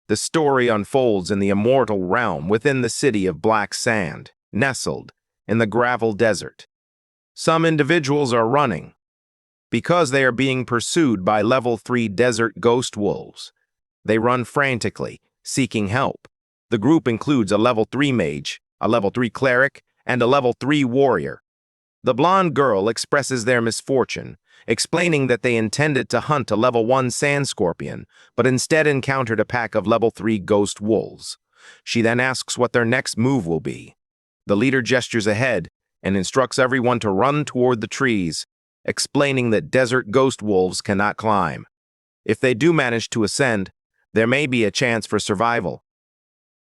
The story unfolds in the immortal realm within the city of black sand, nestled in the gravel desert. Some individuals are running because they are being pursued by level 3 desert ghost wolves. They run frantically, seeking help. The group includes a level 3 mage, a level 3 cleric, and a level 3 warrior. The blonde girl expresses their misfortune, explaining that they intended to hunt a level 1 sand scorpion, but instead encountered a pack of level 3 ghost wolves. She then asks what their next move will be. The leader gestures ahead and instructs everyone to run toward the trees, explaining that desert ghost wolves cannot climb. If they do manage to ascend, there may be a chance for survival.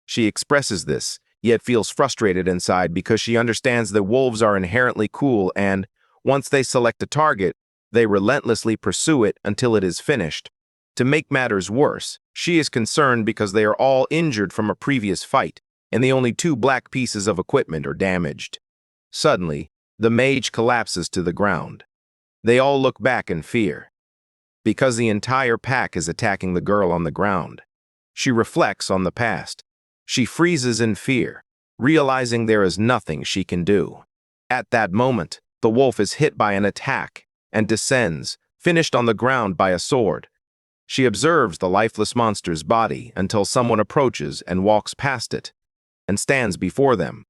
She expresses this, yet feels frustrated inside because she understands that wolves are inherently cool and, once they select a target, they relentlessly pursue it until it is finished. To make matters worse, she is concerned because they are all injured from a previous fight, and the only 2 black pieces of equipment are damaged. Suddenly, the mage collapses to the ground. They all look back in fear, because the entire pack is attacking the girl on the ground. She reflects on the past. She freezes in fear, realizing there is nothing she can do. At that moment, the wolf is hit by an attack and descends, finished on the ground by a sword. She observes the lifeless monster's body until someone approaches and walks past it and stands before them.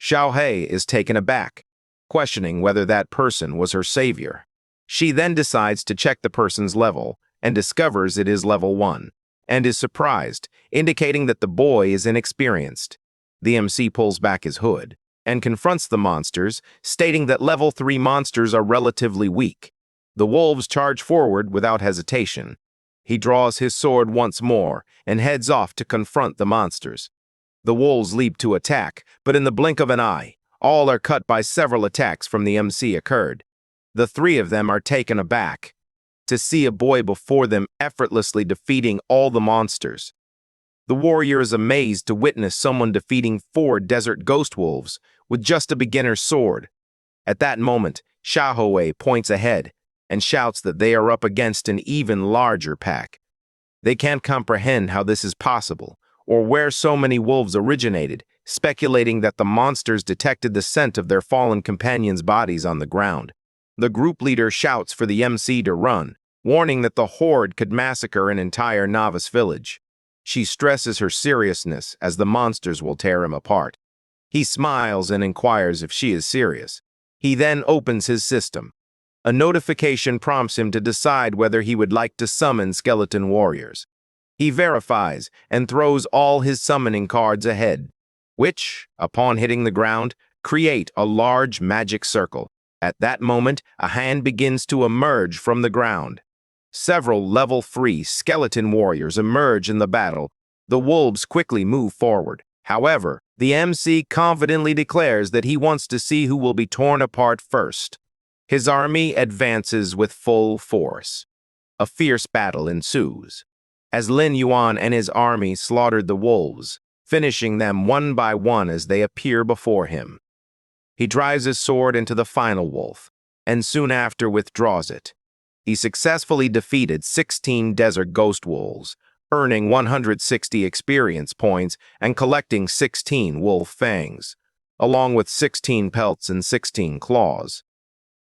Xiao He is taken aback, questioning whether that person was her savior. She then decides to check the person's level and discovers it is level 1, and is surprised, indicating that the boy is inexperienced. The MC pulls back his hood and confronts the monsters, stating that level 3 monsters are relatively weak. The wolves charge forward without hesitation. He draws his sword once more and heads off to confront the monsters. The wolves leap to attack, but in the blink of an eye, all are cut by several attacks from the MC occurred. The 3 of them are taken aback to see a boy before them effortlessly defeating all the monsters. The warrior is amazed to witness someone defeating 4 desert ghost wolves with just a beginner's sword. At that moment, Xiaohui points ahead and shouts that they are up against an even larger pack. They can't comprehend how this is possible, or where so many wolves originated, speculating that the monsters detected the scent of their fallen companions' bodies on the ground. The group leader shouts for the MC to run, warning that the horde could massacre an entire novice village. She stresses her seriousness as the monsters will tear him apart. He smiles and inquires if she is serious. He then opens his system. A notification prompts him to decide whether he would like to summon skeleton warriors. He verifies and throws all his summoning cards ahead, which, upon hitting the ground, create a large magic circle. At that moment, a hand begins to emerge from the ground. Several level 3 skeleton warriors emerge in the battle. The wolves quickly move forward. However, the MC confidently declares that he wants to see who will be torn apart first. His army advances with full force. A fierce battle ensues, as Lin Yuan and his army slaughtered the wolves, finishing them one by one as they appear before him. He drives his sword into the final wolf, and soon after withdraws it. He successfully defeated 16 desert ghost wolves, earning 160 experience points and collecting 16 wolf fangs, along with 16 pelts and 16 claws.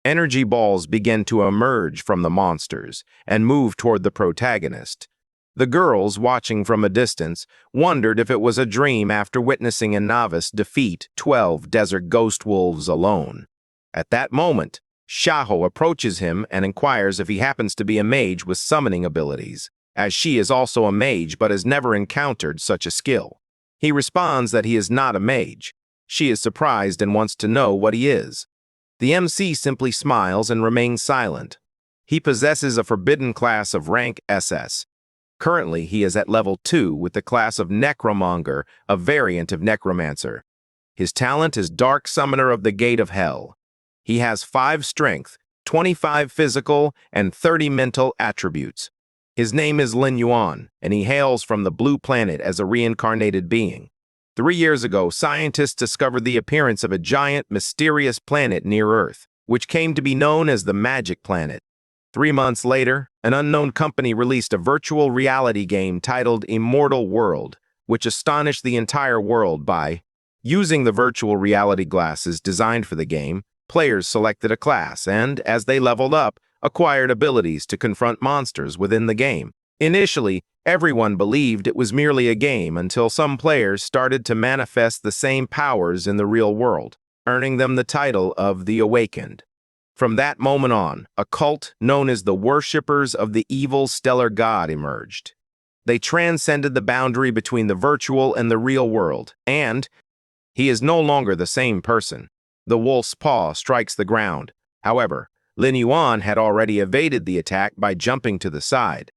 Energy balls begin to emerge from the monsters and move toward the protagonist. The girls, watching from a distance, wondered if it was a dream after witnessing a novice defeat 12 desert ghost wolves alone. At that moment, Xiaohu approaches him and inquires if he happens to be a mage with summoning abilities, as she is also a mage but has never encountered such a skill. He responds that he is not a mage. She is surprised and wants to know what he is. The MC simply smiles and remains silent. He possesses a forbidden class of rank SS. Currently, he is at level 2 with the class of Necromonger, a variant of Necromancer. His talent is Dark Summoner of the Gate of Hell. He has 5 strength, 25 physical, and 30 mental attributes. His name is Lin Yuan, and he hails from the Blue Planet as a reincarnated being. 3 years ago, scientists discovered the appearance of a giant, mysterious planet near Earth, which came to be known as the Magic Planet. 3 months later, an unknown company released a virtual reality game titled Immortal World, which astonished the entire world by using the virtual reality glasses designed for the game. Players selected a class and, as they leveled up, acquired abilities to confront monsters within the game. Initially, everyone believed it was merely a game until some players started to manifest the same powers in the real world, earning them the title of the Awakened. From that moment on, a cult known as the Worshippers of the Evil Stellar God emerged. They transcended the boundary between the virtual and the real world, and he is no longer the same person. The wolf's paw strikes the ground. However, Lin Yuan had already evaded the attack by jumping to the side.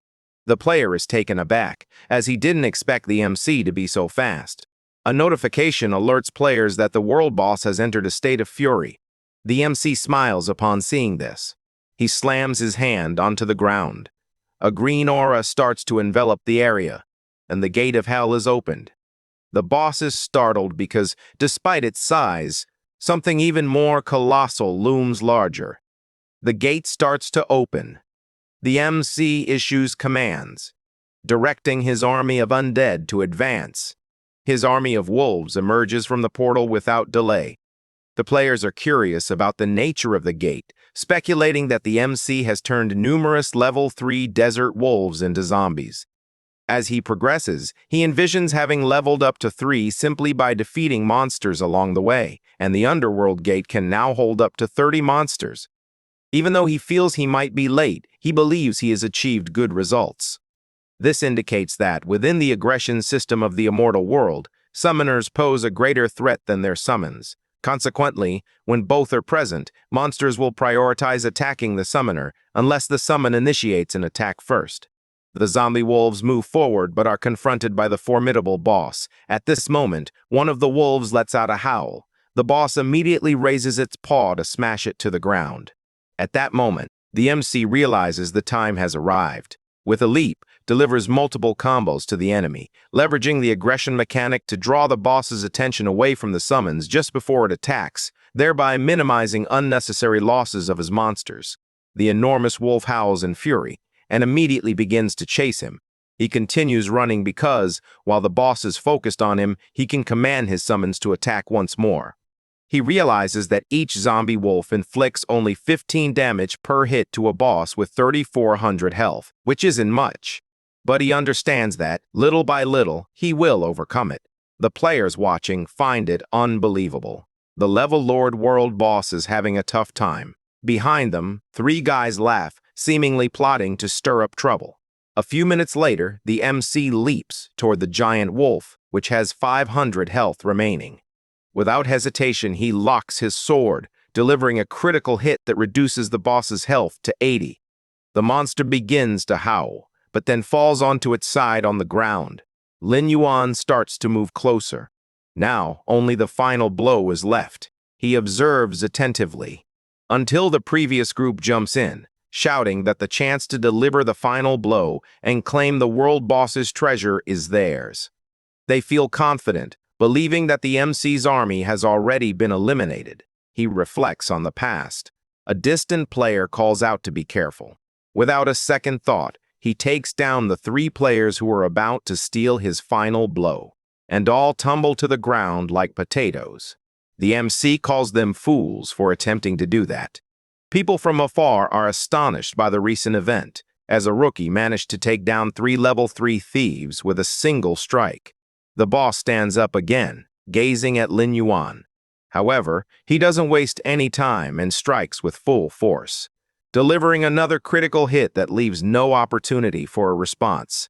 The player is taken aback, as he didn't expect the MC to be so fast. A notification alerts players that the world boss has entered a state of fury. The MC smiles upon seeing this. He slams his hand onto the ground. A green aura starts to envelop the area, and the gate of hell is opened. The boss is startled because, despite its size, something even more colossal looms larger. The gate starts to open. The MC issues commands, directing his army of undead to advance. His army of wolves emerges from the portal without delay. The players are curious about the nature of the gate, speculating that the MC has turned numerous level 3 desert wolves into zombies. As he progresses, he envisions having leveled up to 3 simply by defeating monsters along the way, and the underworld gate can now hold up to 30 monsters. Even though he feels he might be late, he believes he has achieved good results. This indicates that, within the aggression system of the immortal world, summoners pose a greater threat than their summons. Consequently, when both are present, monsters will prioritize attacking the summoner unless the summon initiates an attack first. The zombie wolves move forward but are confronted by the formidable boss. At this moment, one of the wolves lets out a howl. The boss immediately raises its paw to smash it to the ground. At that moment, the MC realizes the time has arrived. With a leap, delivers multiple combos to the enemy, leveraging the aggression mechanic to draw the boss's attention away from the summons just before it attacks, thereby minimizing unnecessary losses of his monsters. The enormous wolf howls in fury and immediately begins to chase him. He continues running because, while the boss is focused on him, he can command his summons to attack once more. He realizes that each zombie wolf inflicts only 15 damage per hit to a boss with 3,400 health, which isn't much. But he understands that, little by little, he will overcome it. The players watching find it unbelievable. The level Lord World boss is having a tough time. Behind them, 3 guys laugh, seemingly plotting to stir up trouble. A few minutes later, the MC leaps toward the giant wolf, which has 500 health remaining. Without hesitation, he locks his sword, delivering a critical hit that reduces the boss's health to 80. The monster begins to howl, but then falls onto its side on the ground. Lin Yuan starts to move closer. Now, only the final blow is left. He observes attentively, until the previous group jumps in, shouting that the chance to deliver the final blow and claim the world boss's treasure is theirs. They feel confident, believing that the MC's army has already been eliminated. He reflects on the past. A distant player calls out to be careful. Without a second thought, he takes down the 3 players who are about to steal his final blow, and all tumble to the ground like potatoes. The MC calls them fools for attempting to do that. People from afar are astonished by the recent event, as a rookie managed to take down 3 level 3 thieves with a single strike. The boss stands up again, gazing at Lin Yuan. However, he doesn't waste any time and strikes with full force, delivering another critical hit that leaves no opportunity for a response.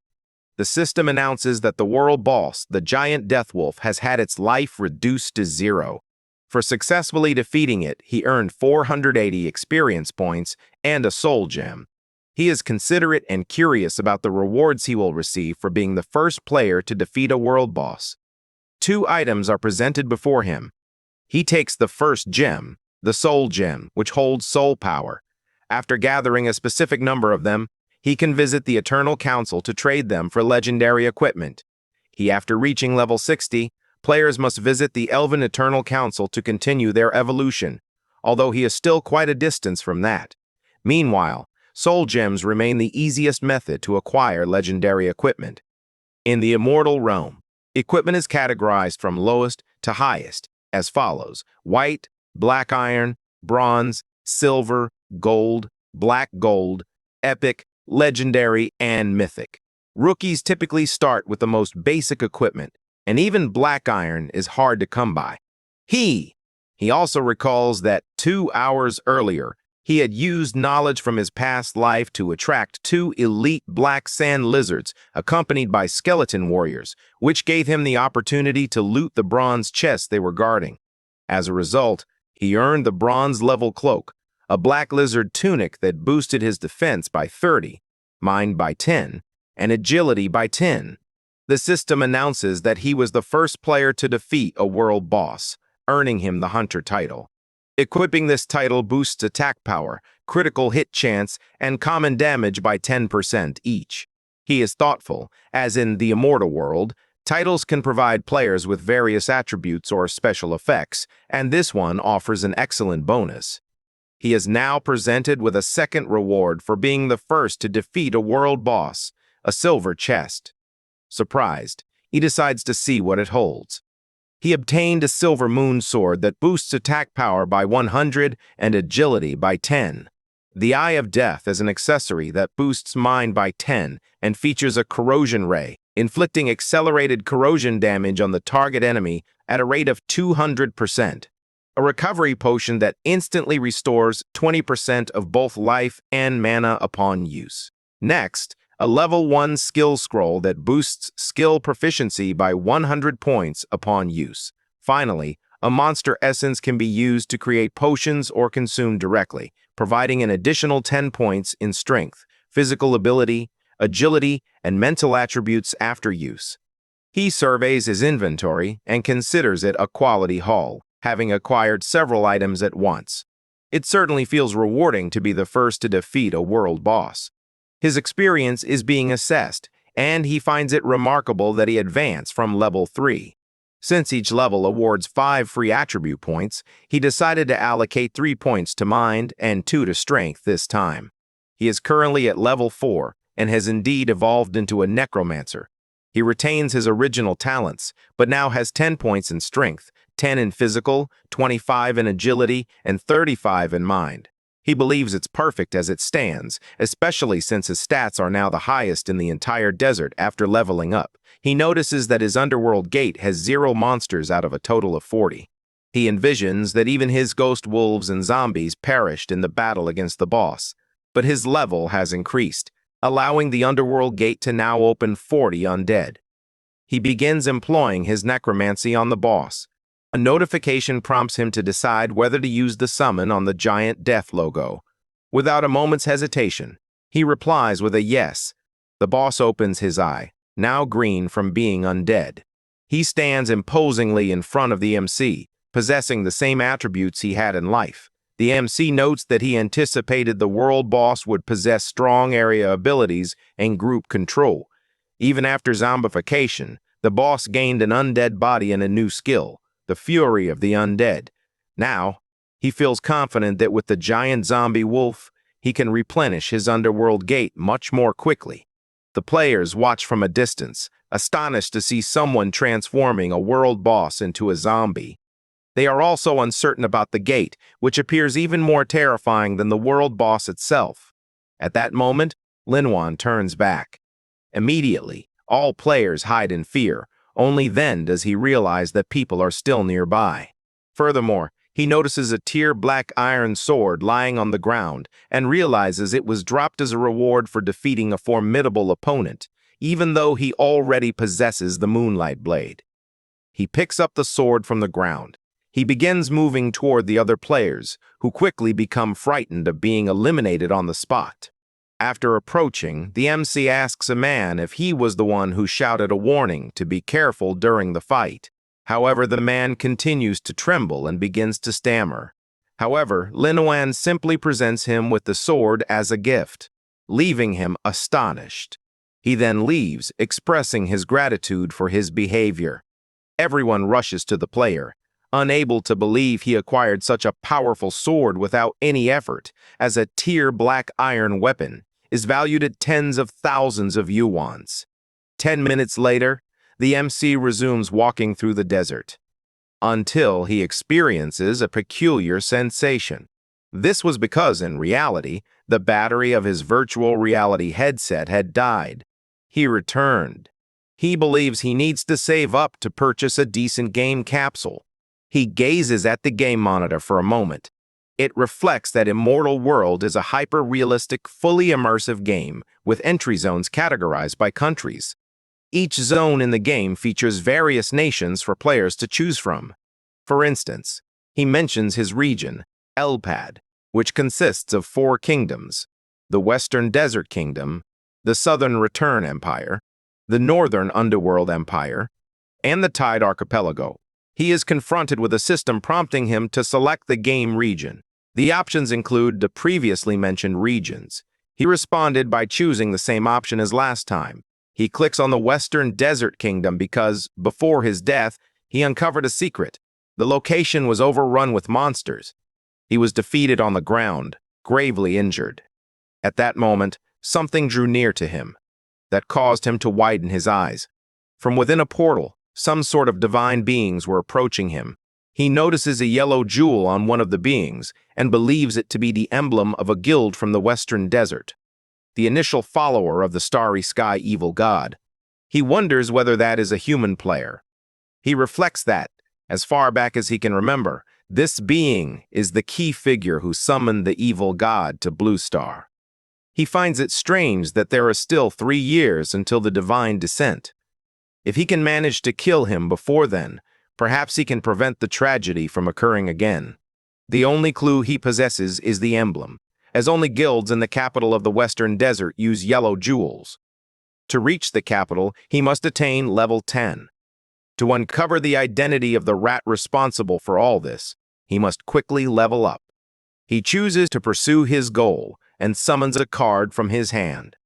The system announces that the world boss, the giant death wolf, has had its life reduced to 0. For successfully defeating it, he earned 480 experience points and a soul gem. He is considerate and curious about the rewards he will receive for being the first player to defeat a world boss. 2 items are presented before him. He takes the first gem, the soul gem, which holds soul power. After gathering a specific number of them, he can visit the Eternal Council to trade them for legendary equipment. After reaching level 60, players must visit the Elven Eternal Council to continue their evolution, although he is still quite a distance from that. Meanwhile, soul gems remain the easiest method to acquire legendary equipment. In the immortal realm, equipment is categorized from lowest to highest as follows: white, black iron, bronze, silver, gold, black gold, epic, legendary, and mythic. Rookies typically start with the most basic equipment, and even black iron is hard to come by. He also recalls that 2 hours earlier, he had used knowledge from his past life to attract 2 elite black sand lizards accompanied by skeleton warriors, which gave him the opportunity to loot the bronze chests they were guarding. As a result, he earned the bronze-level cloak, a black lizard tunic that boosted his defense by 30, mind by 10, and agility by 10. The system announces that he was the first player to defeat a world boss, earning him the Hunter title. Equipping this title boosts attack power, critical hit chance, and common damage by 10% each. He is thoughtful, as in the immortal world, titles can provide players with various attributes or special effects, and this one offers an excellent bonus. He is now presented with a second reward for being the first to defeat a world boss, a silver chest. Surprised, he decides to see what it holds. He obtained a silver moon sword that boosts attack power by 100 and agility by 10. The Eye of Death is an accessory that boosts mind by 10 and features a corrosion ray, inflicting accelerated corrosion damage on the target enemy at a rate of 200%. A recovery potion that instantly restores 20% of both life and mana upon use. Next, a level 1 skill scroll that boosts skill proficiency by 100 points upon use. Finally, a monster essence can be used to create potions or consumed directly, providing an additional 10 points in strength, physical ability, agility, and mental attributes after use. He surveys his inventory and considers it a quality haul, having acquired several items at once. It certainly feels rewarding to be the first to defeat a world boss. His experience is being assessed, and he finds it remarkable that he advanced from level 3. Since each level awards 5 free attribute points, he decided to allocate 3 points to mind and 2 to strength this time. He is currently at level 4 and has indeed evolved into a necromancer. He retains his original talents, but now has 10 points in strength, 10 in physical, 25 in agility, and 35 in mind. He believes it's perfect as it stands, especially since his stats are now the highest in the entire desert after leveling up. He notices that his underworld gate has 0 monsters out of a total of 40. He envisions that even his ghost wolves and zombies perished in the battle against the boss, but his level has increased, allowing the underworld gate to now open 40 undead. He begins employing his necromancy on the boss. A notification prompts him to decide whether to use the summon on the giant death logo. Without a moment's hesitation, he replies with a yes. The boss opens his eye, now green from being undead. He stands imposingly in front of the MC, possessing the same attributes he had in life. The MC notes that he anticipated the world boss would possess strong area abilities and group control. Even after zombification, the boss gained an undead body and a new skill, the Fury of the Undead. Now, he feels confident that with the giant zombie wolf, he can replenish his underworld gate much more quickly. The players watch from a distance, astonished to see someone transforming a world boss into a zombie. They are also uncertain about the gate, which appears even more terrifying than the world boss itself. At that moment, Linwan turns back. Immediately, all players hide in fear. Only then does he realize that people are still nearby. Furthermore, he notices a tier black iron sword lying on the ground and realizes it was dropped as a reward for defeating a formidable opponent, even though he already possesses the Moonlight Blade. He picks up the sword from the ground. He begins moving toward the other players, who quickly become frightened of being eliminated on the spot. After approaching, the MC asks a man if he was the one who shouted a warning to be careful during the fight. However, the man continues to tremble and begins to stammer. However, Linwan simply presents him with the sword as a gift, leaving him astonished. He then leaves, expressing his gratitude for his behavior. Everyone rushes to the player. unable to believe he acquired such a powerful sword without any effort, as a tier black iron weapon is valued at tens of thousands of yuans. 10 minutes later, the MC resumes walking through the desert, until he experiences a peculiar sensation. This was because, in reality, the battery of his virtual reality headset had died. He returned. He believes he needs to save up to purchase a decent game capsule. He gazes at the game monitor for a moment. It reflects that Immortal World is a hyper-realistic, fully immersive game with entry zones categorized by countries. Each zone in the game features various nations for players to choose from. For instance, he mentions his region, Elpad, which consists of 4 kingdoms: the Western Desert Kingdom, the Southern Return Empire, the Northern Underworld Empire, and the Tide Archipelago. He is confronted with a system prompting him to select the game region. The options include the previously mentioned regions. He responded by choosing the same option as last time. He clicks on the Western Desert Kingdom because, before his death, he uncovered a secret. The location was overrun with monsters. He was defeated on the ground, gravely injured. At that moment, something drew near to him that caused him to widen his eyes. From within a portal, some sort of divine beings were approaching him. He notices a yellow jewel on one of the beings and believes it to be the emblem of a guild from the Western Desert, the initial follower of the Starry Sky evil god. He wonders whether that is a human player. He reflects that, as far back as he can remember, this being is the key figure who summoned the evil god to Blue Star. He finds it strange that there are still 3 years until the divine descent. If he can manage to kill him before then, perhaps he can prevent the tragedy from occurring again. The only clue he possesses is the emblem, as only guilds in the capital of the Western Desert use yellow jewels. To reach the capital, he must attain level 10. To uncover the identity of the rat responsible for all this, he must quickly level up. He chooses to pursue his goal and summons a card from his hand.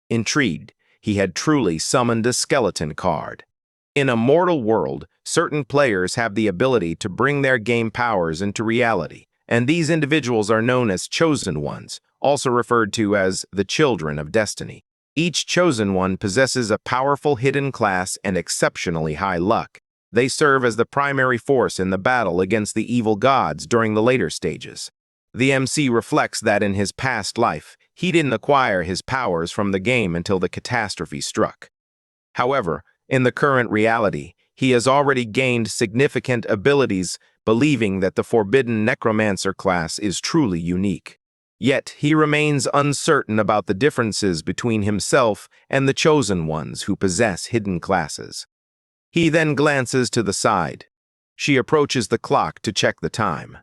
Intrigued, he had truly summoned a skeleton card. In Immortal World, certain players have the ability to bring their game powers into reality, and these individuals are known as Chosen Ones, also referred to as the Children of Destiny. Each Chosen One possesses a powerful hidden class and exceptionally high luck. They serve as the primary force in the battle against the evil gods during the later stages. The MC reflects that in his past life, he didn't acquire his powers from the game until the catastrophe struck. However, in the current reality, he has already gained significant abilities, believing that the Forbidden Necromancer class is truly unique. Yet, he remains uncertain about the differences between himself and the Chosen Ones who possess hidden classes. He then glances to the side. She approaches the clock to check the time.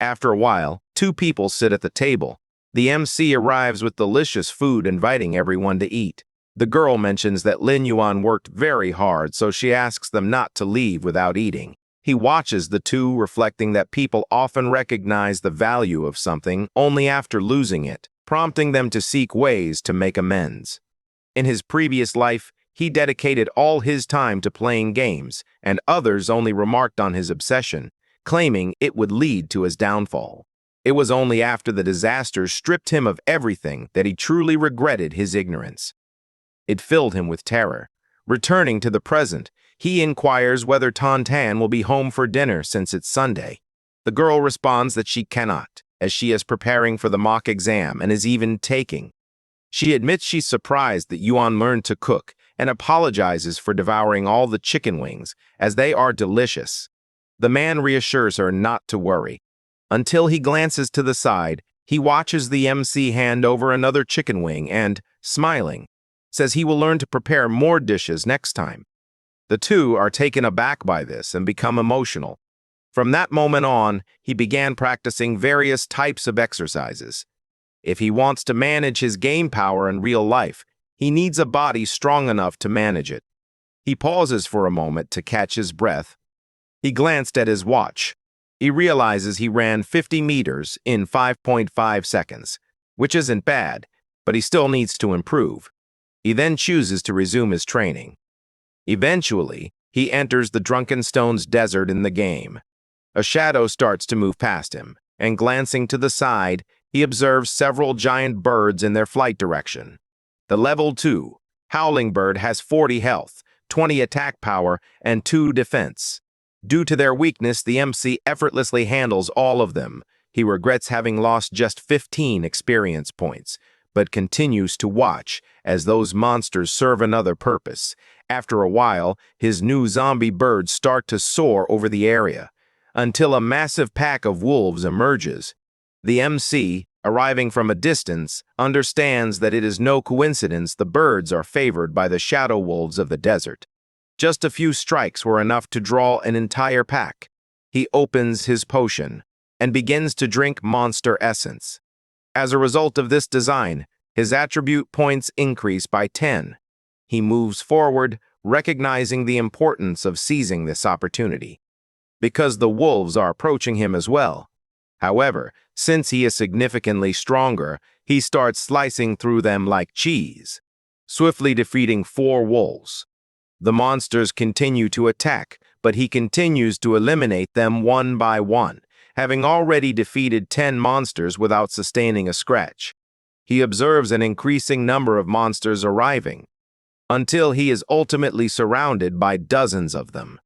After a while, 2 people sit at the table. The MC arrives with delicious food, inviting everyone to eat. The girl mentions that Lin Yuan worked very hard, so she asks them not to leave without eating. He watches the 2, reflecting that people often recognize the value of something only after losing it, prompting them to seek ways to make amends. In his previous life, he dedicated all his time to playing games, and others only remarked on his obsession, claiming it would lead to his downfall. It was only after the disaster stripped him of everything that he truly regretted his ignorance. It filled him with terror. Returning to the present, he inquires whether Tan will be home for dinner since it's Sunday. The girl responds that she cannot, as she is preparing for the mock exam and is even taking. She admits she's surprised that Yuan learned to cook and apologizes for devouring all the chicken wings, as they are delicious. The man reassures her not to worry. Until he glances to the side, he watches the MC hand over another chicken wing and, smiling, says he will learn to prepare more dishes next time. The 2 are taken aback by this and become emotional. From that moment on, he began practicing various types of exercises. If he wants to manage his game power in real life, he needs a body strong enough to manage it. He pauses for a moment to catch his breath. He glanced at his watch. He realizes he ran 50 meters in 5.5 seconds, which isn't bad, but he still needs to improve. He then chooses to resume his training. Eventually, he enters the Drunken Stones desert in the game. A shadow starts to move past him, and glancing to the side, he observes several giant birds in their flight direction. The Level 2 Howling Bird has 40 health, 20 attack power, and 2 defense. Due to their weakness, the MC effortlessly handles all of them. He regrets having lost just 15 experience points, but continues to watch as those monsters serve another purpose. After a while, his new zombie birds start to soar over the area, until a massive pack of wolves emerges. The MC, arriving from a distance, understands that it is no coincidence the birds are favored by the shadow wolves of the desert. Just a few strikes were enough to draw an entire pack. He opens his potion and begins to drink monster essence. As a result of this design, his attribute points increase by 10. He moves forward, recognizing the importance of seizing this opportunity, because the wolves are approaching him as well. However, since he is significantly stronger, he starts slicing through them like cheese, swiftly defeating 4 wolves. The monsters continue to attack, but he continues to eliminate them one by one, having already defeated 10 monsters without sustaining a scratch. He observes an increasing number of monsters arriving, until he is ultimately surrounded by dozens of them.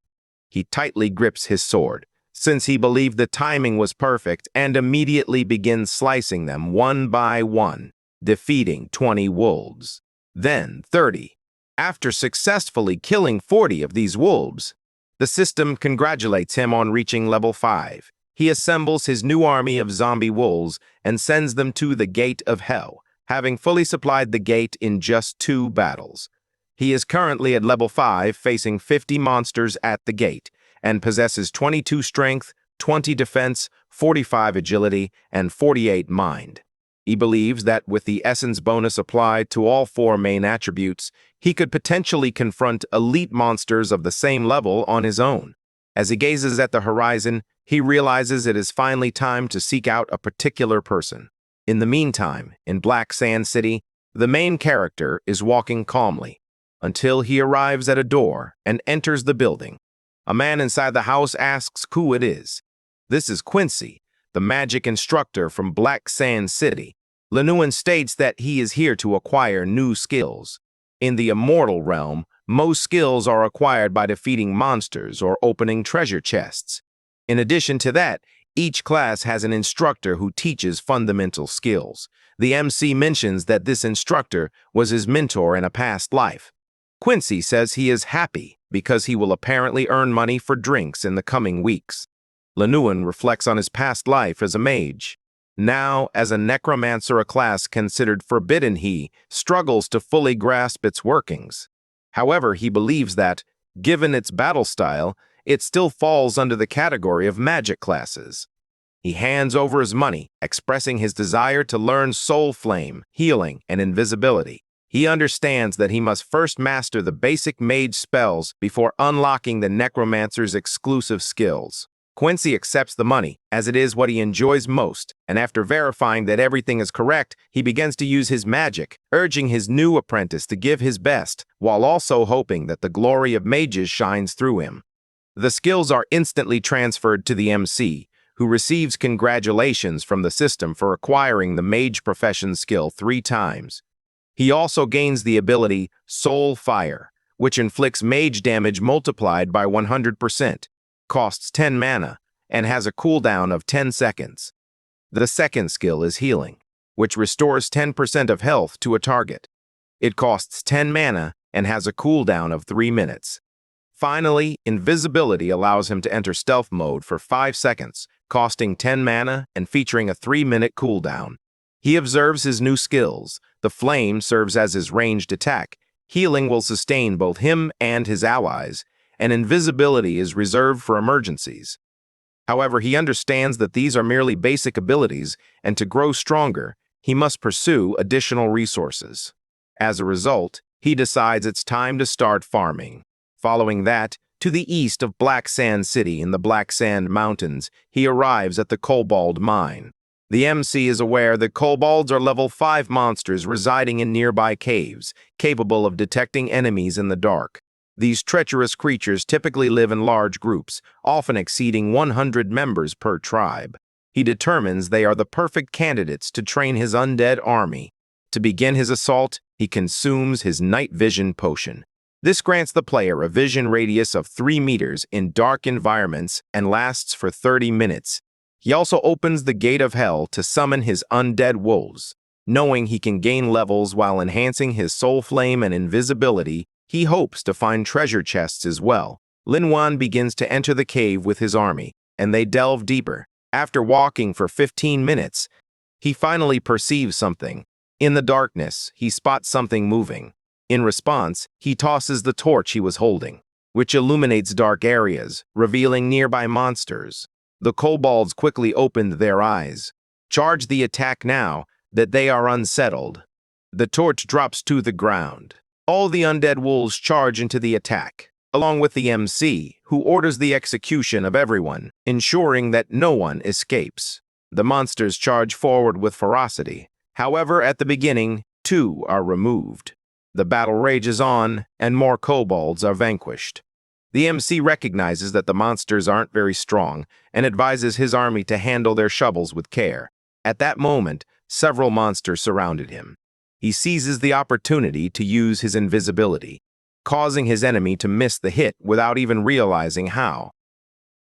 He tightly grips his sword, since he believed the timing was perfect, and immediately begins slicing them one by one, defeating 20 wolves. Then 30. After successfully killing 40 of these wolves, the system congratulates him on reaching level 5. He assembles his new army of zombie wolves and sends them to the Gate of Hell, having fully supplied the gate in just 2 battles. He is currently at level 5, facing 50 monsters at the gate, and possesses 22 strength, 20 defense, 45 agility, and 48 mind. He believes that with the essence bonus applied to all 4 main attributes, he could potentially confront elite monsters of the same level on his own. As he gazes at the horizon, he realizes it is finally time to seek out a particular person. In the meantime, in Black Sand City, the main character is walking calmly, until he arrives at a door and enters the building. A man inside the house asks who it is. This is Quincy, the magic instructor from Black Sand City. Lenuin states that he is here to acquire new skills. In the immortal realm, most skills are acquired by defeating monsters or opening treasure chests. In addition to that, each class has an instructor who teaches fundamental skills. The MC mentions that this instructor was his mentor in a past life. Quincy says he is happy because he will apparently earn money for drinks in the coming weeks. Lenuin reflects on his past life as a mage. Now, as a necromancer, a class considered forbidden, he struggles to fully grasp its workings. However, he believes that, given its battle style, it still falls under the category of magic classes. He hands over his money, expressing his desire to learn Soul Flame, Healing, and Invisibility. He understands that he must first master the basic mage spells before unlocking the necromancer's exclusive skills. Quincy accepts the money, as it is what he enjoys most, and after verifying that everything is correct, he begins to use his magic, urging his new apprentice to give his best, while also hoping that the glory of mages shines through him. The skills are instantly transferred to the MC, who receives congratulations from the system for acquiring the mage profession skill 3 times. He also gains the ability Soul Fire, which inflicts mage damage multiplied by 100%. Costs 10 mana, and has a cooldown of 10 seconds. The second skill is Healing, which restores 10% of health to a target. It costs 10 mana and has a cooldown of 3 minutes. Finally, Invisibility allows him to enter stealth mode for 5 seconds, costing 10 mana and featuring a 3-minute cooldown. He observes his new skills. The Flame serves as his ranged attack. Healing will sustain both him and his allies, and Invisibility is reserved for emergencies. However, he understands that these are merely basic abilities, and to grow stronger, he must pursue additional resources. As a result, he decides it's time to start farming. Following that, to the east of Black Sand City in the Black Sand Mountains, he arrives at the Kobold Mine. The MC is aware that kobolds are level 5 monsters residing in nearby caves, capable of detecting enemies in the dark. These treacherous creatures typically live in large groups, often exceeding 100 members per tribe. He determines they are the perfect candidates to train his undead army. To begin his assault, he consumes his night vision potion. This grants the player a vision radius of 3 meters in dark environments and lasts for 30 minutes. He also opens the gate of hell to summon his undead wolves. Knowing he can gain levels while enhancing his soul flame and invisibility, he hopes to find treasure chests as well. Lin Wan begins to enter the cave with his army, and they delve deeper. After walking for 15 minutes, he finally perceives something. In the darkness, he spots something moving. In response, he tosses the torch he was holding, which illuminates dark areas, revealing nearby monsters. The kobolds quickly opened their eyes. Charge the attack now that they are unsettled. The torch drops to the ground. All the undead wolves charge into the attack, along with the MC, who orders the execution of everyone, ensuring that no one escapes. The monsters charge forward with ferocity. However, at the beginning, 2 are removed. The battle rages on, and more kobolds are vanquished. The MC recognizes that the monsters aren't very strong and advises his army to handle their shovels with care. At that moment, several monsters surrounded him. He seizes the opportunity to use his invisibility, causing his enemy to miss the hit without even realizing how.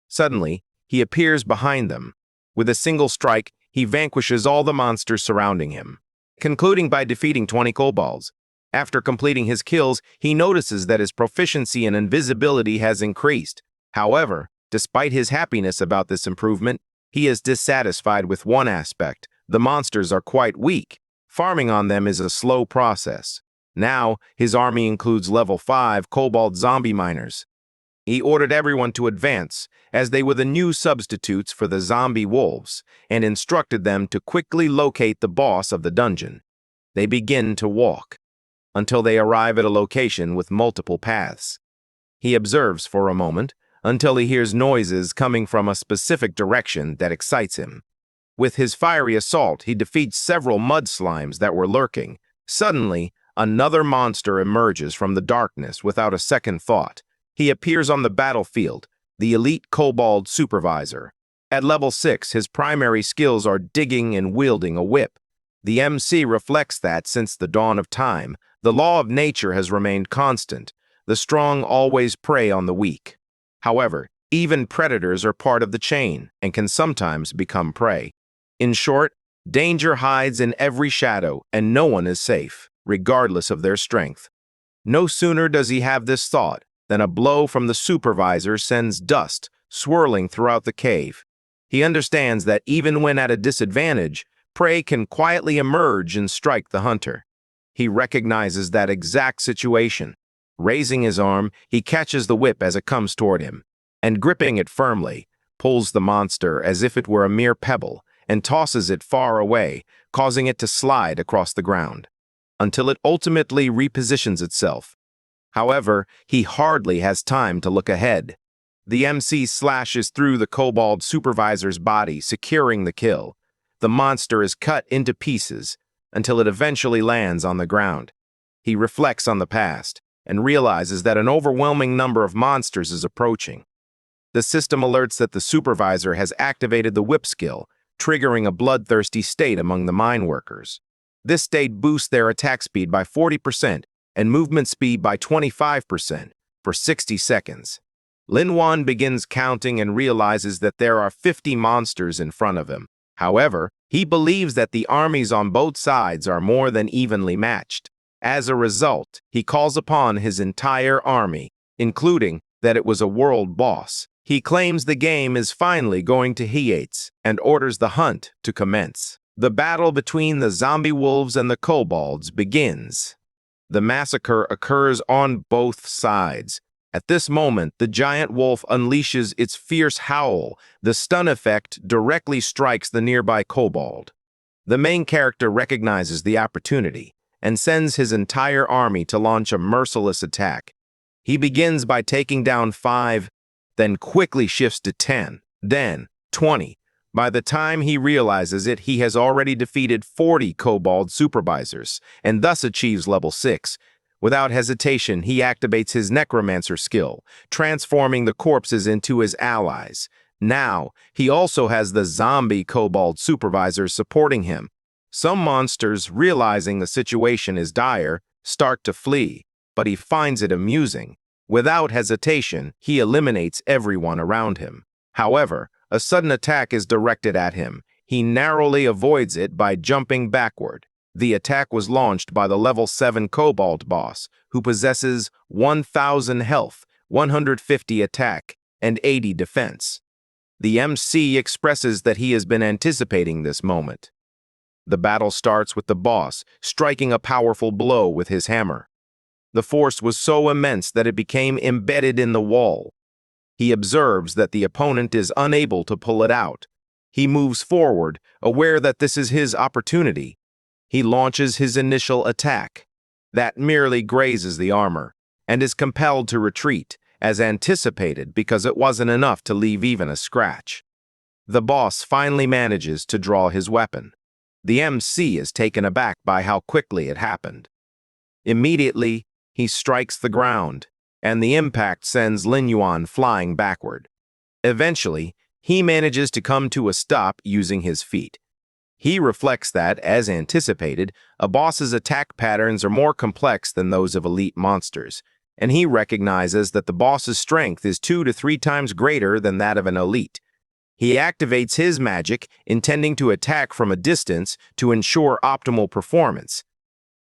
Suddenly, he appears behind them. With a single strike, he vanquishes all the monsters surrounding him, concluding by defeating 20 kobolds. After completing his kills, he notices that his proficiency in invisibility has increased. However, despite his happiness about this improvement, he is dissatisfied with one aspect. The monsters are quite weak. Farming on them is a slow process. Now, his army includes level 5 kobold zombie miners. He ordered everyone to advance, as they were the new substitutes for the zombie wolves, and instructed them to quickly locate the boss of the dungeon. They begin to walk, until they arrive at a location with multiple paths. He observes for a moment, until he hears noises coming from a specific direction that excites him. With his fiery assault, he defeats several mud slimes that were lurking. Suddenly, another monster emerges from the darkness without a second thought. He appears on the battlefield, the elite kobold supervisor. At level 6, his primary skills are digging and wielding a whip. The MC reflects that since the dawn of time, the law of nature has remained constant. The strong always prey on the weak. However, even predators are part of the chain and can sometimes become prey. In short, danger hides in every shadow and no one is safe, regardless of their strength. No sooner does he have this thought than a blow from the supervisor sends dust swirling throughout the cave. He understands that even when at a disadvantage, prey can quietly emerge and strike the hunter. He recognizes that exact situation. Raising his arm, he catches the whip as it comes toward him, and gripping it firmly, pulls the monster as if it were a mere pebble, and tosses it far away, causing it to slide across the ground, until it ultimately repositions itself. However, he hardly has time to look ahead. The MC slashes through the kobold supervisor's body, securing the kill. The monster is cut into pieces until it eventually lands on the ground. He reflects on the past and realizes that an overwhelming number of monsters is approaching. The system alerts that the supervisor has activated the whip skill, triggering a bloodthirsty state among the mine workers. This state boosts their attack speed by 40% and movement speed by 25% for 60 seconds. Lin Wan begins counting and realizes that there are 50 monsters in front of him. However, he believes that the armies on both sides are more than evenly matched. As a result, he calls upon his entire army, including that it was a world boss. He claims the game is finally going to Hiates and orders the hunt to commence. The battle between the zombie wolves and the kobolds begins. The massacre occurs on both sides. At this moment, the giant wolf unleashes its fierce howl. The stun effect directly strikes the nearby kobold. The main character recognizes the opportunity and sends his entire army to launch a merciless attack. He begins by taking down 5, then quickly shifts to 10, then 20. By the time he realizes it, he has already defeated 40 kobold supervisors and thus achieves level 6. Without hesitation, he activates his necromancer skill, transforming the corpses into his allies. Now, he also has the zombie kobold supervisors supporting him. Some monsters, realizing the situation is dire, start to flee, but he finds it amusing. Without hesitation, he eliminates everyone around him. However, a sudden attack is directed at him. He narrowly avoids it by jumping backward. The attack was launched by the level 7 kobold boss, who possesses 1,000 health, 150 attack, and 80 defense. The MC expresses that he has been anticipating this moment. The battle starts with the boss striking a powerful blow with his hammer. The force was so immense that it became embedded in the wall. He observes that the opponent is unable to pull it out. He moves forward, aware that this is his opportunity. He launches his initial attack. That merely grazes the armor, and is compelled to retreat, as anticipated, because it wasn't enough to leave even a scratch. The boss finally manages to draw his weapon. The MC is taken aback by how quickly it happened. Immediately, he strikes the ground, and the impact sends Lin Yuan flying backward. Eventually, he manages to come to a stop using his feet. He reflects that, as anticipated, a boss's attack patterns are more complex than those of elite monsters, and he recognizes that the boss's strength is 2 to 3 times greater than that of an elite. He activates his magic, intending to attack from a distance to ensure optimal performance.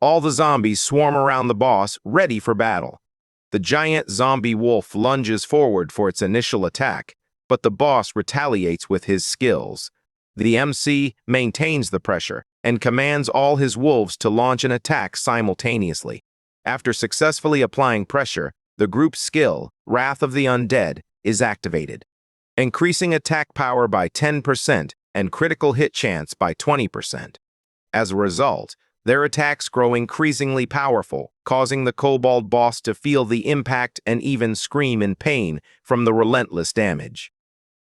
All the zombies swarm around the boss, ready for battle. The giant zombie wolf lunges forward for its initial attack, but the boss retaliates with his skills. The MC maintains the pressure and commands all his wolves to launch an attack simultaneously. After successfully applying pressure, the group's skill, Wrath of the Undead, is activated, increasing attack power by 10% and critical hit chance by 20%. As a result, their attacks grow increasingly powerful, causing the kobold boss to feel the impact and even scream in pain from the relentless damage.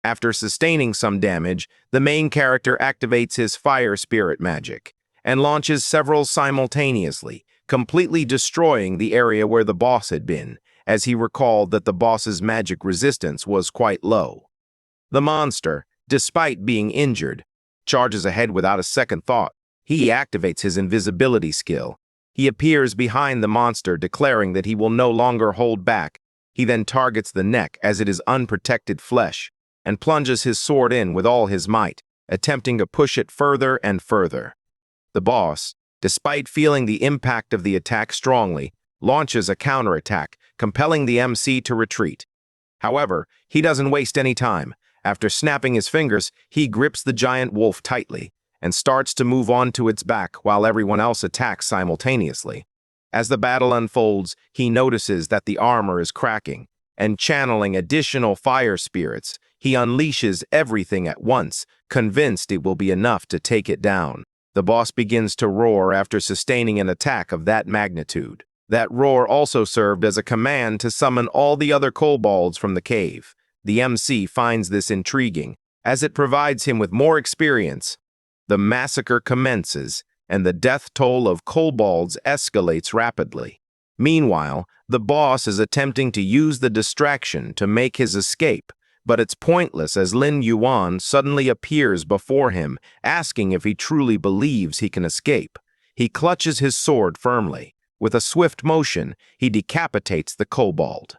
After sustaining some damage, the main character activates his fire spirit magic and launches several simultaneously, completely destroying the area where the boss had been, as he recalled that the boss's magic resistance was quite low. The monster, despite being injured, charges ahead without a second thought. He activates his invisibility skill. He appears behind the monster, declaring that he will no longer hold back. He then targets the neck, as it is unprotected flesh, and plunges his sword in with all his might, attempting to push it further and further. The boss, despite feeling the impact of the attack strongly, launches a counterattack, compelling the MC to retreat. However, he doesn't waste any time. After snapping his fingers, he grips the giant wolf tightly and starts to move on to its back while everyone else attacks simultaneously. As the battle unfolds, he notices that the armor is cracking, and channeling additional fire spirits, he unleashes everything at once, convinced it will be enough to take it down. The boss begins to roar after sustaining an attack of that magnitude. That roar also served as a command to summon all the other kobolds from the cave. The MC finds this intriguing, as it provides him with more experience. The massacre commences, and the death toll of kobolds escalates rapidly. Meanwhile, the boss is attempting to use the distraction to make his escape, but it's pointless as Lin Yuan suddenly appears before him, asking if he truly believes he can escape. He clutches his sword firmly. With a swift motion, he decapitates the kobold.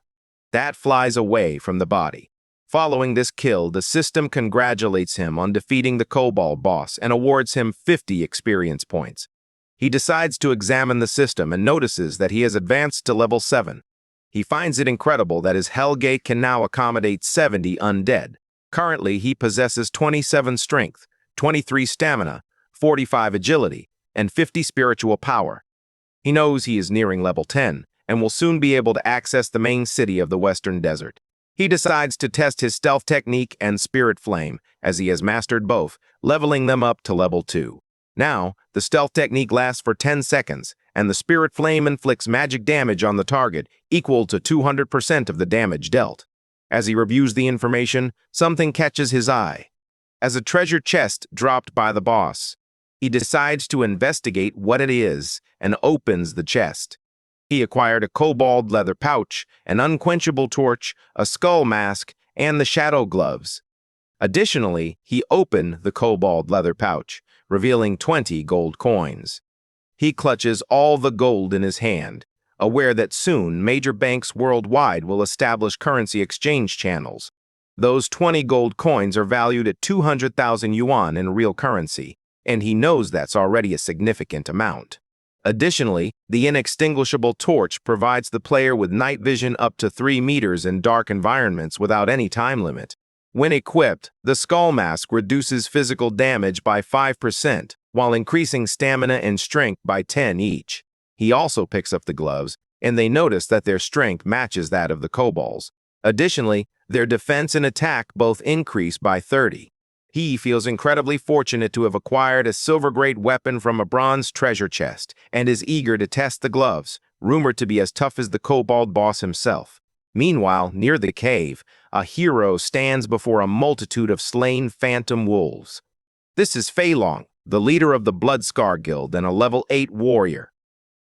That flies away from the body. Following this kill, the system congratulates him on defeating the kobold boss and awards him 50 experience points. He decides to examine the system and notices that he has advanced to level 7. He finds it incredible that his Hellgate can now accommodate 70 undead. Currently, he possesses 27 strength, 23 stamina, 45 agility, and 50 spiritual power. He knows he is nearing level 10 and will soon be able to access the main city of the Western Desert. He decides to test his stealth technique and spirit flame, as he has mastered both, leveling them up to level 2. Now, the stealth technique lasts for 10 seconds, and the spirit flame inflicts magic damage on the target, equal to 200% of the damage dealt. As he reviews the information, something catches his eye. As a treasure chest dropped by the boss, he decides to investigate what it is and opens the chest. He acquired a cobalt leather pouch, an unquenchable torch, a skull mask, and the shadow gloves. Additionally, he opened the cobalt leather pouch, revealing 20 gold coins. He clutches all the gold in his hand, aware that soon major banks worldwide will establish currency exchange channels. Those 20 gold coins are valued at 200,000 yuan in real currency, and he knows that's already a significant amount. Additionally, the inextinguishable torch provides the player with night vision up to 3 meters in dark environments without any time limit. When equipped, the skull mask reduces physical damage by 5%, while increasing stamina and strength by 10 each. He also picks up the gloves, and they notice that their strength matches that of the kobolds. Additionally, their defense and attack both increase by 30. He feels incredibly fortunate to have acquired a silver-grade weapon from a bronze treasure chest and is eager to test the gloves, rumored to be as tough as the kobold boss himself. Meanwhile, near the cave, a hero stands before a multitude of slain phantom wolves. This is Fei Long, the leader of the Bloodscar Guild and a level 8 warrior.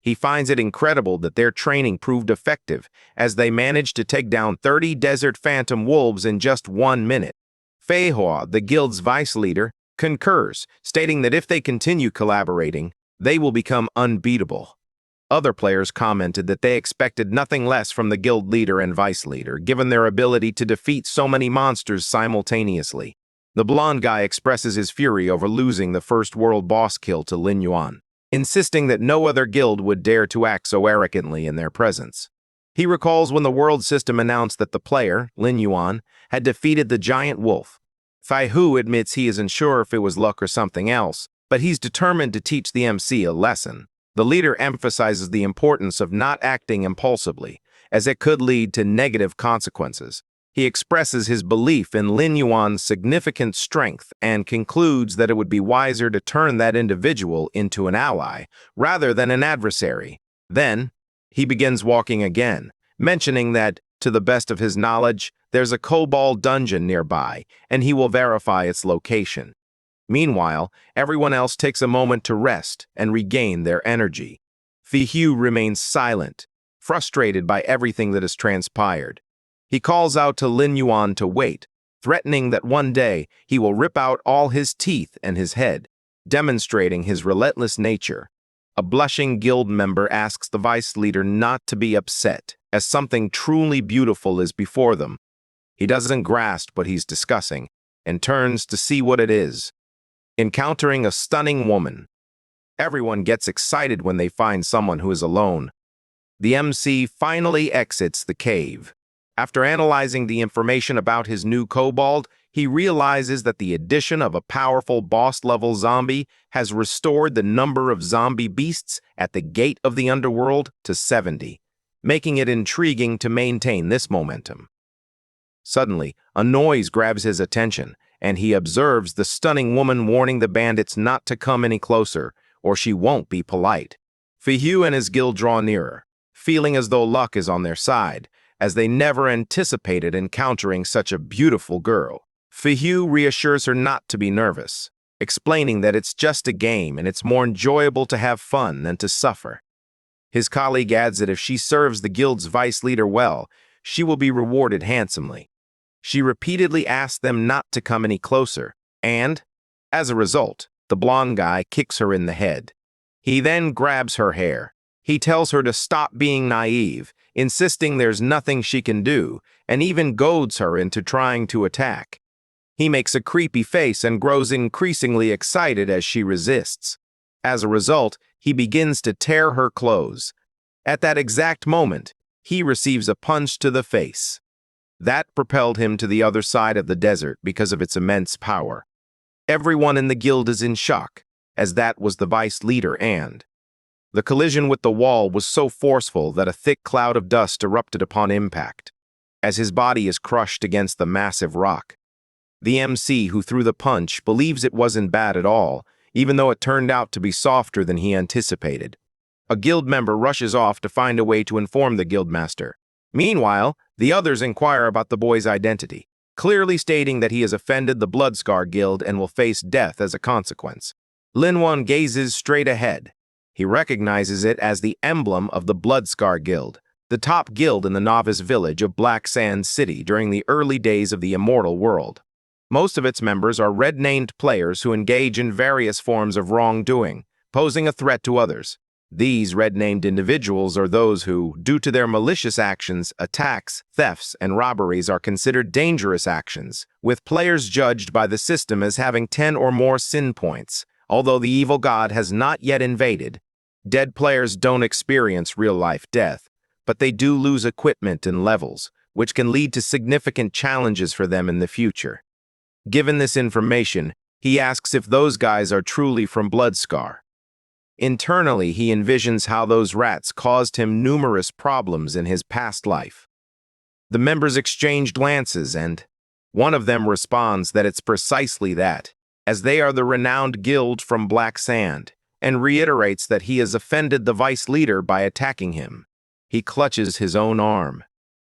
He finds it incredible that their training proved effective, as they managed to take down 30 desert phantom wolves in just 1 minute. Fei Hua, the guild's vice leader, concurs, stating that if they continue collaborating, they will become unbeatable. Other players commented that they expected nothing less from the guild leader and vice leader, given their ability to defeat so many monsters simultaneously. The blonde guy expresses his fury over losing the first world boss kill to Lin Yuan, insisting that no other guild would dare to act so arrogantly in their presence. He recalls when the world system announced that the player, Lin Yuan, had defeated the giant wolf. Fei Hu admits he isn't sure if it was luck or something else, but he's determined to teach the MC a lesson. The leader emphasizes the importance of not acting impulsively, as it could lead to negative consequences. He expresses his belief in Lin Yuan's significant strength and concludes that it would be wiser to turn that individual into an ally rather than an adversary. Then, he begins walking again, mentioning that, to the best of his knowledge, there's a kobold dungeon nearby, and he will verify its location. Meanwhile, everyone else takes a moment to rest and regain their energy. Fei Hu remains silent, frustrated by everything that has transpired. He calls out to Lin Yuan to wait, threatening that one day he will rip out all his teeth and his head, demonstrating his relentless nature. A blushing guild member asks the vice leader not to be upset, as something truly beautiful is before them. He doesn't grasp what he's discussing, and turns to see what it is. Encountering a stunning woman. Everyone gets excited when they find someone who is alone. The MC finally exits the cave. After analyzing the information about his new kobold, he realizes that the addition of a powerful boss-level zombie has restored the number of zombie beasts at the gate of the underworld to 70, making it intriguing to maintain this momentum. Suddenly, a noise grabs his attention, and he observes the stunning woman warning the bandits not to come any closer, or she won't be polite. Fei Hu and his guild draw nearer, feeling as though luck is on their side, as they never anticipated encountering such a beautiful girl. Fei Hu reassures her not to be nervous, explaining that it's just a game and it's more enjoyable to have fun than to suffer. His colleague adds that if she serves the guild's vice leader well, she will be rewarded handsomely. She repeatedly asks them not to come any closer, and, as a result, the blonde guy kicks her in the head. He then grabs her hair. He tells her to stop being naive, insisting there's nothing she can do, and even goads her into trying to attack. He makes a creepy face and grows increasingly excited as she resists. As a result, he begins to tear her clothes. At that exact moment, he receives a punch to the face. That propelled him to the other side of the desert because of its immense power. Everyone in the guild is in shock, as that was the vice leader and the collision with the wall was so forceful that a thick cloud of dust erupted upon impact, as his body is crushed against the massive rock. The MC who threw the punch believes it wasn't bad at all, even though it turned out to be softer than he anticipated. A guild member rushes off to find a way to inform the guildmaster. Meanwhile, the others inquire about the boy's identity, clearly stating that he has offended the Bloodscar Guild and will face death as a consequence. Lin Yuan gazes straight ahead. He recognizes it as the emblem of the Bloodscar Guild, the top guild in the novice village of Black Sand City during the early days of the immortal world. Most of its members are red-named players who engage in various forms of wrongdoing, posing a threat to others. These red-named individuals are those who, due to their malicious actions, attacks, thefts, and robberies are considered dangerous actions, with players judged by the system as having 10 or more sin points. Although the evil god has not yet invaded, dead players don't experience real-life death, but they do lose equipment and levels, which can lead to significant challenges for them in the future. Given this information, he asks if those guys are truly from Bloodscar. Internally, he envisions how those rats caused him numerous problems in his past life. The members exchange glances, and one of them responds that it's precisely that, as they are the renowned guild from Black Sand, and reiterates that he has offended the vice leader by attacking him. He clutches his own arm.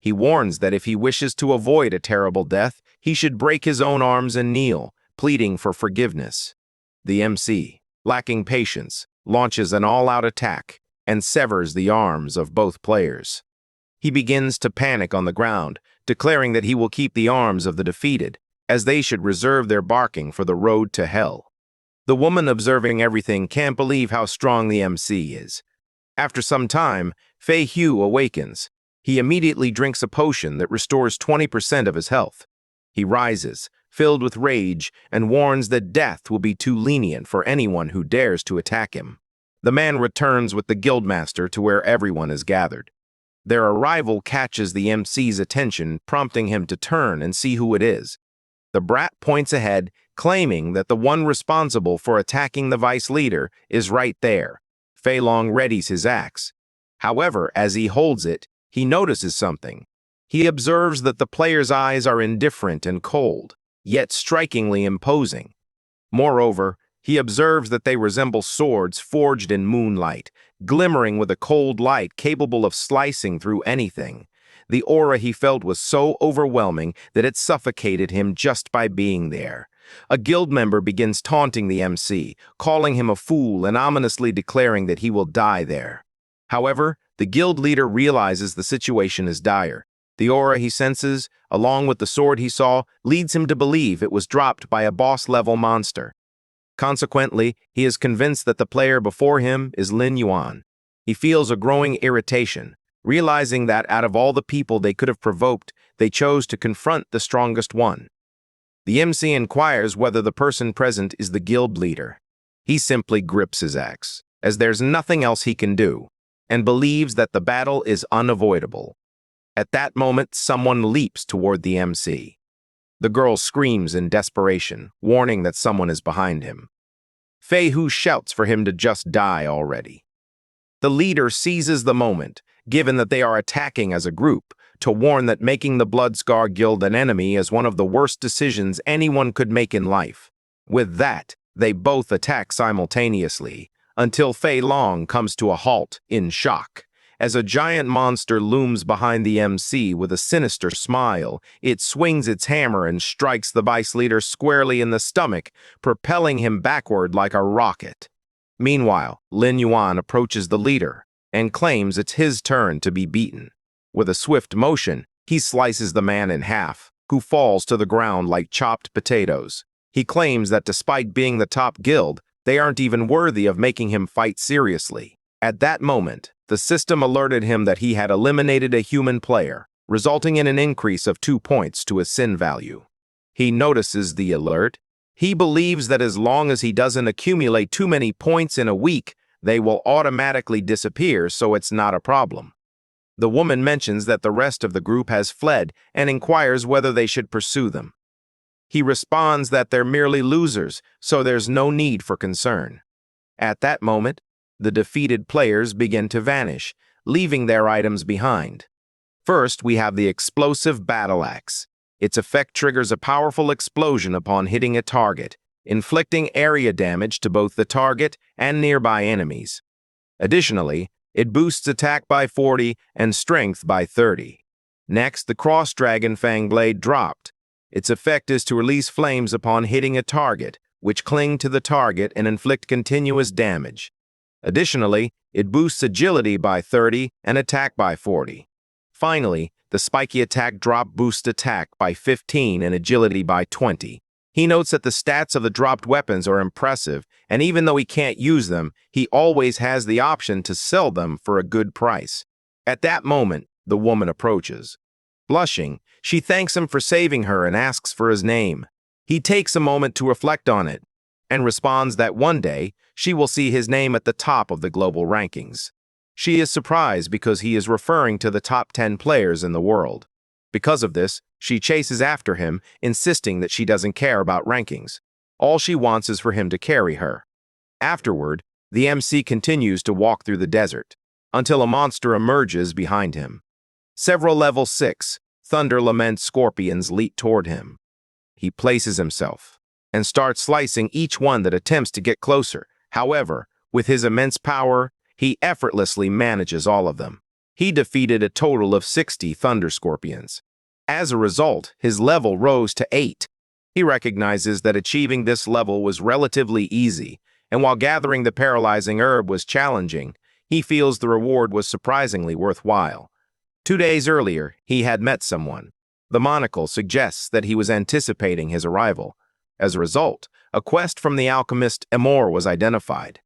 He warns that if he wishes to avoid a terrible death, he should break his own arms and kneel, pleading for forgiveness. The MC, lacking patience, launches an all-out attack and severs the arms of both players. He begins to panic on the ground, declaring that he will keep the arms of the defeated, as they should reserve their barking for the road to hell. The woman observing everything can't believe how strong the MC is. After some time, Fei Hu awakens. He immediately drinks a potion that restores 20% of his health. He rises, filled with rage, and warns that death will be too lenient for anyone who dares to attack him. The man returns with the guildmaster to where everyone is gathered. Their arrival catches the MC's attention, prompting him to turn and see who it is. The brat points ahead, claiming that the one responsible for attacking the vice leader is right there. Fei Long readies his axe. However, as he holds it, he notices something. He observes that the player's eyes are indifferent and cold, yet strikingly imposing. Moreover, he observes that they resemble swords forged in moonlight, glimmering with a cold light capable of slicing through anything. The aura he felt was so overwhelming that it suffocated him just by being there. A guild member begins taunting the MC, calling him a fool and ominously declaring that he will die there. However, the guild leader realizes the situation is dire. The aura he senses, along with the sword he saw, leads him to believe it was dropped by a boss-level monster. Consequently, he is convinced that the player before him is Lin Yuan. He feels a growing irritation, realizing that out of all the people they could have provoked, they chose to confront the strongest one. The MC inquires whether the person present is the guild leader. He simply grips his axe, as there's nothing else he can do, and believes that the battle is unavoidable. At that moment, someone leaps toward the MC. The girl screams in desperation, warning that someone is behind him. Fei Hu shouts for him to just die already. The leader seizes the moment, given that they are attacking as a group, to warn that making the Bloodscar Guild an enemy is one of the worst decisions anyone could make in life. With that, they both attack simultaneously, until Fei Long comes to a halt in shock. As a giant monster looms behind the MC with a sinister smile, it swings its hammer and strikes the vice leader squarely in the stomach, propelling him backward like a rocket. Meanwhile, Lin Yuan approaches the leader and claims it's his turn to be beaten. With a swift motion, he slices the man in half, who falls to the ground like chopped potatoes. He claims that despite being the top guild, they aren't even worthy of making him fight seriously. At that moment, the system alerted him that he had eliminated a human player, resulting in an increase of 2 points to his sin value. He notices the alert. He believes that as long as he doesn't accumulate too many points in a week, they will automatically disappear, so it's not a problem. The woman mentions that the rest of the group has fled and inquires whether they should pursue them. He responds that they're merely losers, so there's no need for concern. At that moment, the defeated players begin to vanish, leaving their items behind. First, we have the explosive battle axe. Its effect triggers a powerful explosion upon hitting a target, inflicting area damage to both the target and nearby enemies. Additionally, it boosts attack by 40 and strength by 30. Next, the cross-dragon fang blade dropped. Its effect is to release flames upon hitting a target, which cling to the target and inflict continuous damage. Additionally, it boosts agility by 30 and attack by 40. Finally, the spiky attack drop boosts attack by 15 and agility by 20. He notes that the stats of the dropped weapons are impressive, and even though he can't use them, he always has the option to sell them for a good price. At that moment, the woman approaches. Blushing, she thanks him for saving her and asks for his name. He takes a moment to reflect on it and responds that one day she will see his name at the top of the global rankings. She is surprised because he is referring to the top 10 players in the world. Because of this, she chases after him, insisting that she doesn't care about rankings. All she wants is for him to carry her. Afterward, the MC continues to walk through the desert until a monster emerges behind him. Several level 6 Thunder Lament scorpions leap toward him. He places himself and starts slicing each one that attempts to get closer. However, with his immense power, he effortlessly manages all of them. He defeated a total of 60 Thunder Scorpions. As a result, his level rose to 8. He recognizes that achieving this level was relatively easy, and while gathering the paralyzing herb was challenging, he feels the reward was surprisingly worthwhile. 2 days earlier, he had met someone. The monocle suggests that he was anticipating his arrival. As a result, a quest from the alchemist Amor was identified.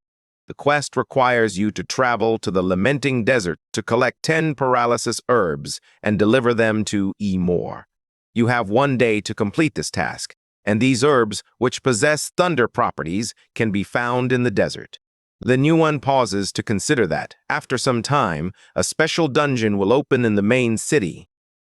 The quest requires you to travel to the Lamenting Desert to collect 10 paralysis herbs and deliver them to Amor. You have 1 day to complete this task, and these herbs, which possess thunder properties, can be found in the desert. The new one pauses to consider that, after some time, a special dungeon will open in the main city.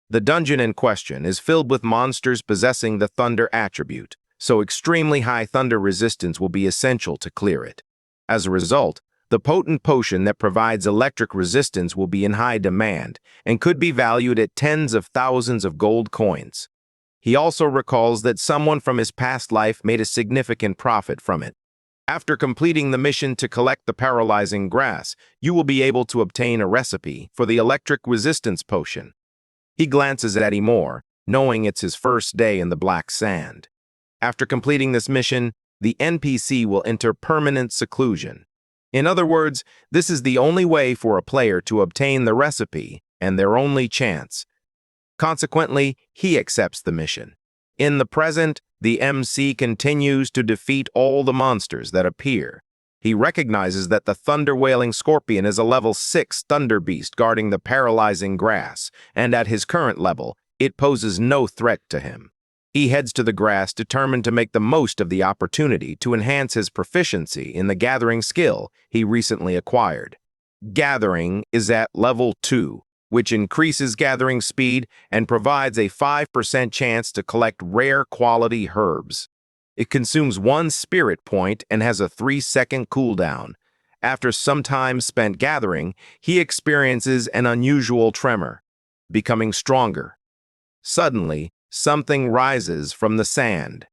The dungeon in question is filled with monsters possessing the thunder attribute, so extremely high thunder resistance will be essential to clear it. As a result, the potent potion that provides electric resistance will be in high demand and could be valued at tens of thousands of gold coins. He also recalls that someone from his past life made a significant profit from it. After completing the mission to collect the paralyzing grass, you will be able to obtain a recipe for the electric resistance potion. He glances at Amor, knowing it's his first day in the black sand. After completing this mission, the NPC will enter permanent seclusion. In other words, this is the only way for a player to obtain the recipe and their only chance. Consequently, he accepts the mission. In the present, the MC continues to defeat all the monsters that appear. He recognizes that the thunder-wailing scorpion is a level 6 thunder beast guarding the paralyzing grass, and at his current level, it poses no threat to him. He heads to the grass determined to make the most of the opportunity to enhance his proficiency in the gathering skill he recently acquired. Gathering is at level 2, which increases gathering speed and provides a 5% chance to collect rare quality herbs. It consumes 1 spirit point and has a 3-second cooldown. After some time spent gathering, he experiences an unusual tremor, becoming stronger. Suddenly, something rises from the sand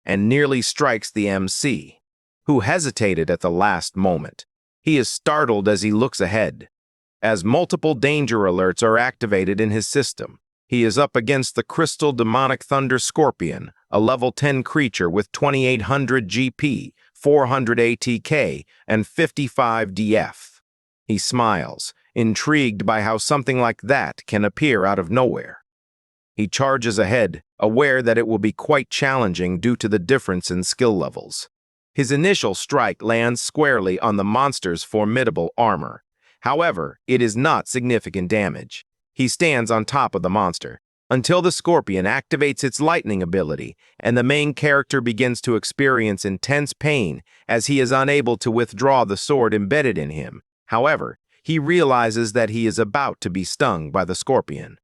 and nearly strikes the MC, who hesitated at the last moment. He is startled as he looks ahead, as multiple danger alerts are activated in his system. He is up against the Crystal Demonic Thunder Scorpion, a level 10 creature with 2800 GP, 400 ATK, and 55 DF. He smiles, intrigued by how something like that can appear out of nowhere. He charges ahead, aware that it will be quite challenging due to the difference in skill levels. His initial strike lands squarely on the monster's formidable armor. However, it is not significant damage. He stands on top of the monster until the scorpion activates its lightning ability, and the main character begins to experience intense pain as he is unable to withdraw the sword embedded in him. However, he realizes that he is about to be stung by the scorpion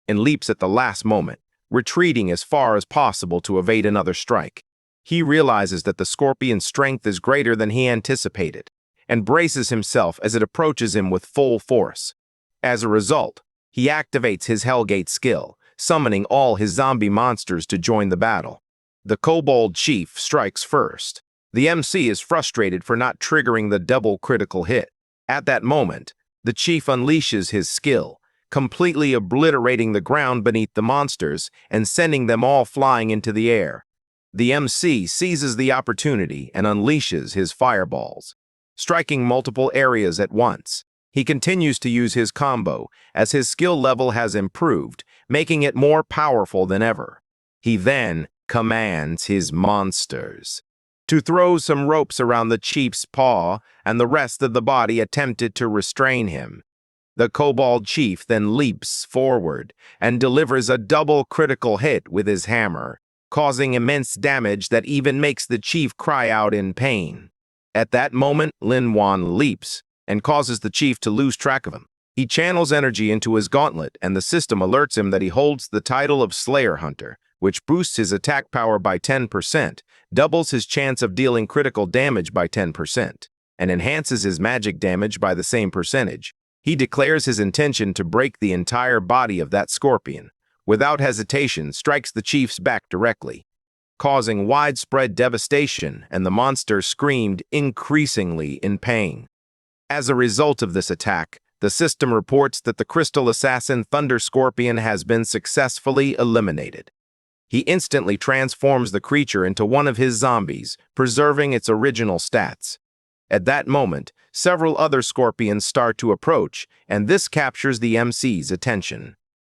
and leaps at the last moment, retreating as far as possible to evade another strike. He realizes that the scorpion's strength is greater than he anticipated and braces himself as it approaches him with full force. As a result, he activates his Hellgate skill, summoning all his zombie monsters to join the battle. The Kobold Chief strikes first. The MC is frustrated for not triggering the double critical hit. At that moment, the Chief unleashes his skill, completely obliterating the ground beneath the monsters and sending them all flying into the air. The MC seizes the opportunity and unleashes his fireballs. striking multiple areas at once. He continues to use his combo as his skill level has improved, making it more powerful than ever. He then commands his monsters to throw some ropes around the chief's paw, and the rest of the body attempted to restrain him. The kobold chief then leaps forward and delivers a double critical hit with his hammer, causing immense damage that even makes the chief cry out in pain. At that moment, Lin Yuan leaps and causes the chief to lose track of him. He channels energy into his gauntlet, and the system alerts him that he holds the title of Slayer Hunter, which boosts his attack power by 10%, doubles his chance of dealing critical damage by 10%, and enhances his magic damage by the same percentage. He declares his intention to break the entire body of that scorpion. Without hesitation, strikes the chief's back directly, causing widespread devastation, and the monster screamed increasingly in pain. As a result of this attack, the system reports that the Crystal Assassin Thunder Scorpion has been successfully eliminated. He instantly transforms the creature into one of his zombies, preserving its original stats. At that moment, several other scorpions start to approach, and this captures the MC's attention,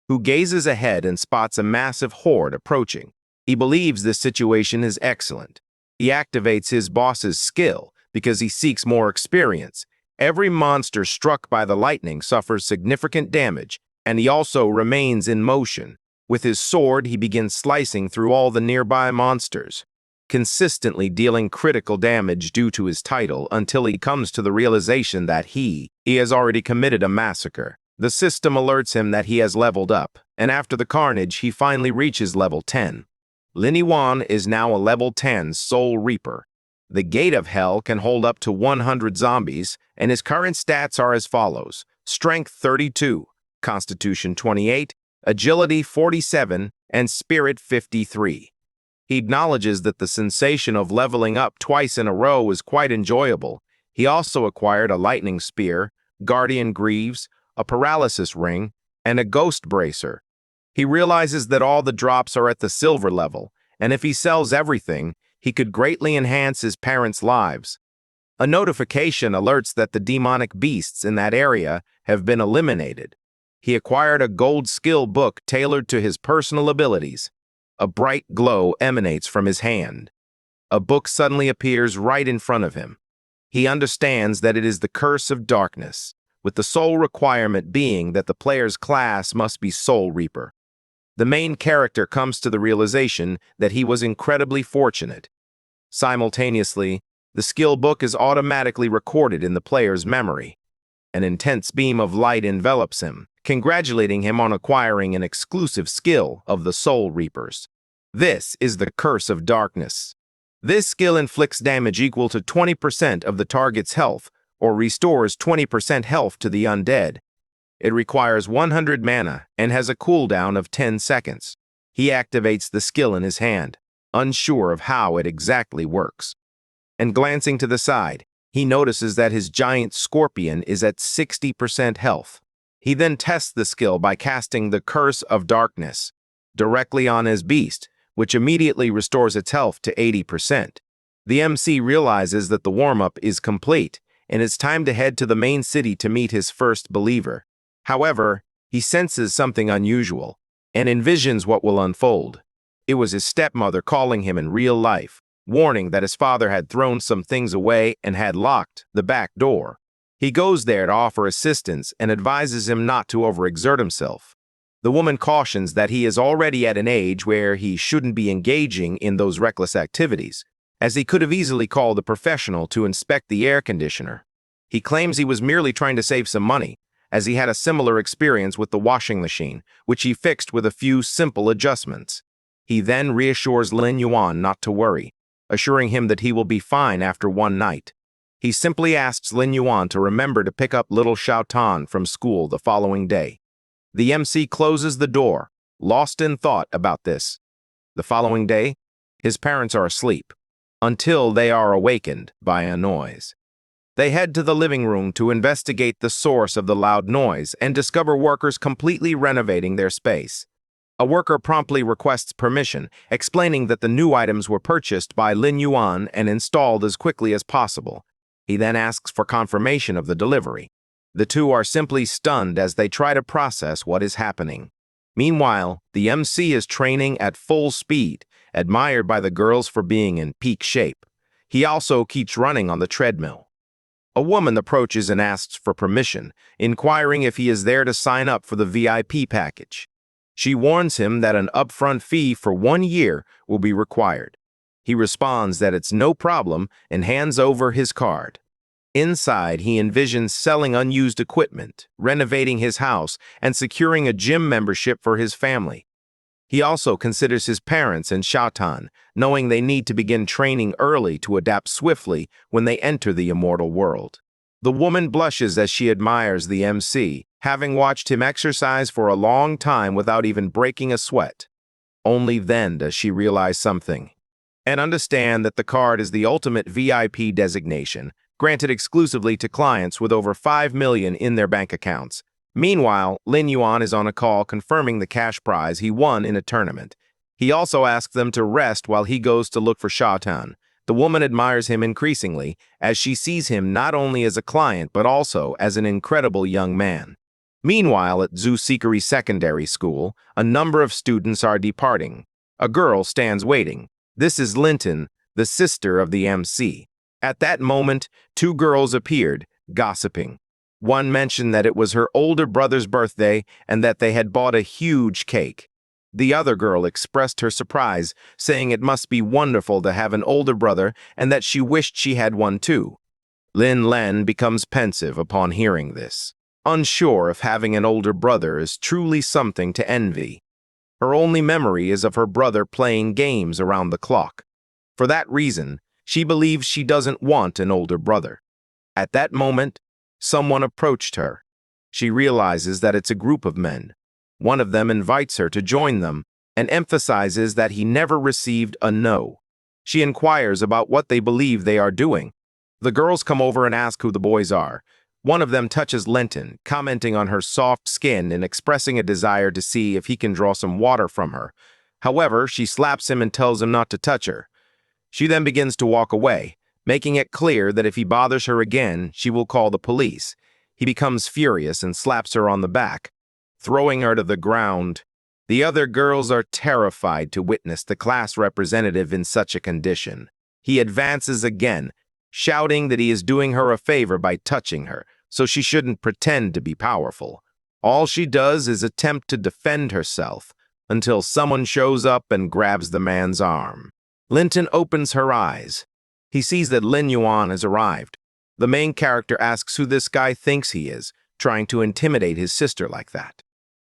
who gazes ahead and spots a massive horde approaching. He believes this situation is excellent. He activates his boss's skill because he seeks more experience. Every monster struck by the lightning suffers significant damage, and he also remains in motion. With his sword, he begins slicing through all the nearby monsters, consistently dealing critical damage due to his title until he comes to the realization that he has already committed a massacre. The system alerts him that he has leveled up, and after the carnage, he finally reaches level 10. Lin Yuan is now a level 10 Soul Reaper. The Gate of Hell can hold up to 100 zombies, and his current stats are as follows: Strength 32, Constitution 28, Agility 47, and Spirit 53. He acknowledges that the sensation of leveling up twice in a row is quite enjoyable. He also acquired a Lightning Spear, Guardian Greaves, a Paralysis Ring, and a Ghost Bracer. He realizes that all the drops are at the silver level, and if he sells everything, he could greatly enhance his parents' lives. A notification alerts that the demonic beasts in that area have been eliminated. He acquired a gold skill book tailored to his personal abilities. A bright glow emanates from his hand. A book suddenly appears right in front of him. He understands that it is the Curse of Darkness, with the sole requirement being that the player's class must be Soul Reaper. The main character comes to the realization that he was incredibly fortunate. Simultaneously, the skill book is automatically recorded in the player's memory. An intense beam of light envelops him, congratulating him on acquiring an exclusive skill of the Soul Reapers. This is the Curse of Darkness. This skill inflicts damage equal to 20% of the target's health, or restores 20% health to the undead. It requires 100 mana and has a cooldown of 10 seconds. He activates the skill in his hand, unsure of how it exactly works. And glancing to the side, he notices that his giant scorpion is at 60% health. He then tests the skill by casting the Curse of Darkness directly on his beast, which immediately restores its health to 80%. The MC realizes that the warm-up is complete, and it's time to head to the main city to meet his first believer. However, he senses something unusual and envisions what will unfold. It was his stepmother calling him in real life, warning that his father had thrown some things away and had locked the back door. He goes there to offer assistance and advises him not to overexert himself. The woman cautions that he is already at an age where he shouldn't be engaging in those reckless activities, as he could have easily called a professional to inspect the air conditioner. He claims he was merely trying to save some money, as he had a similar experience with the washing machine, which he fixed with a few simple adjustments. He then reassures Lin Yuan not to worry, assuring him that he will be fine after one night. He simply asks Lin Yuan to remember to pick up little Xiaotan from school the following day. The MC closes the door, lost in thought about this. The following day, his parents are asleep, until they are awakened by a noise. They head to the living room to investigate the source of the loud noise and discover workers completely renovating their space. A worker promptly requests permission, explaining that the new items were purchased by Lin Yuan and installed as quickly as possible. He then asks for confirmation of the delivery. The two are simply stunned as they try to process what is happening. Meanwhile, the MC is training at full speed, admired by the girls for being in peak shape. He also keeps running on the treadmill. A woman approaches and asks for permission, inquiring if he is there to sign up for the VIP package. She warns him that an upfront fee for 1 year will be required. He responds that it's no problem and hands over his card. Inside, he envisions selling unused equipment, renovating his house, and securing a gym membership for his family. He also considers his parents and Shatan, knowing they need to begin training early to adapt swiftly when they enter the immortal world. The woman blushes as she admires the MC, having watched him exercise for a long time without even breaking a sweat. Only then does she realize something, and understand that the card is the ultimate VIP designation, granted exclusively to clients with over 5 million in their bank accounts. Meanwhile, Lin Yuan is on a call confirming the cash prize he won in a tournament. He also asks them to rest while he goes to look for Shatan. The woman admires him increasingly as she sees him not only as a client but also as an incredible young man. Meanwhile, at Zusikari Secondary School, a number of students are departing. A girl stands waiting. This is Linton, the sister of the MC. At that moment, 2 girls appeared, gossiping. One mentioned that it was her older brother's birthday and that they had bought a huge cake. The other girl expressed her surprise, saying it must be wonderful to have an older brother and that she wished she had one too. Lin Len becomes pensive upon hearing this, unsure if having an older brother is truly something to envy. Her only memory is of her brother playing games around the clock. For that reason, she believes she doesn't want an older brother. At that moment, someone approached her. She realizes that it's a group of men. One of them invites her to join them and emphasizes that he never received a no. She inquires about what they believe they are doing. The girls come over and ask who the boys are. One of them touches Linton, commenting on her soft skin and expressing a desire to see if he can draw some water from her. However, she slaps him and tells him not to touch her. She then begins to walk away, making it clear that if he bothers her again, she will call the police. He becomes furious and slaps her on the back, throwing her to the ground. The other girls are terrified to witness the class representative in such a condition. He advances again, shouting that he is doing her a favor by touching her, so she shouldn't pretend to be powerful. All she does is attempt to defend herself until someone shows up and grabs the man's arm. Linton opens her eyes. He sees that Lin Yuan has arrived. The main character asks who this guy thinks he is, trying to intimidate his sister like that.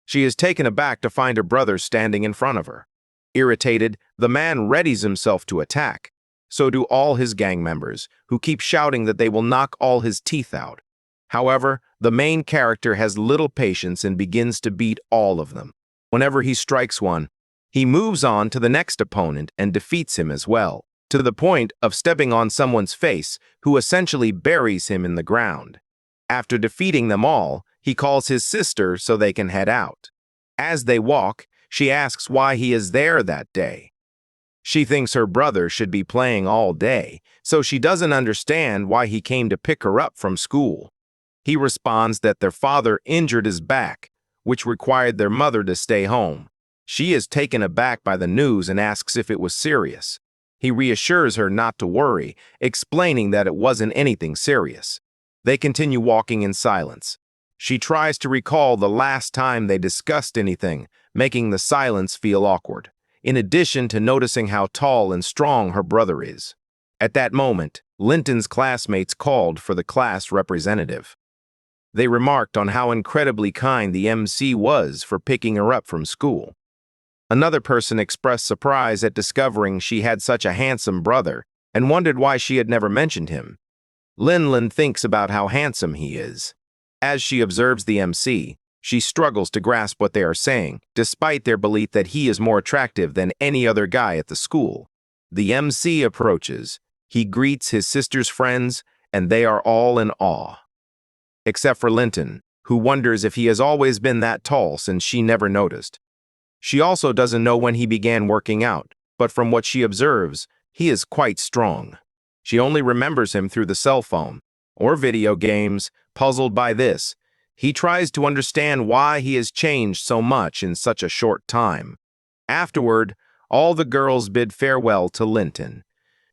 She is taken aback to find her brother standing in front of her. Irritated, the man readies himself to attack. So do all his gang members, who keep shouting that they will knock all his teeth out. However, the main character has little patience and begins to beat all of them. Whenever he strikes one, he moves on to the next opponent and defeats him as well, to the point of stepping on someone's face, who essentially buries him in the ground. After defeating them all, he calls his sister so they can head out. As they walk, she asks why he is there that day. She thinks her brother should be playing all day, so she doesn't understand why he came to pick her up from school. He responds that their father injured his back, which required their mother to stay home. She is taken aback by the news and asks if it was serious. He reassures her not to worry, explaining that it wasn't anything serious. They continue walking in silence. She tries to recall the last time they discussed anything, making the silence feel awkward, in addition to noticing how tall and strong her brother is. At that moment, Linton's classmates called for the class representative. They remarked on how incredibly kind the MC was for picking her up from school. Another person expressed surprise at discovering she had such a handsome brother and wondered why she had never mentioned him. Lin thinks about how handsome he is. As she observes the MC, she struggles to grasp what they are saying, despite their belief that he is more attractive than any other guy at the school. The MC approaches. He greets his sister's friends, and they are all in awe. Except for Linton, who wonders if he has always been that tall since she never noticed. She also doesn't know when he began working out, but from what she observes, he is quite strong. She only remembers him through the cell phone, or video games. Puzzled by this, he tries to understand why he has changed so much in such a short time. Afterward, all the girls bid farewell to Linton.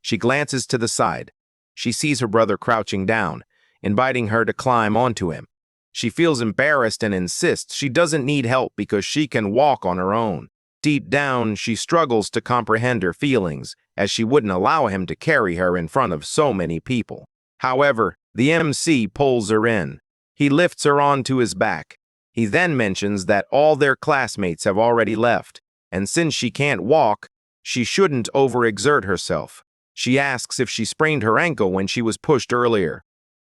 She glances to the side. She sees her brother crouching down, inviting her to climb onto him. She feels embarrassed and insists she doesn't need help because she can walk on her own. Deep down, she struggles to comprehend her feelings, as she wouldn't allow him to carry her in front of so many people. However, the MC pulls her in. He lifts her onto his back. He then mentions that all their classmates have already left, and since she can't walk, she shouldn't overexert herself. She asks if she sprained her ankle when she was pushed earlier.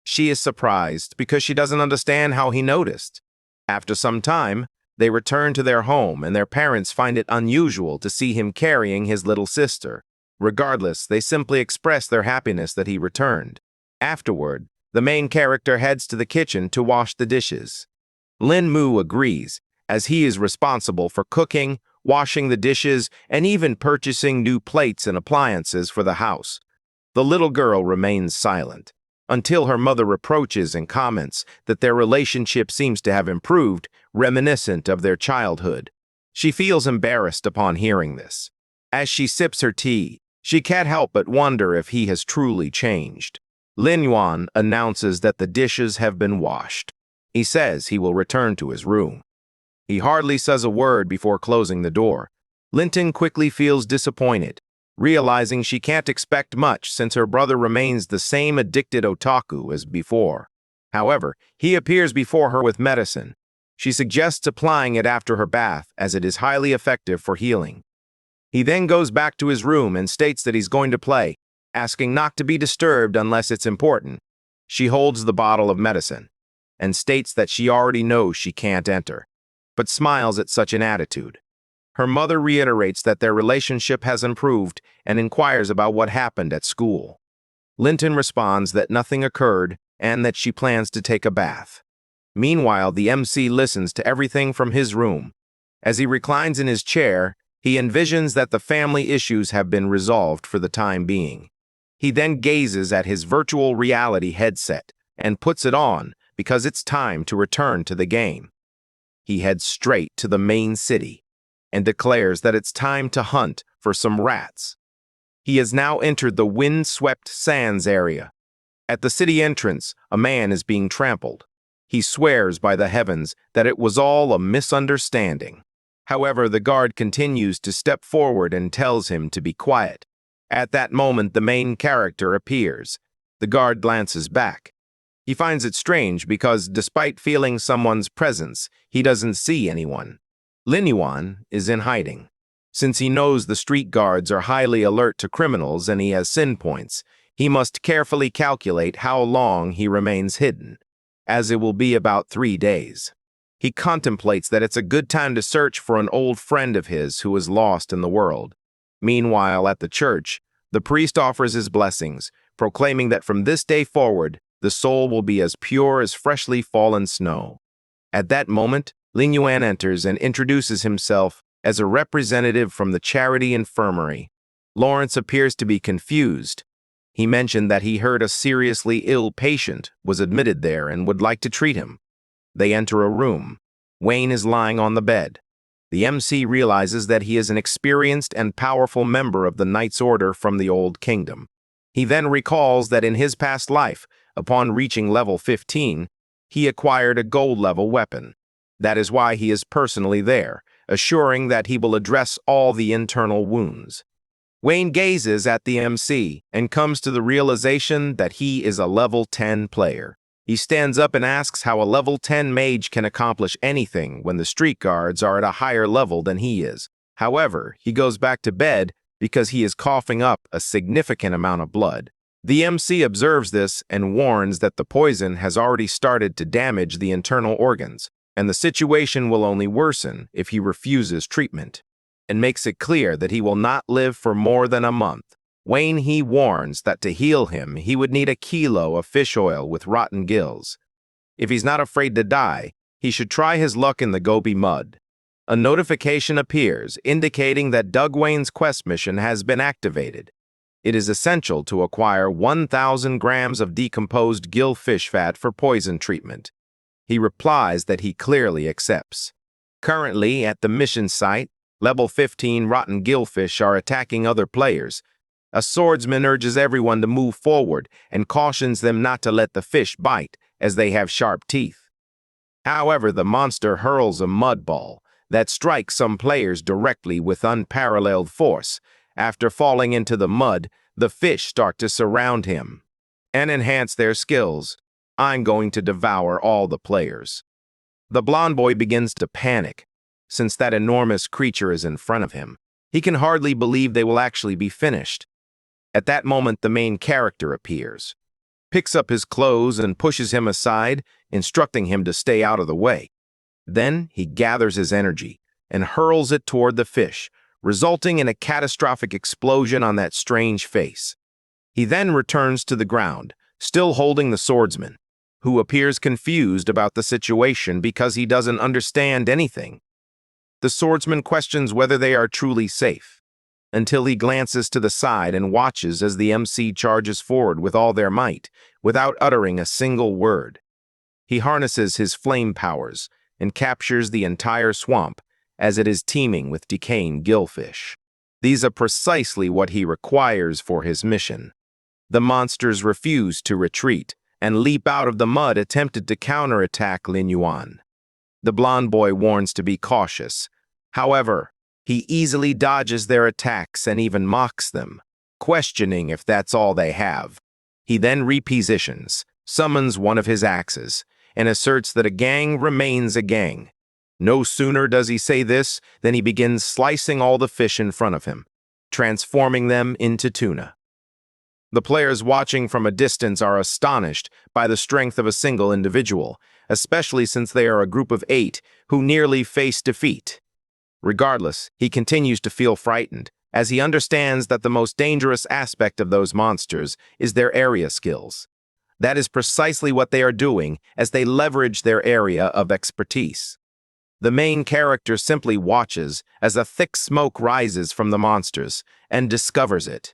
She is surprised because she doesn't understand how he noticed. After some time, they return to their home and their parents find it unusual to see him carrying his little sister. Regardless, they simply express their happiness that he returned. Afterward, the main character heads to the kitchen to wash the dishes. Lin Mu agrees, as he is responsible for cooking, washing the dishes, and even purchasing new plates and appliances for the house. The little girl remains silent, until her mother reproaches and comments that their relationship seems to have improved, reminiscent of their childhood. She feels embarrassed upon hearing this. As she sips her tea, she can't help but wonder if he has truly changed. Lin Yuan announces that the dishes have been washed. He says he will return to his room. He hardly says a word before closing the door. Linton quickly feels disappointed, realizing she can't expect much since her brother remains the same addicted otaku as before. However, he appears before her with medicine. She suggests applying it after her bath, as it is highly effective for healing. He then goes back to his room and states that he's going to play, asking not to be disturbed unless it's important. She holds the bottle of medicine and states that she already knows she can't enter, but smiles at such an attitude. Her mother reiterates that their relationship has improved and inquires about what happened at school. Linton responds that nothing occurred and that she plans to take a bath. Meanwhile, the MC listens to everything from his room. As he reclines in his chair, he envisions that the family issues have been resolved for the time being. He then gazes at his virtual reality headset and puts it on because it's time to return to the game. He heads straight to the main city and declares that it's time to hunt for some rats. He has now entered the wind-swept sands area. At the city entrance, a man is being trampled. He swears by the heavens that it was all a misunderstanding. However, the guard continues to step forward and tells him to be quiet. At that moment, the main character appears. The guard glances back. He finds it strange because, despite feeling someone's presence, he doesn't see anyone. Lin Yuan is in hiding. Since he knows the street guards are highly alert to criminals and he has sin points, he must carefully calculate how long he remains hidden, as it will be about 3 days. He contemplates that it's a good time to search for an old friend of his who is lost in the world. Meanwhile, at the church, the priest offers his blessings, proclaiming that from this day forward, the soul will be as pure as freshly fallen snow. At that moment, Lin Yuan enters and introduces himself as a representative from the charity infirmary. Lawrence appears to be confused. He mentioned that he heard a seriously ill patient was admitted there and would like to treat him. They enter a room. Wayne is lying on the bed. The MC realizes that he is an experienced and powerful member of the Knights Order from the Old Kingdom. He then recalls that in his past life, upon reaching level 15, he acquired a gold-level weapon. That is why he is personally there, assuring that he will address all the internal wounds. Wayne gazes at the MC and comes to the realization that he is a level 10 player. He stands up and asks how a level 10 mage can accomplish anything when the street guards are at a higher level than he is. However, he goes back to bed because he is coughing up a significant amount of blood. The MC observes this and warns that the poison has already started to damage the internal organs, and the situation will only worsen if he refuses treatment, and makes it clear that he will not live for more than a month. Wayne he warns that to heal him, he would need a kilo of fish oil with rotten gills. If he's not afraid to die, he should try his luck in the Gobi mud. A notification appears indicating that Doug Wayne's quest mission has been activated. It is essential to acquire 1,000 grams of decomposed gillfish fat for poison treatment. He replies that he clearly accepts. Currently, at the mission site, level 15 rotten gillfish are attacking other players. A swordsman urges everyone to move forward and cautions them not to let the fish bite, as they have sharp teeth. However, the monster hurls a mud ball that strikes some players directly with unparalleled force. After falling into the mud, the fish start to surround him and enhance their skills. I'm going to devour all the players. The blonde boy begins to panic, since that enormous creature is in front of him. He can hardly believe they will actually be finished. At that moment, the main character appears, picks up his clothes and pushes him aside, instructing him to stay out of the way. Then he gathers his energy and hurls it toward the fish, resulting in a catastrophic explosion on that strange face. He then returns to the ground, still holding the swordsman, who appears confused about the situation because he doesn't understand anything. The swordsman questions whether they are truly safe, until he glances to the side and watches as the MC charges forward with all their might, without uttering a single word. He harnesses his flame powers and captures the entire swamp, as it is teeming with decaying gillfish. These are precisely what he requires for his mission. The monsters refuse to retreat and leap out of the mud, attempted to counterattack Lin Yuan. The blonde boy warns to be cautious. However, he easily dodges their attacks and even mocks them, questioning if that's all they have. He then repositions, summons one of his axes, and asserts that a gang remains a gang. No sooner does he say this than he begins slicing all the fish in front of him, transforming them into tuna. The players watching from a distance are astonished by the strength of a single individual, especially since they are a group of 8 who nearly face defeat. Regardless, he continues to feel frightened, as he understands that the most dangerous aspect of those monsters is their area skills. That is precisely what they are doing as they leverage their area of expertise. The main character simply watches as a thick smoke rises from the monsters and discovers it.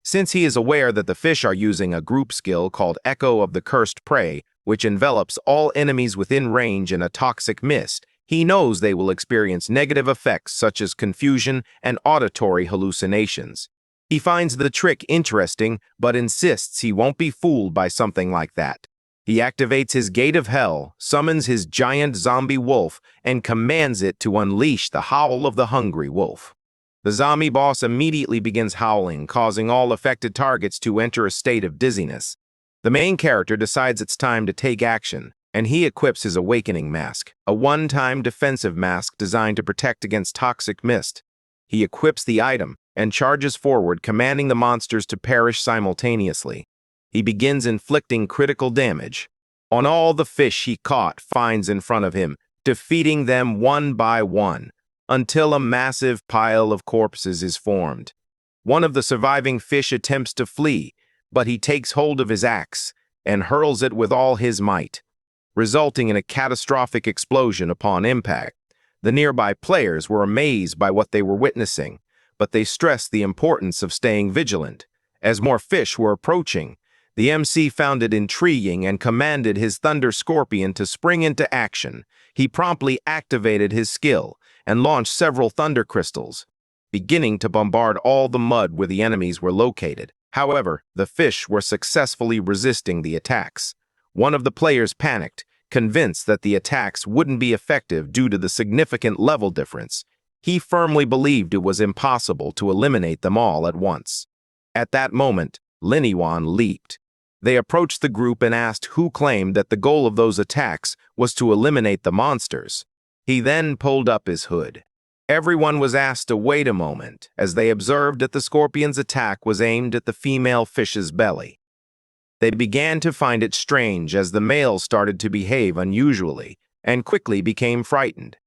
Since he is aware that the fish are using a group skill called Echo of the Cursed Prey, which envelops all enemies within range in a toxic mist, he knows they will experience negative effects such as confusion and auditory hallucinations. He finds the trick interesting, but insists he won't be fooled by something like that. He activates his Gate of Hell, summons his giant zombie wolf, and commands it to unleash the howl of the hungry wolf. The zombie boss immediately begins howling, causing all affected targets to enter a state of dizziness. The main character decides it's time to take action, and he equips his Awakening Mask, a one-time defensive mask designed to protect against toxic mist. He equips the item and charges forward, commanding the monsters to perish simultaneously. He begins inflicting critical damage on all the fish he finds in front of him, defeating them one by one, until a massive pile of corpses is formed. One of the surviving fish attempts to flee, but he takes hold of his axe and hurls it with all his might, resulting in a catastrophic explosion upon impact. The nearby players were amazed by what they were witnessing, but they stressed the importance of staying vigilant. As more fish were approaching, the MC found it intriguing and commanded his Thunder Scorpion to spring into action. He promptly activated his skill and launched several thunder crystals, beginning to bombard all the mud where the enemies were located. However, the fish were successfully resisting the attacks. One of the players panicked, convinced that the attacks wouldn't be effective due to the significant level difference. He firmly believed it was impossible to eliminate them all at once. At that moment, Lin Yuan leaped. They approached the group and asked who claimed that the goal of those attacks was to eliminate the monsters. He then pulled up his hood. Everyone was asked to wait a moment, as they observed that the scorpion's attack was aimed at the female fish's belly. They began to find it strange as the males started to behave unusually and quickly became frightened,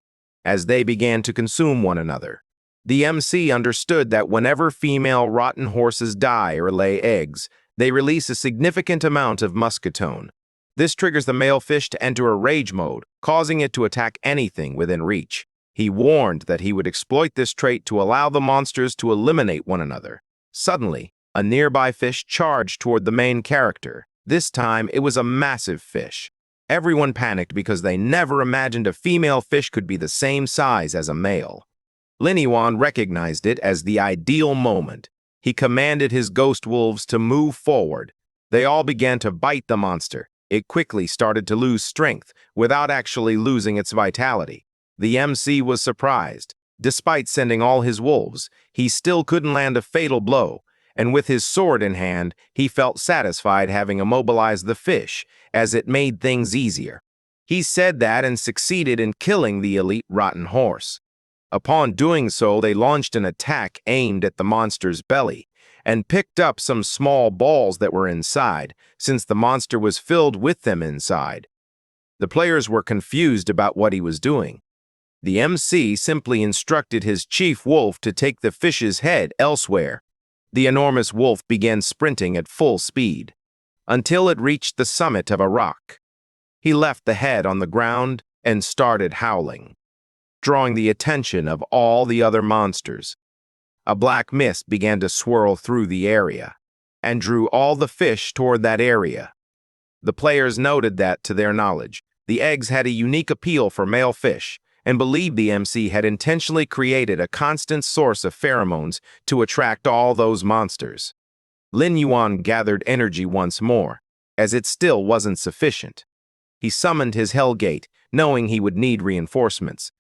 as they began to consume one another. The MC understood that whenever female rotten horses die or lay eggs, they release a significant amount of muscatone. This triggers the male fish to enter a rage mode, causing it to attack anything within reach. He warned that he would exploit this trait to allow the monsters to eliminate one another. Suddenly, A nearby fish charged toward the main character. This time, it was a massive fish. Everyone panicked because they never imagined a female fish could be the same size as a male. Lin Yuan recognized it as the ideal moment. He commanded his ghost wolves to move forward. They all began to bite the monster. It quickly started to lose strength without actually losing its vitality. The MC was surprised. Despite sending all his wolves, he still couldn't land a fatal blow, and with his sword in hand, he felt satisfied having immobilized the fish, as it made things easier. He said that and succeeded in killing the elite rotten horse. Upon doing so, they launched an attack aimed at the monster's belly, and picked up some small balls that were inside, since the monster was filled with them inside. The players were confused about what he was doing. The MC simply instructed his chief wolf to take the fish's head elsewhere. The enormous wolf began sprinting at full speed, until it reached the summit of a rock. He left the head on the ground and started howling, drawing the attention of all the other monsters. A black mist began to swirl through the area, and drew all the fish toward that area. The players noted that, to their knowledge, the eggs had a unique appeal for male fish, and believed the MC had intentionally created a constant source of pheromones to attract all those monsters. Lin Yuan gathered energy once more, as it still wasn't sufficient. He summoned his Hellgate, knowing he would need reinforcements.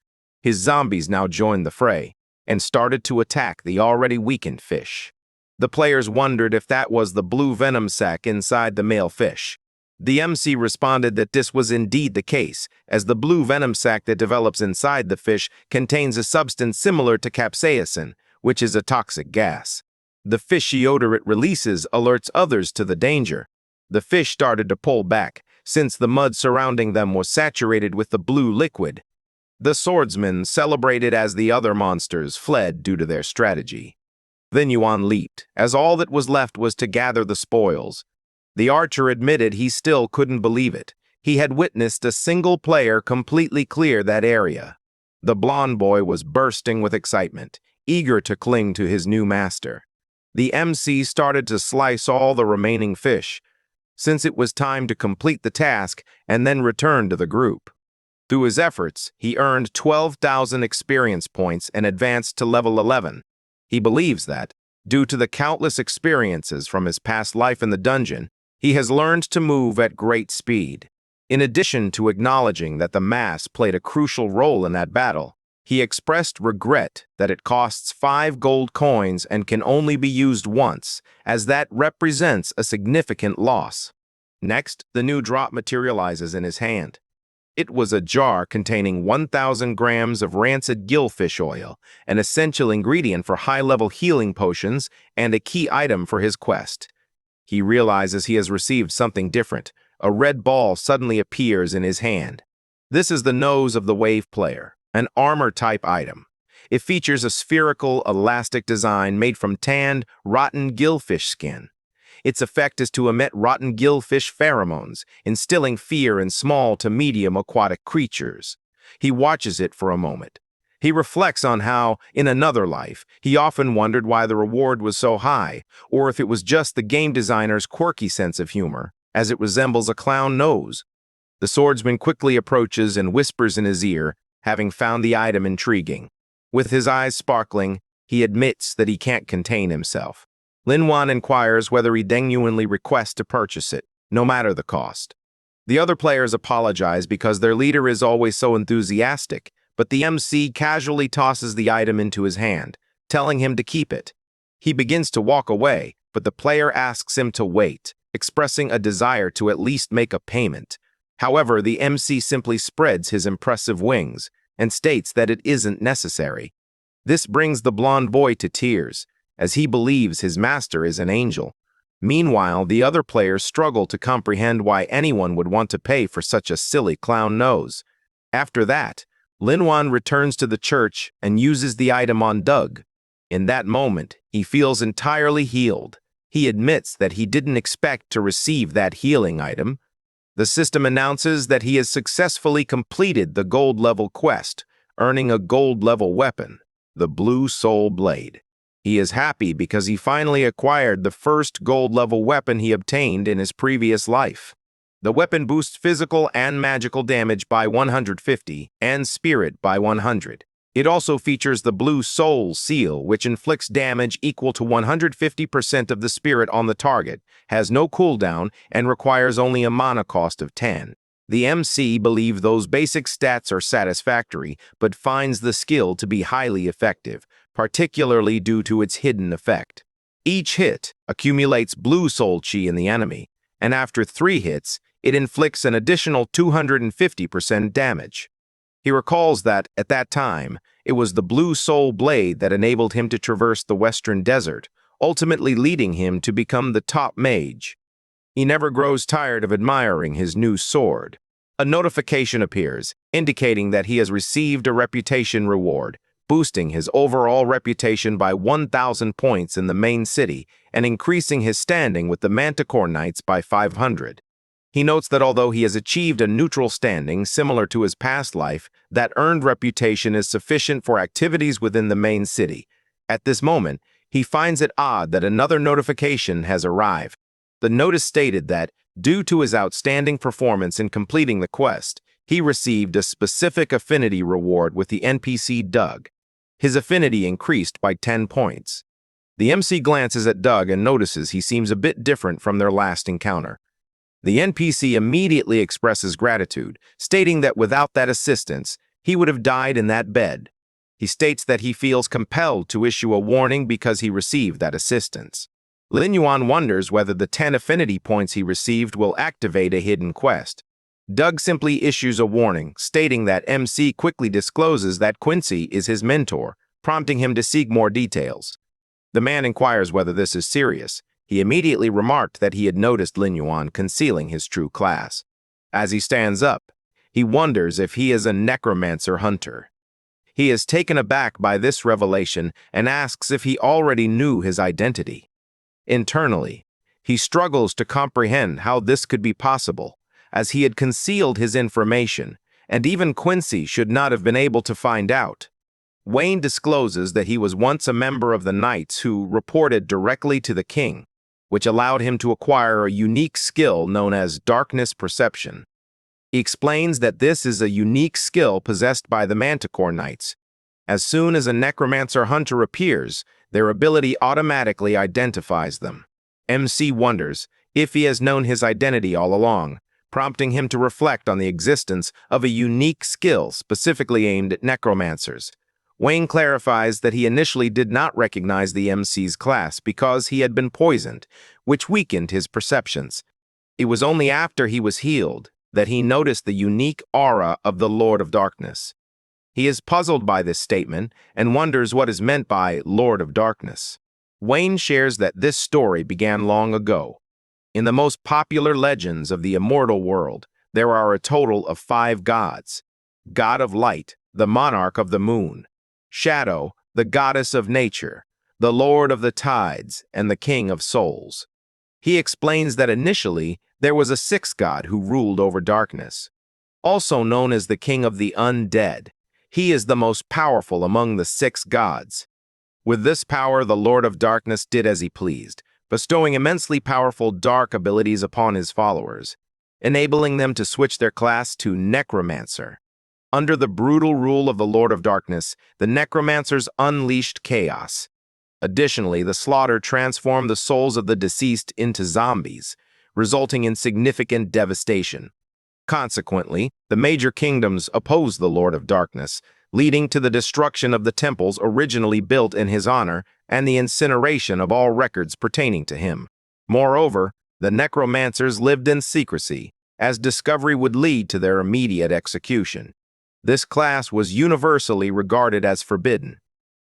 His zombies now joined the fray, and started to attack the already weakened fish. The players wondered if that was the blue venom sac inside the male fish. The MC responded that this was indeed the case, as the blue venom sac that develops inside the fish contains a substance similar to capsaicin, which is a toxic gas. The fishy odor it releases alerts others to the danger. The fish started to pull back, since the mud surrounding them was saturated with the blue liquid. The swordsmen celebrated as the other monsters fled due to their strategy. Then Yuan leaped, as all that was left was to gather the spoils. The archer admitted he still couldn't believe it. He had witnessed a single player completely clear that area. The blonde boy was bursting with excitement, eager to cling to his new master. The MC started to slice all the remaining fish, since it was time to complete the task and then return to the group. Through his efforts, he earned 12,000 experience points and advanced to level 11. He believes that, due to the countless experiences from his past life in the dungeon, he has learned to move at great speed. In addition to acknowledging that the mass played a crucial role in that battle, he expressed regret that it costs 5 gold coins and can only be used once, as that represents a significant loss. Next, the new drop materializes in his hand. It was a jar containing 1,000 grams of rancid gillfish oil, an essential ingredient for high-level healing potions and a key item for his quest. He realizes he has received something different. A red ball suddenly appears in his hand. This is the nose of the wave player, an armor-type item. It features a spherical, elastic design made from tanned, rotten gillfish skin. Its effect is to emit rotten gillfish pheromones, instilling fear in small to medium aquatic creatures. He watches it for a moment. He reflects on how, in another life, he often wondered why the reward was so high, or if it was just the game designer's quirky sense of humor, as it resembles a clown nose. The swordsman quickly approaches and whispers in his ear, having found the item intriguing. With his eyes sparkling, he admits that he can't contain himself. Lin Yuan inquires whether he genuinely requests to purchase it, no matter the cost. The other players apologize because their leader is always so enthusiastic, but the MC casually tosses the item into his hand, telling him to keep it. He begins to walk away, but the player asks him to wait, expressing a desire to at least make a payment. However, the MC simply spreads his impressive wings and states that it isn't necessary. This brings the blonde boy to tears, as he believes his master is an angel. Meanwhile, the other players struggle to comprehend why anyone would want to pay for such a silly clown nose. After that, Lin Yuan returns to the church and uses the item on Doug. In that moment, he feels entirely healed. He admits that he didn't expect to receive that healing item. The system announces that he has successfully completed the gold-level quest, earning a gold-level weapon, the Blue Soul Blade. He is happy because he finally acquired the first gold-level weapon he obtained in his previous life. The weapon boosts physical and magical damage by 150 and spirit by 100. It also features the Blue Soul Seal, which inflicts damage equal to 150% of the spirit on the target, has no cooldown, and requires only a mana cost of 10. The MC believes those basic stats are satisfactory, but finds the skill to be highly effective, particularly due to its hidden effect. Each hit accumulates Blue Soul Chi in the enemy, and after 3 hits, it inflicts an additional 250% damage. He recalls that, at that time, it was the Blue Soul Blade that enabled him to traverse the Western Desert, ultimately leading him to become the top mage. He never grows tired of admiring his new sword. A notification appears, indicating that he has received a reputation reward, boosting his overall reputation by 1,000 points in the main city and increasing his standing with the Manticore Knights by 500. He notes that although he has achieved a neutral standing similar to his past life, that earned reputation is sufficient for activities within the main city. At this moment, he finds it odd that another notification has arrived. The notice stated that, due to his outstanding performance in completing the quest, he received a specific affinity reward with the NPC Doug. His affinity increased by 10 points. The MC glances at Doug and notices he seems a bit different from their last encounter. The NPC immediately expresses gratitude, stating that without that assistance, he would have died in that bed. He states that he feels compelled to issue a warning because he received that assistance. Lin Yuan wonders whether the 10 affinity points he received will activate a hidden quest. Doug simply issues a warning, stating that MC quickly discloses that Quincy is his mentor, prompting him to seek more details. The man inquires whether this is serious. He immediately remarked that he had noticed Lin Yuan concealing his true class. As he stands up, he wonders if he is a necromancer hunter. He is taken aback by this revelation and asks if he already knew his identity. Internally, he struggles to comprehend how this could be possible, as he had concealed his information, and even Quincy should not have been able to find out. Wayne discloses that he was once a member of the Knights who reported directly to the king, which allowed him to acquire a unique skill known as darkness perception. He explains that this is a unique skill possessed by the Manticore Knights. As soon as a necromancer hunter appears, their ability automatically identifies them. MC wonders if he has known his identity all along, prompting him to reflect on the existence of a unique skill specifically aimed at necromancers. Wayne clarifies that he initially did not recognize the MC's class because he had been poisoned, which weakened his perceptions. It was only after he was healed that he noticed the unique aura of the Lord of Darkness. He is puzzled by this statement and wonders what is meant by Lord of Darkness. Wayne shares that this story began long ago. In the most popular legends of the immortal world, there are a total of 5 gods: God of Light, the monarch of the moon; Shadow, the goddess of nature; the Lord of the tides, and the King of souls. He explains that initially there was a 6th god who ruled over darkness. Also known as the King of the Undead, he is the most powerful among the 6 gods. With this power, the Lord of Darkness did as he pleased, bestowing immensely powerful dark abilities upon his followers, enabling them to switch their class to Necromancer. Under the brutal rule of the Lord of Darkness, the Necromancers unleashed chaos. Additionally, the slaughter transformed the souls of the deceased into zombies, resulting in significant devastation. Consequently, the major kingdoms opposed the Lord of Darkness, leading to the destruction of the temples originally built in his honor and the incineration of all records pertaining to him. Moreover, the necromancers lived in secrecy, as discovery would lead to their immediate execution. This class was universally regarded as forbidden.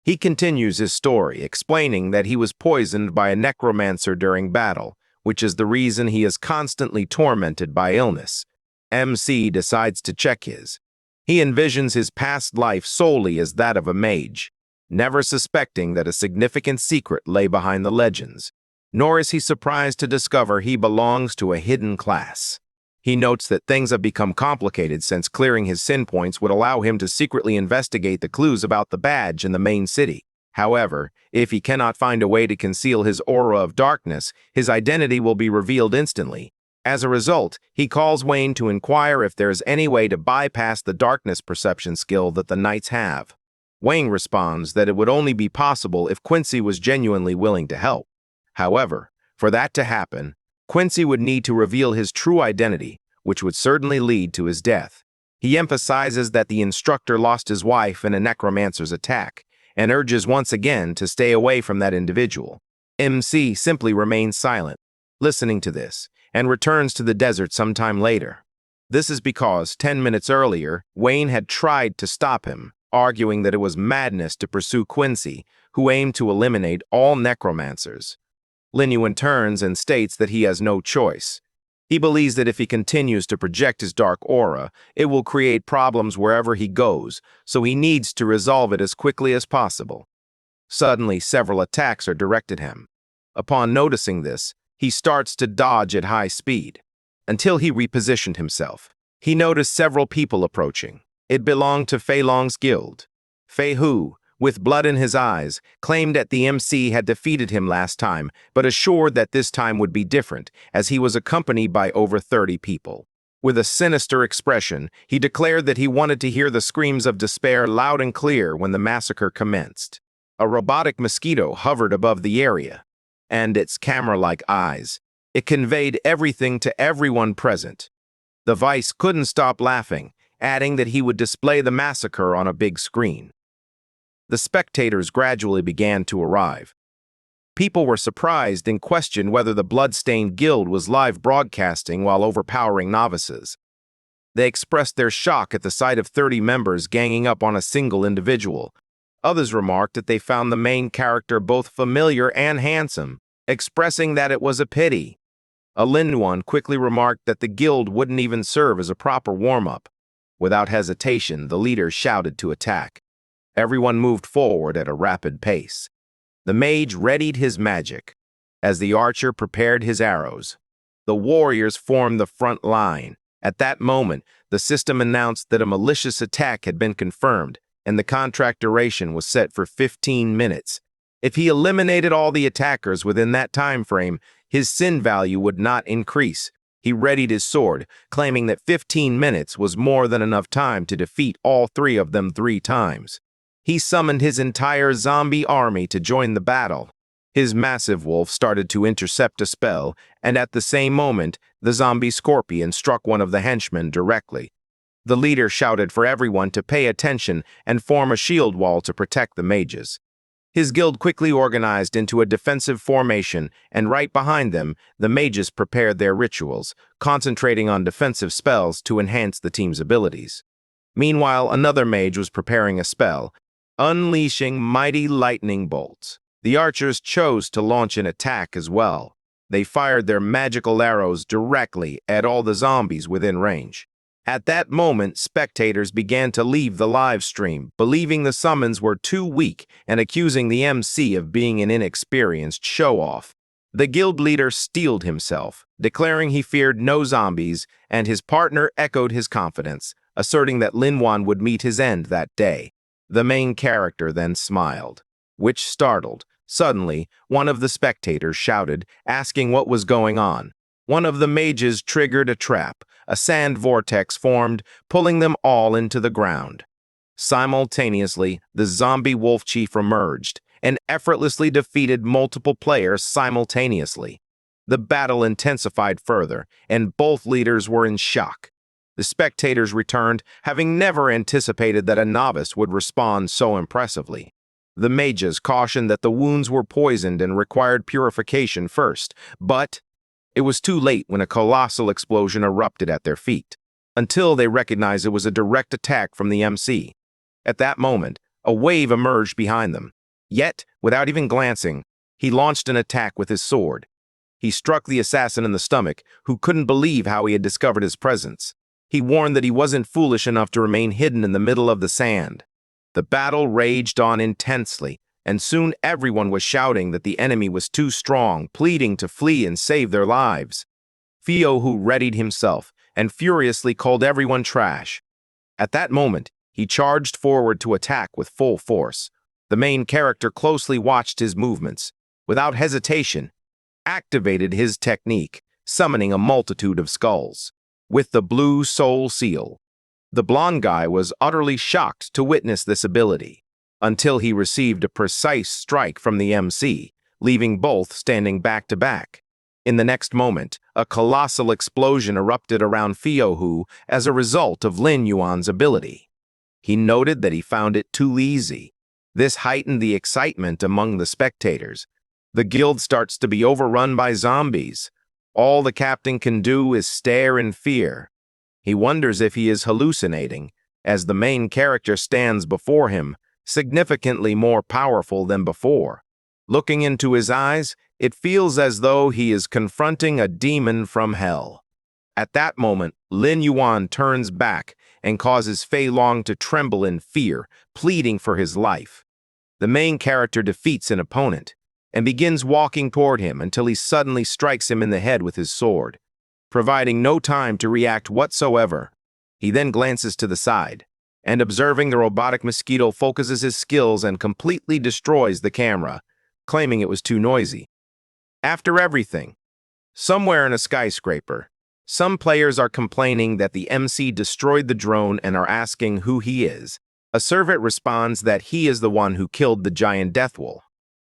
He continues his story, explaining that he was poisoned by a necromancer during battle, which is the reason he is constantly tormented by illness. MC decides to check his. He envisions his past life solely as that of a mage, never suspecting that a significant secret lay behind the legends. Nor is he surprised to discover he belongs to a hidden class. He notes that things have become complicated since clearing his sin points would allow him to secretly investigate the clues about the badge in the main city. However, if he cannot find a way to conceal his aura of darkness, his identity will be revealed instantly. As a result, he calls Wayne to inquire if there is any way to bypass the darkness perception skill that the knights have. Wayne responds that it would only be possible if Quincy was genuinely willing to help. However, for that to happen, Quincy would need to reveal his true identity, which would certainly lead to his death. He emphasizes that the instructor lost his wife in a necromancer's attack, and urges once again to stay away from that individual. MC simply remains silent, listening to this, and returns to the desert sometime later. This is because 10 minutes earlier, Wayne had tried to stop him, arguing that it was madness to pursue Quincy, who aimed to eliminate all necromancers. Linuan turns and states that he has no choice. He believes that if he continues to project his dark aura, it will create problems wherever he goes, so he needs to resolve it as quickly as possible. Suddenly, several attacks are directed at him. Upon noticing this, he starts to dodge at high speed, until he repositioned himself. He noticed several people approaching. It belonged to Fei Long's guild. Fei Hu, with blood in his eyes, claimed that the MC had defeated him last time, but assured that this time would be different, as he was accompanied by over 30 people. With a sinister expression, he declared that he wanted to hear the screams of despair loud and clear when the massacre commenced. A robotic mosquito hovered above the area, and its camera-like eyes. It conveyed everything to everyone present. The Vice couldn't stop laughing, adding that he would display the massacre on a big screen. The spectators gradually began to arrive. People were surprised and questioned whether the Bloodstained Guild was live broadcasting while overpowering novices. They expressed their shock at the sight of 30 members ganging up on a single individual. Others remarked that they found the main character both familiar and handsome, expressing that it was a pity. A Linduan quickly remarked that the guild wouldn't even serve as a proper warm-up. Without hesitation, the leader shouted to attack. Everyone moved forward at a rapid pace. The mage readied his magic. As the archer prepared his arrows, the warriors formed the front line. At that moment, the system announced that a malicious attack had been confirmed, and the contract duration was set for 15 minutes. If he eliminated all the attackers within that time frame, his sin value would not increase. He readied his sword, claiming that 15 minutes was more than enough time to defeat all 3 of them 3 times. He summoned his entire zombie army to join the battle. His massive wolf started to intercept a spell, and at the same moment, the zombie scorpion struck one of the henchmen directly. The leader shouted for everyone to pay attention and form a shield wall to protect the mages. His guild quickly organized into a defensive formation, and right behind them, the mages prepared their rituals, concentrating on defensive spells to enhance the team's abilities. Meanwhile, another mage was preparing a spell, unleashing mighty lightning bolts. The archers chose to launch an attack as well. They fired their magical arrows directly at all the zombies within range. At that moment, spectators began to leave the live stream, believing the summons were too weak and accusing the MC of being an inexperienced show-off. The guild leader steeled himself, declaring he feared no zombies, and his partner echoed his confidence, asserting that Linwan would meet his end that day. The main character then smiled, which startled. Suddenly, one of the spectators shouted, asking what was going on. One of the mages triggered a trap. A sand vortex formed, pulling them all into the ground. Simultaneously, the zombie wolf chief emerged and effortlessly defeated multiple players simultaneously. The battle intensified further, and both leaders were in shock. The spectators returned, having never anticipated that a novice would respond so impressively. The mages cautioned that the wounds were poisoned and required purification first, but it was too late when a colossal explosion erupted at their feet, until they recognized it was a direct attack from the MC. At that moment, a wave emerged behind them. Yet, without even glancing, he launched an attack with his sword. He struck the assassin in the stomach, who couldn't believe how he had discovered his presence. He warned that he wasn't foolish enough to remain hidden in the middle of the sand. The battle raged on intensely, and soon everyone was shouting that the enemy was too strong, pleading to flee and save their lives. Fio readied himself and furiously called everyone trash. At that moment, he charged forward to attack with full force. The main character closely watched his movements. Without hesitation, activated his technique, summoning a multitude of skulls. With the blue soul seal, the blonde guy was utterly shocked to witness this ability, until he received a precise strike from the MC, leaving both standing back to back. In the next moment, a colossal explosion erupted around Fiohu as a result of Lin Yuan's ability. He noted that he found it too easy. This heightened the excitement among the spectators. The guild starts to be overrun by zombies. All the captain can do is stare in fear. He wonders if he is hallucinating, as the main character stands before him, significantly more powerful than before. Looking into his eyes, it feels as though he is confronting a demon from hell. At that moment, Lin Yuan turns back and causes Fei Long to tremble in fear, pleading for his life. The main character defeats an opponent and begins walking toward him until he suddenly strikes him in the head with his sword, providing no time to react whatsoever. He then glances to the side, and observing the robotic mosquito focuses his skills and completely destroys the camera, claiming it was too noisy. After everything, somewhere in a skyscraper, some players are complaining that the MC destroyed the drone and are asking who he is. A servant responds that he is the one who killed the giant Deathwool.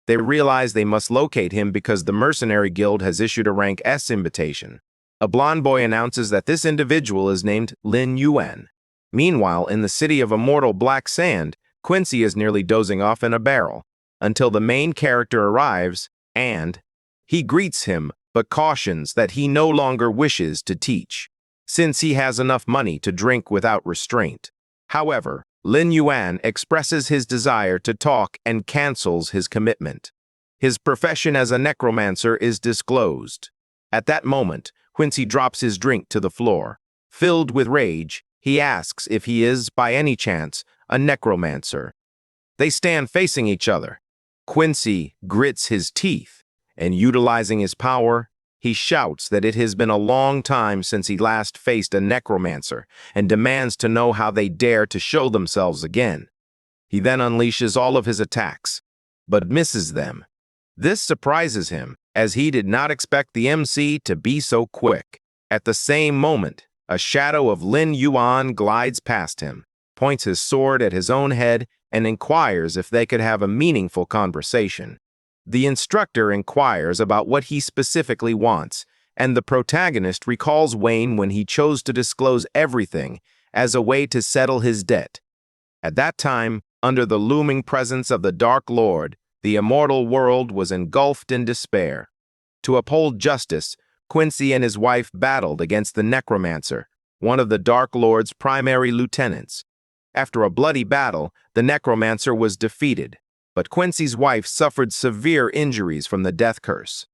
They realize they must locate him because the Mercenary Guild has issued a rank S invitation. A blonde boy announces that this individual is named Lin Yuan. Meanwhile, in the city of immortal black sand, Quincy is nearly dozing off in a barrel, until the main character arrives, and he greets him, but cautions that he no longer wishes to teach, since he has enough money to drink without restraint. However, Lin Yuan expresses his desire to talk and cancels his commitment. His profession as a necromancer is disclosed. At that moment, Quincy drops his drink to the floor. Filled with rage, he asks if he is, by any chance, a necromancer. They stand facing each other. Quincy grits his teeth, and utilizing his power, he shouts that it has been a long time since he last faced a necromancer and demands to know how they dare to show themselves again. He then unleashes all of his attacks, but misses them. This surprises him, as he did not expect the MC to be so quick. At the same moment, a shadow of Lin Yuan glides past him, points his sword at his own head, and inquires if they could have a meaningful conversation. The instructor inquires about what he specifically wants, and the protagonist recalls Wayne when he chose to disclose everything as a way to settle his debt. At that time, under the looming presence of the Dark Lord, the immortal world was engulfed in despair. To uphold justice, Quincy and his wife battled against the Necromancer, one of the Dark Lord's primary lieutenants. After a bloody battle, the Necromancer was defeated, but Quincy's wife suffered severe injuries from the death curse.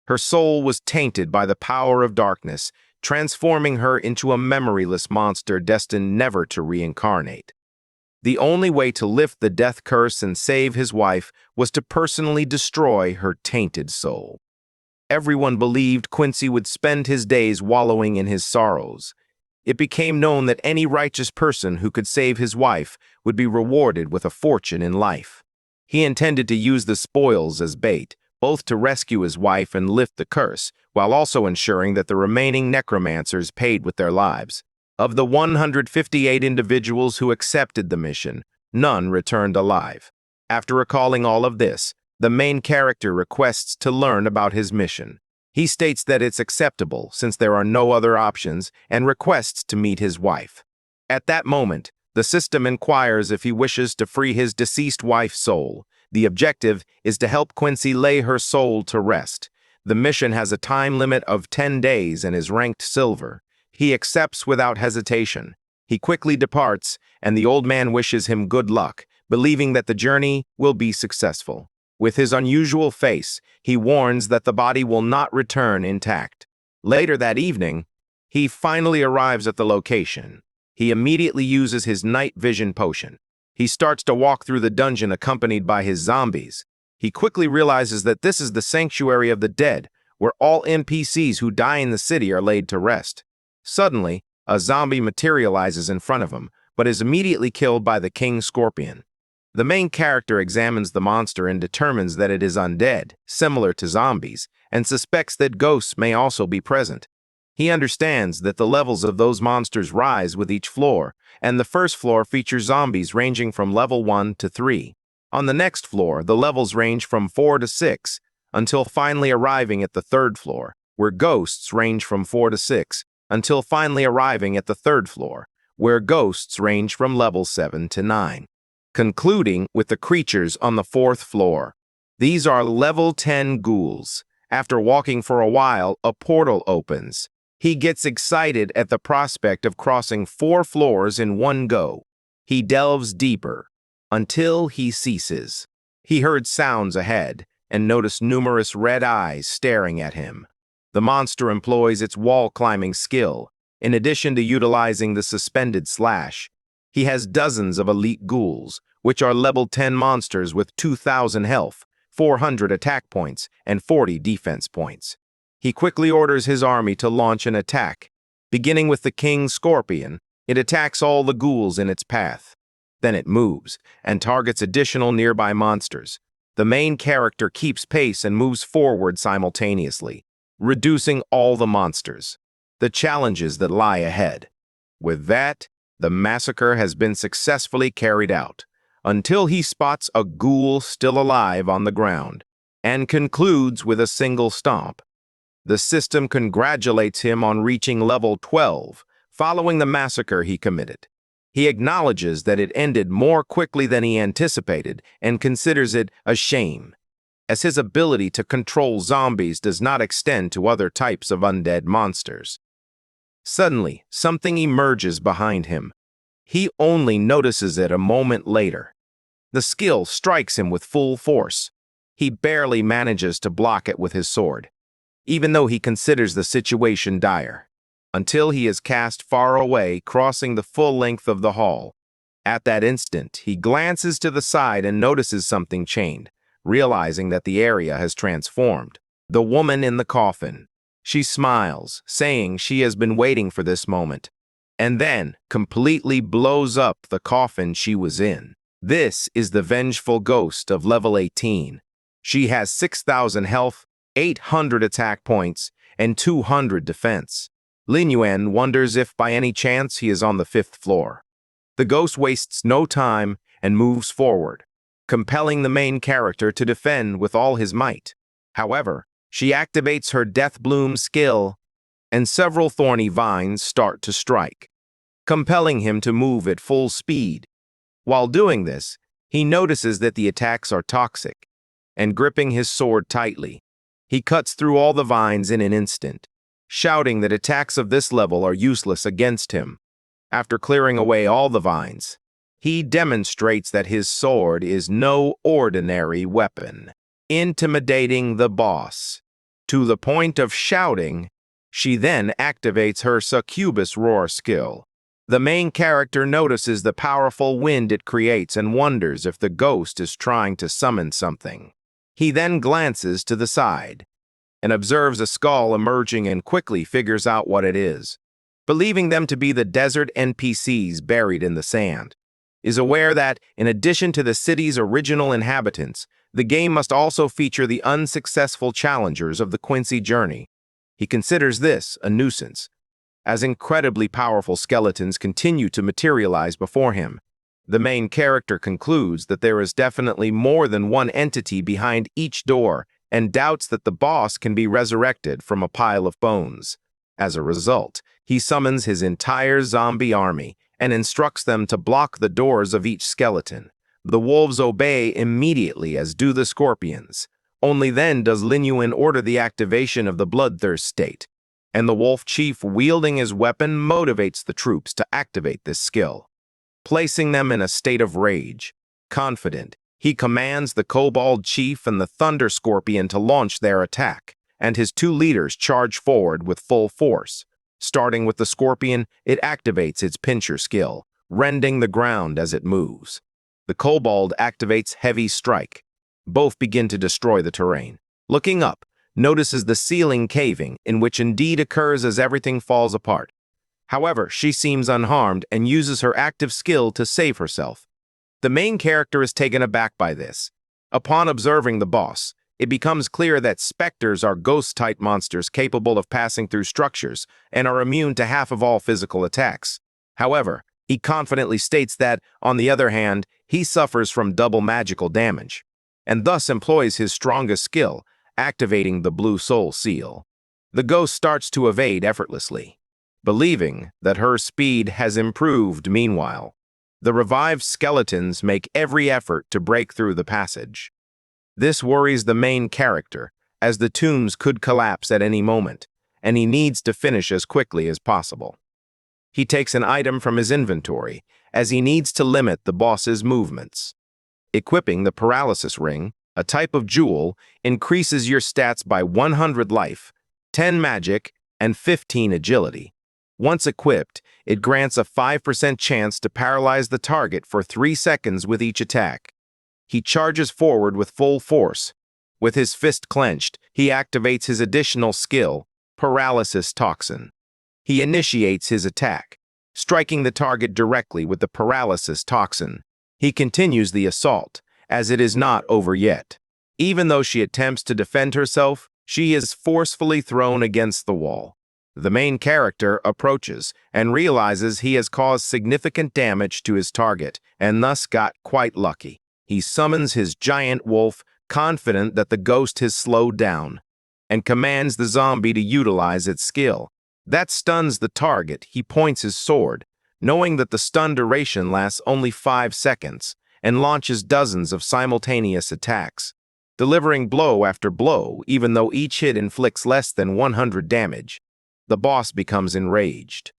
Her soul was tainted by the power of darkness, transforming her into a memoryless monster destined never to reincarnate. The only way to lift the death curse and save his wife was to personally destroy her tainted soul. Everyone believed Quincy would spend his days wallowing in his sorrows. It became known that any righteous person who could save his wife would be rewarded with a fortune in life. He intended to use the spoils as bait, both to rescue his wife and lift the curse, while also ensuring that the remaining necromancers paid with their lives. Of the 158 individuals who accepted the mission, none returned alive. After recalling all of this, the main character requests to learn about his mission. He states that it's acceptable since there are no other options and requests to meet his wife. At that moment, the system inquires if he wishes to free his deceased wife's soul. The objective is to help Quincy lay her soul to rest. The mission has a time limit of 10 days and is ranked silver. He accepts without hesitation. He quickly departs, and the old man wishes him good luck, believing that the journey will be successful. With his unusual face, he warns that the body will not return intact. Later that evening, he finally arrives at the location. He immediately uses his night vision potion. He starts to walk through the dungeon accompanied by his zombies. He quickly realizes that this is the sanctuary of the dead, where all NPCs who die in the city are laid to rest. Suddenly, a zombie materializes in front of him, but is immediately killed by the King Scorpion. The main character examines the monster and determines that it is undead, similar to zombies, and suspects that ghosts may also be present. He understands that the levels of those monsters rise with each floor, and the first floor features zombies ranging from level 1 to 3. On the next floor, the levels range from 4 to 6, until finally arriving at the third floor, where ghosts range from 4 to 6, until finally arriving at the third floor, where ghosts range from level 7 to 9. Concluding with the creatures on the fourth floor. These are level 10 ghouls. After walking for a while, a portal opens. He gets excited at the prospect of crossing 4 floors in one go. He delves deeper, until he ceases. He heard sounds ahead, and noticed numerous red eyes staring at him. The monster employs its wall-climbing skill. In addition to utilizing the suspended slash, he has dozens of elite ghouls, which are level 10 monsters with 2,000 health, 400 attack points, and 40 defense points. He quickly orders his army to launch an attack. Beginning with the King Scorpion, it attacks all the ghouls in its path. Then it moves and targets additional nearby monsters. The main character keeps pace and moves forward simultaneously, reducing all the monsters. The challenges that lie ahead. With that, the massacre has been successfully carried out, until he spots a ghoul still alive on the ground, and concludes with a single stomp. The system congratulates him on reaching level 12, following the massacre he committed. He acknowledges that it ended more quickly than he anticipated and considers it a shame, as his ability to control zombies does not extend to other types of undead monsters. Suddenly, something emerges behind him. He only notices it a moment later. The skill strikes him with full force. He barely manages to block it with his sword, even though he considers the situation dire, until he is cast far away, crossing the full length of the hall. At that instant, he glances to the side and notices something changed, realizing that the area has transformed. The woman in the coffin. She smiles, saying she has been waiting for this moment, and then completely blows up the coffin she was in. This is the vengeful ghost of level 18. She has 6,000 health, 800 attack points, and 200 defense. Lin Yuan wonders if by any chance he is on the 5th floor. The ghost wastes no time and moves forward, compelling the main character to defend with all his might. However, she activates her Death Bloom skill, and several thorny vines start to strike, compelling him to move at full speed. While doing this, he notices that the attacks are toxic, and gripping his sword tightly, he cuts through all the vines in an instant, shouting that attacks of this level are useless against him. After clearing away all the vines, he demonstrates that his sword is no ordinary weapon, intimidating the boss. To the point of shouting, she then activates her succubus roar skill. The main character notices the powerful wind it creates and wonders if the ghost is trying to summon something. He then glances to the side and observes a skull emerging and quickly figures out what it is, believing them to be the desert NPCs buried in the sand. Is aware that, in addition to the city's original inhabitants, the game must also feature the unsuccessful challengers of the Quincy journey. He considers this a nuisance, as incredibly powerful skeletons continue to materialize before him. The main character concludes that there is definitely more than one entity behind each door and doubts that the boss can be resurrected from a pile of bones. As a result, he summons his entire zombie army and instructs them to block the doors of each skeleton. The wolves obey immediately, as do the scorpions. Only then does Lin Yuan order the activation of the bloodthirst state, and the wolf chief wielding his weapon motivates the troops to activate this skill, placing them in a state of rage. Confident, he commands the kobold chief and the thunder scorpion to launch their attack, and his 2 leaders charge forward with full force. Starting with the scorpion, it activates its pincher skill, rending the ground as it moves. The kobold activates heavy strike. Both begin to destroy the terrain. Looking up, notices the ceiling caving, in which indeed occurs as everything falls apart. However, she seems unharmed and uses her active skill to save herself. The main character is taken aback by this. Upon observing the boss, it becomes clear that specters are ghost-type monsters capable of passing through structures and are immune to half of all physical attacks. However, he confidently states that, on the other hand, he suffers from double magical damage, and thus employs his strongest skill, activating the Blue Soul Seal. The ghost starts to evade effortlessly, believing that her speed has improved meanwhile. The revived skeletons make every effort to break through the passage. This worries the main character, as the tombs could collapse at any moment, and he needs to finish as quickly as possible. He takes an item from his inventory, as he needs to limit the boss's movements. Equipping the paralysis ring, a type of jewel, increases your stats by 100 life, 10 magic, and 15 agility. Once equipped, it grants a 5% chance to paralyze the target for 3 seconds with each attack. He charges forward with full force. With his fist clenched, he activates his additional skill, Paralysis Toxin. He initiates his attack, striking the target directly with the Paralysis Toxin. He continues the assault, as it is not over yet. Even though she attempts to defend herself, she is forcefully thrown against the wall. The main character approaches and realizes he has caused significant damage to his target and thus got quite lucky. He summons his giant wolf, confident that the ghost has slowed down, and commands the zombie to utilize its skill. That stuns the target. He points his sword, knowing that the stun duration lasts only 5 seconds, and launches dozens of simultaneous attacks, delivering blow after blow even though each hit inflicts less than 100 damage. The boss becomes enraged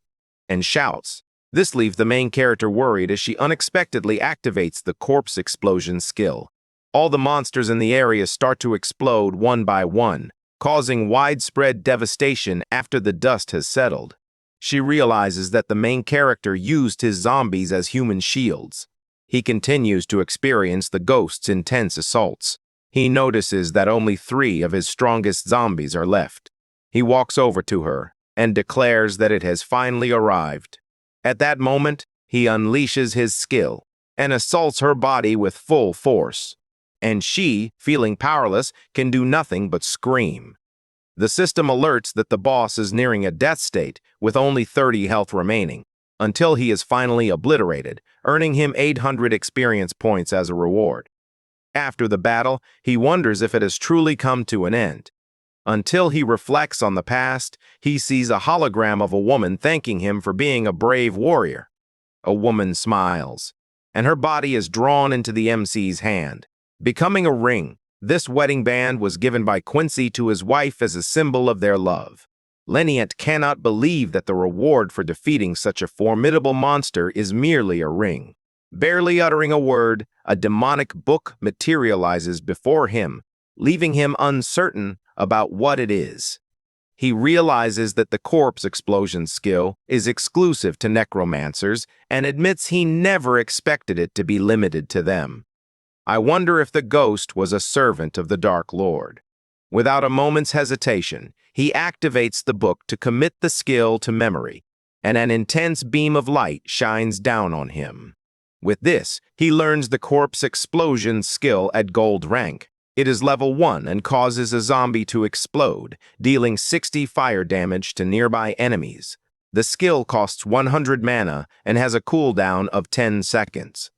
and shouts. This leaves the main character worried as she unexpectedly activates the corpse explosion skill. All the monsters in the area start to explode one by one, causing widespread devastation after the dust has settled. She realizes that the main character used his zombies as human shields. He continues to experience the ghost's intense assaults. He notices that only 3 of his strongest zombies are left. He walks over to her and declares that it has finally arrived. At that moment, he unleashes his skill and assaults her body with full force. And she, feeling powerless, can do nothing but scream. The system alerts that the boss is nearing a death state with only 30 health remaining, until he is finally obliterated, earning him 800 experience points as a reward. After the battle, he wonders if it has truly come to an end. Until he reflects on the past, he sees a hologram of a woman thanking him for being a brave warrior. A woman smiles, and her body is drawn into the MC's hand, becoming a ring. This wedding band was given by Quincy to his wife as a symbol of their love. Leniant cannot believe that the reward for defeating such a formidable monster is merely a ring. Barely uttering a word, a demonic book materializes before him, leaving him uncertain about what it is. He realizes that the corpse explosion skill is exclusive to necromancers and admits he never expected it to be limited to them. I wonder if the ghost was a servant of the Dark Lord. Without a moment's hesitation, he activates the book to commit the skill to memory, and an intense beam of light shines down on him. With this, he learns the corpse explosion skill at gold rank. It is level 1 and causes a zombie to explode, dealing 60 fire damage to nearby enemies. The skill costs 100 mana and has a cooldown of 10 seconds.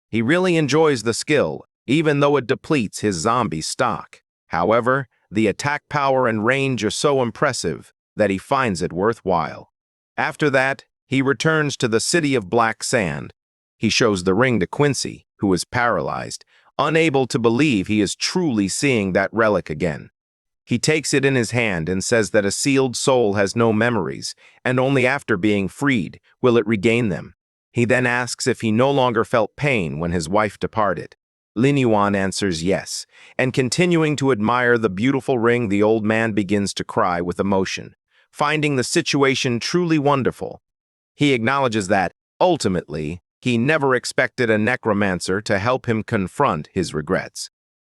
He really enjoys the skill, even though it depletes his zombie stock. However, the attack power and range are so impressive that he finds it worthwhile. After that, he returns to the city of Black Sand. He shows the ring to Quincy, who is paralyzed, unable to believe he is truly seeing that relic again. He takes it in his hand and says that a sealed soul has no memories, and only after being freed will it regain them. He then asks if he no longer felt pain when his wife departed. Lin Yuan answers yes, and continuing to admire the beautiful ring, the old man begins to cry with emotion, finding the situation truly wonderful. He acknowledges that, ultimately, he never expected a necromancer to help him confront his regrets.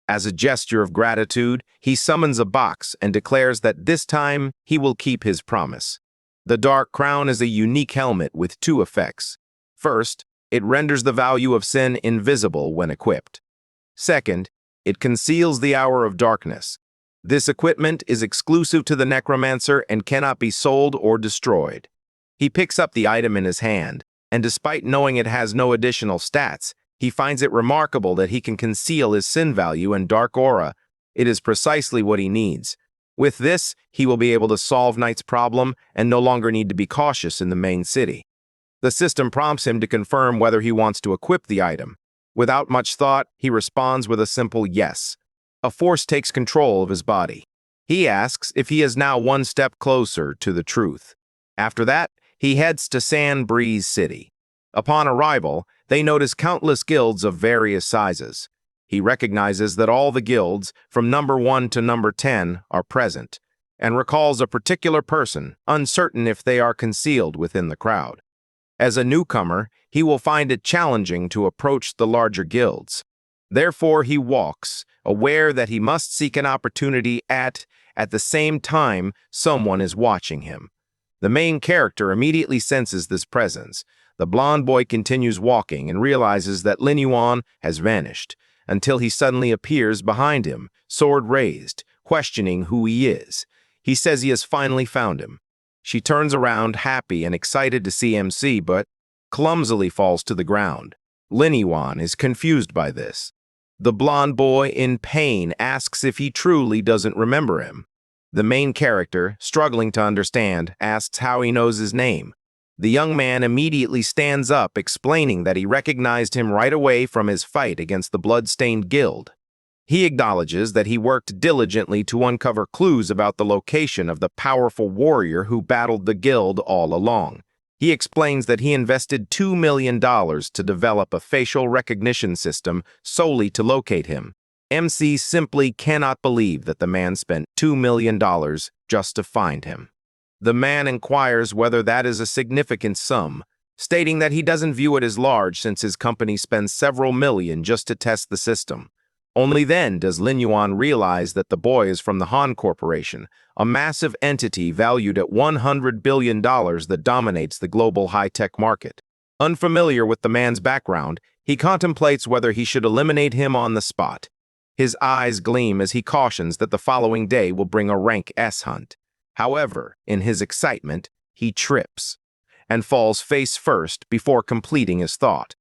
As a gesture of gratitude, he summons a box and declares that this time he will keep his promise. The Dark Crown is a unique helmet with 2 effects. First, It renders the value of sin invisible when equipped. Second, it conceals the hour of darkness. This equipment is exclusive to the necromancer and cannot be sold or destroyed. He picks up the item in his hand, and despite knowing it has no additional stats, he finds it remarkable that he can conceal his sin value and dark aura. It is precisely what he needs. With this, he will be able to solve Knight's problem and no longer need to be cautious in the main city. The system prompts him to confirm whether he wants to equip the item. Without much thought, he responds with a simple yes. A force takes control of his body. He asks if he is now one step closer to the truth. After that, he heads to Sand Breeze City. Upon arrival, they notice countless guilds of various sizes. He recognizes that all the guilds, from number 1 to number 10, are present, and recalls a particular person, uncertain if they are concealed within the crowd. As a newcomer, he will find it challenging to approach the larger guilds. Therefore, he walks, aware that he must seek an opportunity at the same time someone is watching him. The main character immediately senses this presence. The blonde boy continues walking and realizes that Lin Yuan has vanished, until he suddenly appears behind him, sword raised, questioning who he is. He says he has finally found him. She turns around, happy and excited to see MC, but clumsily falls to the ground. Lin Yuan is confused by this. The blonde boy, in pain, asks if he truly doesn't remember him. The main character, struggling to understand, asks how he knows his name. The young man immediately stands up, explaining that he recognized him right away from his fight against the Bloodstained Guild. He acknowledges that he worked diligently to uncover clues about the location of the powerful warrior who battled the guild all along. He explains that he invested $2 million to develop a facial recognition system solely to locate him. MC simply cannot believe that the man spent $2 million just to find him. The man inquires whether that is a significant sum, stating that he doesn't view it as large since his company spends several million just to test the system. Only then does Lin Yuan realize that the boy is from the Han Corporation, a massive entity valued at $100 billion that dominates the global high-tech market. Unfamiliar with the man's background, he contemplates whether he should eliminate him on the spot. His eyes gleam as he cautions that the following day will bring a rank S hunt. However, in his excitement, he trips and falls face first before completing his thought.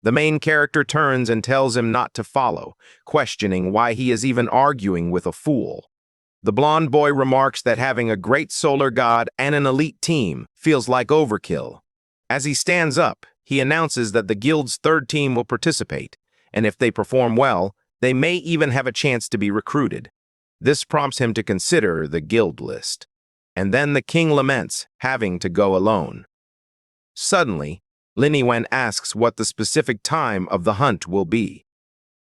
The main character turns and tells him not to follow, questioning why he is even arguing with a fool. The blonde boy remarks that having a great solar god and an elite team feels like overkill. As he stands up, he announces that the guild's third team will participate, and if they perform well, they may even have a chance to be recruited. This prompts him to consider the guild list. And then the king laments having to go alone. Suddenly, Lin Yuan asks what the specific time of the hunt will be.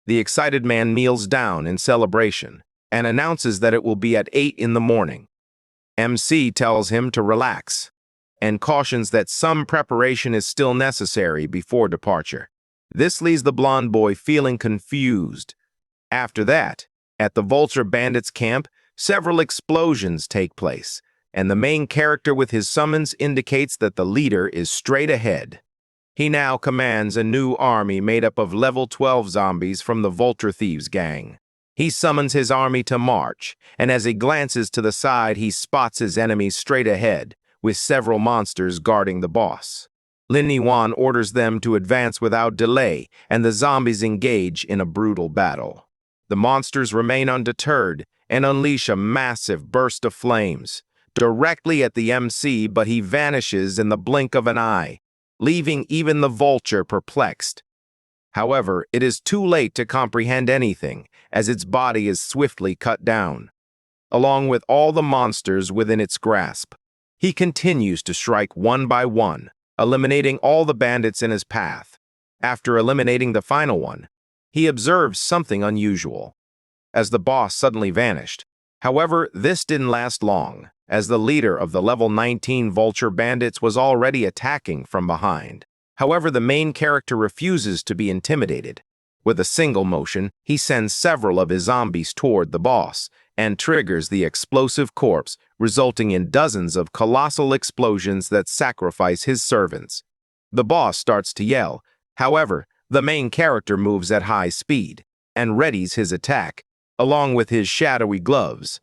The excited man kneels down in celebration and announces that it will be at 8 in the morning. MC tells him to relax and cautions that some preparation is still necessary before departure. This leaves the blonde boy feeling confused. After that, at the Vulture Bandits camp, several explosions take place, and the main character with his summons indicates that the leader is straight ahead. He now commands a new army made up of level 12 zombies from the Vulture Thieves gang. He summons his army to march, and as he glances to the side, he spots his enemies straight ahead, with several monsters guarding the boss. Lin Yuan orders them to advance without delay, and the zombies engage in a brutal battle. The monsters remain undeterred and unleash a massive burst of flames, directly at the MC, but he vanishes in the blink of an eye, leaving even the vulture perplexed. However, it is too late to comprehend anything, as its body is swiftly cut down, along with all the monsters within its grasp. He continues to strike one by one, eliminating all the bandits in his path. After eliminating the final one, he observes something unusual, as the boss suddenly vanished. However, this didn't last long, as the leader of the level 19 Vulture Bandits was already attacking from behind. However, the main character refuses to be intimidated. With a single motion, he sends several of his zombies toward the boss and triggers the explosive corpse, resulting in dozens of colossal explosions that sacrifice his servants. The boss starts to yell, However, the main character moves at high speed and readies his attack, along with his shadowy gloves,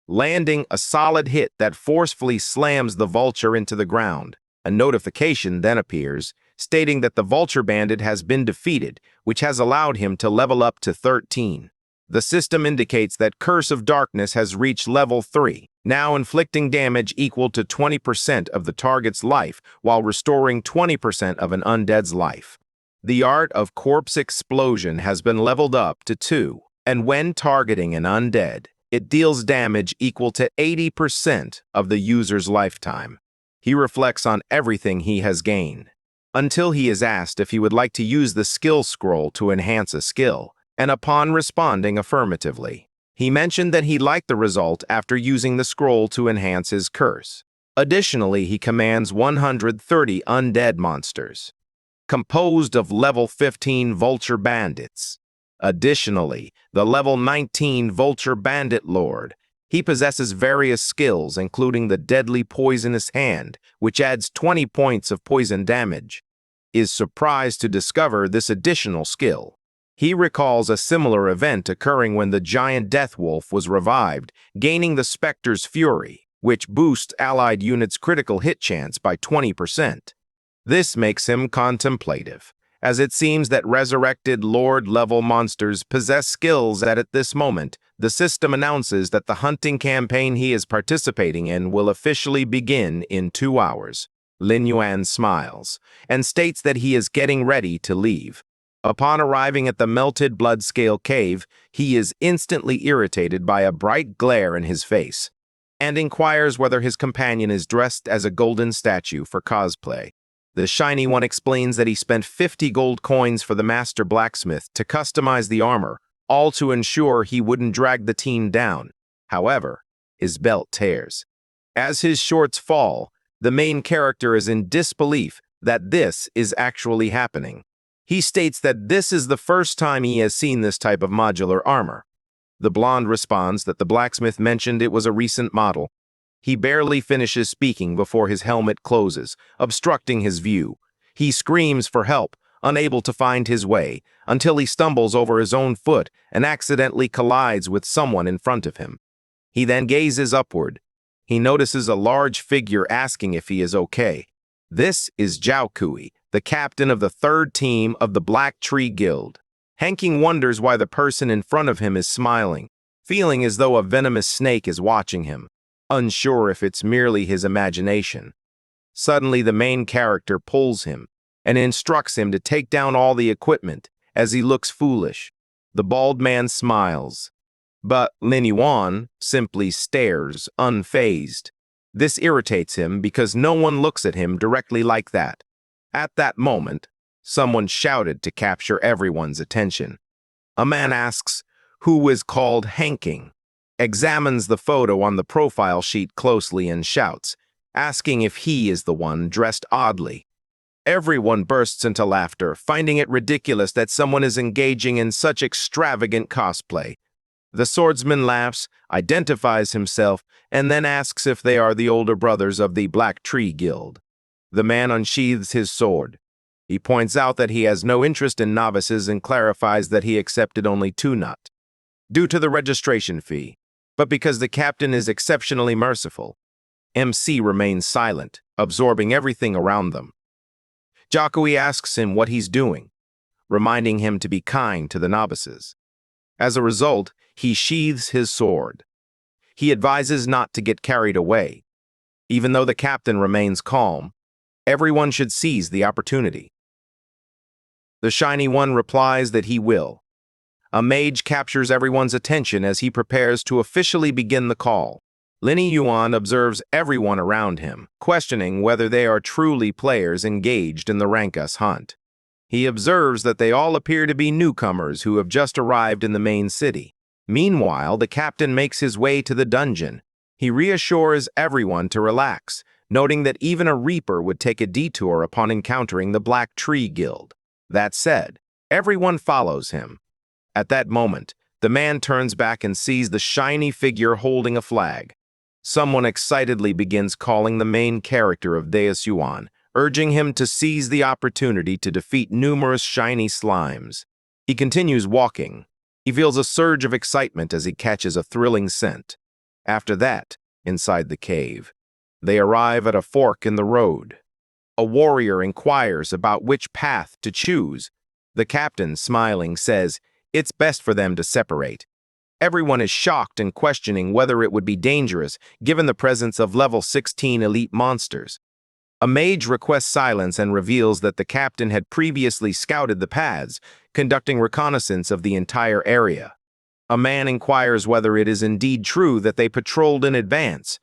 landing a solid hit that forcefully slams the vulture into the ground. A notification then appears, stating that the vulture bandit has been defeated, which has allowed him to level up to 13. The system indicates that Curse of Darkness has reached level 3, now inflicting damage equal to 20% of the target's life while restoring 20% of an undead's life. The art of Corpse Explosion has been leveled up to 2, and when targeting an undead, it deals damage equal to 80% of the user's lifetime. He reflects on everything he has gained, until he is asked if he would like to use the skill scroll to enhance a skill, and upon responding affirmatively, he mentioned that he liked the result after using the scroll to enhance his curse. Additionally, he commands 130 undead monsters, composed of level 15 Vulture Bandits. Additionally, the level 19 Vulture Bandit Lord, he possesses various skills including the Deadly Poisonous Hand, which adds 20 points of poison damage, is surprised to discover this additional skill. He recalls a similar event occurring when the giant Death Wolf was revived, gaining the Spectre's Fury, which boosts allied units' critical hit chance by 20%. This makes him contemplative, as it seems that resurrected Lord-level monsters possess skills that at this moment, the system announces that the hunting campaign he is participating in will officially begin in 2 hours. Lin Yuan smiles and states that he is getting ready to leave. Upon arriving at the Melted Blood Scale Cave, he is instantly irritated by a bright glare in his face, and inquires whether his companion is dressed as a golden statue for cosplay. The Shiny One explains that he spent 50 gold coins for the master blacksmith to customize the armor, all to ensure he wouldn't drag the team down. However, his belt tears. As his shorts fall, the main character is in disbelief that this is actually happening. He states that this is the first time he has seen this type of modular armor. The blonde responds that the blacksmith mentioned it was a recent model. He barely finishes speaking before his helmet closes, obstructing his view. He screams for help, unable to find his way, until he stumbles over his own foot and accidentally collides with someone in front of him. He then gazes upward. He notices a large figure asking if he is okay. This is Zhao Kui, the captain of the 3rd team of the Black Tree Guild. Hanking wonders why the person in front of him is smiling, feeling as though a venomous snake is watching him, unsure if it's merely his imagination. Suddenly, the main character pulls him and instructs him to take down all the equipment as he looks foolish. The bald man smiles, but Lin Yuan simply stares, unfazed. This irritates him because no one looks at him directly like that. At that moment, someone shouted to capture everyone's attention. A man asks who is called Hanking, examines the photo on the profile sheet closely and shouts, asking if he is the one dressed oddly. Everyone bursts into laughter, finding it ridiculous that someone is engaging in such extravagant cosplay. The swordsman laughs, identifies himself, and then asks if they are the older brothers of the Black Tree Guild. The man unsheathes his sword. He points out that he has no interest in novices and clarifies that he accepted only 2 nut, due to the registration fee. But because the captain is exceptionally merciful, MC remains silent, absorbing everything around them. Jakui asks him what he's doing, reminding him to be kind to the novices. As a result, he sheathes his sword. He advises not to get carried away. Even though the captain remains calm, everyone should seize the opportunity. The Shiny One replies that he will. A mage captures everyone's attention as he prepares to officially begin the call. Lin Yuan observes everyone around him, questioning whether they are truly players engaged in the Rankus hunt. He observes that they all appear to be newcomers who have just arrived in the main city. Meanwhile, the captain makes his way to the dungeon. He reassures everyone to relax, noting that even a Reaper would take a detour upon encountering the Black Tree Guild. That said, everyone follows him. At that moment, the man turns back and sees the shiny figure holding a flag. Someone excitedly begins calling the main character of Deus Yuan, urging him to seize the opportunity to defeat numerous shiny slimes. He continues walking. He feels a surge of excitement as he catches a thrilling scent. After that, inside the cave, they arrive at a fork in the road. A warrior inquires about which path to choose. The captain, smiling, says it's best for them to separate. Everyone is shocked and questioning whether it would be dangerous given the presence of level 16 elite monsters. A mage requests silence and reveals that the captain had previously scouted the paths, conducting reconnaissance of the entire area. A man inquires whether it is indeed true that they patrolled in advance.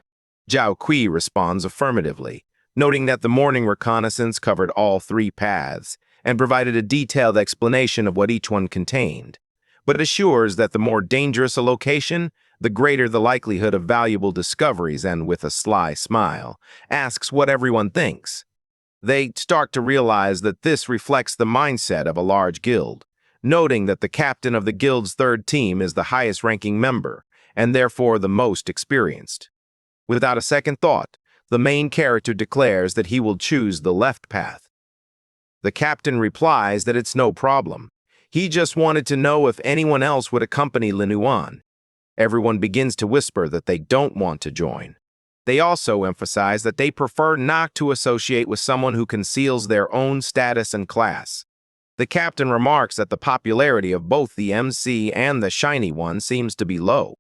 Zhao Kui responds affirmatively, noting that the morning reconnaissance covered all 3 paths and provided a detailed explanation of what each one contained, but assures that the more dangerous a location, the greater the likelihood of valuable discoveries, and with a sly smile, asks what everyone thinks. They start to realize that this reflects the mindset of a large guild, noting that the captain of the guild's 3rd team is the highest-ranking member, and therefore the most experienced. Without a second thought, the main character declares that he will choose the left path. The captain replies that it's no problem. He just wanted to know if anyone else would accompany Lin Yuan. Everyone begins to whisper that they don't want to join. They also emphasize that they prefer not to associate with someone who conceals their own status and class. The captain remarks that the popularity of both the MC and the shiny one seems to be low.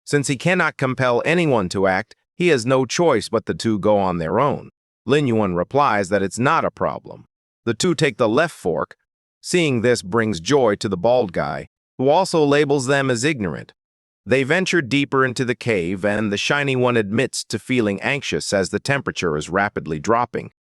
Since he cannot compel anyone to act, he has no choice but the 2 go on their own. Lin Yuan replies that it's not a problem. The 2 take the left fork. Seeing this brings joy to the bald guy, who also labels them as ignorant. They venture deeper into the cave, and the shiny one admits to feeling anxious as the temperature is rapidly dropping.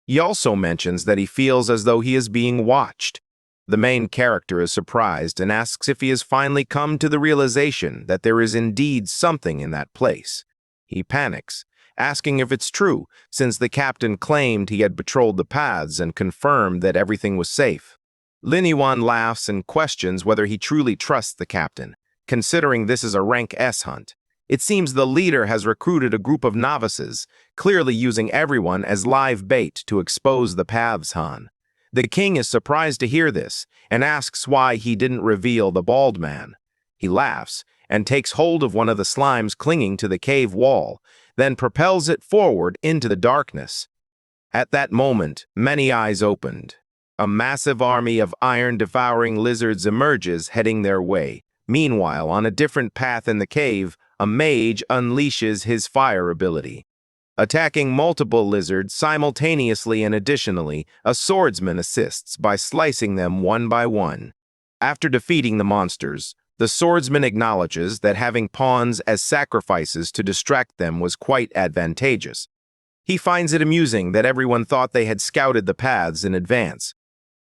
He also mentions that he feels as though he is being watched. The main character is surprised and asks if he has finally come to the realization that there is indeed something in that place. He panics, asking if it's true, since the captain claimed he had patrolled the paths and confirmed that everything was safe. Lin Yuan laughs and questions whether he truly trusts the captain, considering this is a rank S hunt. It seems the leader has recruited a group of novices, clearly using everyone as live bait to expose the paths Han. The king is surprised to hear this and asks why he didn't reveal the bald man. He laughs and takes hold of one of the slimes clinging to the cave wall, then propels it forward into the darkness. At that moment, many eyes opened. A massive army of iron-devouring lizards emerges, heading their way. Meanwhile, on a different path in the cave, a mage unleashes his fire ability. Attacking multiple lizards simultaneously and additionally, a swordsman assists by slicing them one by one. After defeating the monsters, the swordsman acknowledges that having pawns as sacrifices to distract them was quite advantageous. He finds it amusing that everyone thought they had scouted the paths in advance.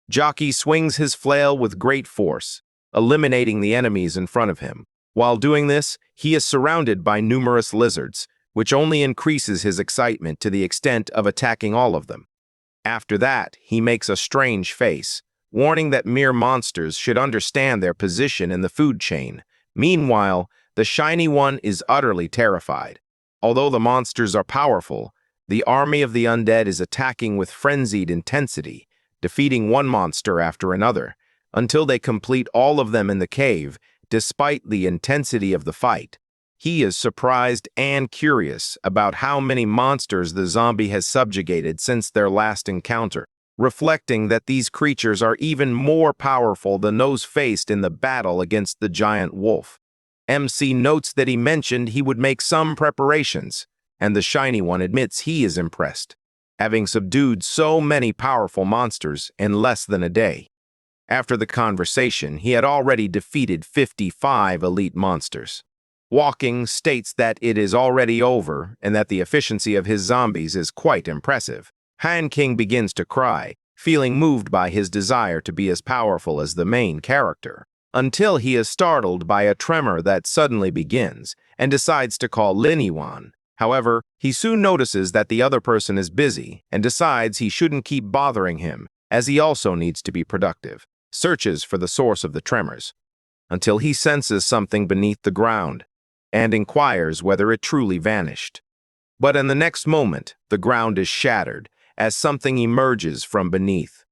Jockey swings his flail with great force, eliminating the enemies in front of him. While doing this, he is surrounded by numerous lizards, which only increases his excitement to the extent of attacking all of them. After that, he makes a strange face, warning that mere monsters should understand their position in the food chain. Meanwhile, the shiny one is utterly terrified. Although the monsters are powerful, the army of the undead is attacking with frenzied intensity, defeating one monster after another, until they complete all of them in the cave, despite the intensity of the fight. He is surprised and curious about how many monsters the zombie has subjugated since their last encounter, reflecting that these creatures are even more powerful than those faced in the battle against the giant wolf. MC notes that he mentioned he would make some preparations, and the shiny one admits he is impressed, having subdued so many powerful monsters in less than a day. After the conversation, he had already defeated 55 elite monsters. Walking states that it is already over and that the efficiency of his zombies is quite impressive. Han King begins to cry, feeling moved by his desire to be as powerful as the main character, until he is startled by a tremor that suddenly begins and decides to call Lin Yuan. However, he soon notices that the other person is busy and decides he shouldn't keep bothering him, as he also needs to be productive. Searches for the source of the tremors, until he senses something beneath the ground, and inquires whether it truly vanished. But in the next moment, the ground is shattered, as something emerges from beneath.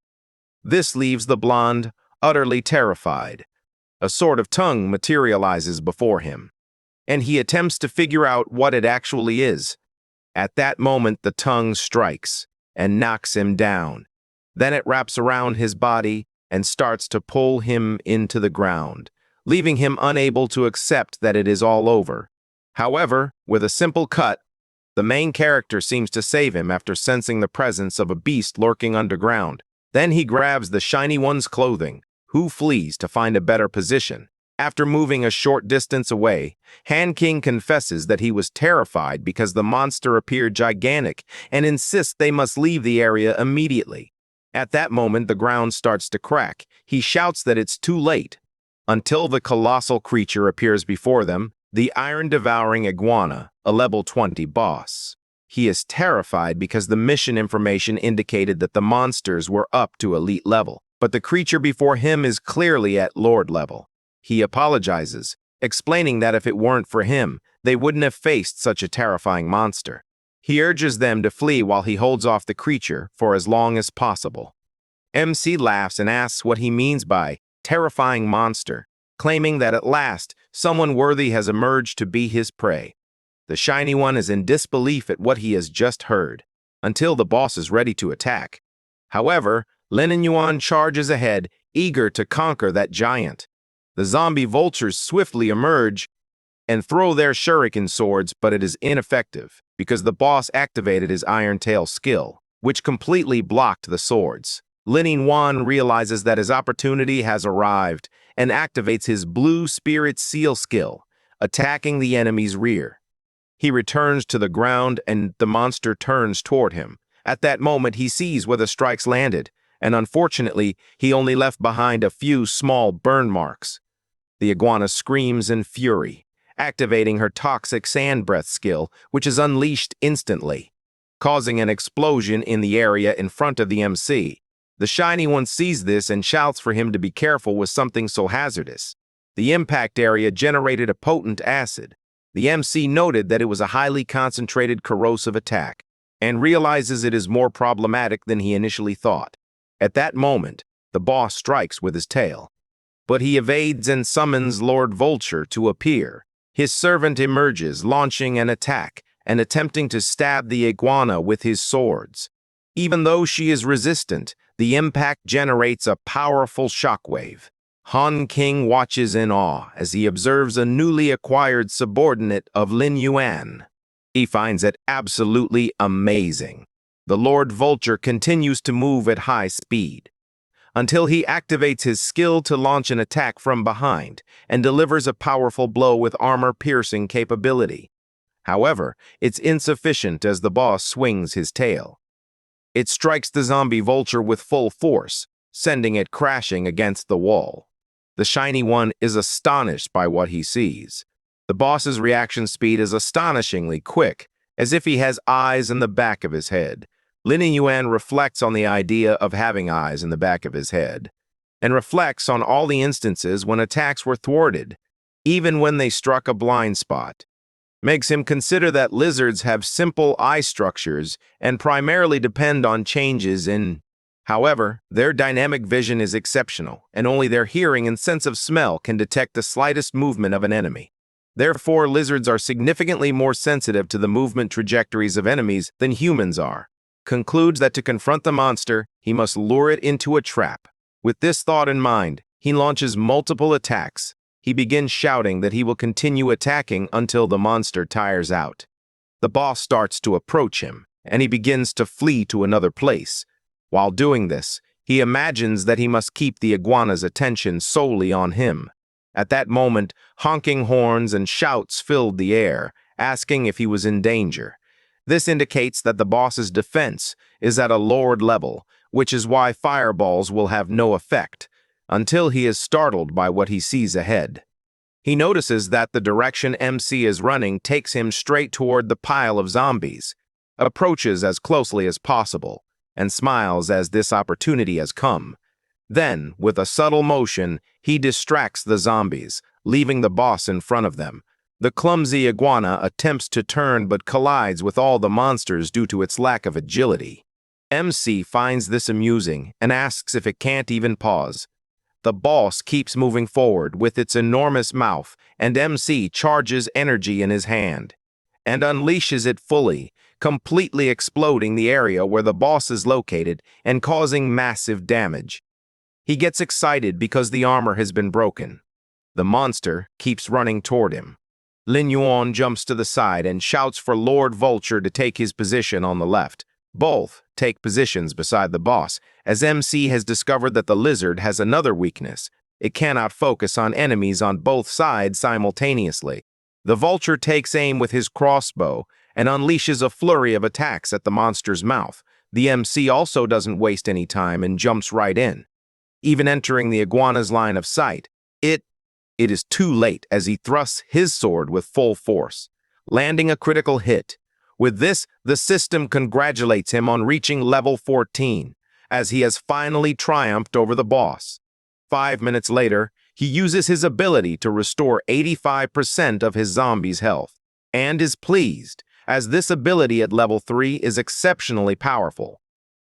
This leaves the blonde utterly terrified. A sort of tongue materializes before him, and he attempts to figure out what it actually is. At that moment, the tongue strikes and knocks him down. Then it wraps around his body and starts to pull him into the ground, leaving him unable to accept that it is all over. However, with a simple cut, the main character seems to save him after sensing the presence of a beast lurking underground. Then he grabs the shiny one's clothing, who flees to find a better position. After moving a short distance away, Han King confesses that he was terrified because the monster appeared gigantic and insists they must leave the area immediately. At that moment, the ground starts to crack. He shouts that it's too late. Until the colossal creature appears before them, the iron-devouring iguana, a level 20 boss. He is terrified because the mission information indicated that the monsters were up to elite level, but the creature before him is clearly at lord level. He apologizes, explaining that if it weren't for him, they wouldn't have faced such a terrifying monster. He urges them to flee while he holds off the creature for as long as possible. MC laughs and asks what he means by terrifying monster, claiming that at last, someone worthy has emerged to be his prey. The shiny one is in disbelief at what he has just heard, until the boss is ready to attack. However, Lin Yuan charges ahead, eager to conquer that giant. The zombie vultures swiftly emerge and throw their shuriken swords, but it is ineffective because the boss activated his Iron Tail skill, which completely blocked the swords. Lin Yuan realizes that his opportunity has arrived and activates his Blue Spirit Seal skill, attacking the enemy's rear. He returns to the ground and the monster turns toward him. At that moment, he sees where the strikes landed, and unfortunately, he only left behind a few small burn marks. The iguana screams in fury, activating her toxic sand breath skill, which is unleashed instantly, causing an explosion in the area in front of the MC. The shiny one sees this and shouts for him to be careful with something so hazardous. The impact area generated a potent acid. The MC noted that it was a highly concentrated corrosive attack, and realizes it is more problematic than he initially thought. At that moment, the boss strikes with his tail, but he evades and summons Lord Vulture to appear. His servant emerges, launching an attack and attempting to stab the iguana with his swords. Even though she is resistant, the impact generates a powerful shockwave. Han King watches in awe as he observes a newly acquired subordinate of Lin Yuan. He finds it absolutely amazing. The Lord Vulture continues to move at high speed, until he activates his skill to launch an attack from behind and delivers a powerful blow with armor-piercing capability. However, it's insufficient as the boss swings his tail. It strikes the zombie vulture with full force, sending it crashing against the wall. The shiny one is astonished by what he sees. The boss's reaction speed is astonishingly quick, as if he has eyes in the back of his head. Lin Yuan reflects on the idea of having eyes in the back of his head, and reflects on all the instances when attacks were thwarted, even when they struck a blind spot. Makes him consider that lizards have simple eye structures and primarily depend on changes in. However, their dynamic vision is exceptional, and only their hearing and sense of smell can detect the slightest movement of an enemy. Therefore, lizards are significantly more sensitive to the movement trajectories of enemies than humans are. Concludes that to confront the monster, he must lure it into a trap. With this thought in mind, he launches multiple attacks. He begins shouting that he will continue attacking until the monster tires out. The boss starts to approach him, and he begins to flee to another place. While doing this, he imagines that he must keep the iguana's attention solely on him. At that moment, honking horns and shouts filled the air, asking if he was in danger. This indicates that the boss's defense is at a lowered level, which is why fireballs will have no effect, until he is startled by what he sees ahead. He notices that the direction MC is running takes him straight toward the pile of zombies, approaches as closely as possible, and smiles as this opportunity has come. Then, with a subtle motion, he distracts the zombies, leaving the boss in front of them. The clumsy iguana attempts to turn but collides with all the monsters due to its lack of agility. MC finds this amusing and asks if it can't even pause. The boss keeps moving forward with its enormous mouth, and MC charges energy in his hand and unleashes it fully, completely exploding the area where the boss is located and causing massive damage. He gets excited because the armor has been broken. The monster keeps running toward him. Lin Yuan jumps to the side and shouts for Lord Vulture to take his position on the left. Both take positions beside the boss, as MC has discovered that the lizard has another weakness. It cannot focus on enemies on both sides simultaneously. The vulture takes aim with his crossbow and unleashes a flurry of attacks at the monster's mouth. The MC also doesn't waste any time and jumps right in. Even entering the iguana's line of sight, it is too late as he thrusts his sword with full force, landing a critical hit. With this, the system congratulates him on reaching level 14, as he has finally triumphed over the boss. 5 minutes later, he uses his ability to restore 85% of his zombie's health, and is pleased, as this ability at level 3 is exceptionally powerful.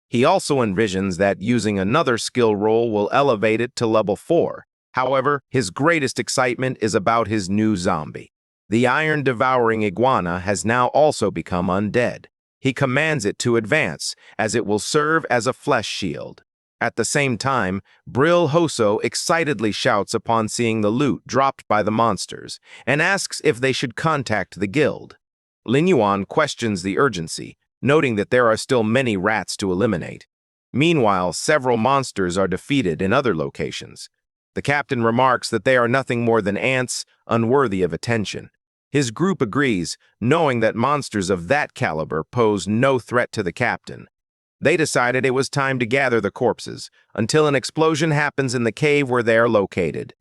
He also envisions that using another skill roll will elevate it to level 4. However, his greatest excitement is about his new zombie. The iron-devouring iguana has now also become undead. He commands it to advance, as it will serve as a flesh shield. At the same time, Brill Hoso excitedly shouts upon seeing the loot dropped by the monsters, and asks if they should contact the guild. Lin Yuan questions the urgency, noting that there are still many rats to eliminate. Meanwhile, several monsters are defeated in other locations. The captain remarks that they are nothing more than ants, unworthy of attention. His group agrees, knowing that monsters of that caliber pose no threat to the captain. They decided it was time to gather the corpses, until an explosion happens in the cave where they are located,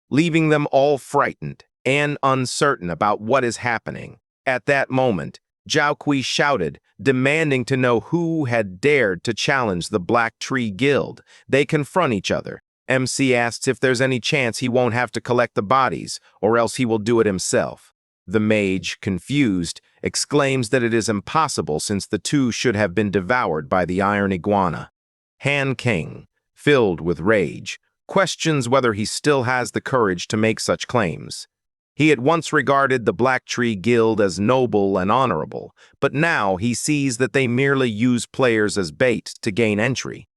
leaving them all frightened and uncertain about what is happening. At that moment, Zhao Kui shouted, demanding to know who had dared to challenge the Black Tree Guild. They confront each other. MC asks if there's any chance he won't have to collect the bodies, or else he will do it himself. The mage, confused, exclaims that it is impossible since the two should have been devoured by the iron iguana. Han King, filled with rage, questions whether he still has the courage to make such claims. He had once regarded the Black Tree Guild as noble and honorable, but now he sees that they merely use players as bait to gain entry.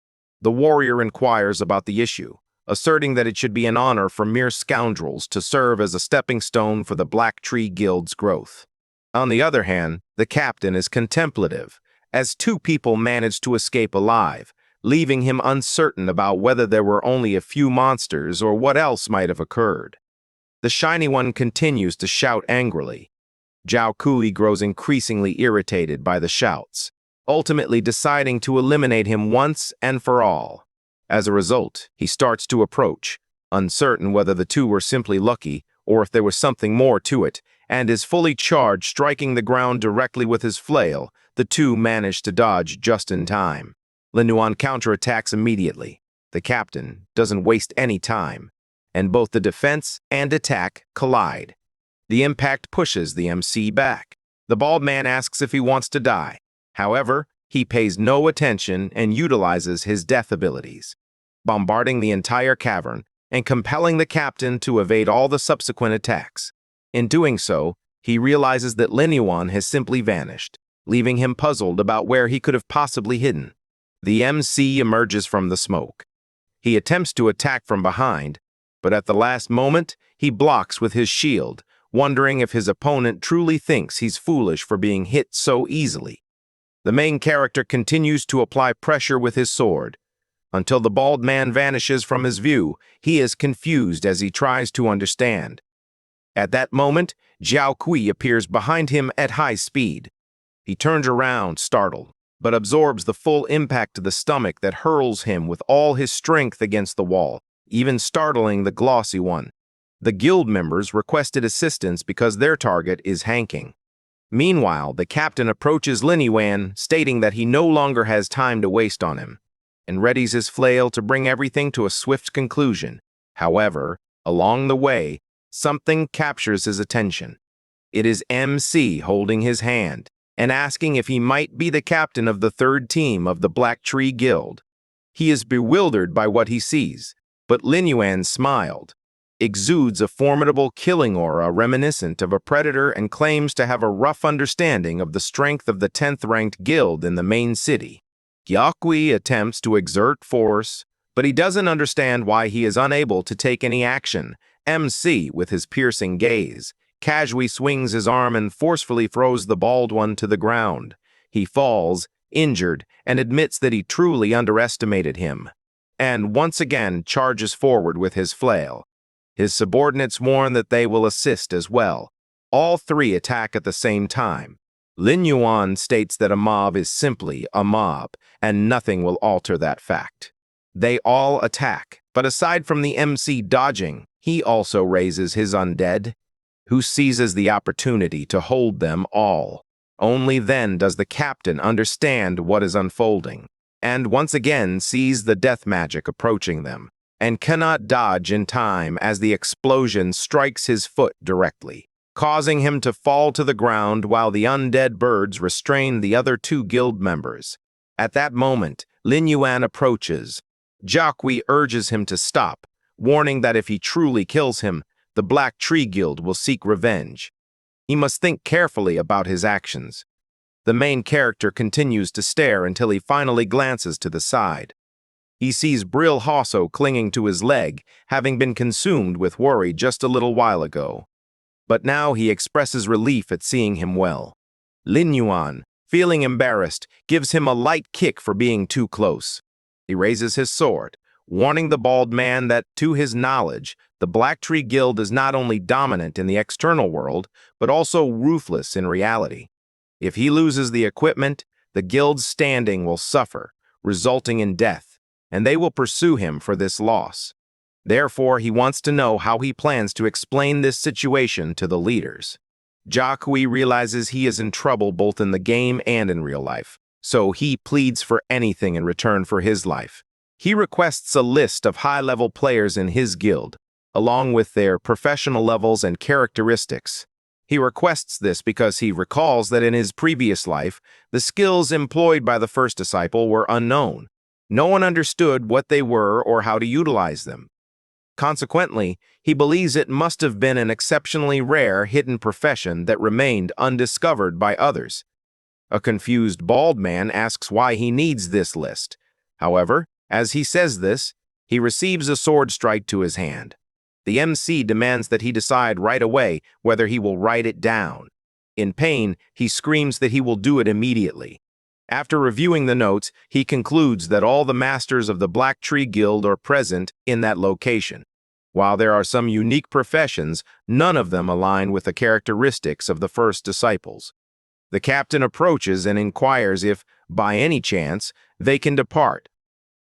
The warrior inquires about the issue, asserting that it should be an honor for mere scoundrels to serve as a stepping stone for the Black Tree Guild's growth. On the other hand, the captain is contemplative, as two people managed to escape alive, leaving him uncertain about whether there were only a few monsters or what else might have occurred. The Shiny One continues to shout angrily. Zhao Kui grows increasingly irritated by the shouts, ultimately deciding to eliminate him once and for all. As a result, he starts to approach, uncertain whether the two were simply lucky or if there was something more to it, and is fully charged, striking the ground directly with his flail. The two manage to dodge just in time. Lin Yuan counterattacks immediately. The captain doesn't waste any time, and both the defense and attack collide. The impact pushes the MC back. The bald man asks if he wants to die. However, he pays no attention and utilizes his death abilities, bombarding the entire cavern and compelling the captain to evade all the subsequent attacks. In doing so, he realizes that Lin Yuan has simply vanished, leaving him puzzled about where he could have possibly hidden. The MC emerges from the smoke. He attempts to attack from behind, but at the last moment, he blocks with his shield, wondering if his opponent truly thinks he's foolish for being hit so easily. The main character continues to apply pressure with his sword. Until the bald man vanishes from his view, he is confused as he tries to understand. At that moment, Zhao Kui appears behind him at high speed. He turns around, startled, but absorbs the full impact to the stomach that hurls him with all his strength against the wall, even startling the glossy one. The guild members requested assistance because their target is Han King. Meanwhile, the captain approaches Lin Yuan, stating that he no longer has time to waste on him, and readies his flail to bring everything to a swift conclusion. However, along the way, something captures his attention. It is MC holding his hand. and asking if he might be the captain of the third team of the Black Tree Guild. He is bewildered by what he sees, but Lin Yuan smiled, exudes a formidable killing aura reminiscent of a predator, and claims to have a rough understanding of the strength of the 10th-ranked guild in the main city. Gyakui attempts to exert force, but he doesn't understand why he is unable to take any action. MC, with his piercing gaze, casually swings his arm and forcefully throws the bald one to the ground. He falls, injured, and admits that he truly underestimated him, and once again charges forward with his flail. His subordinates warn that they will assist as well. All three attack at the same time. Lin Yuan states that a mob is simply a mob, and nothing will alter that fact. They all attack, but aside from the MC dodging, he also raises his undead, who seizes the opportunity to hold them all. Only then does the captain understand what is unfolding, and once again sees the death magic approaching them, and cannot dodge in time as the explosion strikes his foot directly, causing him to fall to the ground while the undead birds restrain the other two guild members. At that moment, Lin Yuan approaches. Gyakui urges him to stop, warning that if he truly kills him, the Black Tree Guild will seek revenge. He must think carefully about his actions. The main character continues to stare until he finally glances to the side. He sees Brill Hosso clinging to his leg, having been consumed with worry just a little while ago. But now he expresses relief at seeing him well. Lin Yuan, feeling embarrassed, gives him a light kick for being too close. He raises his sword, warning the bald man that, to his knowledge, the Black Tree Guild is not only dominant in the external world, but also ruthless in reality. If he loses the equipment, the guild's standing will suffer, resulting in death, and they will pursue him for this loss. Therefore, he wants to know how he plans to explain this situation to the leaders. Gyakui realizes he is in trouble both in the game and in real life, so he pleads for anything in return for his life. He requests a list of high-level players in his guild, along with their professional levels and characteristics. He requests this because he recalls that in his previous life, the skills employed by the first disciple were unknown. No one understood what they were or how to utilize them. Consequently, he believes it must have been an exceptionally rare hidden profession that remained undiscovered by others. A confused bald man asks why he needs this list. However, as he says this, he receives a sword strike to his hand. The MC demands that he decide right away whether he will write it down. In pain, he screams that he will do it immediately. After reviewing the notes, he concludes that all the masters of the Black Tree Guild are present in that location. While there are some unique professions, none of them align with the characteristics of the first disciples. The captain approaches and inquires if, by any chance, they can depart.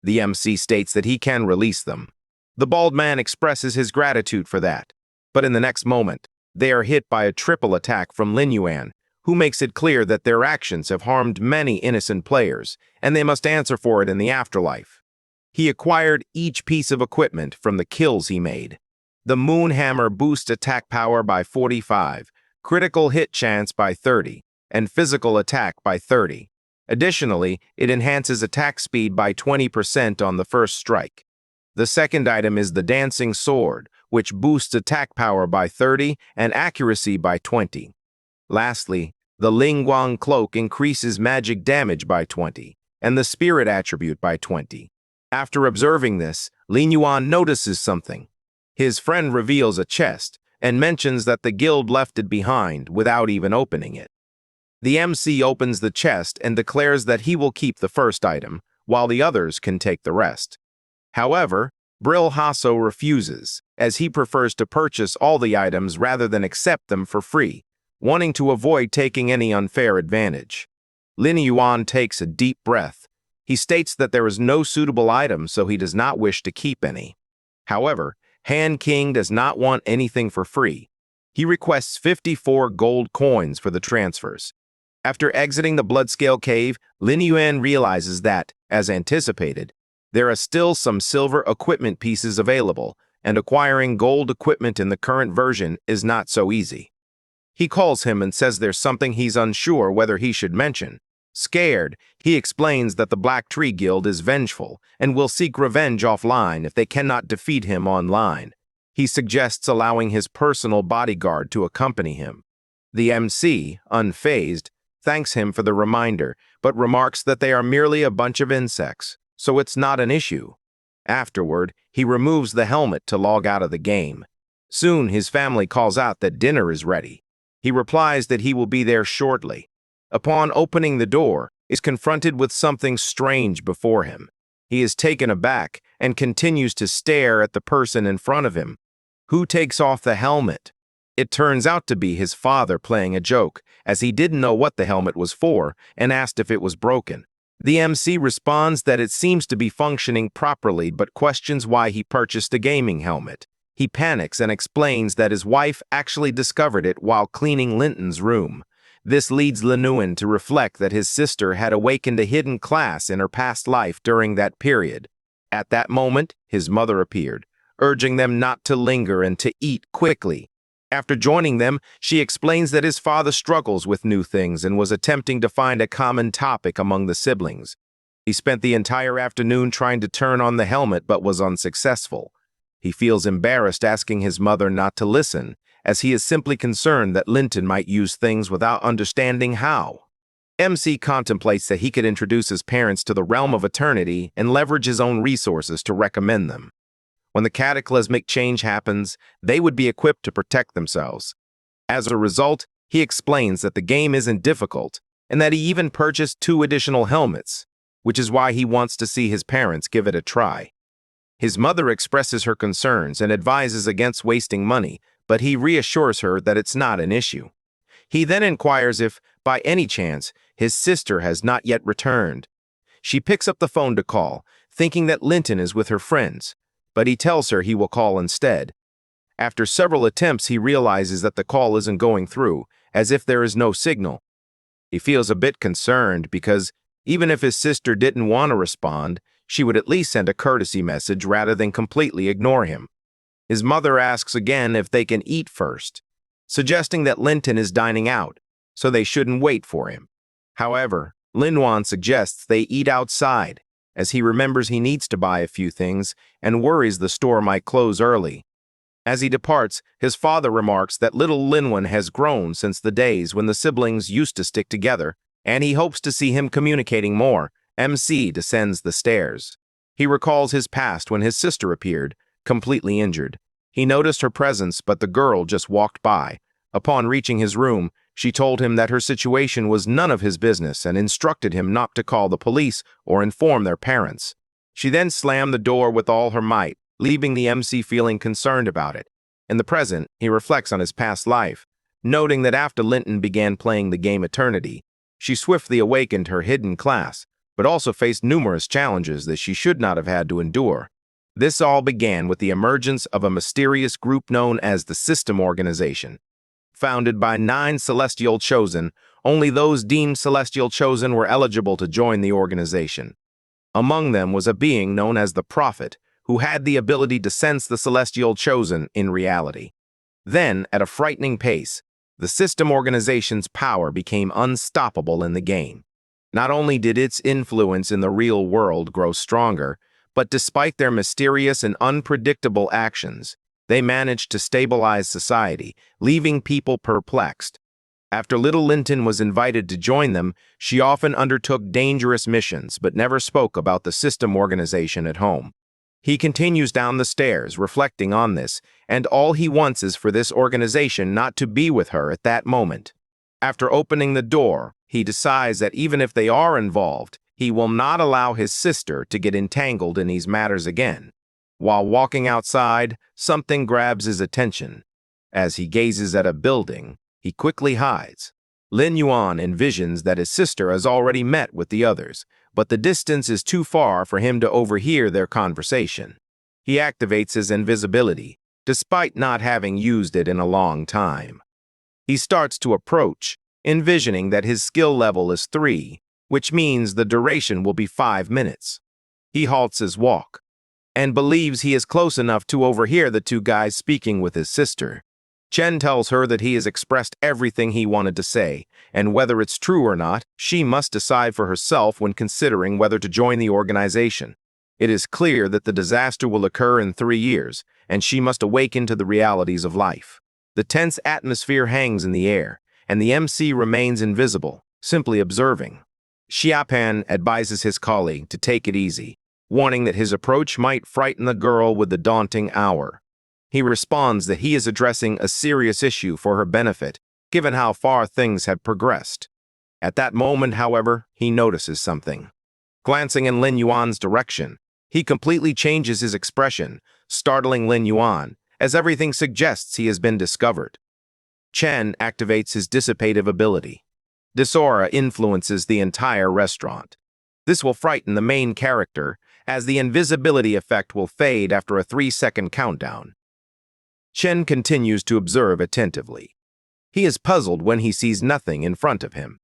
The MC states that he can release them. The bald man expresses his gratitude for that, but in the next moment, they are hit by a triple attack from Lin Yuan, who makes it clear that their actions have harmed many innocent players, and they must answer for it in the afterlife. He acquired each piece of equipment from the kills he made. The Moon Hammer boosts attack power by 45, critical hit chance by 30, and physical attack by 30. Additionally, it enhances attack speed by 20% on the first strike. The second item is the Dancing Sword, which boosts attack power by 30 and accuracy by 20. Lastly, the Lingguang Cloak increases magic damage by 20, and the Spirit attribute by 20. After observing this, Lin Yuan notices something. His friend reveals a chest and mentions that the guild left it behind without even opening it. The MC opens the chest and declares that he will keep the first item, while the others can take the rest. However, Brill Hosso refuses, as he prefers to purchase all the items rather than accept them for free, wanting to avoid taking any unfair advantage. Lin Yuan takes a deep breath. He states that there is no suitable item, so he does not wish to keep any. However, Han King does not want anything for free. He requests 54 gold coins for the transfers. After exiting the Bloodscale Cave, Lin Yuan realizes that, as anticipated, there are still some silver equipment pieces available, and acquiring gold equipment in the current version is not so easy. He calls him and says there's something he's unsure whether he should mention. Scared, he explains that the Black Tree Guild is vengeful and will seek revenge offline if they cannot defeat him online. He suggests allowing his personal bodyguard to accompany him. The MC, unfazed, thanks him for the reminder, but remarks that they are merely a bunch of insects, so it's not an issue. Afterward, he removes the helmet to log out of the game. Soon, his family calls out that dinner is ready. He replies that he will be there shortly. Upon opening the door, is confronted with something strange before him. He is taken aback and continues to stare at the person in front of him. Who takes off the helmet? It turns out to be his father playing a joke, as he didn't know what the helmet was for and asked if it was broken. The MC responds that it seems to be functioning properly but questions why he purchased a gaming helmet. He panics and explains that his wife actually discovered it while cleaning Linton's room. This leads Linton to reflect that his sister had awakened a hidden class in her past life during that period. At that moment, his mother appeared, urging them not to linger and to eat quickly. After joining them, she explains that his father struggles with new things and was attempting to find a common topic among the siblings. He spent the entire afternoon trying to turn on the helmet but was unsuccessful. He feels embarrassed asking his mother not to listen, as he is simply concerned that Linton might use things without understanding how. MC contemplates that he could introduce his parents to the realm of eternity and leverage his own resources to recommend them. When the cataclysmic change happens, they would be equipped to protect themselves. As a result, he explains that the game isn't difficult and that he even purchased 2 additional helmets, which is why he wants to see his parents give it a try. His mother expresses her concerns and advises against wasting money, but he reassures her that it's not an issue. He then inquires if, by any chance, his sister has not yet returned. She picks up the phone to call, thinking that Linton is with her friends, but he tells her he will call instead. After several attempts, he realizes that the call isn't going through, as if there is no signal. He feels a bit concerned because, even if his sister didn't want to respond, she would at least send a courtesy message rather than completely ignore him. His mother asks again if they can eat first, suggesting that Linton is dining out, so they shouldn't wait for him. However, Linwan suggests they eat outside, as he remembers he needs to buy a few things and worries the store might close early. As he departs, his father remarks that little Linwan has grown since the days when the siblings used to stick together, and he hopes to see him communicating more. MC descends the stairs. He recalls his past when his sister appeared, completely injured. He noticed her presence, but the girl just walked by. Upon reaching his room, she told him that her situation was none of his business and instructed him not to call the police or inform their parents. She then slammed the door with all her might, leaving the MC feeling concerned about it. In the present, he reflects on his past life, noting that after Linton began playing the game Eternity, she swiftly awakened her hidden class, but also faced numerous challenges that she should not have had to endure. This all began with the emergence of a mysterious group known as the System Organization. Founded by 9 Celestial Chosen, only those deemed Celestial Chosen were eligible to join the organization. Among them was a being known as the Prophet, who had the ability to sense the Celestial Chosen in reality. Then, at a frightening pace, the System Organization's power became unstoppable in the game. Not only did its influence in the real world grow stronger, but despite their mysterious and unpredictable actions, they managed to stabilize society, leaving people perplexed. After little Linton was invited to join them, she often undertook dangerous missions but never spoke about the System Organization at home. He continues down the stairs, reflecting on this, and all he wants is for this organization not to be with her at that moment. After opening the door, he decides that even if they are involved, he will not allow his sister to get entangled in these matters again. While walking outside, something grabs his attention. As he gazes at a building, he quickly hides. Lin Yuan envisions that his sister has already met with the others, but the distance is too far for him to overhear their conversation. He activates his invisibility, despite not having used it in a long time. He starts to approach, envisioning that his skill level is 3, which means the duration will be 5 minutes. He halts his walk, and believes he is close enough to overhear the 2 guys speaking with his sister. Chen tells her that he has expressed everything he wanted to say, and whether it's true or not, she must decide for herself when considering whether to join the organization. It is clear that the disaster will occur in 3 years, and she must awaken to the realities of life. The tense atmosphere hangs in the air, and the MC remains invisible, simply observing. Xiaopan advises his colleague to take it easy, warning that his approach might frighten the girl with the daunting hour. He responds that he is addressing a serious issue for her benefit, given how far things had progressed. At that moment, however, he notices something. Glancing in Lin Yuan's direction, he completely changes his expression, startling Lin Yuan, as everything suggests he has been discovered. Chen activates his dissipative ability. This aura influences the entire restaurant. This will frighten the main character, as the invisibility effect will fade after a 3-second countdown. Chen continues to observe attentively. He is puzzled when he sees nothing in front of him.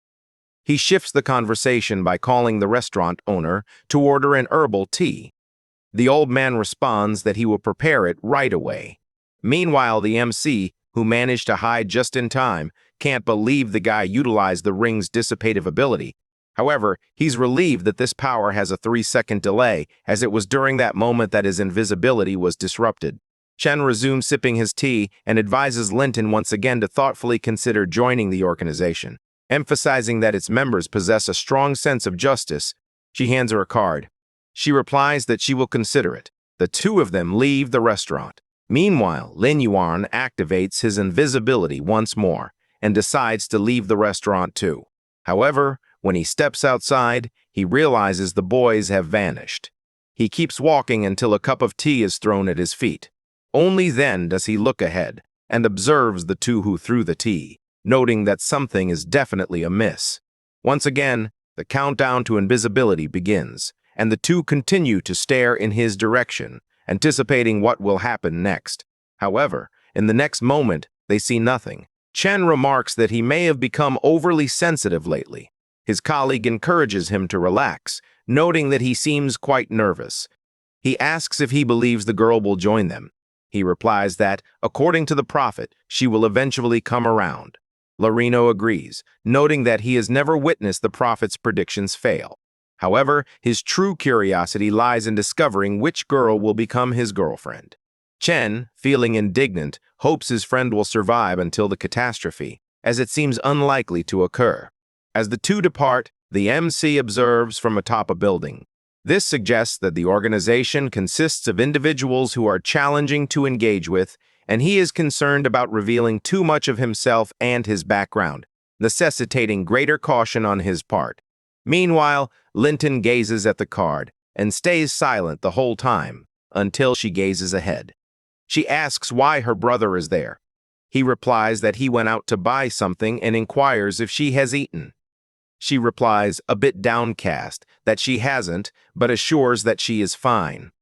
He shifts the conversation by calling the restaurant owner to order an herbal tea. The old man responds that he will prepare it right away. Meanwhile, the MC, who managed to hide just in time, can't believe the guy utilized the ring's dissipative ability. However, he's relieved that this power has a 3-second delay, as it was during that moment that his invisibility was disrupted. Chen resumes sipping his tea and advises Linton once again to thoughtfully consider joining the organization. Emphasizing that its members possess a strong sense of justice, she hands her a card. She replies that she will consider it. The two of them leave the restaurant. Meanwhile, Lin Yuan activates his invisibility once more and decides to leave the restaurant too. However, when he steps outside, he realizes the boys have vanished. He keeps walking until a cup of tea is thrown at his feet. Only then does he look ahead and observes the two who threw the tea, noting that something is definitely amiss. Once again, the countdown to invisibility begins, and the two continue to stare in his direction, anticipating what will happen next. However, in the next moment, they see nothing. Chen remarks that he may have become overly sensitive lately. His colleague encourages him to relax, noting that he seems quite nervous. He asks if he believes the girl will join them. He replies that, according to the prophet, she will eventually come around. Larino agrees, noting that he has never witnessed the prophet's predictions fail. However, his true curiosity lies in discovering which girl will become his girlfriend. Chen, feeling indignant, hopes his friend will survive until the catastrophe, as it seems unlikely to occur. As the two depart, the MC observes from atop a building. This suggests that the organization consists of individuals who are challenging to engage with, and he is concerned about revealing too much of himself and his background, necessitating greater caution on his part. Meanwhile, Linton gazes at the card and stays silent the whole time until she gazes ahead. She asks why her brother is there. He replies that he went out to buy something and inquires if she has eaten. She replies, a bit downcast, that she hasn't, but assures that she is fine.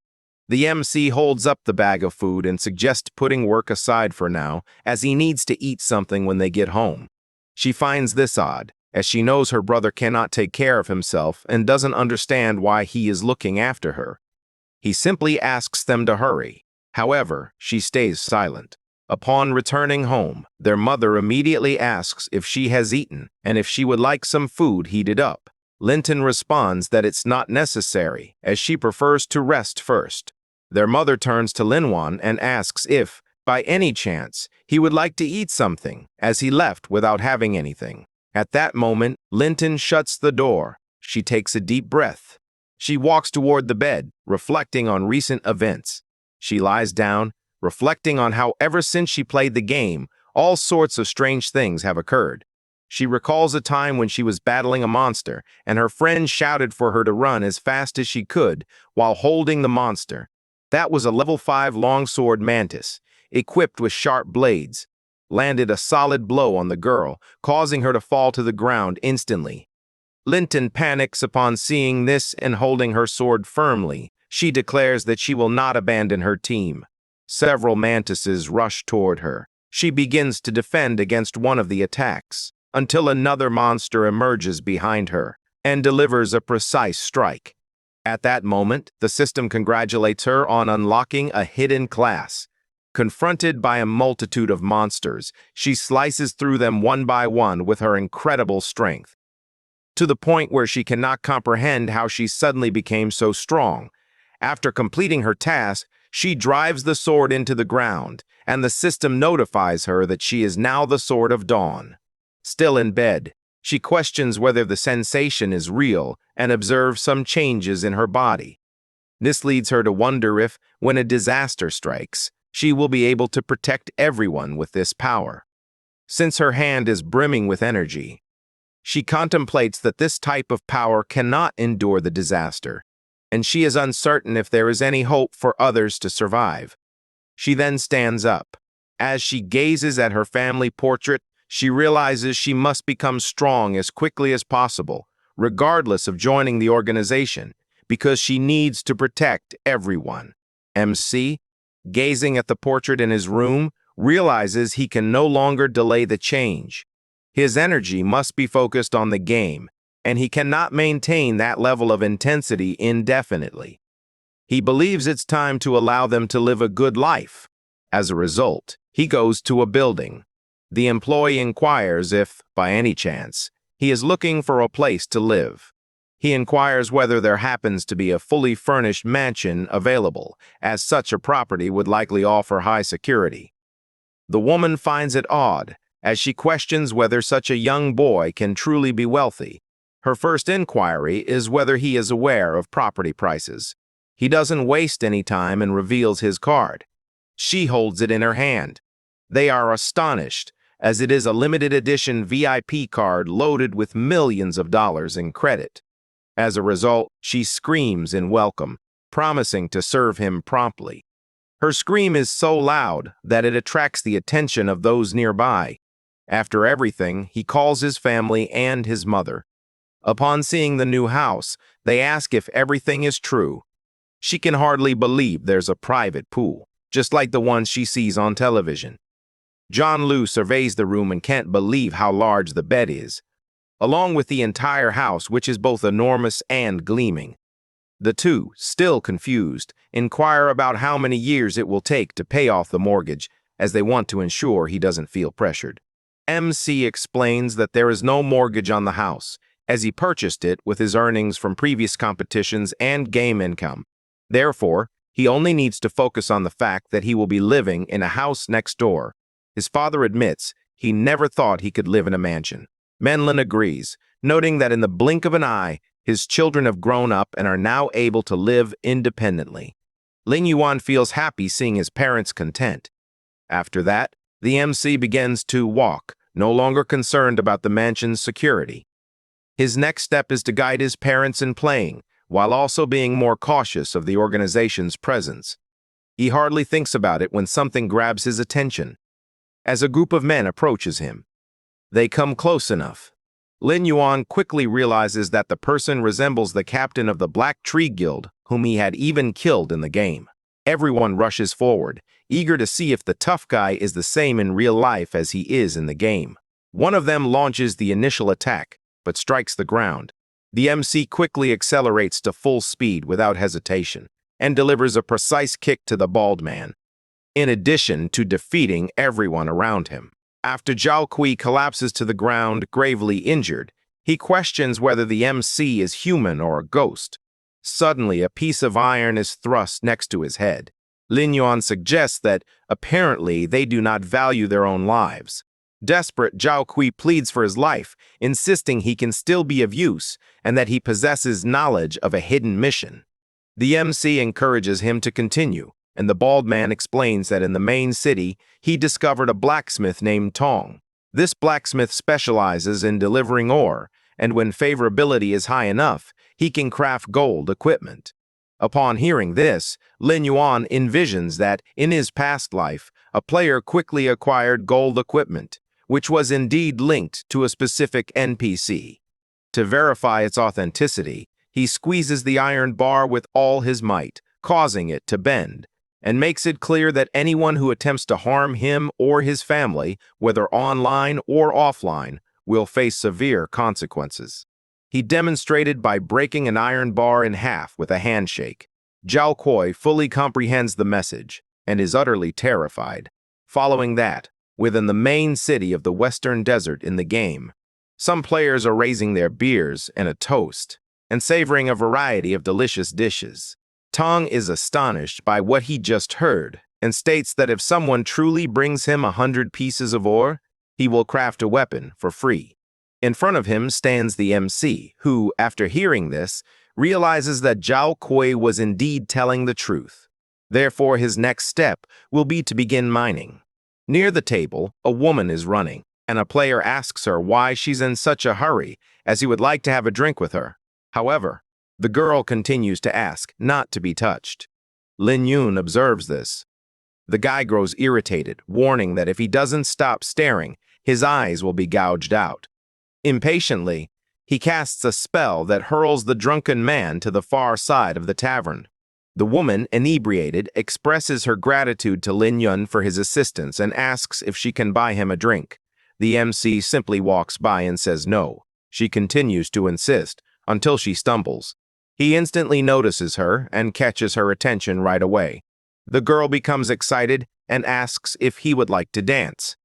The MC holds up the bag of food and suggests putting work aside for now, as he needs to eat something when they get home. She finds this odd, as she knows her brother cannot take care of himself and doesn't understand why he is looking after her. He simply asks them to hurry. However, she stays silent. Upon returning home, their mother immediately asks if she has eaten and if she would like some food heated up. Linton responds that it's not necessary, as she prefers to rest first. Their mother turns to Linwan and asks if, by any chance, he would like to eat something, as he left without having anything. At that moment, Linton shuts the door. She takes a deep breath. She walks toward the bed, reflecting on recent events. She lies down, reflecting on how ever since she played the game, all sorts of strange things have occurred. She recalls a time when she was battling a monster, and her friend shouted for her to run as fast as she could while holding the monster. That was a level 5 longsword mantis, equipped with sharp blades, landed a solid blow on the girl, causing her to fall to the ground instantly. Linton panics upon seeing this and holding her sword firmly. She declares that she will not abandon her team. Several mantises rush toward her. She begins to defend against one of the attacks, until another monster emerges behind her and delivers a precise strike. At that moment, the system congratulates her on unlocking a hidden class. Confronted by a multitude of monsters, she slices through them one by one with her incredible strength, to the point where she cannot comprehend how she suddenly became so strong. After completing her task, she drives the sword into the ground, and the system notifies her that she is now the Sword of Dawn. Still in bed, she questions whether the sensation is real and observes some changes in her body. This leads her to wonder if, when a disaster strikes, she will be able to protect everyone with this power. Since her hand is brimming with energy, she contemplates that this type of power cannot endure the disaster, and she is uncertain if there is any hope for others to survive. She then stands up. As she gazes at her family portrait, she realizes she must become strong as quickly as possible, regardless of joining the organization, because she needs to protect everyone. MC, gazing at the portrait in his room, realizes he can no longer delay the change. His energy must be focused on the game, and he cannot maintain that level of intensity indefinitely. He believes it's time to allow them to live a good life. As a result, he goes to a building. The employee inquires if, by any chance, he is looking for a place to live. He inquires whether there happens to be a fully furnished mansion available, as such a property would likely offer high security. The woman finds it odd, as she questions whether such a young boy can truly be wealthy. Her first inquiry is whether he is aware of property prices. He doesn't waste any time and reveals his card. She holds it in her hand. They are astonished, as it is a limited edition VIP card loaded with millions of dollars in credit. As a result, she screams in welcome, promising to serve him promptly. Her scream is so loud that it attracts the attention of those nearby. After everything, he calls his family and his mother. Upon seeing the new house, they ask if everything is true. She can hardly believe there's a private pool, just like the one she sees on television. John Liu surveys the room and can't believe how large the bed is, along with the entire house, which is both enormous and gleaming. The two, still confused, inquire about how many years it will take to pay off the mortgage, as they want to ensure he doesn't feel pressured. MC explains that there is no mortgage on the house, as he purchased it with his earnings from previous competitions and game income. Therefore, he only needs to focus on the fact that he will be living in a house next door. His father admits he never thought he could live in a mansion. Menlin agrees, noting that in the blink of an eye, his children have grown up and are now able to live independently. Ling Yuan feels happy seeing his parents content. After that, the MC begins to walk, no longer concerned about the mansion's security. His next step is to guide his parents in playing, while also being more cautious of the organization's presence. He hardly thinks about it when something grabs his attention. As a group of men approaches him, they come close enough. Lin Yuan quickly realizes that the person resembles the captain of the Black Tree Guild, whom he had even killed in the game. Everyone rushes forward, eager to see if the tough guy is the same in real life as he is in the game. One of them launches the initial attack, but strikes the ground. The MC quickly accelerates to full speed without hesitation, and delivers a precise kick to the bald man, in addition to defeating everyone around him. After Zhao Kui collapses to the ground, gravely injured, he questions whether the MC is human or a ghost. Suddenly, a piece of iron is thrust next to his head. Lin Yuan suggests that, apparently, they do not value their own lives. Desperate, Zhao Kui pleads for his life, insisting he can still be of use and that he possesses knowledge of a hidden mission. The MC encourages him to continue, and the bald man explains that in the main city, he discovered a blacksmith named Tong. This blacksmith specializes in delivering ore, and when favorability is high enough, he can craft gold equipment. Upon hearing this, Lin Yuan envisions that, in his past life, a player quickly acquired gold equipment, which was indeed linked to a specific NPC. To verify its authenticity, he squeezes the iron bar with all his might, causing it to bend, and makes it clear that anyone who attempts to harm him or his family, whether online or offline, will face severe consequences. He demonstrated by breaking an iron bar in half with a handshake. Zhao Kui fully comprehends the message, and is utterly terrified. Following that, within the main city of the Western Desert in the game, some players are raising their beers and a toast, and savoring a variety of delicious dishes. Tong is astonished by what he just heard, and states that if someone truly brings him 100 pieces of ore, he will craft a weapon for free. In front of him stands the MC, who, after hearing this, realizes that Zhao Kui was indeed telling the truth. Therefore, his next step will be to begin mining. Near the table, a woman is running, and a player asks her why she's in such a hurry, as he would like to have a drink with her. However, the girl continues to ask not to be touched. Lin Yun observes this. The guy grows irritated, warning that if he doesn't stop staring, his eyes will be gouged out. Impatiently, he casts a spell that hurls the drunken man to the far side of the tavern. The woman, inebriated, expresses her gratitude to Lin Yun for his assistance and asks if she can buy him a drink. The MC simply walks by and says no. She continues to insist, until she stumbles. He instantly notices her and catches her attention right away. The girl becomes excited and asks if he would like to dance.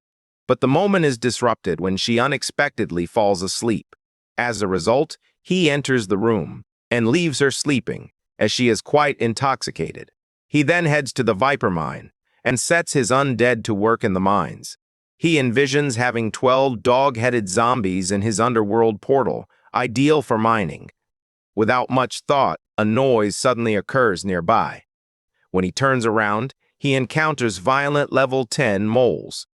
But the moment is disrupted when she unexpectedly falls asleep. As a result, he enters the room and leaves her sleeping, as she is quite intoxicated. He then heads to the Viper Mine and sets his undead to work in the mines. He envisions having 12 dog-headed zombies in his underworld portal, ideal for mining. Without much thought, a noise suddenly occurs nearby. When he turns around, he encounters violent level 10 moles.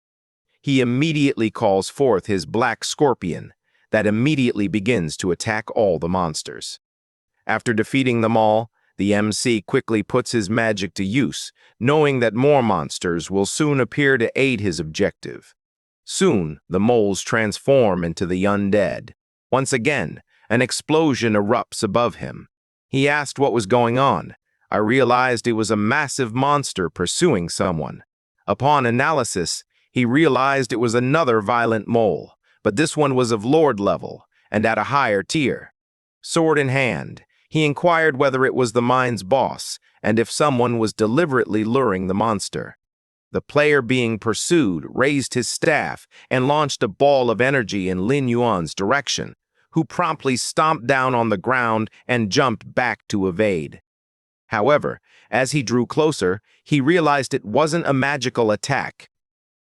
He immediately calls forth his black scorpion that immediately begins to attack all the monsters. After defeating them all, the MC quickly puts his magic to use, knowing that more monsters will soon appear to aid his objective. Soon, the moles transform into the undead. Once again, an explosion erupts above him. He asked what was going on. I realized it was a massive monster pursuing someone. Upon analysis, he realized it was another violent mole, but this one was of Lord level and at a higher tier. Sword in hand, he inquired whether it was the mine's boss and if someone was deliberately luring the monster. The player being pursued raised his staff and launched a ball of energy in Lin Yuan's direction, who promptly stomped down on the ground and jumped back to evade. However, as he drew closer, he realized it wasn't a magical attack.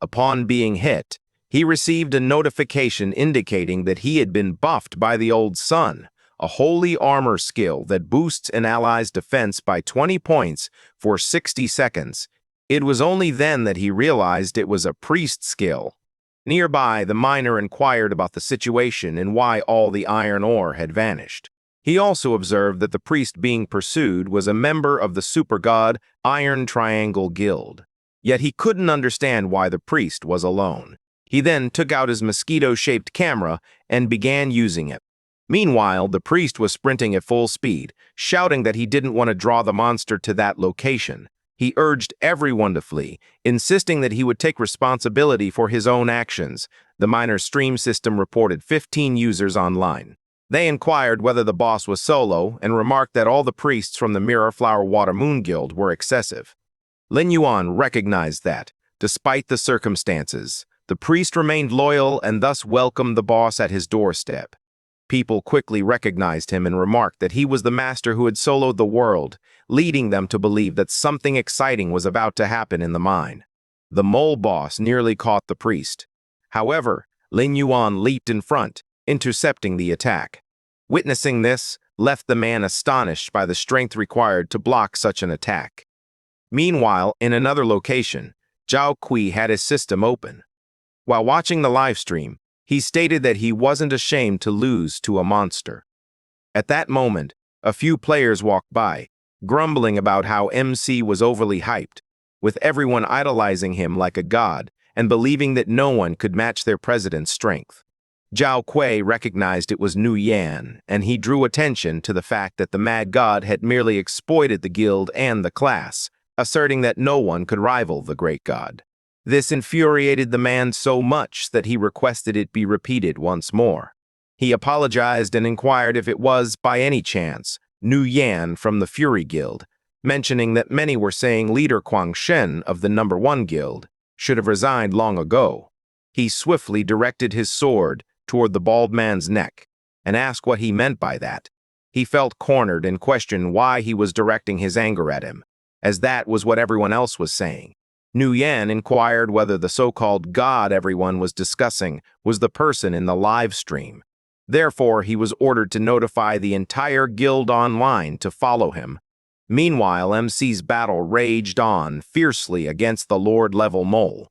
Upon being hit, he received a notification indicating that he had been buffed by the Old Sun, a holy armor skill that boosts an ally's defense by 20 points for 60 seconds. It was only then that he realized it was a priest skill. Nearby, the miner inquired about the situation and why all the iron ore had vanished. He also observed that the priest being pursued was a member of the supergod Iron Triangle Guild. Yet he couldn't understand why the priest was alone. He then took out his mosquito-shaped camera and began using it. Meanwhile, the priest was sprinting at full speed, shouting that he didn't want to draw the monster to that location. He urged everyone to flee, insisting that he would take responsibility for his own actions. The miner's stream system reported 15 users online. They inquired whether the boss was solo and remarked that all the priests from the Mirror Flower Water Moon Guild were excessive. Lin Yuan recognized that, despite the circumstances, the priest remained loyal and thus welcomed the boss at his doorstep. People quickly recognized him and remarked that he was the master who had soloed the world, leading them to believe that something exciting was about to happen in the mine. The mole boss nearly caught the priest. However, Lin Yuan leaped in front, intercepting the attack. Witnessing this left the man astonished by the strength required to block such an attack. Meanwhile, in another location, Zhao Kui had his system open. While watching the live stream, he stated that he wasn't ashamed to lose to a monster. At that moment, a few players walked by, grumbling about how MC was overly hyped, with everyone idolizing him like a god and believing that no one could match their president's strength. Zhao Kui recognized it was Nu Yan, and he drew attention to the fact that the Mad God had merely exploited the guild and the class, asserting that no one could rival the great god. This infuriated the man so much that he requested it be repeated once more. He apologized and inquired if it was, by any chance, Nu Yan from the Fury Guild, mentioning that many were saying leader Quang Shen of the number 1 guild should have resigned long ago. He swiftly directed his sword toward the bald man's neck and asked what he meant by that. He felt cornered and questioned why he was directing his anger at him, as that was what everyone else was saying. Nguyen inquired whether the so-called god everyone was discussing was the person in the live stream. Therefore, he was ordered to notify the entire guild online to follow him. Meanwhile, MC's battle raged on fiercely against the Lord-level mole.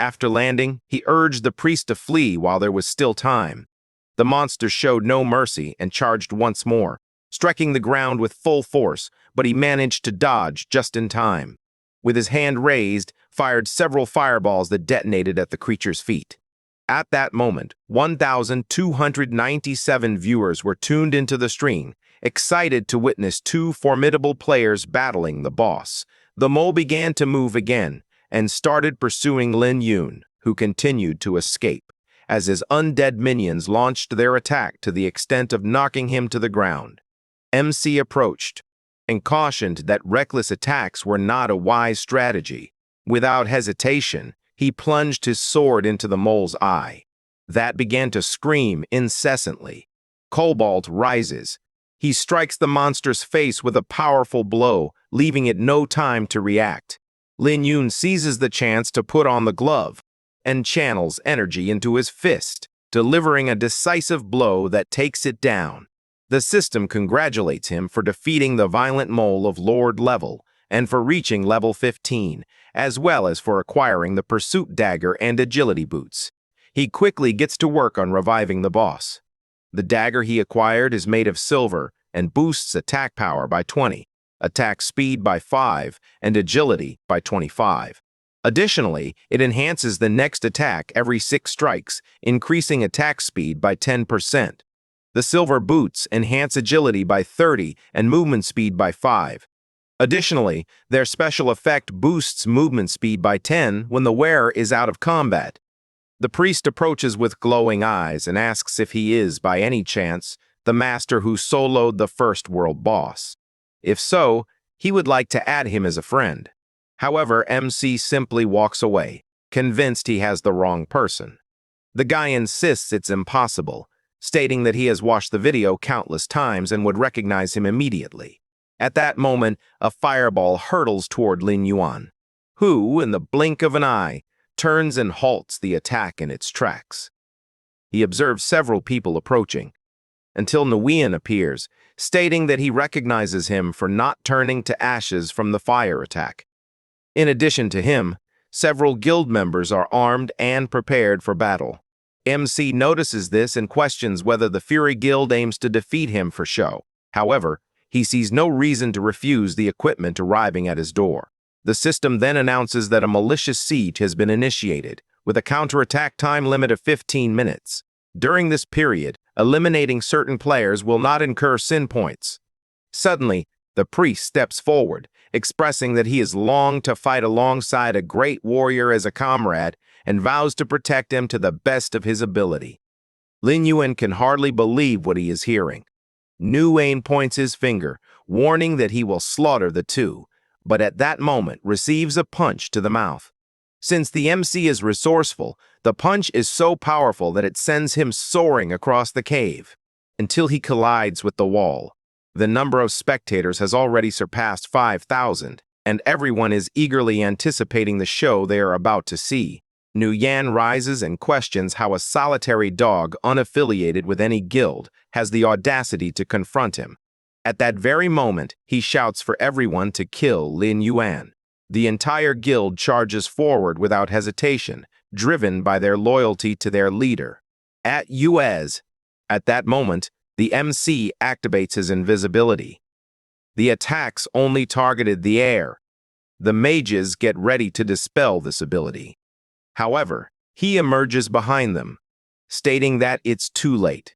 After landing, he urged the priest to flee while there was still time. The monster showed no mercy and charged once more, striking the ground with full force, but he managed to dodge just in time. With his hand raised, fired several fireballs that detonated at the creature's feet. At that moment, 1,297 viewers were tuned into the stream, excited to witness 2 formidable players battling the boss. The mole began to move again and started pursuing Lin Yun, who continued to escape, as his undead minions launched their attack to the extent of knocking him to the ground. MC approached and cautioned that reckless attacks were not a wise strategy. Without hesitation, he plunged his sword into the mole's eye. That began to scream incessantly. Cobalt rises. He strikes the monster's face with a powerful blow, leaving it no time to react. Lin Yun seizes the chance to put on the glove and channels energy into his fist, delivering a decisive blow that takes it down. The system congratulates him for defeating the violent mole of Lord level and for reaching level 15, as well as for acquiring the pursuit dagger and agility boots. He quickly gets to work on reviving the boss. The dagger he acquired is made of silver and boosts attack power by 20, attack speed by 5, and agility by 25. Additionally, it enhances the next attack every 6 strikes, increasing attack speed by 10%. The silver boots enhance agility by 30 and movement speed by 5. Additionally, their special effect boosts movement speed by 10 when the wearer is out of combat. The priest approaches with glowing eyes and asks if he is, by any chance, the master who soloed the first world boss. If so, he would like to add him as a friend. However, MC simply walks away, convinced he has the wrong person. The guy insists it's impossible, stating that he has watched the video countless times and would recognize him immediately. At that moment, a fireball hurtles toward Lin Yuan, who, in the blink of an eye, turns and halts the attack in its tracks. He observes several people approaching, until Nguyen appears, stating that he recognizes him for not turning to ashes from the fire attack. In addition to him, several guild members are armed and prepared for battle. MC notices this and questions whether the Fury Guild aims to defeat him for show. However, he sees no reason to refuse the equipment arriving at his door. The system then announces that a malicious siege has been initiated, with a counterattack time limit of 15 minutes. During this period, eliminating certain players will not incur sin points. Suddenly, the priest steps forward, expressing that he has longed to fight alongside a great warrior as a comrade and vows to protect him to the best of his ability. Lin Yuan can hardly believe what he is hearing. Nguyen points his finger, warning that he will slaughter the two, but at that moment receives a punch to the mouth. Since the MC is resourceful, the punch is so powerful that it sends him soaring across the cave, until he collides with the wall. The number of spectators has already surpassed 5,000, and everyone is eagerly anticipating the show they are about to see. Nguyen rises and questions how a solitary dog unaffiliated with any guild has the audacity to confront him. At that very moment, he shouts for everyone to kill Lin Yuan. The entire guild charges forward without hesitation, driven by their loyalty to their leader. At that moment, the MC activates his invisibility. The attacks only targeted the air. The mages get ready to dispel this ability. However, he emerges behind them, stating that it's too late.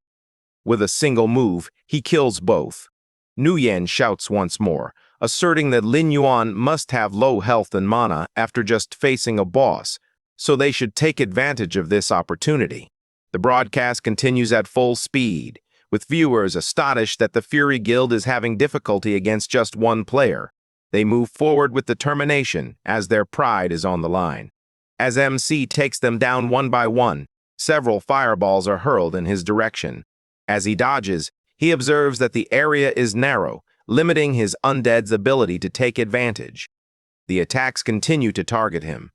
With a single move, he kills both. Nguyen shouts once more, asserting that Lin Yuan must have low health and mana after just facing a boss, so they should take advantage of this opportunity. The broadcast continues at full speed, with viewers astonished that the Fury Guild is having difficulty against just one player. They move forward with determination as their pride is on the line. As MC takes them down one by one, several fireballs are hurled in his direction. As he dodges, he observes that the area is narrow, limiting his undead's ability to take advantage. The attacks continue to target him.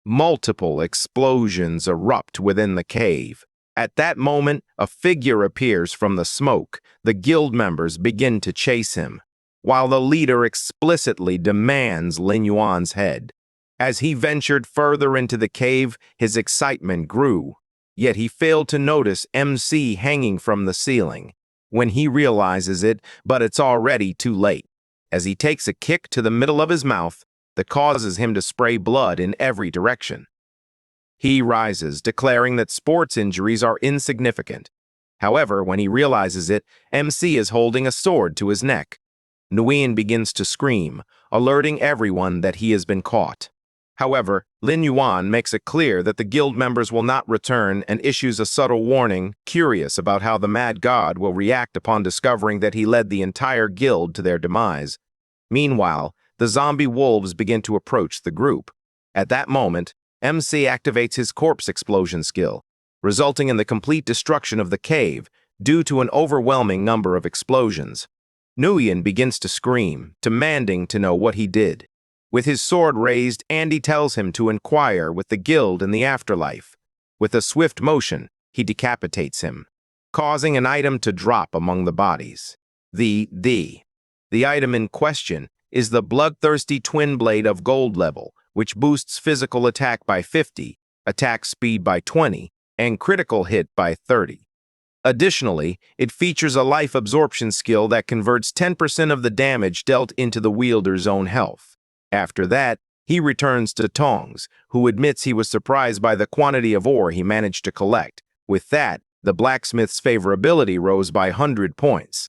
Multiple explosions erupt within the cave. At that moment, a figure appears from the smoke. The guild members begin to chase him, while the leader explicitly demands Lin Yuan's head. As he ventured further into the cave, his excitement grew, yet he failed to notice MC hanging from the ceiling. When he realizes it, but it's already too late. As he takes a kick to the middle of his mouth, that causes him to spray blood in every direction. He rises, declaring that sports injuries are insignificant. However, when he realizes it, MC is holding a sword to his neck. Nguyen begins to scream, alerting everyone that he has been caught. However, Lin Yuan makes it clear that the guild members will not return and issues a subtle warning, curious about how the mad god will react upon discovering that he led the entire guild to their demise. Meanwhile, the zombie wolves begin to approach the group. At that moment, MC activates his corpse explosion skill, resulting in the complete destruction of the cave due to an overwhelming number of explosions. Nguyen begins to scream, demanding to know what he did. With his sword raised, Andy tells him to inquire with the guild in the afterlife. With a swift motion, he decapitates him, causing an item to drop among the bodies. The item in question is the bloodthirsty twin blade of gold level, which boosts physical attack by 50, attack speed by 20, and critical hit by 30. Additionally, it features a life absorption skill that converts 10% of the damage dealt into the wielder's own health. After that, he returns to Tongs, who admits he was surprised by the quantity of ore he managed to collect. With that, the blacksmith's favorability rose by 100 points.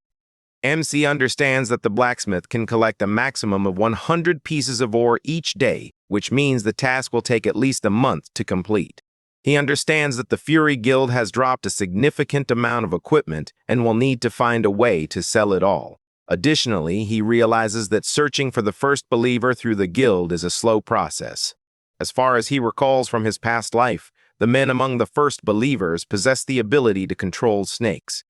MC understands that the blacksmith can collect a maximum of 100 pieces of ore each day, which means the task will take at least a month to complete. He understands that the Fury Guild has dropped a significant amount of equipment and will need to find a way to sell it all. Additionally, he realizes that searching for the first believer through the guild is a slow process. As far as he recalls from his past life, the men among the first believers possess the ability to control snakes.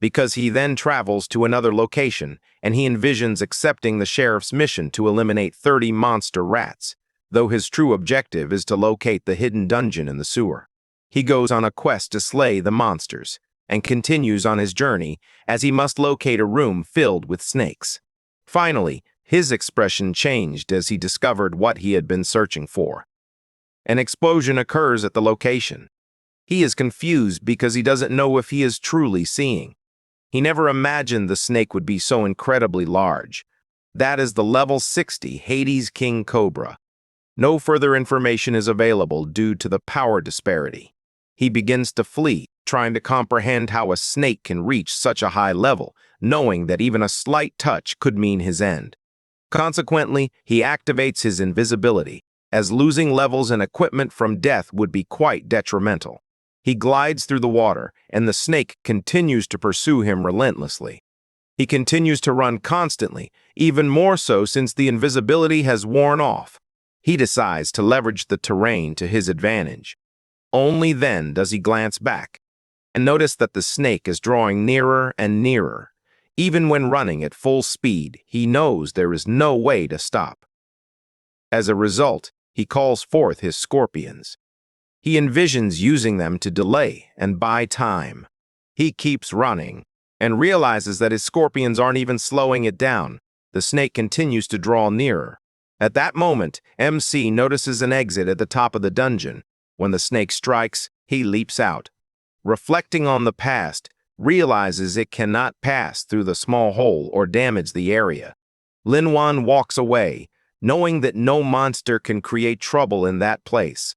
Because he then travels to another location, and he envisions accepting the sheriff's mission to eliminate 30 monster rats, though his true objective is to locate the hidden dungeon in the sewer. He goes on a quest to slay the monsters, and continues on his journey as he must locate a room filled with snakes. Finally, his expression changed as he discovered what he had been searching for. An explosion occurs at the location. He is confused because he doesn't know if he is truly seeing. He never imagined the snake would be so incredibly large. That is the level 60 Hades King Cobra. No further information is available due to the power disparity. He begins to flee, trying to comprehend how a snake can reach such a high level, knowing that even a slight touch could mean his end. Consequently, he activates his invisibility, as losing levels and equipment from death would be quite detrimental. He glides through the water, and the snake continues to pursue him relentlessly. He continues to run constantly, even more so since the invisibility has worn off. He decides to leverage the terrain to his advantage. Only then does he glance back and notice that the snake is drawing nearer and nearer. Even when running at full speed, he knows there is no way to stop. As a result, he calls forth his scorpions. He envisions using them to delay and buy time. He keeps running and realizes that his scorpions aren't even slowing it down. The snake continues to draw nearer. At that moment, MC notices an exit at the top of the dungeon. When the snake strikes, he leaps out. Reflecting on the past, realizes it cannot pass through the small hole or damage the area. Lin Yuan walks away, knowing that no monster can create trouble in that place.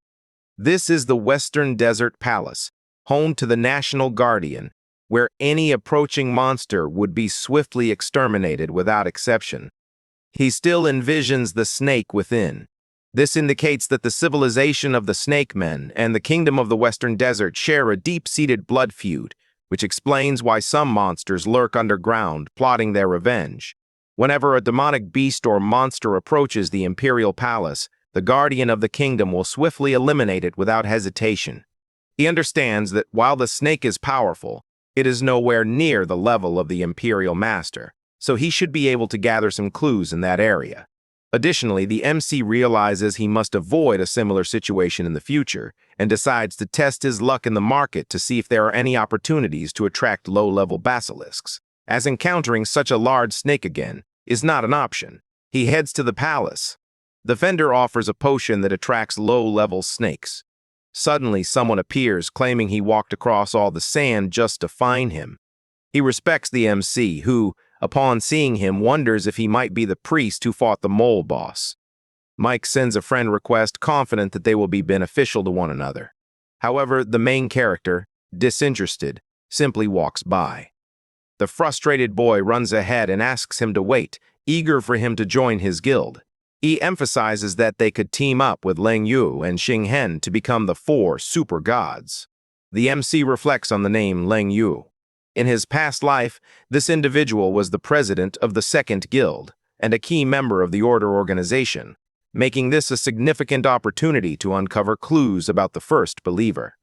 This is the Western Desert Palace, home to the National Guardian, where any approaching monster would be swiftly exterminated without exception. He still envisions the snake within. This indicates that the civilization of the Snake Men and the Kingdom of the Western Desert share a deep-seated blood feud, which explains why some monsters lurk underground, plotting their revenge. Whenever a demonic beast or monster approaches the imperial palace, the guardian of the kingdom will swiftly eliminate it without hesitation. He understands that while the snake is powerful, it is nowhere near the level of the imperial master, so he should be able to gather some clues in that area. Additionally, the MC realizes he must avoid a similar situation in the future and decides to test his luck in the market to see if there are any opportunities to attract low-level basilisks, as encountering such a large snake again is not an option. He heads to the palace. The vendor offers a potion that attracts low-level snakes. Suddenly, someone appears claiming he walked across all the sand just to find him. He respects the MC, who, upon seeing him, wonders if he might be the priest who fought the mole boss. Mike sends a friend request, confident that they will be beneficial to one another. However, the main character, disinterested, simply walks by. The frustrated boy runs ahead and asks him to wait, eager for him to join his guild. He emphasizes that they could team up with Leng Yu and Xing Hen to become the 4 super gods. The MC reflects on the name Leng Yu. In his past life, this individual was the president of the Second Guild and a key member of the Order organization, making this a significant opportunity to uncover clues about the first believer.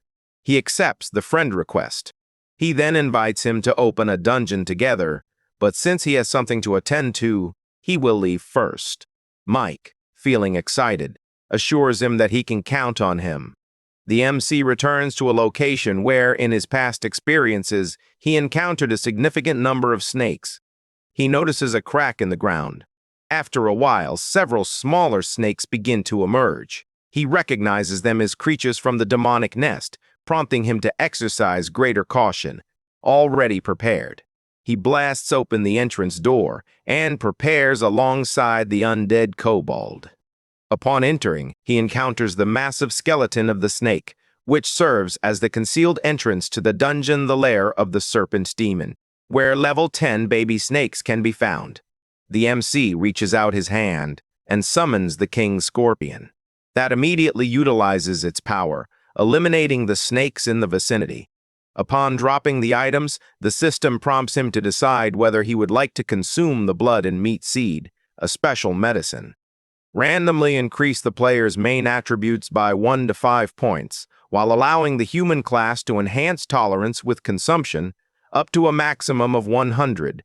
He accepts the friend request. He then invites him to open a dungeon together, but since he has something to attend to, he will leave first. Mike, feeling excited, assures him that he can count on him. The MC returns to a location where, in his past experiences, he encountered a significant number of snakes. He notices a crack in the ground. After a while, several smaller snakes begin to emerge. He recognizes them as creatures from the demonic nest, prompting him to exercise greater caution. Already prepared, he blasts open the entrance door and prepares alongside the undead kobold. Upon entering, he encounters the massive skeleton of the snake, which serves as the concealed entrance to the dungeon, the lair of the serpent demon, where level 10 baby snakes can be found. The MC reaches out his hand and summons the king scorpion. That immediately utilizes its power, eliminating the snakes in the vicinity. Upon dropping the items, the system prompts him to decide whether he would like to consume the blood and meat seed, a special medicine. Randomly increase the player's main attributes by 1 to 5 points, while allowing the human class to enhance tolerance with consumption up to a maximum of 100.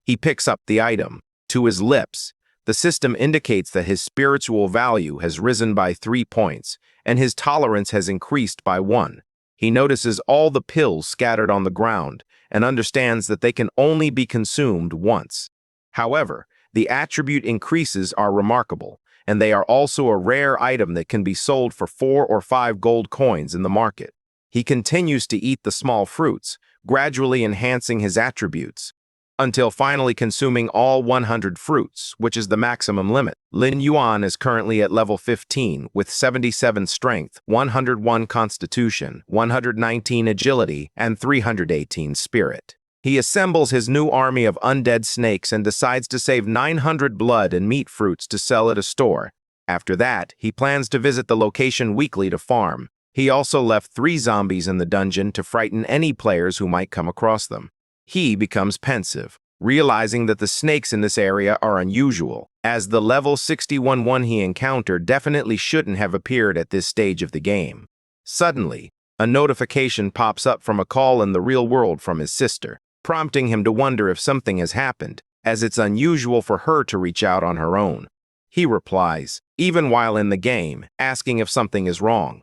He picks up the item. To his lips, the system indicates that his spiritual value has risen by 3 points, and his tolerance has increased by 1. He notices all the pills scattered on the ground and understands that they can only be consumed once. However, the attribute increases are remarkable, and they are also a rare item that can be sold for 4 or 5 gold coins in the market. He continues to eat the small fruits, gradually enhancing his attributes, until finally consuming all 100 fruits, which is the maximum limit. Lin Yuan is currently at level 15 with 77 strength, 101 constitution, 119 agility, and 318 spirit. He assembles his new army of undead snakes and decides to save 900 blood and meat fruits to sell at a store. After that, he plans to visit the location weekly to farm. He also left 3 zombies in the dungeon to frighten any players who might come across them. He becomes pensive, realizing that the snakes in this area are unusual, as the level 61 one he encountered definitely shouldn't have appeared at this stage of the game. Suddenly, a notification pops up from a call in the real world from his sister, prompting him to wonder if something has happened, as it's unusual for her to reach out on her own. He replies, even while in the game, asking if something is wrong.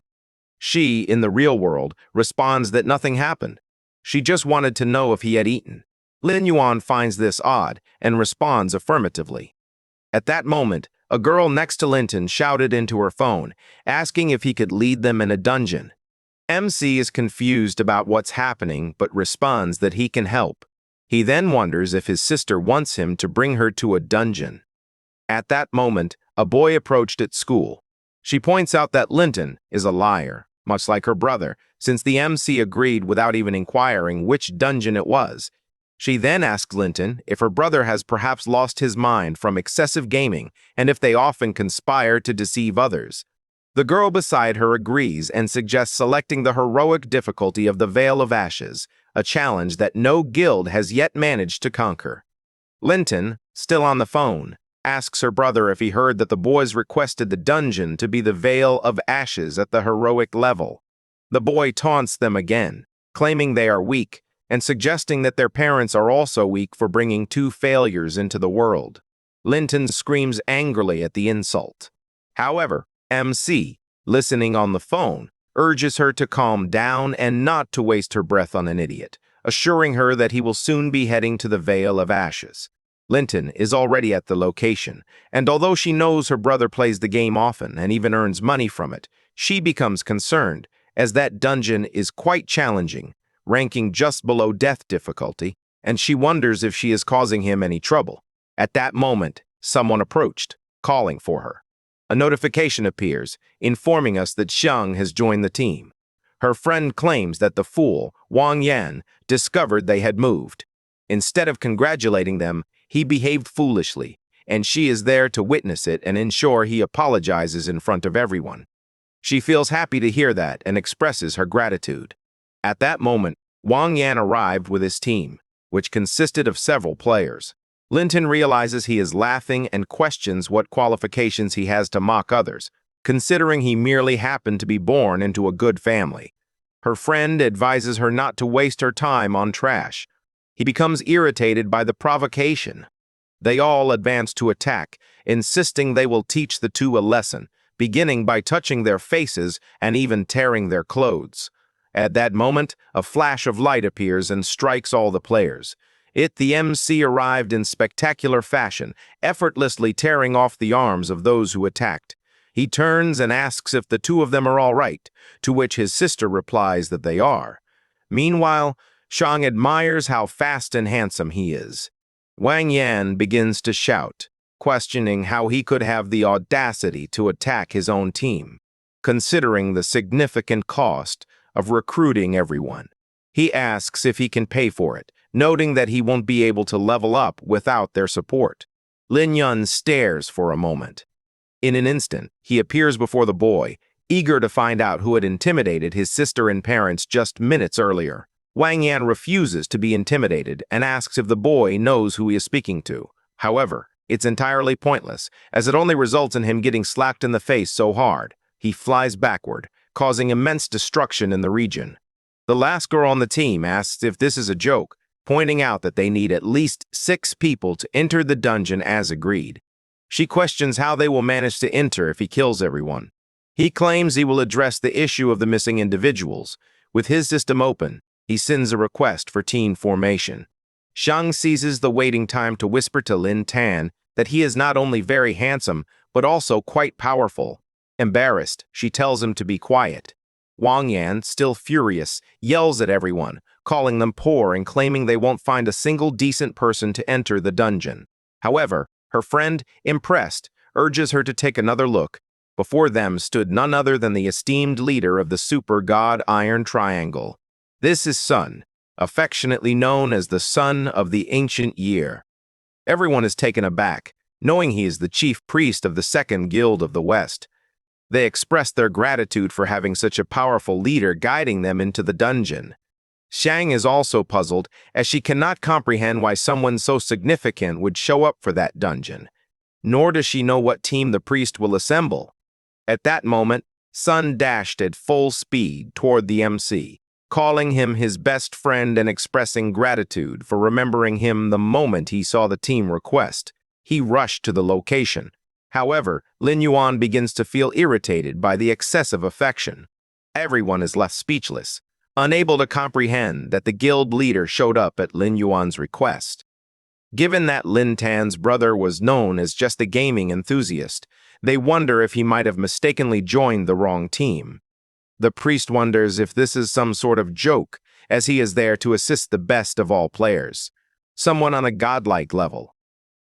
She, in the real world, responds that nothing happened. She just wanted to know if he had eaten. Lin Yuan finds this odd and responds affirmatively. At that moment, a girl next to Linton shouted into her phone, asking if he could lead them in a dungeon. MC is confused about what's happening but responds that he can help. He then wonders if his sister wants him to bring her to a dungeon. At that moment, a boy approached at school. She points out that Linton is a liar, much like her brother, since the MC agreed without even inquiring which dungeon it was. She then asks Linton if her brother has perhaps lost his mind from excessive gaming and if they often conspire to deceive others. The girl beside her agrees and suggests selecting the heroic difficulty of the Veil of Ashes, a challenge that no guild has yet managed to conquer. Linton, still on the phone, asks her brother if he heard that the boys requested the dungeon to be the Veil of Ashes at the heroic level. The boy taunts them again, claiming they are weak, and suggesting that their parents are also weak for bringing two failures into the world. Linton screams angrily at the insult. However, MC, listening on the phone, urges her to calm down and not to waste her breath on an idiot, assuring her that he will soon be heading to the Veil of Ashes. Linton is already at the location, and although she knows her brother plays the game often and even earns money from it, she becomes concerned, as that dungeon is quite challenging, ranking just below death difficulty, and she wonders if she is causing him any trouble. At that moment, someone approached, calling for her. A notification appears, informing us that Xiang has joined the team. Her friend claims that the fool, Wang Yan, discovered they had moved. Instead of congratulating them, he behaved foolishly, and she is there to witness it and ensure he apologizes in front of everyone. She feels happy to hear that and expresses her gratitude. At that moment, Wang Yan arrived with his team, which consisted of several players. Linton realizes he is laughing and questions what qualifications he has to mock others, considering he merely happened to be born into a good family. Her friend advises her not to waste her time on trash. He becomes irritated by the provocation. They all advance to attack, insisting they will teach the two a lesson, beginning by touching their faces and even tearing their clothes. At that moment, a flash of light appears and strikes all the players. The MC arrived in spectacular fashion, effortlessly tearing off the arms of those who attacked. He turns and asks if the two of them are all right, to which his sister replies that they are. Meanwhile, Xiang admires how fast and handsome he is. Wang Yan begins to shout, questioning how he could have the audacity to attack his own team, considering the significant cost of recruiting everyone. He asks if he can pay for it, noting that he won't be able to level up without their support. Lin Yun stares for a moment. In an instant, he appears before the boy, eager to find out who had intimidated his sister and parents just minutes earlier. Wang Yan refuses to be intimidated and asks if the boy knows who he is speaking to. However, it's entirely pointless, as it only results in him getting slapped in the face so hard. He flies backward, causing immense destruction in the region. The last girl on the team asks if this is a joke, pointing out that they need at least 6 people to enter the dungeon as agreed. She questions how they will manage to enter if he kills everyone. He claims he will address the issue of the missing individuals. With his system open, he sends a request for team formation. Xiang seizes the waiting time to whisper to Lin Tan that he is not only very handsome, but also quite powerful. Embarrassed, she tells him to be quiet. Wang Yan, still furious, yells at everyone, calling them poor and claiming they won't find a single decent person to enter the dungeon. However, her friend, impressed, urges her to take another look. Before them stood none other than the esteemed leader of the super god Iron Triangle. This is Sun, affectionately known as the Son of the Ancient Year. Everyone is taken aback, knowing he is the chief priest of the Second Guild of the West. They express their gratitude for having such a powerful leader guiding them into the dungeon. Xiang is also puzzled, as she cannot comprehend why someone so significant would show up for that dungeon. Nor does she know what team the priest will assemble. At that moment, Sun dashed at full speed toward the MC, calling him his best friend and expressing gratitude for remembering him the moment he saw the team request. He rushed to the location. However, Lin Yuan begins to feel irritated by the excessive affection. Everyone is left speechless, unable to comprehend that the guild leader showed up at Lin Yuan's request. Given that Lin Tan's brother was known as just a gaming enthusiast, they wonder if he might have mistakenly joined the wrong team. The priest wonders if this is some sort of joke, as he is there to assist the best of all players, someone on a godlike level.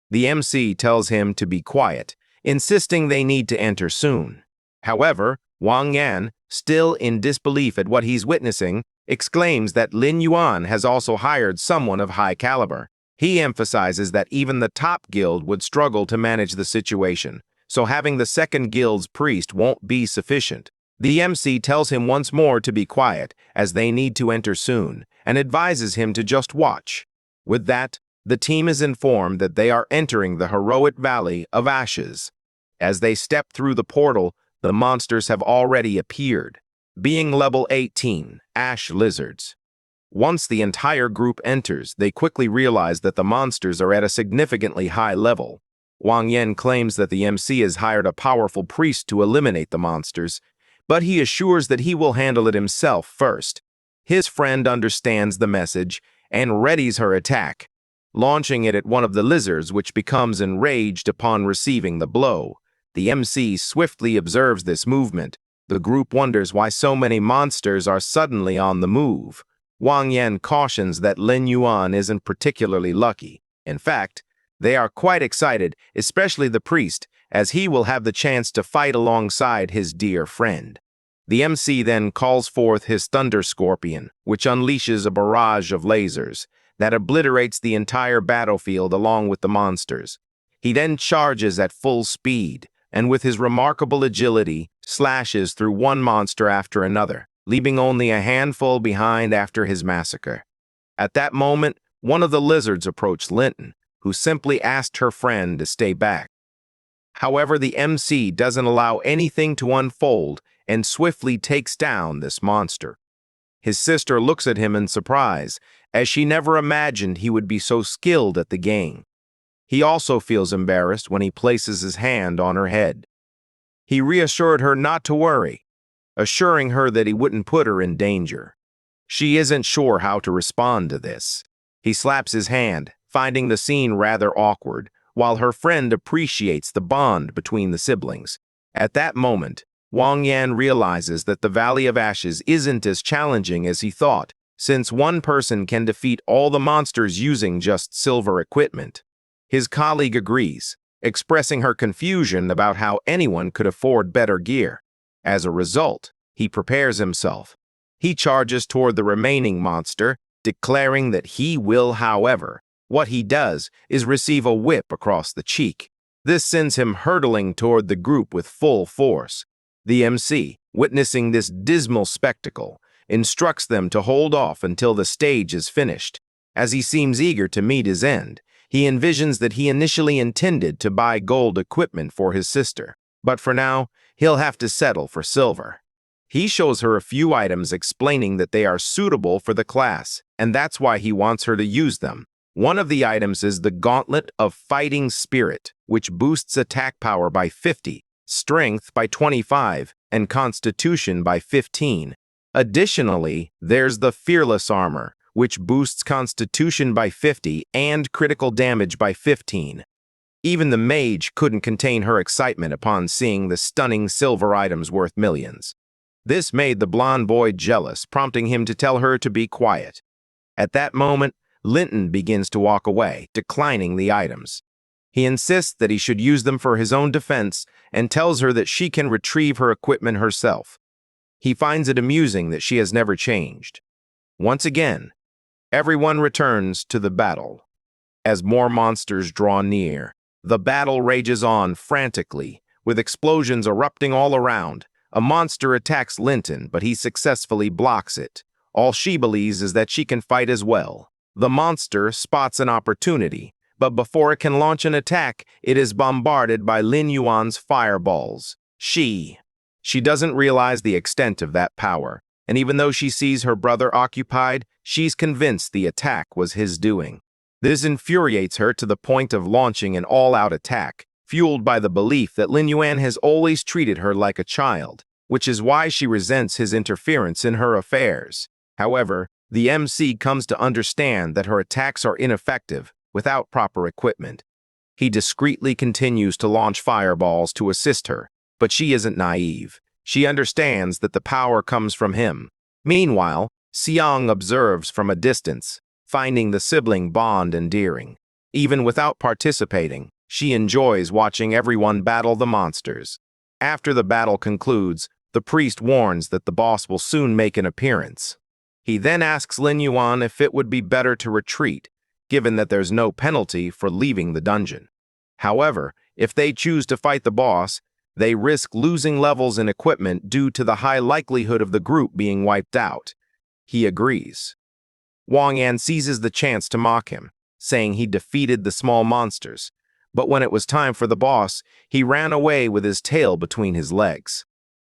The MC tells him to be quiet, insisting they need to enter soon. However, Wang Yan, still in disbelief at what he's witnessing, exclaims that Lin Yuan has also hired someone of high caliber. He emphasizes that even the top guild would struggle to manage the situation, so having the second guild's priest won't be sufficient. The MC tells him once more to be quiet, as they need to enter soon, and advises him to just watch. With that, the team is informed that they are entering the heroic Valley of Ashes. As they step through the portal, the monsters have already appeared, being level 18, ash lizards. Once the entire group enters, they quickly realize that the monsters are at a significantly high level. Wang Yan claims that the MC has hired a powerful priest to eliminate the monsters, but he assures that he will handle it himself first. His friend understands the message and readies her attack, launching it at one of the lizards, which becomes enraged upon receiving the blow. The MC swiftly observes this movement. The group wonders why so many monsters are suddenly on the move. Wang Yan cautions that Lin Yuan isn't particularly lucky. In fact, they are quite excited, especially the priest, as he will have the chance to fight alongside his dear friend. The MC then calls forth his Thunder Scorpion, which unleashes a barrage of lasers that obliterates the entire battlefield along with the monsters. He then charges at full speed, and with his remarkable agility, slashes through one monster after another, leaving only a handful behind after his massacre. At that moment, one of the lizards approached Linton, who simply asked her friend to stay back. However, the MC doesn't allow anything to unfold and swiftly takes down this monster. His sister looks at him in surprise, as she never imagined he would be so skilled at the game. He also feels embarrassed when he places his hand on her head. He reassured her not to worry, assuring her that he wouldn't put her in danger. She isn't sure how to respond to this. He slaps his hand, finding the scene rather awkward, while her friend appreciates the bond between the siblings. At that moment, Wang Yan realizes that the Valley of Ashes isn't as challenging as he thought, since one person can defeat all the monsters using just silver equipment. His colleague agrees, expressing her confusion about how anyone could afford better gear. As a result, he prepares himself. He charges toward the remaining monster, declaring that he will, however. What he does is receive a whip across the cheek. This sends him hurtling toward the group with full force. The MC, witnessing this dismal spectacle, instructs them to hold off until the stage is finished. As he seems eager to meet his end, he envisions that he initially intended to buy gold equipment for his sister, but for now, he'll have to settle for silver. He shows her a few items explaining that they are suitable for the class, and that's why he wants her to use them. One of the items is the Gauntlet of Fighting Spirit, which boosts attack power by 50, strength by 25, and constitution by 15. Additionally, there's the Fearless Armor, which boosts constitution by 50 and critical damage by 15. Even the mage couldn't contain her excitement upon seeing the stunning silver items worth millions. This made the blonde boy jealous, prompting him to tell her to be quiet. At that moment, Linton begins to walk away, declining the items. He insists that he should use them for his own defense and tells her that she can retrieve her equipment herself. He finds it amusing that she has never changed. Once again, everyone returns to the battle. As more monsters draw near, the battle rages on frantically, with explosions erupting all around. A monster attacks Linton, but he successfully blocks it. All she believes is that she can fight as well. The monster spots an opportunity, but before it can launch an attack, it is bombarded by Lin Yuan's fireballs. She doesn't realize the extent of that power, and even though she sees her brother occupied, she's convinced the attack was his doing. This infuriates her to the point of launching an all-out attack, fueled by the belief that Lin Yuan has always treated her like a child, which is why she resents his interference in her affairs. However, the MC comes to understand that her attacks are ineffective without proper equipment. He discreetly continues to launch fireballs to assist her, but she isn't naive. She understands that the power comes from him. Meanwhile, Xiang observes from a distance, finding the sibling bond endearing. Even without participating, she enjoys watching everyone battle the monsters. After the battle concludes, the priest warns that the boss will soon make an appearance. He then asks Lin Yuan if it would be better to retreat, given that there's no penalty for leaving the dungeon. However, if they choose to fight the boss, they risk losing levels in equipment due to the high likelihood of the group being wiped out. He agrees. Wang Yan seizes the chance to mock him. saying he defeated the small monsters. But when it was time for the boss, he ran away with his tail between his legs.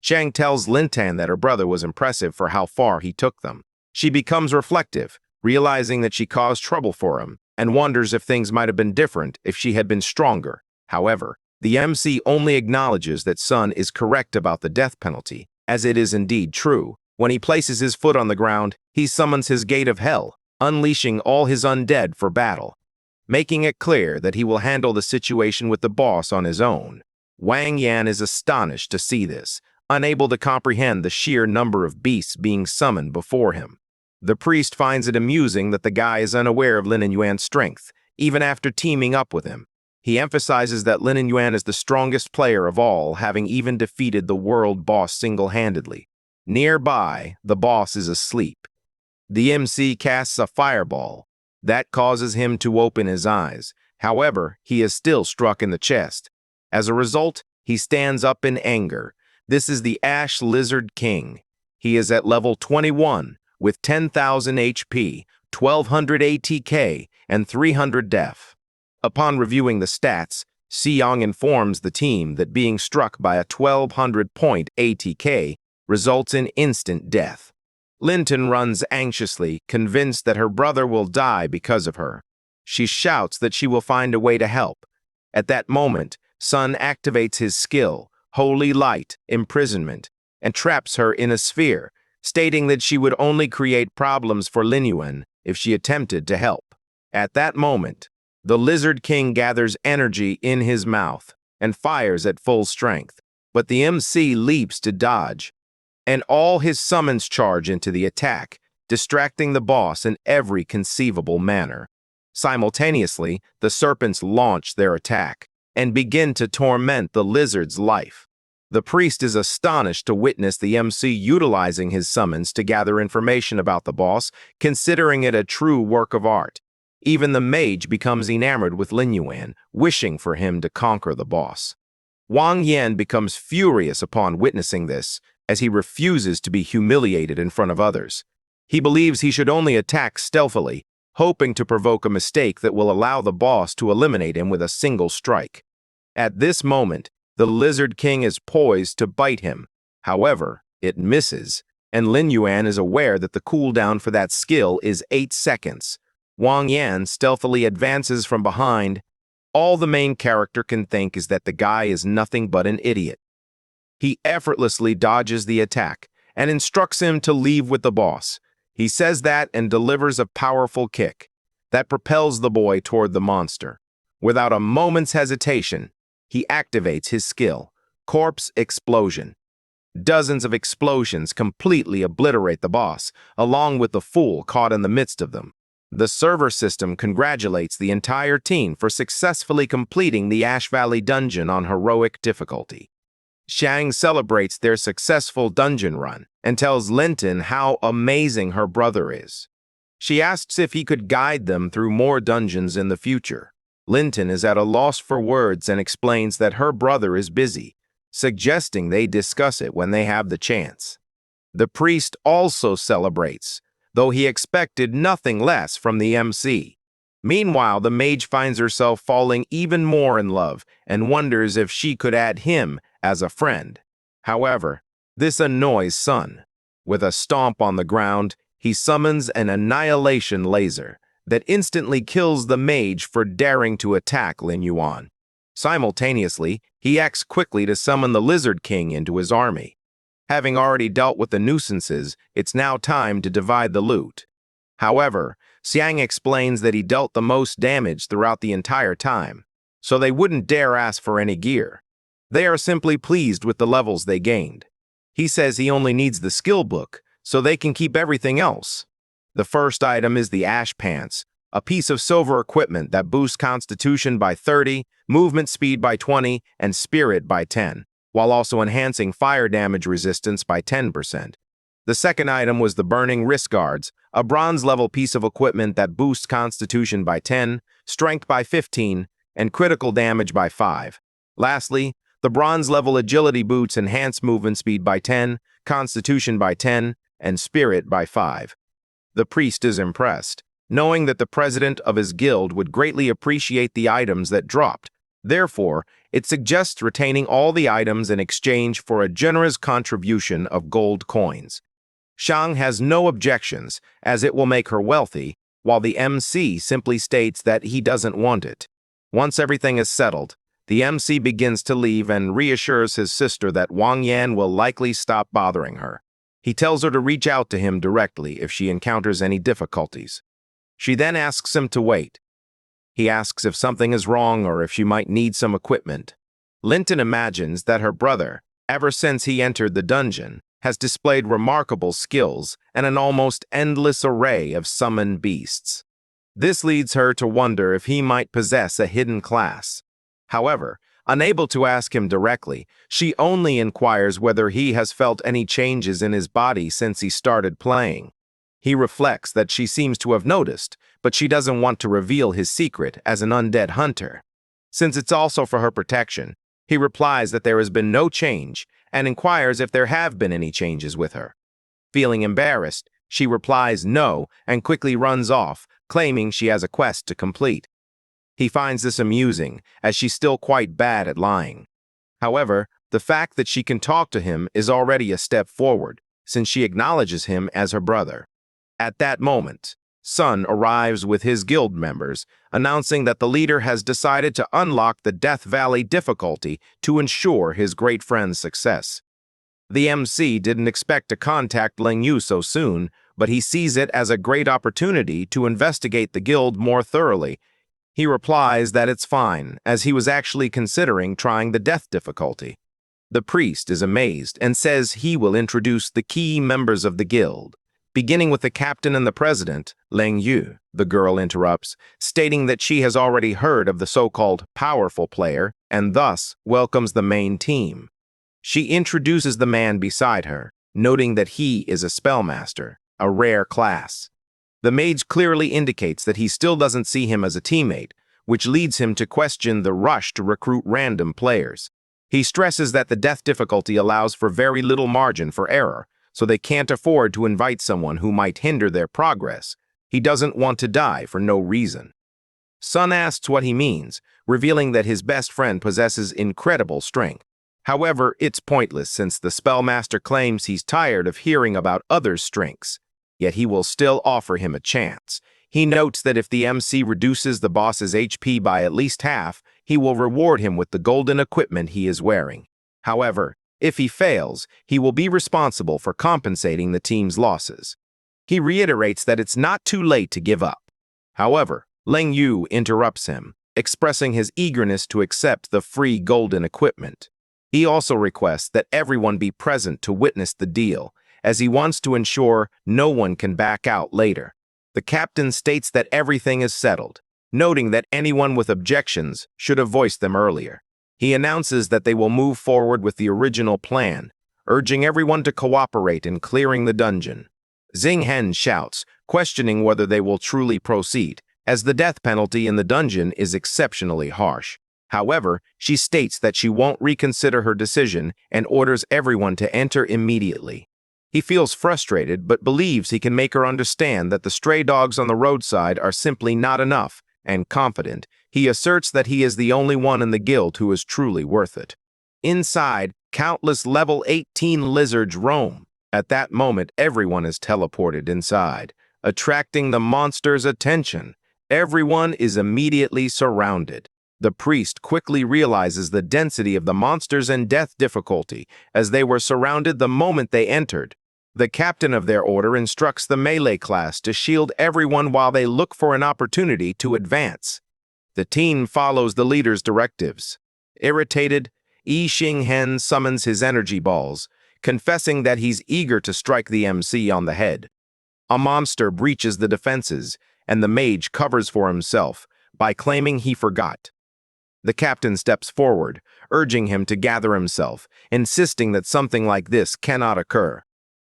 Xiang tells Lintan that her brother was impressive for how far he took them. She becomes reflective, realizing that she caused trouble for him, and wonders if things might have been different if she had been stronger. However, the MC only acknowledges that Sun is correct about the death penalty, as it is indeed true. When he places his foot on the ground, he summons his gate of hell, unleashing all his undead for battle, making it clear that he will handle the situation with the boss on his own. Wang Yan is astonished to see this, unable to comprehend the sheer number of beasts being summoned before him. The priest finds it amusing that the guy is unaware of Lin Yuan's strength, even after teaming up with him. He emphasizes that Lin Yuan is the strongest player of all, having even defeated the world boss single-handedly. Nearby, the boss is asleep. The MC casts a fireball. That causes him to open his eyes. However, he is still struck in the chest. As a result, he stands up in anger. This is the Ash Lizard King. He is at level 21, with 10,000 HP, 1200 ATK, and 300 def. Upon reviewing the stats, Xiang informs the team that being struck by a 1200-point ATK results in instant death. Linton runs anxiously, convinced that her brother will die because of her. She shouts that she will find a way to help. At that moment, Sun activates his skill, Holy Light, Imprisonment, and traps her in a sphere, stating that she would only create problems for Lin Yuan if she attempted to help. At that moment, the Lizard King gathers energy in his mouth and fires at full strength, but the MC leaps to dodge, and all his summons charge into the attack, distracting the boss in every conceivable manner. Simultaneously, the serpents launch their attack and begin to torment the lizard's life. The priest is astonished to witness the MC utilizing his summons to gather information about the boss, considering it a true work of art. Even the mage becomes enamored with Lin Yuan, wishing for him to conquer the boss. Wang Yan becomes furious upon witnessing this, as he refuses to be humiliated in front of others. He believes he should only attack stealthily, hoping to provoke a mistake that will allow the boss to eliminate him with a single strike. At this moment, the Lizard King is poised to bite him. However, it misses, and Lin Yuan is aware that the cooldown for that skill is 8 seconds. Wang Yan stealthily advances from behind. All the main character can think is that the guy is nothing but an idiot. He effortlessly dodges the attack and instructs him to leave with the boss. He says that and delivers a powerful kick that propels the boy toward the monster. Without a moment's hesitation, he activates his skill, Corpse Explosion. Dozens of explosions completely obliterate the boss, along with the fool caught in the midst of them. The server system congratulates the entire team for successfully completing the Ash Valley dungeon on heroic difficulty. Xiang celebrates their successful dungeon run and tells Linton how amazing her brother is. She asks if he could guide them through more dungeons in the future. Linton is at a loss for words and explains that her brother is busy, suggesting they discuss it when they have the chance. The priest also celebrates, though he expected nothing less from the MC. Meanwhile, the mage finds herself falling even more in love and wonders if she could add him as a friend. However, this annoys Sun. With a stomp on the ground, he summons an annihilation laser that instantly kills the mage for daring to attack Lin Yuan. Simultaneously, he acts quickly to summon the Lizard King into his army. Having already dealt with the nuisances, it's now time to divide the loot. However, Xiang explains that he dealt the most damage throughout the entire time, so they wouldn't dare ask for any gear. They are simply pleased with the levels they gained. He says he only needs the skill book, so they can keep everything else. The first item is the Ash Pants, a piece of silver equipment that boosts Constitution by 30, movement speed by 20, and Spirit by 10, while also enhancing fire damage resistance by 10%. The second item was the Burning Wrist Guards, a bronze-level piece of equipment that boosts Constitution by 10, Strength by 15, and critical damage by 5. Lastly, the bronze-level Agility Boots enhance movement speed by 10, Constitution by 10, and Spirit by 5. The priest is impressed. knowing that the president of his guild would greatly appreciate the items that dropped. Therefore, it suggests retaining all the items in exchange for a generous contribution of gold coins. Shang has no objections, as it will make her wealthy, while the MC simply states that he doesn't want it. Once everything is settled, the MC begins to leave and reassures his sister that Wang Yan will likely stop bothering her. He tells her to reach out to him directly if she encounters any difficulties. She then asks him to wait. He asks if something is wrong or if she might need some equipment. Linton imagines that her brother, ever since he entered the dungeon, has displayed remarkable skills and an almost endless array of summoned beasts. This leads her to wonder if he might possess a hidden class. However, unable to ask him directly, she only inquires whether he has felt any changes in his body since he started playing. He reflects that she seems to have noticed, but she doesn't want to reveal his secret as an undead hunter. Since it's also for her protection, he replies that there has been no change and inquires if there have been any changes with her. Feeling embarrassed, she replies no and quickly runs off, claiming she has a quest to complete. He finds this amusing, as she's still quite bad at lying. However, the fact that she can talk to him is already a step forward, since she acknowledges him as her brother. At that moment, Sun arrives with his guild members, announcing that the leader has decided to unlock the Death Valley difficulty to ensure his great friend's success. The MC didn't expect to contact Ling Yu so soon, but he sees it as a great opportunity to investigate the guild more thoroughly. He replies that it's fine, as he was actually considering trying the death difficulty. The priest is amazed and says he will introduce the key members of the guild. Beginning with the captain and the president, Ling Yu, the girl interrupts, stating that she has already heard of the so-called powerful player and thus welcomes the main team. She introduces the man beside her, noting that he is a spellmaster, a rare class. The mage clearly indicates that he still doesn't see him as a teammate, which leads him to question the rush to recruit random players. He stresses that the death difficulty allows for very little margin for error, so they can't afford to invite someone who might hinder their progress. He doesn't want to die for no reason. Sun asks what he means, revealing that his best friend possesses incredible strength. However, it's pointless since the spellmaster claims he's tired of hearing about others' strengths. Yet he will still offer him a chance. He notes that if the MC reduces the boss's HP by at least half, he will reward him with the golden equipment he is wearing. However, if he fails, he will be responsible for compensating the team's losses. He reiterates that it's not too late to give up. However, Ling Yu interrupts him, expressing his eagerness to accept the free golden equipment. He also requests that everyone be present to witness the deal, as he wants to ensure no one can back out later. The captain states that everything is settled, noting that anyone with objections should have voiced them earlier. He announces that they will move forward with the original plan, urging everyone to cooperate in clearing the dungeon. Xing Hen shouts, questioning whether they will truly proceed, as the death penalty in the dungeon is exceptionally harsh. However, she states that she won't reconsider her decision and orders everyone to enter immediately. He feels frustrated but believes he can make her understand that the stray dogs on the roadside are simply not enough, and confident, he asserts that he is the only one in the guild who is truly worth it. Inside, countless level 18 lizards roam. At that moment, everyone is teleported inside, attracting the monster's attention. Everyone is immediately surrounded. The priest quickly realizes the density of the monsters and death difficulty, as they were surrounded the moment they entered. The captain of their order instructs the melee class to shield everyone while they look for an opportunity to advance. The team follows the leader's directives. Irritated, Xing Hen summons his energy balls, confessing that he's eager to strike the MC on the head. A monster breaches the defenses, and the mage covers for himself by claiming he forgot. The captain steps forward, urging him to gather himself, insisting that something like this cannot occur.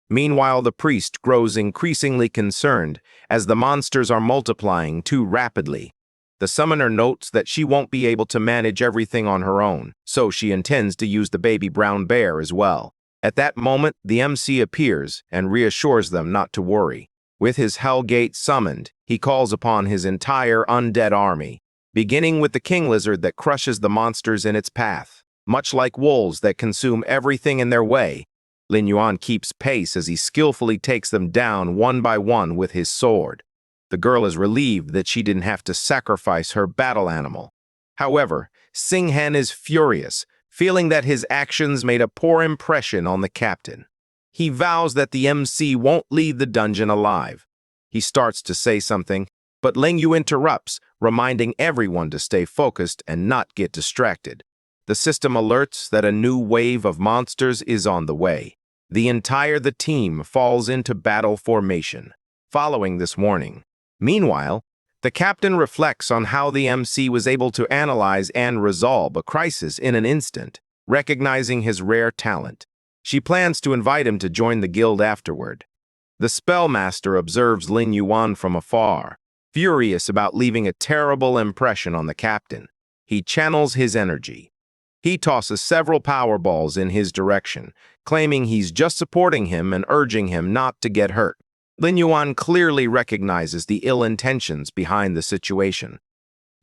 Meanwhile, the priest grows increasingly concerned as the monsters are multiplying too rapidly. The summoner notes that she won't be able to manage everything on her own, so she intends to use the baby brown bear as well. At that moment, the MC appears and reassures them not to worry. With his Hellgate summoned, he calls upon his entire undead army, beginning with the king lizard that crushes the monsters in its path. Much like wolves that consume everything in their way, Lin Yuan keeps pace as he skillfully takes them down one by one with his sword. The girl is relieved that she didn't have to sacrifice her battle animal. However, Xinghen is furious, feeling that his actions made a poor impression on the captain. He vows that the MC won't leave the dungeon alive. He starts to say something, but Ling Yu interrupts, reminding everyone to stay focused and not get distracted. The system alerts that a new wave of monsters is on the way. The team falls into battle formation, following this warning. Meanwhile, the captain reflects on how the MC was able to analyze and resolve a crisis in an instant, recognizing his rare talent. She plans to invite him to join the guild afterward. The spellmaster observes Lin Yuan from afar, furious about leaving a terrible impression on the captain. He channels his energy. He tosses several power balls in his direction, claiming he's just supporting him and urging him not to get hurt. Lin Yuan clearly recognizes the ill intentions behind the situation.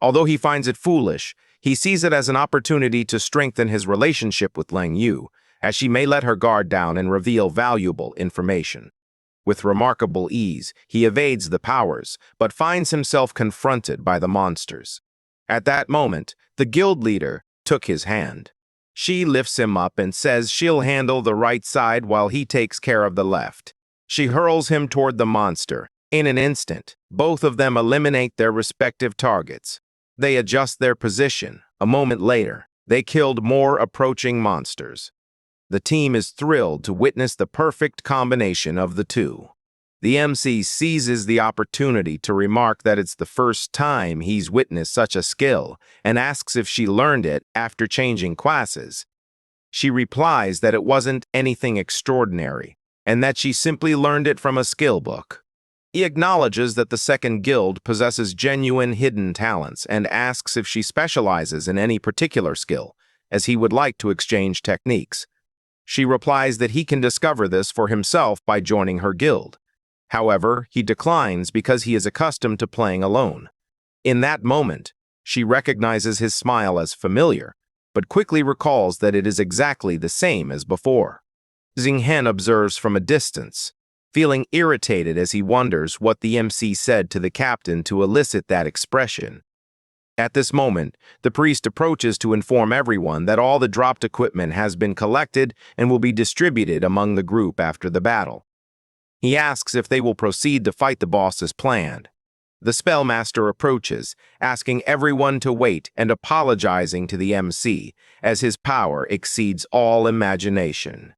Although he finds it foolish, he sees it as an opportunity to strengthen his relationship with Lang Yu, as she may let her guard down and reveal valuable information. With remarkable ease, he evades the powers, but finds himself confronted by the monsters. At that moment, the guild leader took his hand. She lifts him up and says she'll handle the right side while he takes care of the left. She hurls him toward the monster. In an instant, both of them eliminate their respective targets. They adjust their position. A moment later, they killed more approaching monsters. The team is thrilled to witness the perfect combination of the two. The MC seizes the opportunity to remark that it's the first time he's witnessed such a skill and asks if she learned it after changing classes. She replies that it wasn't anything extraordinary and that she simply learned it from a skill book. He acknowledges that the second guild possesses genuine hidden talents and asks if she specializes in any particular skill, as he would like to exchange techniques. She replies that he can discover this for himself by joining her guild. However, he declines because he is accustomed to playing alone. In that moment, she recognizes his smile as familiar, but quickly recalls that it is exactly the same as before. Xinghen observes from a distance, feeling irritated as he wonders what the MC said to the captain to elicit that expression. At this moment, the priest approaches to inform everyone that all the dropped equipment has been collected and will be distributed among the group after the battle. He asks if they will proceed to fight the boss as planned. The spellmaster approaches, asking everyone to wait and apologizing to the MC, as his power exceeds all imagination.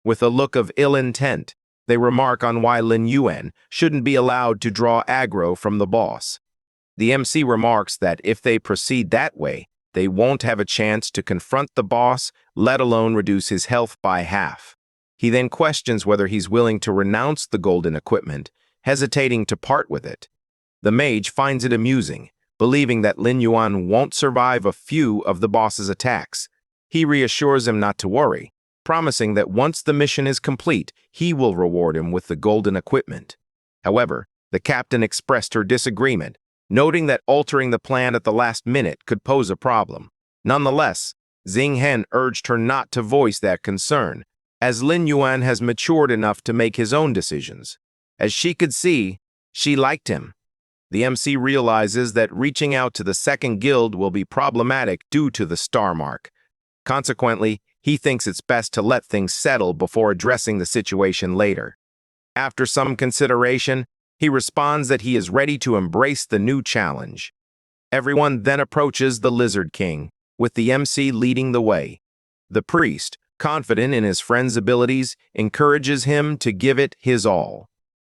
With a look of ill intent, they remark on why Lin Yuan shouldn't be allowed to draw aggro from the boss. The MC remarks that if they proceed that way, they won't have a chance to confront the boss, let alone reduce his health by half. He then questions whether he's willing to renounce the golden equipment, hesitating to part with it. The mage finds it amusing, believing that Lin Yuan won't survive a few of the boss's attacks. He reassures him not to worry, promising that once the mission is complete, he will reward him with the golden equipment. However, the captain expressed her disagreement, noting that altering the plan at the last minute could pose a problem. Nonetheless, Xinghen urged her not to voice that concern, as Lin Yuan has matured enough to make his own decisions. As she could see, she liked him. The MC realizes that reaching out to the second guild will be problematic due to the star mark. Consequently, he thinks it's best to let things settle before addressing the situation later. After some consideration, he responds that he is ready to embrace the new challenge. Everyone then approaches the Lizard King, with the MC leading the way. The priest, confident in his friend's abilities, encourages him to give it his all.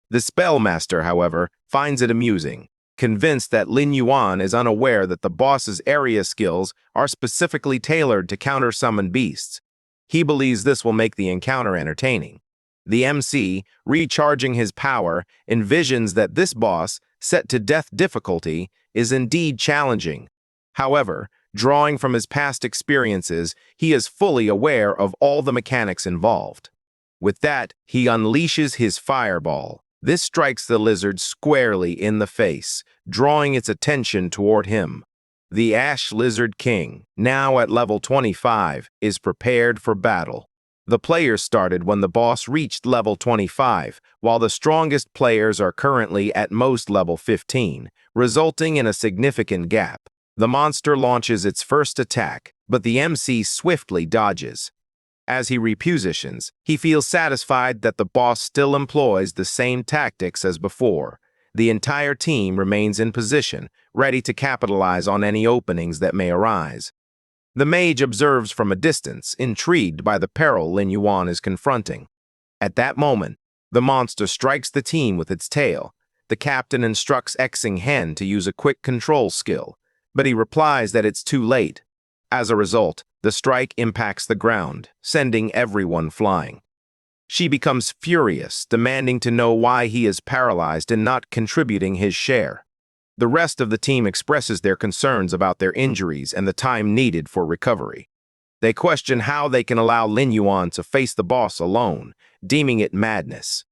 The spellmaster, however, finds it amusing, convinced that Lin Yuan is unaware that the boss's area skills are specifically tailored to counter-summon beasts. He believes this will make the encounter entertaining. The MC, recharging his power, envisions that this boss, set to death difficulty, is indeed challenging. However, drawing from his past experiences, he is fully aware of all the mechanics involved. With that, he unleashes his fireball, This strikes the lizard squarely in the face, drawing its attention toward him. The Ash Lizard King, now at level 25, is prepared for battle. The players started when the boss reached level 25, while the strongest players are currently at most level 15, resulting in a significant gap. The monster launches its first attack, but the MC swiftly dodges. As he repositions, he feels satisfied that the boss still employs the same tactics as before. The entire team remains in position, ready to capitalize on any openings that may arise. The mage observes from a distance, intrigued by the peril Lin Yuan is confronting. At that moment, the monster strikes the team with its tail. The captain instructs Xing Hen to use a quick control skill, but he replies that it's too late. As a result, the strike impacts the ground, sending everyone flying. She becomes furious, demanding to know why he is paralyzed and not contributing his share. The rest of the team expresses their concerns about their injuries and the time needed for recovery. They question how they can allow Lin Yuan to face the boss alone, deeming it madness.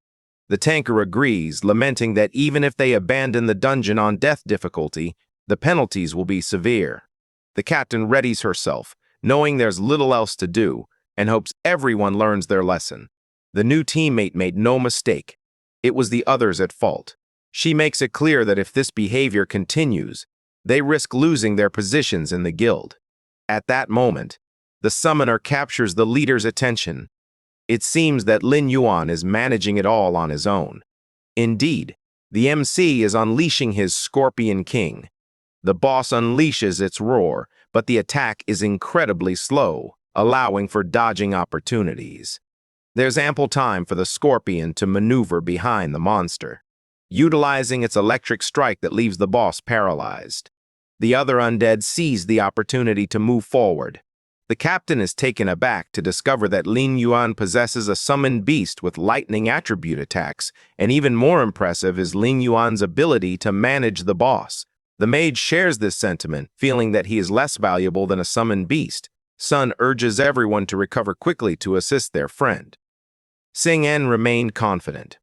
The tanker agrees, lamenting that even if they abandon the dungeon on death difficulty, the penalties will be severe. The captain readies herself, knowing there's little else to do, and hopes everyone learns their lesson. The new teammate made no mistake. It was the others at fault. She makes it clear that if this behavior continues, they risk losing their positions in the guild. At that moment, the summoner captures the leader's attention. It seems that Lin Yuan is managing it all on his own. Indeed, the MC is unleashing his Scorpion King. The boss unleashes its roar, but the attack is incredibly slow, allowing for dodging opportunities. There's ample time for the Scorpion to maneuver behind the monster, utilizing its electric strike that leaves the boss paralyzed. The other undead seize the opportunity to move forward. The captain is taken aback to discover that Lin Yuan possesses a summoned beast with lightning attribute attacks, and even more impressive is Lin Yuan's ability to manage the boss. The mage shares this sentiment, feeling that he is less valuable than a summoned beast. Sun urges everyone to recover quickly to assist their friend. Xing En remained confident.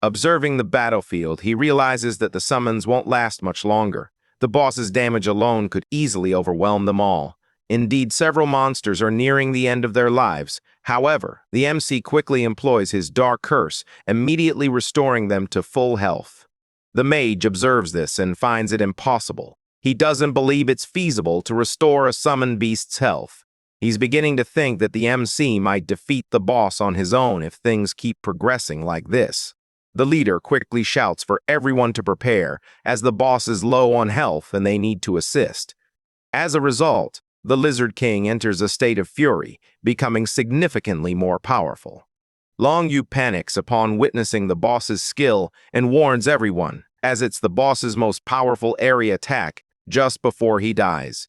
Observing the battlefield, he realizes that the summons won't last much longer. The boss's damage alone could easily overwhelm them all. Indeed, several monsters are nearing the end of their lives. However, the MC quickly employs his Dark Curse, immediately restoring them to full health. The mage observes this and finds it impossible. He doesn't believe it's feasible to restore a summoned beast's health. He's beginning to think that the MC might defeat the boss on his own if things keep progressing like this. The leader quickly shouts for everyone to prepare, as the boss is low on health and they need to assist. As a result, the Lizard King enters a state of fury, becoming significantly more powerful. Long Yu panics upon witnessing the boss's skill and warns everyone, as it's the boss's most powerful area attack, just before he dies.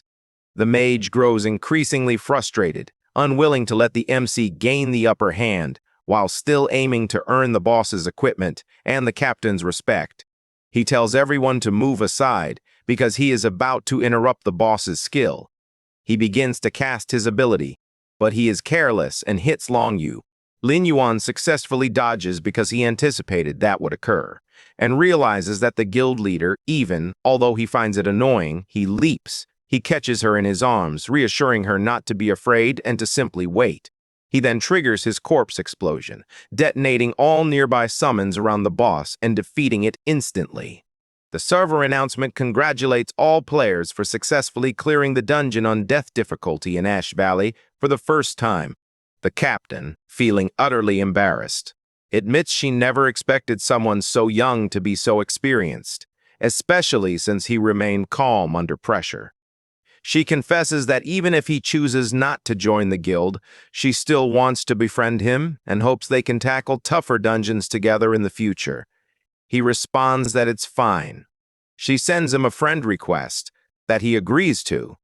The mage grows increasingly frustrated, unwilling to let the MC gain the upper hand, while still aiming to earn the boss's equipment and the captain's respect. He tells everyone to move aside because he is about to interrupt the boss's skill. He begins to cast his ability, but he is careless and hits Long Yu. Lin Yuan successfully dodges because he anticipated that would occur, and realizes that the guild leader, even although he finds it annoying, he leaps. He catches her in his arms, reassuring her not to be afraid and to simply wait. He then triggers his corpse explosion, detonating all nearby summons around the boss and defeating it instantly. The server announcement congratulates all players for successfully clearing the dungeon on death difficulty in Ash Valley for the first time. The captain, feeling utterly embarrassed, admits she never expected someone so young to be so experienced, especially since he remained calm under pressure. She confesses that even if he chooses not to join the guild, she still wants to befriend him and hopes they can tackle tougher dungeons together in the future. He responds that it's fine. She sends him a friend request that he agrees to.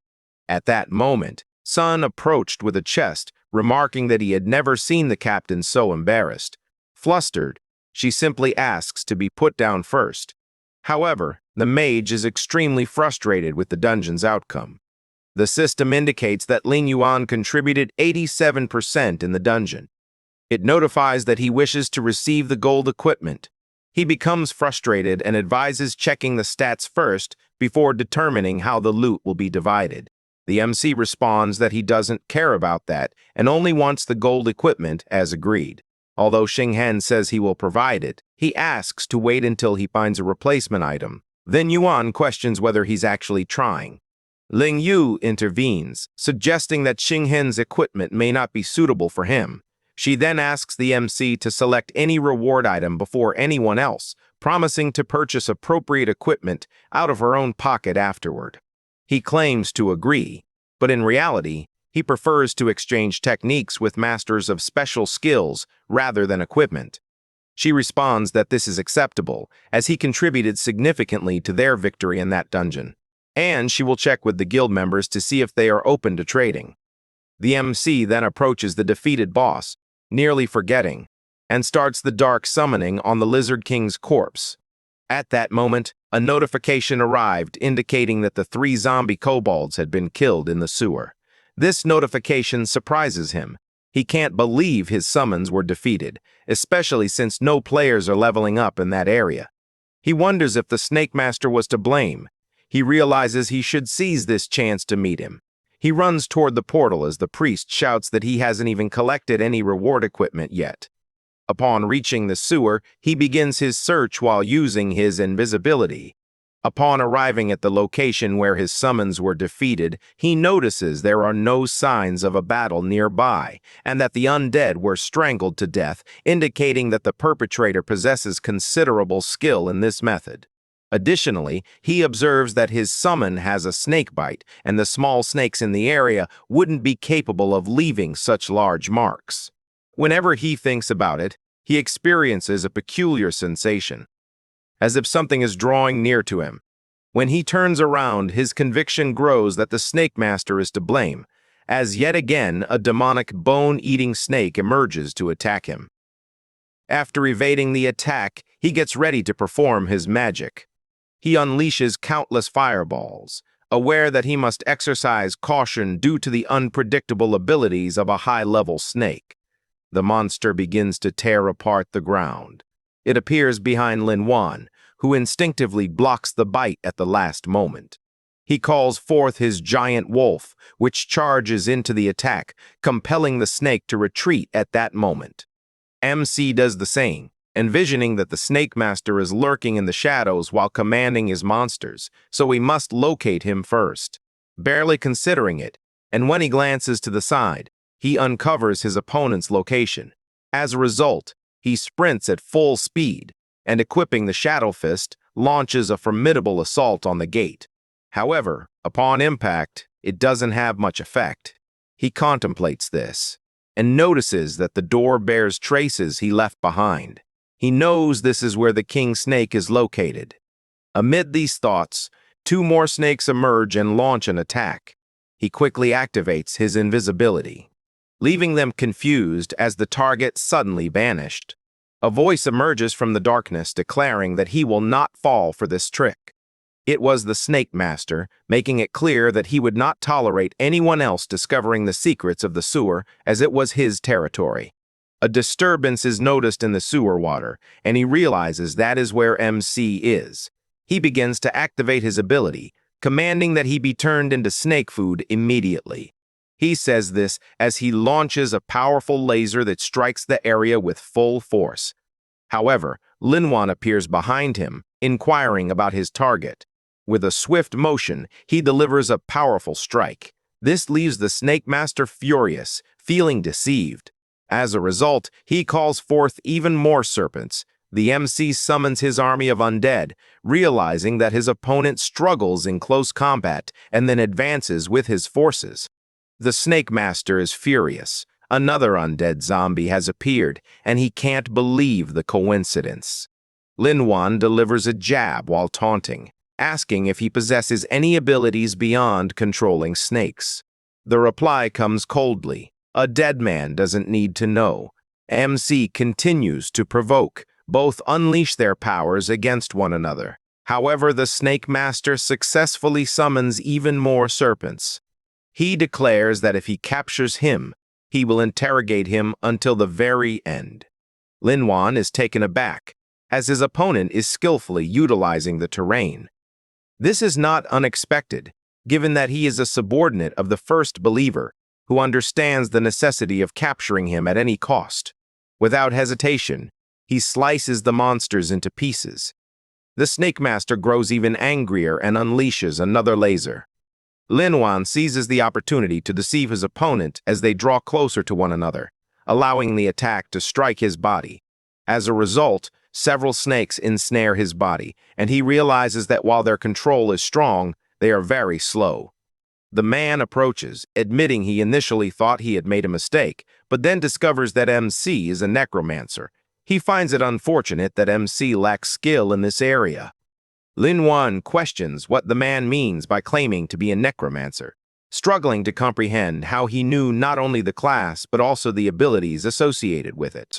At that moment, Sun approached with a chest, remarking that he had never seen the captain so embarrassed. Flustered, she simply asks to be put down first. However, the mage is extremely frustrated with the dungeon's outcome. The system indicates that Lin Yuan contributed 87% in the dungeon. It notifies that he wishes to receive the gold equipment. He becomes frustrated and advises checking the stats first before determining how the loot will be divided. The MC responds that he doesn't care about that and only wants the gold equipment as agreed. Although Xinghen says he will provide it, he asks to wait until he finds a replacement item. Then Yuan questions whether he's actually trying. Ling Yu intervenes, suggesting that Xinghen's equipment may not be suitable for him. She then asks the MC to select any reward item before anyone else, promising to purchase appropriate equipment out of her own pocket afterward. He claims to agree, but in reality, he prefers to exchange techniques with masters of special skills rather than equipment. She responds that this is acceptable, as he contributed significantly to their victory in that dungeon, and she will check with the guild members to see if they are open to trading. The MC then approaches the defeated boss, nearly forgetting, and starts the dark summoning on the Lizard King's corpse. At that moment, a notification arrived indicating that the 3 zombie kobolds had been killed in the sewer. This notification surprises him. He can't believe his summons were defeated, especially since no players are leveling up in that area. He wonders if the Snake Master was to blame. He realizes he should seize this chance to meet him. He runs toward the portal as the priest shouts that he hasn't even collected any reward equipment yet. Upon reaching the sewer, he begins his search while using his invisibility. Upon arriving at the location where his summons were defeated, he notices there are no signs of a battle nearby, and that the undead were strangled to death, indicating that the perpetrator possesses considerable skill in this method. Additionally, he observes that his summon has a snake bite, and the small snakes in the area wouldn't be capable of leaving such large marks. Whenever he thinks about it, he experiences a peculiar sensation, as if something is drawing near to him. When he turns around, his conviction grows that the Snake Master is to blame, as yet again a demonic bone-eating snake emerges to attack him. After evading the attack, he gets ready to perform his magic. He unleashes countless fireballs, aware that he must exercise caution due to the unpredictable abilities of a high-level snake. The monster begins to tear apart the ground. It appears behind Lin Wan, who instinctively blocks the bite at the last moment. He calls forth his giant wolf, which charges into the attack, compelling the snake to retreat at that moment. MC does the same, envisioning that the Snake Master is lurking in the shadows while commanding his monsters, so he must locate him first. Barely considering it, and when he glances to the side, he uncovers his opponent's location. As a result, he sprints at full speed, and equipping the Shadow Fist, launches a formidable assault on the gate. However, upon impact, it doesn't have much effect. He contemplates this, and notices that the door bears traces he left behind. He knows this is where the King Snake is located. Amid these thoughts, 2 more snakes emerge and launch an attack. He quickly activates his invisibility, leaving them confused as the target suddenly vanished. A voice emerges from the darkness declaring that he will not fall for this trick. It was the Snake Master, making it clear that he would not tolerate anyone else discovering the secrets of the sewer, as it was his territory. A disturbance is noticed in the sewer water, and he realizes that is where MC is. He begins to activate his ability, commanding that he be turned into snake food immediately. He says this as he launches a powerful laser that strikes the area with full force. However, Lin Wan appears behind him, inquiring about his target. With a swift motion, he delivers a powerful strike. This leaves the Snake Master furious, feeling deceived. As a result, he calls forth even more serpents. The MC summons his army of undead, realizing that his opponent struggles in close combat and then advances with his forces. The Snake Master is furious. Another undead zombie has appeared, and he can't believe the coincidence. Lin Wan delivers a jab while taunting, asking if he possesses any abilities beyond controlling snakes. The reply comes coldly. A dead man doesn't need to know. MC continues to provoke. Both unleash their powers against one another. However, the Snake Master successfully summons even more serpents. He declares that if he captures him, he will interrogate him until the very end. Lin Wan is taken aback, as his opponent is skillfully utilizing the terrain. This is not unexpected, given that he is a subordinate of the first believer, who understands the necessity of capturing him at any cost. Without hesitation, he slices the monsters into pieces. The Snake Master grows even angrier and unleashes another laser. Lin Yuan seizes the opportunity to deceive his opponent as they draw closer to one another, allowing the attack to strike his body. As a result, several snakes ensnare his body, and he realizes that while their control is strong, they are very slow. The man approaches, admitting he initially thought he had made a mistake, but then discovers that MC is a necromancer. He finds it unfortunate that MC lacks skill in this area. Lin Yuan questions what the man means by claiming to be a necromancer, struggling to comprehend how he knew not only the class but also the abilities associated with it.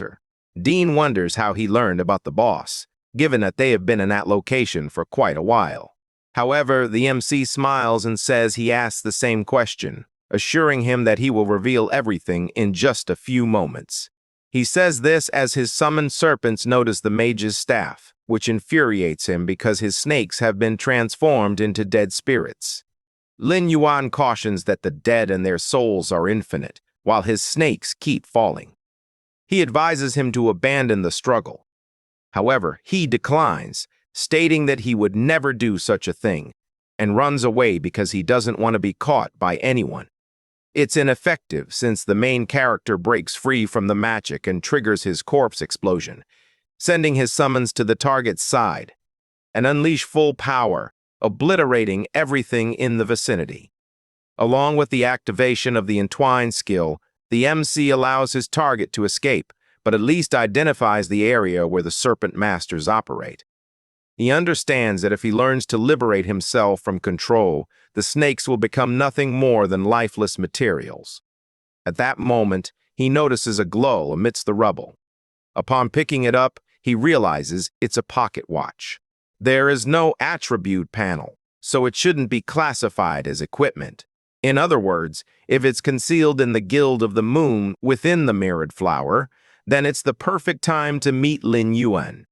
Dean wonders how he learned about the boss, given that they have been in that location for quite a while. However, the MC smiles and says he asks the same question, assuring him that he will reveal everything in just a few moments. He says this as his summoned serpents notice the mage's staff, which infuriates him because his snakes have been transformed into dead spirits. Lin Yuan cautions that the dead and their souls are infinite, while his snakes keep falling. He advises him to abandon the struggle. However, he declines, stating that he would never do such a thing, and runs away because he doesn't want to be caught by anyone. It's ineffective since the main character breaks free from the magic and triggers his corpse explosion, sending his summons to the target's side, and unleash full power, obliterating everything in the vicinity. Along with the activation of the Entwine skill, the MC allows his target to escape, but at least identifies the area where the Serpent Masters operate. He understands that if he learns to liberate himself from control, the snakes will become nothing more than lifeless materials. At that moment, he notices a glow amidst the rubble. Upon picking it up, he realizes it's a pocket watch. There is no attribute panel, so it shouldn't be classified as equipment. In other words, if it's concealed in the Guild of the Moon within the Mirrored Flower, then it's the perfect time to meet Lin Yuan.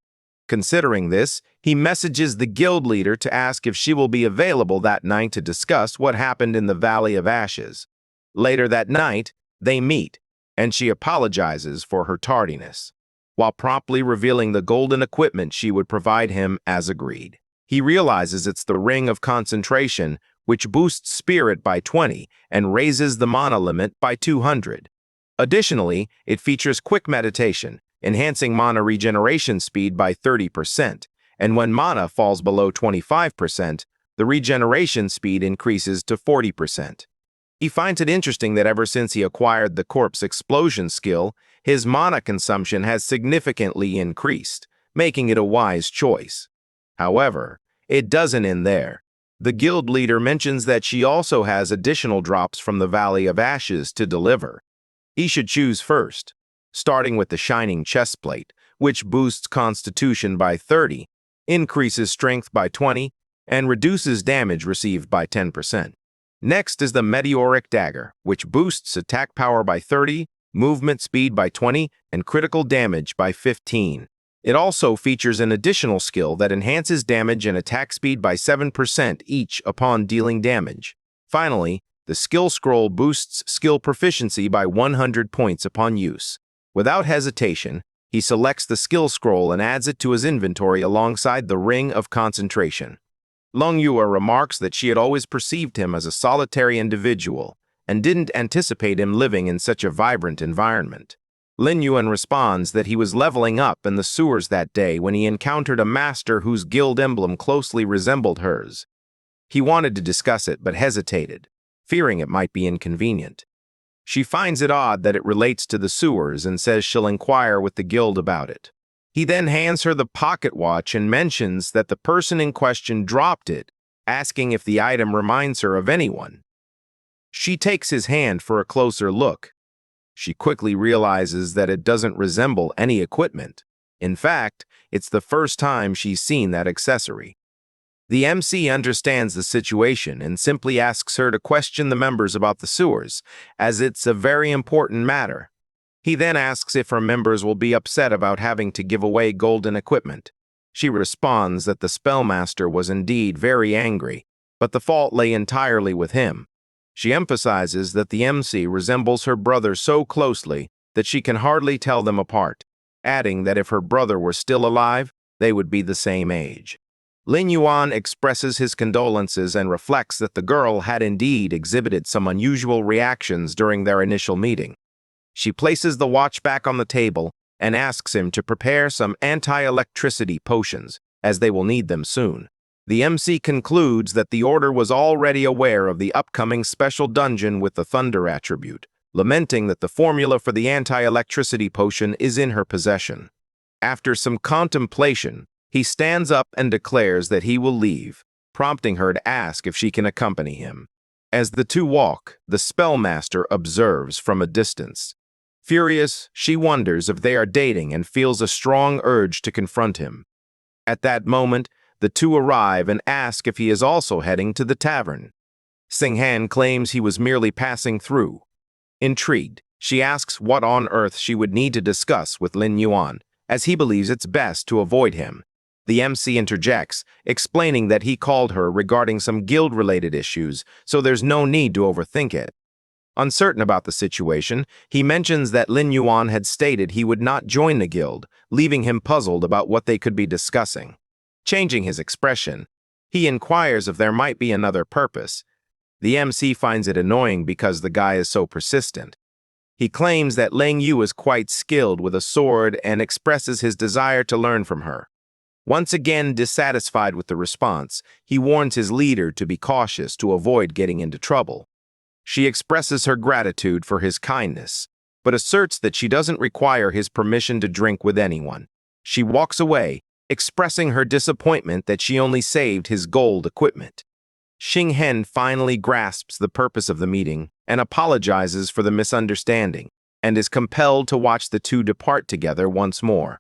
Considering this, he messages the guild leader to ask if she will be available that night to discuss what happened in the Valley of Ashes. Later that night, they meet, and she apologizes for her tardiness, while promptly revealing the golden equipment she would provide him as agreed. He realizes it's the Ring of Concentration, which boosts spirit by 20 and raises the mana limit by 200. Additionally, it features quick meditation, enhancing mana regeneration speed by 30%, and when mana falls below 25%, the regeneration speed increases to 40%. He finds it interesting that ever since he acquired the Corpse Explosion skill, his mana consumption has significantly increased, making it a wise choice. However, it doesn't end there. The guild leader mentions that she also has additional drops from the Valley of Ashes to deliver. He should choose first, starting with the Shining Chestplate, which boosts Constitution by 30, increases Strength by 20, and reduces damage received by 10%. Next is the Meteoric Dagger, which boosts attack power by 30, movement speed by 20, and critical damage by 15. It also features an additional skill that enhances damage and attack speed by 7% each upon dealing damage. Finally, the skill scroll boosts skill proficiency by 100 points upon use. Without hesitation, he selects the skill scroll and adds it to his inventory alongside the Ring of Concentration. Long Yue remarks that she had always perceived him as a solitary individual and didn't anticipate him living in such a vibrant environment. Lin Yuan responds that he was leveling up in the sewers that day when he encountered a master whose guild emblem closely resembled hers. He wanted to discuss it but hesitated, fearing it might be inconvenient. She finds it odd that it relates to the sewers and says she'll inquire with the guild about it. He then hands her the pocket watch and mentions that the person in question dropped it, asking if the item reminds her of anyone. She takes his hand for a closer look. She quickly realizes that it doesn't resemble any equipment. In fact, it's the first time she's seen that accessory. The MC understands the situation and simply asks her to question the members about the sewers, as it's a very important matter. He then asks if her members will be upset about having to give away golden equipment. She responds that the spellmaster was indeed very angry, but the fault lay entirely with him. She emphasizes that the MC resembles her brother so closely that she can hardly tell them apart, adding that if her brother were still alive, they would be the same age. Lin Yuan expresses his condolences and reflects that the girl had indeed exhibited some unusual reactions during their initial meeting. She places the watch back on the table and asks him to prepare some anti-electricity potions, as they will need them soon. The MC concludes that the Order was already aware of the upcoming special dungeon with the Thunder attribute, lamenting that the formula for the anti-electricity potion is in her possession. After some contemplation, he stands up and declares that he will leave, prompting her to ask if she can accompany him. As the two walk, the spellmaster observes from a distance. Furious, she wonders if they are dating and feels a strong urge to confront him. At that moment, the two arrive and ask if he is also heading to the tavern. Xinghan claims he was merely passing through. Intrigued, she asks what on earth she would need to discuss with Lin Yuan, as he believes it's best to avoid him. The MC interjects, explaining that he called her regarding some guild-related issues, so there's no need to overthink it. Uncertain about the situation, he mentions that Lin Yuan had stated he would not join the guild, leaving him puzzled about what they could be discussing. Changing his expression, he inquires if there might be another purpose. The MC finds it annoying because the guy is so persistent. He claims that Lang Yu is quite skilled with a sword and expresses his desire to learn from her. Once again dissatisfied with the response, he warns his leader to be cautious to avoid getting into trouble. She expresses her gratitude for his kindness, but asserts that she doesn't require his permission to drink with anyone. She walks away, expressing her disappointment that she only saved his gold equipment. Xinghen finally grasps the purpose of the meeting and apologizes for the misunderstanding, and is compelled to watch the two depart together once more.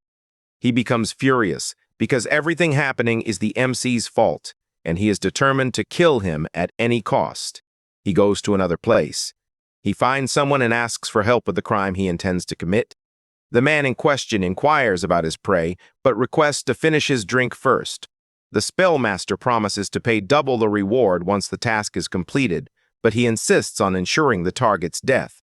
He becomes furious because everything happening is the MC's fault, and he is determined to kill him at any cost. He goes to another place. He finds someone and asks for help with the crime he intends to commit. The man in question inquires about his prey, but requests to finish his drink first. The spellmaster promises to pay double the reward once the task is completed, but he insists on ensuring the target's death.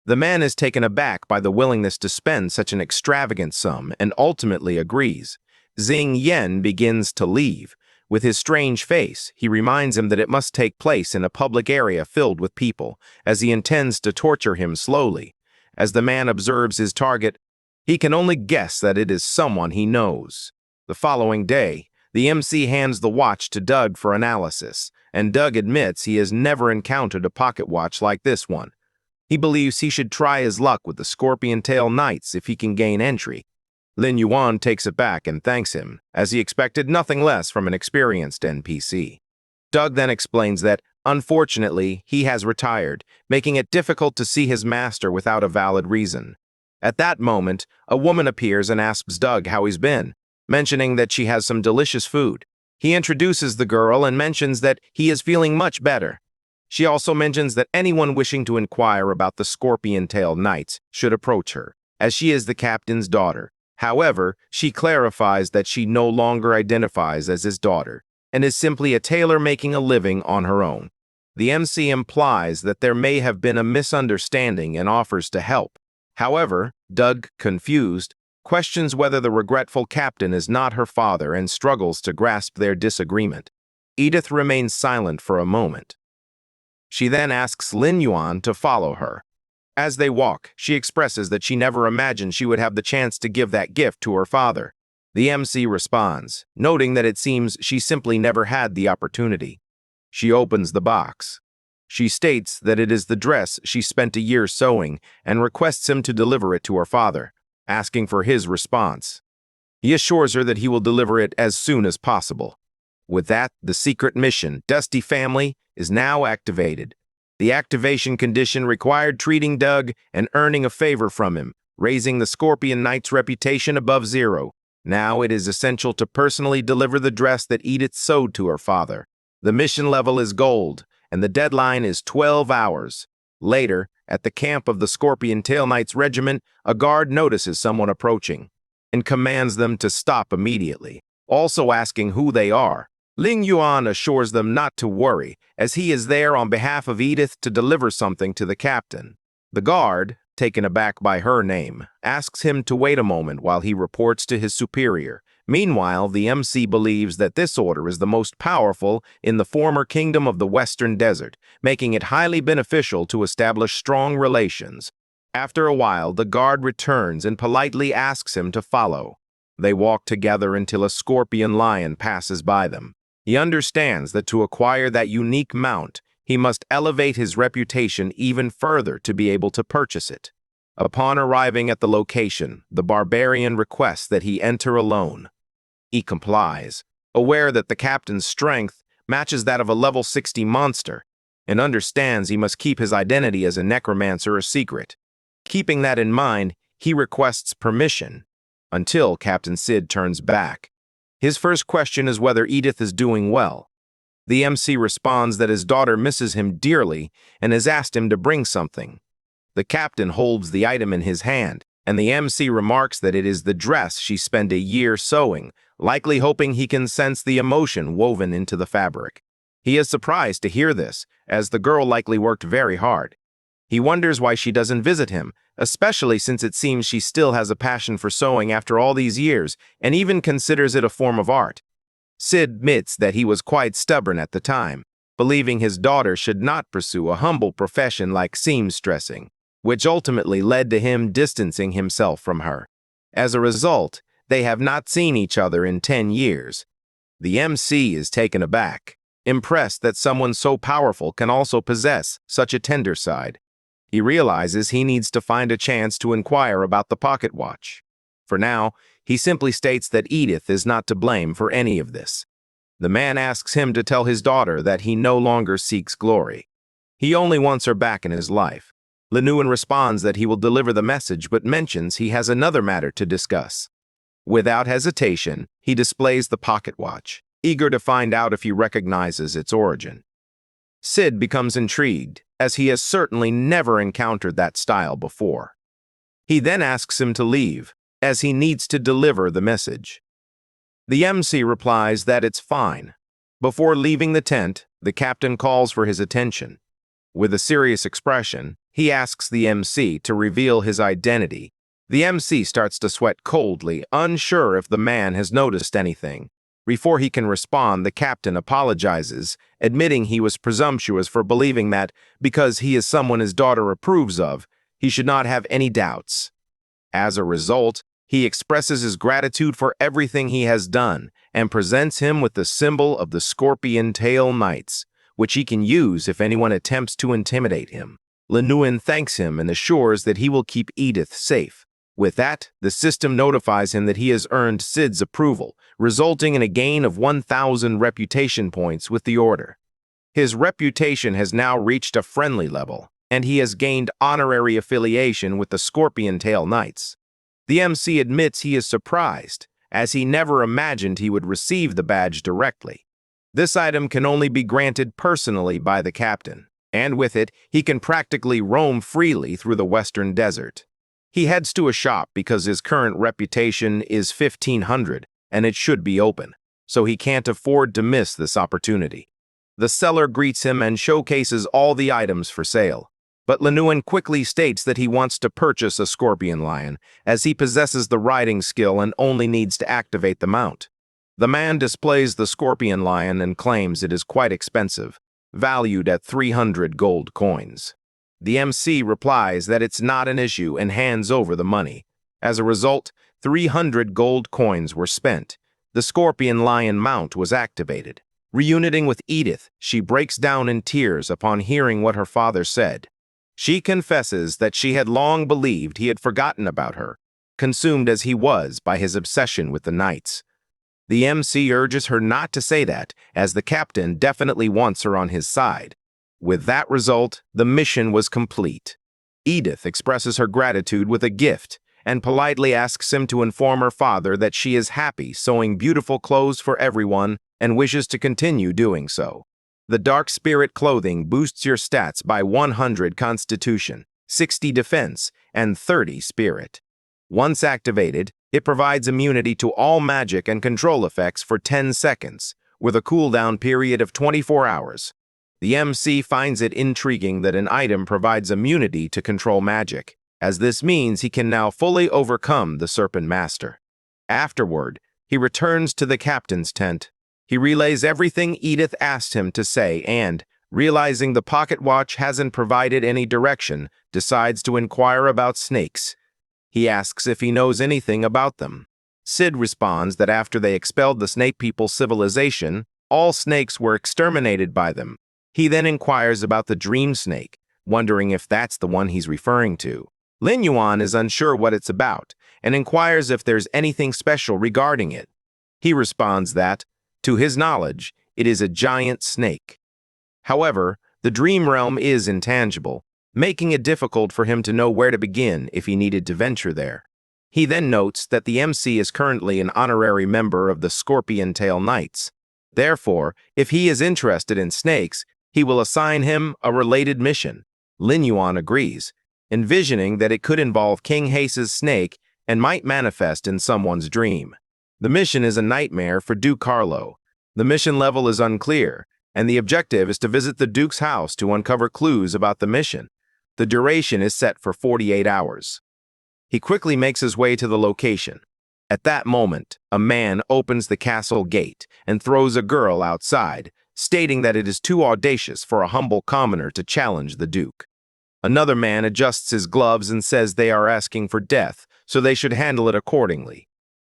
The man is taken aback by the willingness to spend such an extravagant sum and ultimately agrees. Xing Yan begins to leave. With his strange face, he reminds him that it must take place in a public area filled with people, as he intends to torture him slowly. As the man observes his target, he can only guess that it is someone he knows. The following day, the MC hands the watch to Doug for analysis, and Doug admits he has never encountered a pocket watch like this one. He believes he should try his luck with the Scorpion Tail Knights if he can gain entry. Lin Yuan takes it back and thanks him, as he expected nothing less from an experienced NPC. Doug then explains that, unfortunately, he has retired, making it difficult to see his master without a valid reason. At that moment, a woman appears and asks Doug how he's been, mentioning that she has some delicious food. He introduces the girl and mentions that he is feeling much better. She also mentions that anyone wishing to inquire about the Scorpion Tail Knights should approach her, as she is the captain's daughter. However, she clarifies that she no longer identifies as his daughter, and is simply a tailor making a living on her own. The MC implies that there may have been a misunderstanding and offers to help. However, Doug, confused, questions whether the regretful captain is not her father and struggles to grasp their disagreement. Edith remains silent for a moment. She then asks Lin Yuan to follow her. As they walk, she expresses that she never imagined she would have the chance to give that gift to her father. The MC responds, noting that it seems she simply never had the opportunity. She opens the box. She states that it is the dress she spent a year sewing and requests him to deliver it to her father, asking for his response. He assures her that he will deliver it as soon as possible. With that, the secret mission, Dusty Family, is now activated. The activation condition required treating Doug and earning a favor from him, raising the Scorpion Knight's reputation above zero. Now it is essential to personally deliver the dress that Edith sewed to her father. The mission level is gold, and the deadline is 12 hours. Later, At the camp of the Scorpion Tail Knights Regiment, a guard notices someone approaching and commands them to stop immediately, also asking who they are. Ling Yuan assures them not to worry, as he is there on behalf of Edith to deliver something to the captain. The guard, taken aback by her name, asks him to wait a moment while he reports to his superior. Meanwhile, the MC believes that this order is the most powerful in the former kingdom of the Western Desert, making it highly beneficial to establish strong relations. After a while, the guard returns and politely asks him to follow. They walk together until a scorpion lion passes by them. He understands that to acquire that unique mount, he must elevate his reputation even further to be able to purchase it. Upon arriving at the location, the barbarian requests that he enter alone. He complies, aware that the captain's strength matches that of a level 60 monster, and understands he must keep his identity as a necromancer a secret. Keeping that in mind, he requests permission, until Captain Sid turns back. His first question is whether Edith is doing well. The MC responds that his daughter misses him dearly and has asked him to bring something. The captain holds the item in his hand, and the MC remarks that it is the dress she spent a year sewing, likely hoping he can sense the emotion woven into the fabric. He is surprised to hear this, as the girl likely worked very hard. He wonders why she doesn't visit him, especially since it seems she still has a passion for sewing after all these years, and even considers it a form of art. Sid admits that he was quite stubborn at the time, believing his daughter should not pursue a humble profession like seamstressing, which ultimately led to him distancing himself from her. As a result, they have not seen each other in 10 years. The MC is taken aback, impressed that someone so powerful can also possess such a tender side. He realizes he needs to find a chance to inquire about the pocket watch. For now, he simply states that Edith is not to blame for any of this. The man asks him to tell his daughter that he no longer seeks glory. He only wants her back in his life. Linuan responds that he will deliver the message, but mentions he has another matter to discuss. Without hesitation, he displays the pocket watch, eager to find out if he recognizes its origin. Sid becomes intrigued, as he has certainly never encountered that style before. He then asks him to leave, as he needs to deliver the message. The MC replies that it's fine. Before leaving the tent, the captain calls for his attention. With a serious expression, he asks the MC to reveal his identity. The MC starts to sweat coldly, unsure if the man has noticed anything. Before he can respond, the captain apologizes, admitting he was presumptuous for believing that, because he is someone his daughter approves of, he should not have any doubts. As a result, he expresses his gratitude for everything he has done and presents him with the symbol of the Scorpion Tail Knights, which he can use if anyone attempts to intimidate him. Linuan thanks him and assures that he will keep Edith safe. With that, the system notifies him that he has earned Sid's approval, resulting in a gain of 1,000 reputation points with the order. His reputation has now reached a friendly level, and he has gained honorary affiliation with the Scorpion Tail Knights. The MC admits he is surprised, as he never imagined he would receive the badge directly. This item can only be granted personally by the captain, and with it, he can practically roam freely through the Western Desert. He heads to a shop because his current reputation is 1,500, and it should be open, so he can't afford to miss this opportunity. The seller greets him and showcases all the items for sale, but Linuan quickly states that he wants to purchase a scorpion lion, as he possesses the riding skill and only needs to activate the mount. The man displays the scorpion lion and claims it is quite expensive, valued at 300 gold coins. The MC replies that it's not an issue and hands over the money. As a result, 300 gold coins were spent. The scorpion lion mount was activated. Reuniting with Edith, she breaks down in tears upon hearing what her father said. She confesses that she had long believed he had forgotten about her, consumed as he was by his obsession with the knights. The MC urges her not to say that, as the captain definitely wants her on his side. With that result, the mission was complete. Edith expresses her gratitude with a gift and politely asks him to inform her father that she is happy sewing beautiful clothes for everyone and wishes to continue doing so. The Dark Spirit clothing boosts your stats by 100 Constitution. 60 defense, and 30 spirit. Once activated, it provides immunity to all magic and control effects for 10 seconds, with a cooldown period of 24 hours. The MC finds it intriguing that an item provides immunity to control magic, as this means he can now fully overcome the Serpent Master. Afterward, he returns to the captain's tent. He relays everything Edith asked him to say and, realizing the pocket watch hasn't provided any direction, decides to inquire about snakes. He asks if he knows anything about them. Sid responds that after they expelled the Snake People's civilization, all snakes were exterminated by them. He then inquires about the dream snake, wondering if that's the one he's referring to. Lin Yuan is unsure what it's about and inquires if there's anything special regarding it. He responds that, to his knowledge, it is a giant snake. However, the dream realm is intangible, making it difficult for him to know where to begin if he needed to venture there. He then notes that the MC is currently an honorary member of the Scorpion Tail Knights. Therefore, if he is interested in snakes, he will assign him a related mission. Lin Yuan agrees, envisioning that it could involve King Hase's snake and might manifest in someone's dream. The mission is a nightmare for Duke Carlo. The mission level is unclear, and the objective is to visit the Duke's house to uncover clues about the mission. The duration is set for 48 hours. He quickly makes his way to the location. At that moment, a man opens the castle gate and throws a girl outside, stating that it is too audacious for a humble commoner to challenge the Duke. Another man adjusts his gloves and says they are asking for death, so they should handle it accordingly.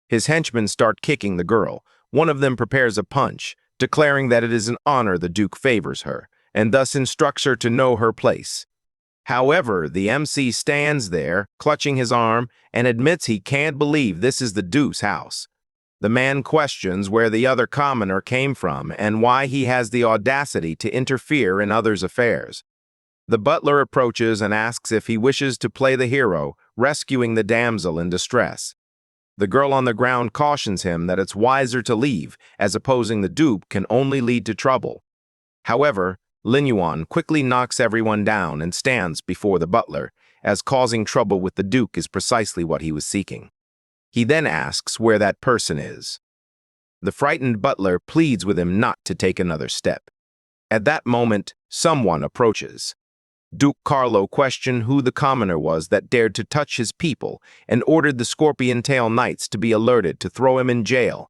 His henchmen start kicking the girl. One of them prepares a punch, declaring that it is an honor the Duke favors her, and thus instructs her to know her place. However, the MC stands there, clutching his arm, and admits he can't believe this is the Duke's house. The man questions where the other commoner came from and why he has the audacity to interfere in others' affairs. The butler approaches and asks if he wishes to play the hero, rescuing the damsel in distress. The girl on the ground cautions him that it's wiser to leave, as opposing the dupe can only lead to trouble. However, Lin Yuan quickly knocks everyone down and stands before the butler, as causing trouble with the Duke is precisely what he was seeking. He then asks where that person is. The frightened butler pleads with him not to take another step. At that moment, someone approaches. Duke Carlo questioned who the commoner was that dared to touch his people and ordered the Scorpion Tail Knights to be alerted to throw him in jail.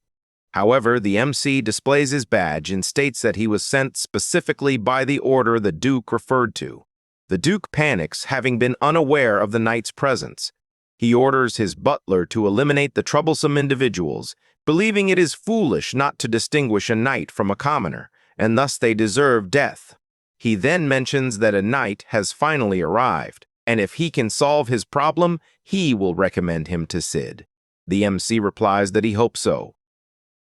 However, the MC displays his badge and states that he was sent specifically by the order the Duke referred to. The Duke panics, having been unaware of the knight's presence. He orders his butler to eliminate the troublesome individuals, believing it is foolish not to distinguish a knight from a commoner, and thus they deserve death. He then mentions that a knight has finally arrived, and if he can solve his problem, he will recommend him to Sid. The MC replies that he hopes so.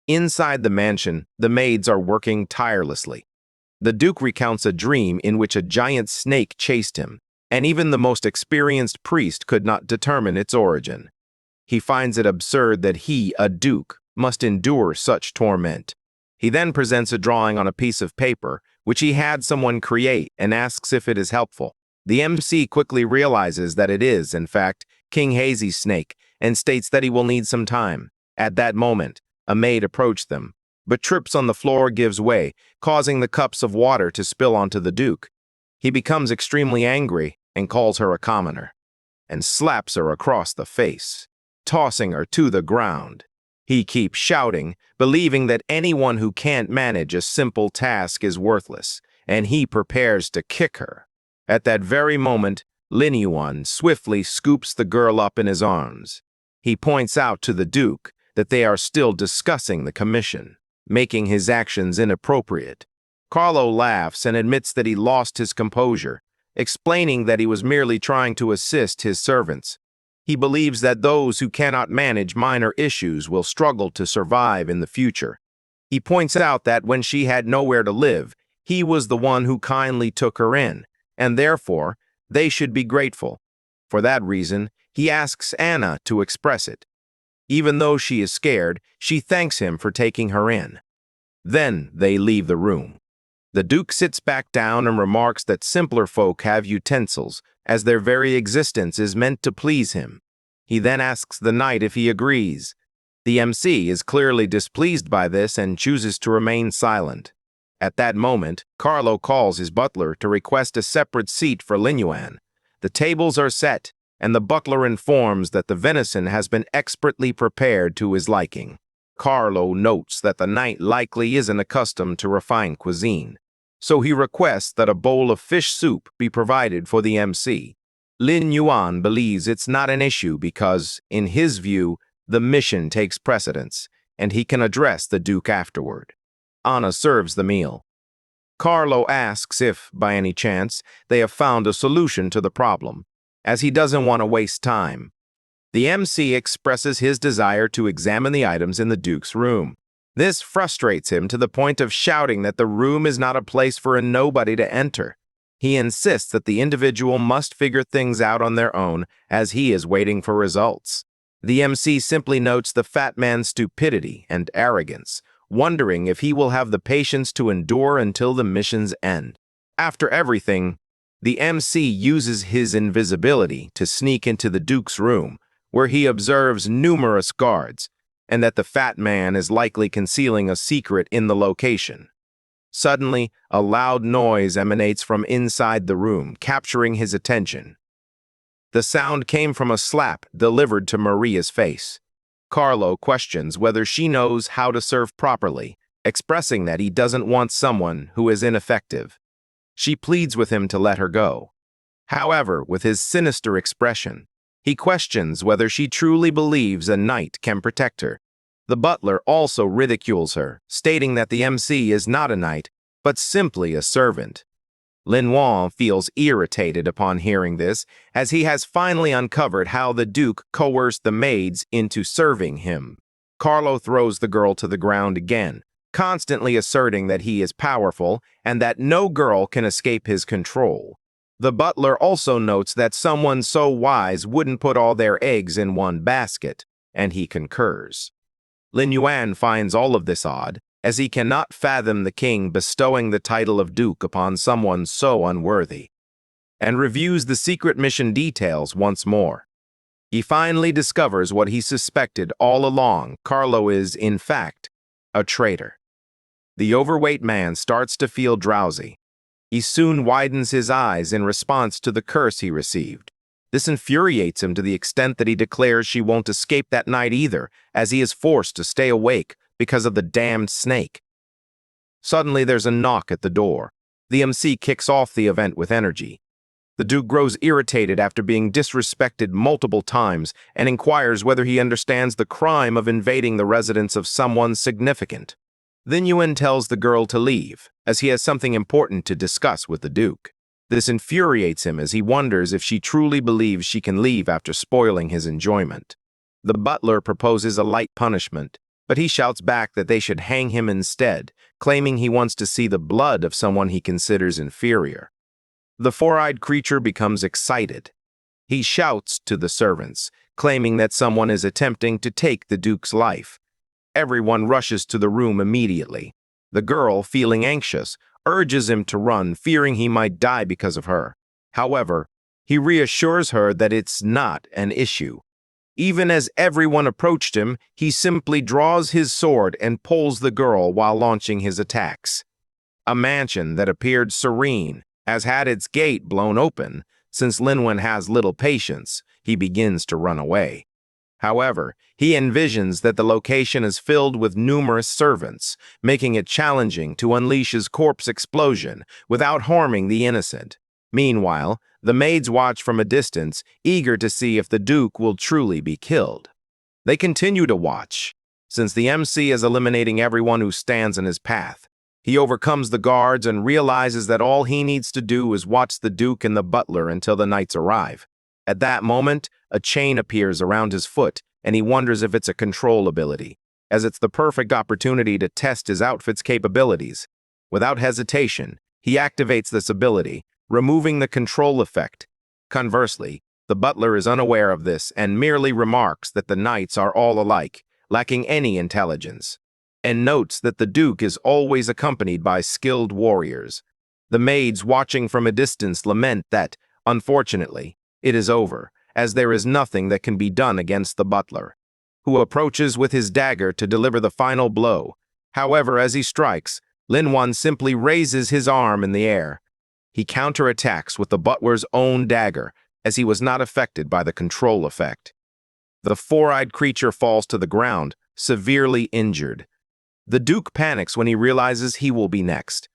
Inside the mansion, the maids are working tirelessly. The Duke recounts a dream in which a giant snake chased him, and even the most experienced priest could not determine its origin. He finds it absurd that he, a duke, must endure such torment. He then presents a drawing on a piece of paper, which he had someone create, and asks if it is helpful. The MC quickly realizes that it is, in fact, King Hazy's snake, and states that he will need some time. At that moment, a maid approached them, but trips on the floor gives way, causing the cups of water to spill onto the Duke. He becomes extremely angry and calls her a commoner, and slaps her across the face, tossing her to the ground. He keeps shouting, believing that anyone who can't manage a simple task is worthless, and he prepares to kick her. At that very moment, Lin Yuan swiftly scoops the girl up in his arms. He points out to the Duke that they are still discussing the commission, making his actions inappropriate. Carlo laughs and admits that he lost his composure, explaining that he was merely trying to assist his servants. He believes that those who cannot manage minor issues will struggle to survive in the future. He points out that when she had nowhere to live, he was the one who kindly took her in, and therefore, they should be grateful. For that reason, he asks Anna to express it. Even though she is scared, she thanks him for taking her in. Then they leave the room. The Duke sits back down and remarks that simpler folk have utensils, as their very existence is meant to please him. He then asks the knight if he agrees. The MC is clearly displeased by this and chooses to remain silent. At that moment, Carlo calls his butler to request a separate seat for Lin Yuan. The tables are set, and the butler informs that the venison has been expertly prepared to his liking. Carlo notes that the knight likely isn't accustomed to refined cuisine, so he requests that a bowl of fish soup be provided for the MC. Lin Yuan believes it's not an issue because, in his view, the mission takes precedence, and he can address the Duke afterward. Anna serves the meal. Carlo asks if, by any chance, they have found a solution to the problem, as he doesn't want to waste time. The MC expresses his desire to examine the items in the Duke's room. This frustrates him to the point of shouting that the room is not a place for a nobody to enter. He insists that the individual must figure things out on their own as he is waiting for results. The MC simply notes the fat man's stupidity and arrogance, wondering if he will have the patience to endure until the mission's end. After everything, the MC uses his invisibility to sneak into the Duke's room, where he observes numerous guards, and that the fat man is likely concealing a secret in the location. Suddenly, a loud noise emanates from inside the room, capturing his attention. The sound came from a slap delivered to Maria's face. Carlo questions whether she knows how to serve properly, expressing that he doesn't want someone who is ineffective. She pleads with him to let her go. However, with his sinister expression, he questions whether she truly believes a knight can protect her. The butler also ridicules her, stating that the MC is not a knight, but simply a servant. Lin Yuan feels irritated upon hearing this, as he has finally uncovered how the Duke coerced the maids into serving him. Carlo throws the girl to the ground again, constantly asserting that he is powerful and that no girl can escape his control. The butler also notes that someone so wise wouldn't put all their eggs in one basket, and he concurs. Lin Yuan finds all of this odd, as he cannot fathom the king bestowing the title of Duke upon someone so unworthy, and reviews the secret mission details once more. He finally discovers what he suspected all along: Carlo is, in fact, a traitor. The overweight man starts to feel drowsy. He soon widens his eyes in response to the curse he received. This infuriates him to the extent that he declares she won't escape that night either, as he is forced to stay awake because of the damned snake. Suddenly there's a knock at the door. The MC kicks off the event with energy. The Duke grows irritated after being disrespected multiple times and inquires whether he understands the crime of invading the residence of someone significant. Lin Yuan tells the girl to leave, as he has something important to discuss with the Duke. This infuriates him as he wonders if she truly believes she can leave after spoiling his enjoyment. The butler proposes a light punishment, but he shouts back that they should hang him instead, claiming he wants to see the blood of someone he considers inferior. The four-eyed creature becomes excited. He shouts to the servants, claiming that someone is attempting to take the Duke's life. Everyone rushes to the room immediately. The girl, feeling anxious, urges him to run, fearing he might die because of her. However, he reassures her that it's not an issue. Even as everyone approached him, he simply draws his sword and pulls the girl while launching his attacks. A mansion that appeared serene has had its gate blown open. Since Lin Yuan has little patience, he begins to run away. However, he envisions that the location is filled with numerous servants, making it challenging to unleash his corpse explosion without harming the innocent. Meanwhile, the maids watch from a distance, eager to see if the Duke will truly be killed. They continue to watch, since the MC is eliminating everyone who stands in his path. He overcomes the guards and realizes that all he needs to do is watch the Duke and the butler until the knights arrive. At that moment, a chain appears around his foot, and he wonders if it's a control ability, as it's the perfect opportunity to test his outfit's capabilities. Without hesitation, he activates this ability, removing the control effect. Conversely, the butler is unaware of this and merely remarks that the knights are all alike, lacking any intelligence, and notes that the Duke is always accompanied by skilled warriors. The maids watching from a distance lament that, Unfortunately, it is over, as there is nothing that can be done against the butler, who approaches with his dagger to deliver the final blow. However, as he strikes, Linwan simply raises his arm in the air. He counterattacks with the butler's own dagger, as he was not affected by the control effect. The four-eyed creature falls to the ground, severely injured. The Duke panics when he realizes he will be next.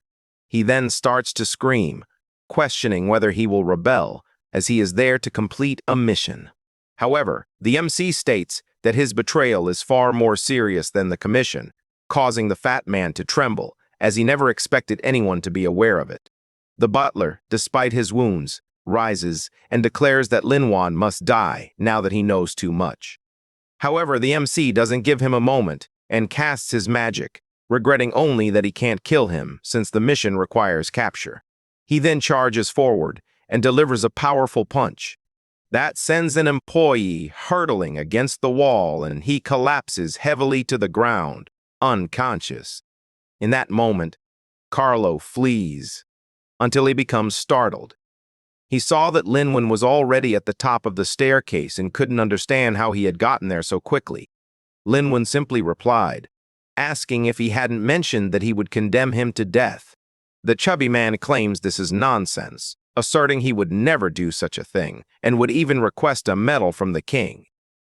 He then starts to scream, questioning whether he will rebel, as he is there to complete a mission. However, the MC states that his betrayal is far more serious than the commission, causing the fat man to tremble, as he never expected anyone to be aware of it. The butler, despite his wounds, rises and declares that Linwan must die now that he knows too much. However, the MC doesn't give him a moment and casts his magic, regretting only that he can't kill him since the mission requires capture. He then charges forward and delivers a powerful punch. That sends an employee hurtling against the wall and he collapses heavily to the ground, unconscious. In that moment, Carlo flees until he becomes startled. He saw that Linwan was already at the top of the staircase and couldn't understand how he had gotten there so quickly. Linwan simply replied, asking if he hadn't mentioned that he would condemn him to death. The chubby man claims this is nonsense, asserting he would never do such a thing and would even request a medal from the king.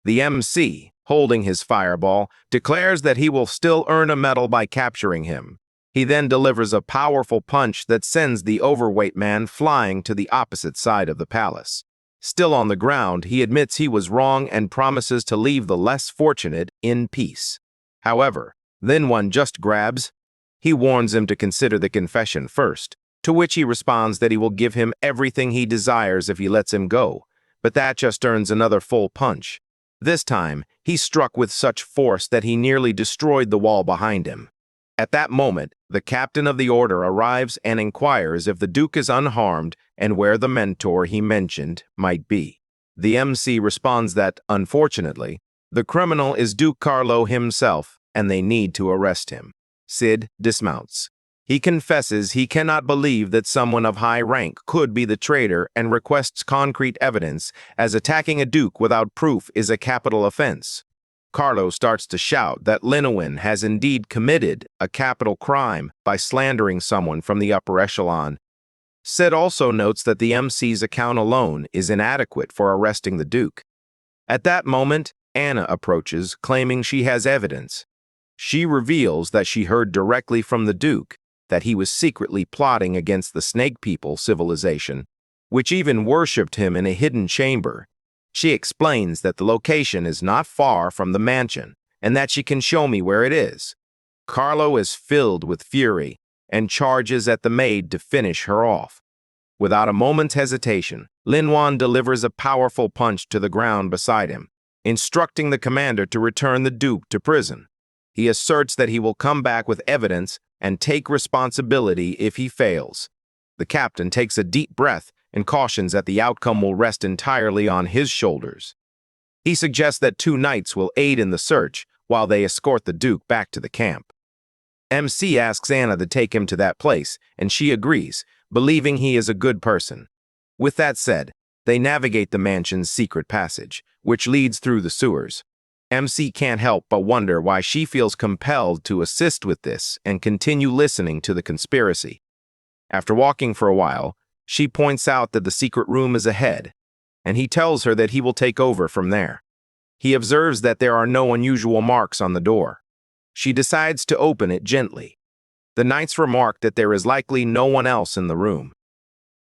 The MC, holding his fireball, declares that he will still earn a medal by capturing him. He then delivers a powerful punch that sends the overweight man flying to the opposite side of the palace. Still on the ground, he admits he was wrong and promises to leave the less fortunate in peace. However, Linwan just grabs. He warns him to consider the confession first, to which he responds that he will give him everything he desires if he lets him go, but that just earns another full punch. This time, he struck with such force that he nearly destroyed the wall behind him. At that moment, the captain of the order arrives and inquires if the Duke is unharmed and where the mentor he mentioned might be. The MC responds that, unfortunately, the criminal is Duke Carlo himself and they need to arrest him. Sid dismounts. He confesses he cannot believe that someone of high rank could be the traitor and requests concrete evidence, as attacking a duke without proof is a capital offense. Carlo starts to shout that Linwan has indeed committed a capital crime by slandering someone from the upper echelon. Sid also notes that the MC's account alone is inadequate for arresting the Duke. At that moment, Anna approaches, claiming she has evidence. She reveals that she heard directly from the Duke that he was secretly plotting against the Snake People civilization, which even worshipped him in a hidden chamber. She explains that the location is not far from the mansion and that she can show me where it is. Carlo is filled with fury and charges at the maid to finish her off. Without a moment's hesitation, Linwan delivers a powerful punch to the ground beside him, instructing the commander to return the Duke to prison. He asserts that he will come back with evidence and take responsibility if he fails. The captain takes a deep breath and cautions that the outcome will rest entirely on his shoulders. He suggests that 2 knights will aid in the search while they escort the Duke back to the camp. MC asks Anna to take him to that place, and she agrees, believing he is a good person. With that said, they navigate the mansion's secret passage, which leads through the sewers. MC can't help but wonder why she feels compelled to assist with this and continue listening to the conspiracy. After walking for a while, she points out that the secret room is ahead, and he tells her that he will take over from there. He observes that there are no unusual marks on the door. She decides to open it gently. The knights remark that there is likely no one else in the room.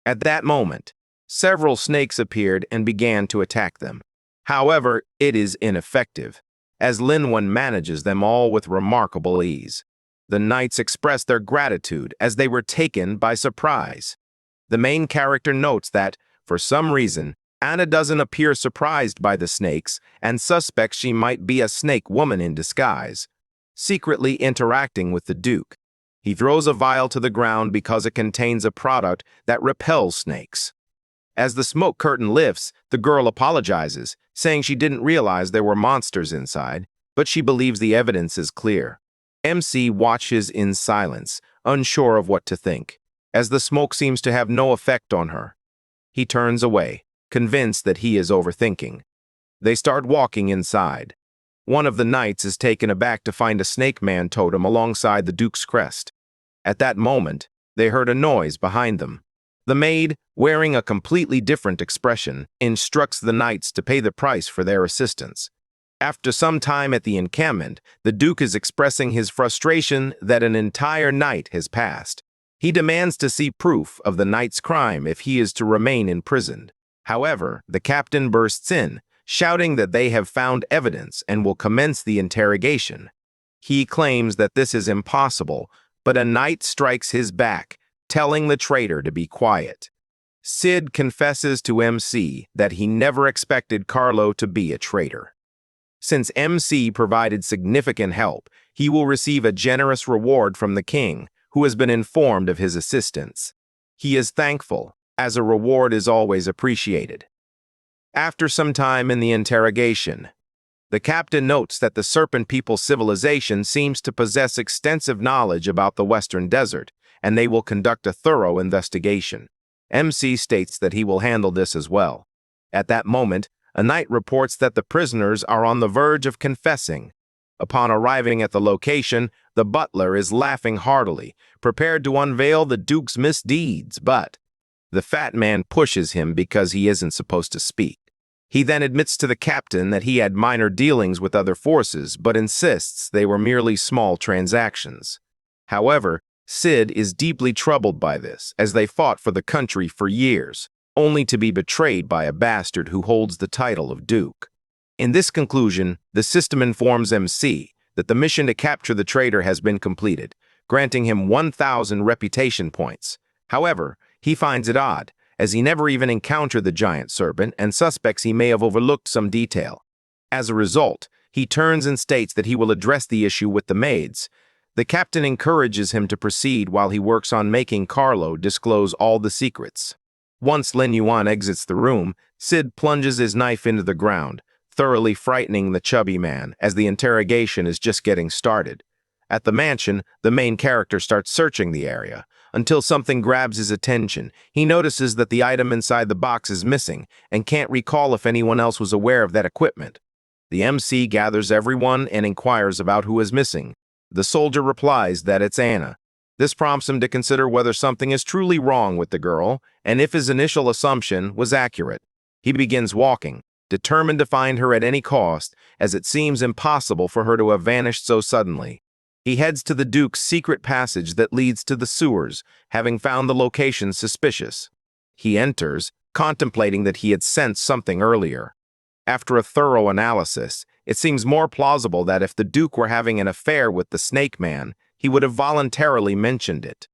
At that moment, several snakes appeared and began to attack them. However, it is ineffective, as Linwan manages them all with remarkable ease. The knights express their gratitude as they were taken by surprise. The main character notes that, for some reason, Anna doesn't appear surprised by the snakes and suspects she might be a snake woman in disguise, secretly interacting with the Duke. He throws a vial to the ground because it contains a product that repels snakes. As the smoke curtain lifts, the girl apologizes, saying she didn't realize there were monsters inside, but she believes the evidence is clear. MC watches in silence, unsure of what to think, as the smoke seems to have no effect on her. He turns away, convinced that he is overthinking. They start walking inside. One of the knights is taken aback to find a snake man totem alongside the Duke's crest. At that moment, they heard a noise behind them. The maid, wearing a completely different expression, instructs the knights to pay the price for their assistance. After some time at the encampment, the Duke is expressing his frustration that an entire night has passed. He demands to see proof of the knight's crime if he is to remain imprisoned. However, the captain bursts in, shouting that they have found evidence and will commence the interrogation. He claims that this is impossible, but a knight strikes his back, telling the traitor to be quiet. Sid confesses to MC that he never expected Carlo to be a traitor. Since MC provided significant help, he will receive a generous reward from the king, who has been informed of his assistance. He is thankful, as a reward is always appreciated. After some time in the interrogation, the captain notes that the Serpent People's civilization seems to possess extensive knowledge about the Western Desert, and they will conduct a thorough investigation. MC states that he will handle this as well. At that moment, a knight reports that the prisoners are on the verge of confessing. Upon arriving at the location, the butler is laughing heartily, prepared to unveil the Duke's misdeeds, but the fat man pushes him because he isn't supposed to speak. He then admits to the captain that he had minor dealings with other forces, but insists they were merely small transactions. However, Sid is deeply troubled by this, as they fought for the country for years, only to be betrayed by a bastard who holds the title of Duke. In this conclusion, the system informs MC that the mission to capture the traitor has been completed, granting him 1,000 reputation points. However, he finds it odd, as he never even encountered the giant serpent and suspects he may have overlooked some detail. As a result, he turns and states that he will address the issue with the maids. The captain encourages him to proceed while he works on making Carlo disclose all the secrets. Once Lin Yuan exits the room, Sid plunges his knife into the ground, thoroughly frightening the chubby man as the interrogation is just getting started. At the mansion, the main character starts searching the area, until something grabs his attention. He notices that the item inside the box is missing and can't recall if anyone else was aware of that equipment. The MC gathers everyone and inquires about who is missing. The soldier replies that it's Anna. This prompts him to consider whether something is truly wrong with the girl and if his initial assumption was accurate. He begins walking, determined to find her at any cost, as it seems impossible for her to have vanished so suddenly. He heads to the Duke's secret passage that leads to the sewers, having found the location suspicious. He enters, contemplating that he had sensed something earlier. After a thorough analysis, it seems more plausible that if the Duke were having an affair with the Snake Man, he would have voluntarily mentioned it.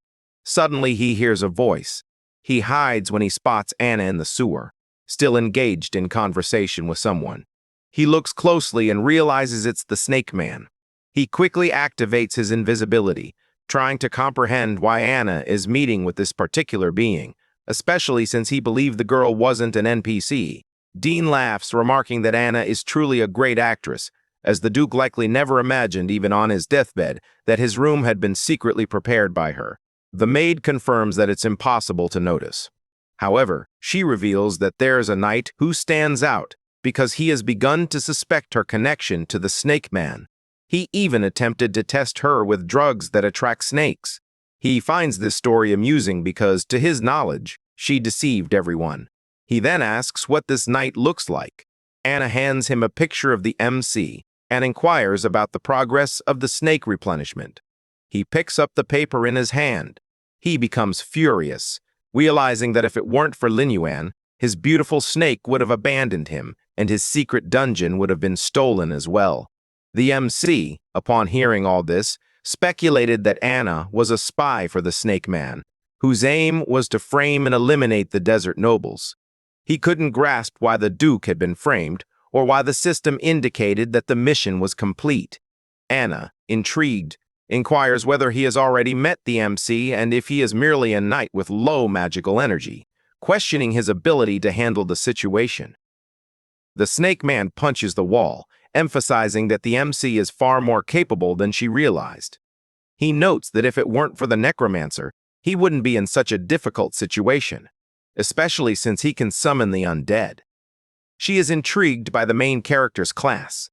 Suddenly he hears a voice. He hides when he spots Anna in the sewer, still engaged in conversation with someone. He looks closely and realizes it's the Snake Man. He quickly activates his invisibility, trying to comprehend why Anna is meeting with this particular being, especially since he believed the girl wasn't an NPC. Dean laughs, remarking that Anna is truly a great actress, as the Duke likely never imagined, even on his deathbed, that his room had been secretly prepared by her. The maid confirms that it's impossible to notice. However, she reveals that there's a knight who stands out because he has begun to suspect her connection to the Snake Man. He even attempted to test her with drugs that attract snakes. He finds this story amusing because, to his knowledge, she deceived everyone. He then asks what this knight looks like. Anna hands him a picture of the MC and inquires about the progress of the snake replenishment. He picks up the paper in his hand. He becomes furious, realizing that if it weren't for Lin Yuan, his beautiful snake would have abandoned him and his secret dungeon would have been stolen as well. The MC, upon hearing all this, speculated that Anna was a spy for the Snake Man, whose aim was to frame and eliminate the desert nobles. He couldn't grasp why the Duke had been framed, or why the system indicated that the mission was complete. Anna, intrigued, inquires whether he has already met the MC and if he is merely a knight with low magical energy, questioning his ability to handle the situation. The Snake Man punches the wall, emphasizing that the MC is far more capable than she realized. He notes that if it weren't for the necromancer, he wouldn't be in such a difficult situation. especially since he can summon the undead. She is intrigued by the main character's class.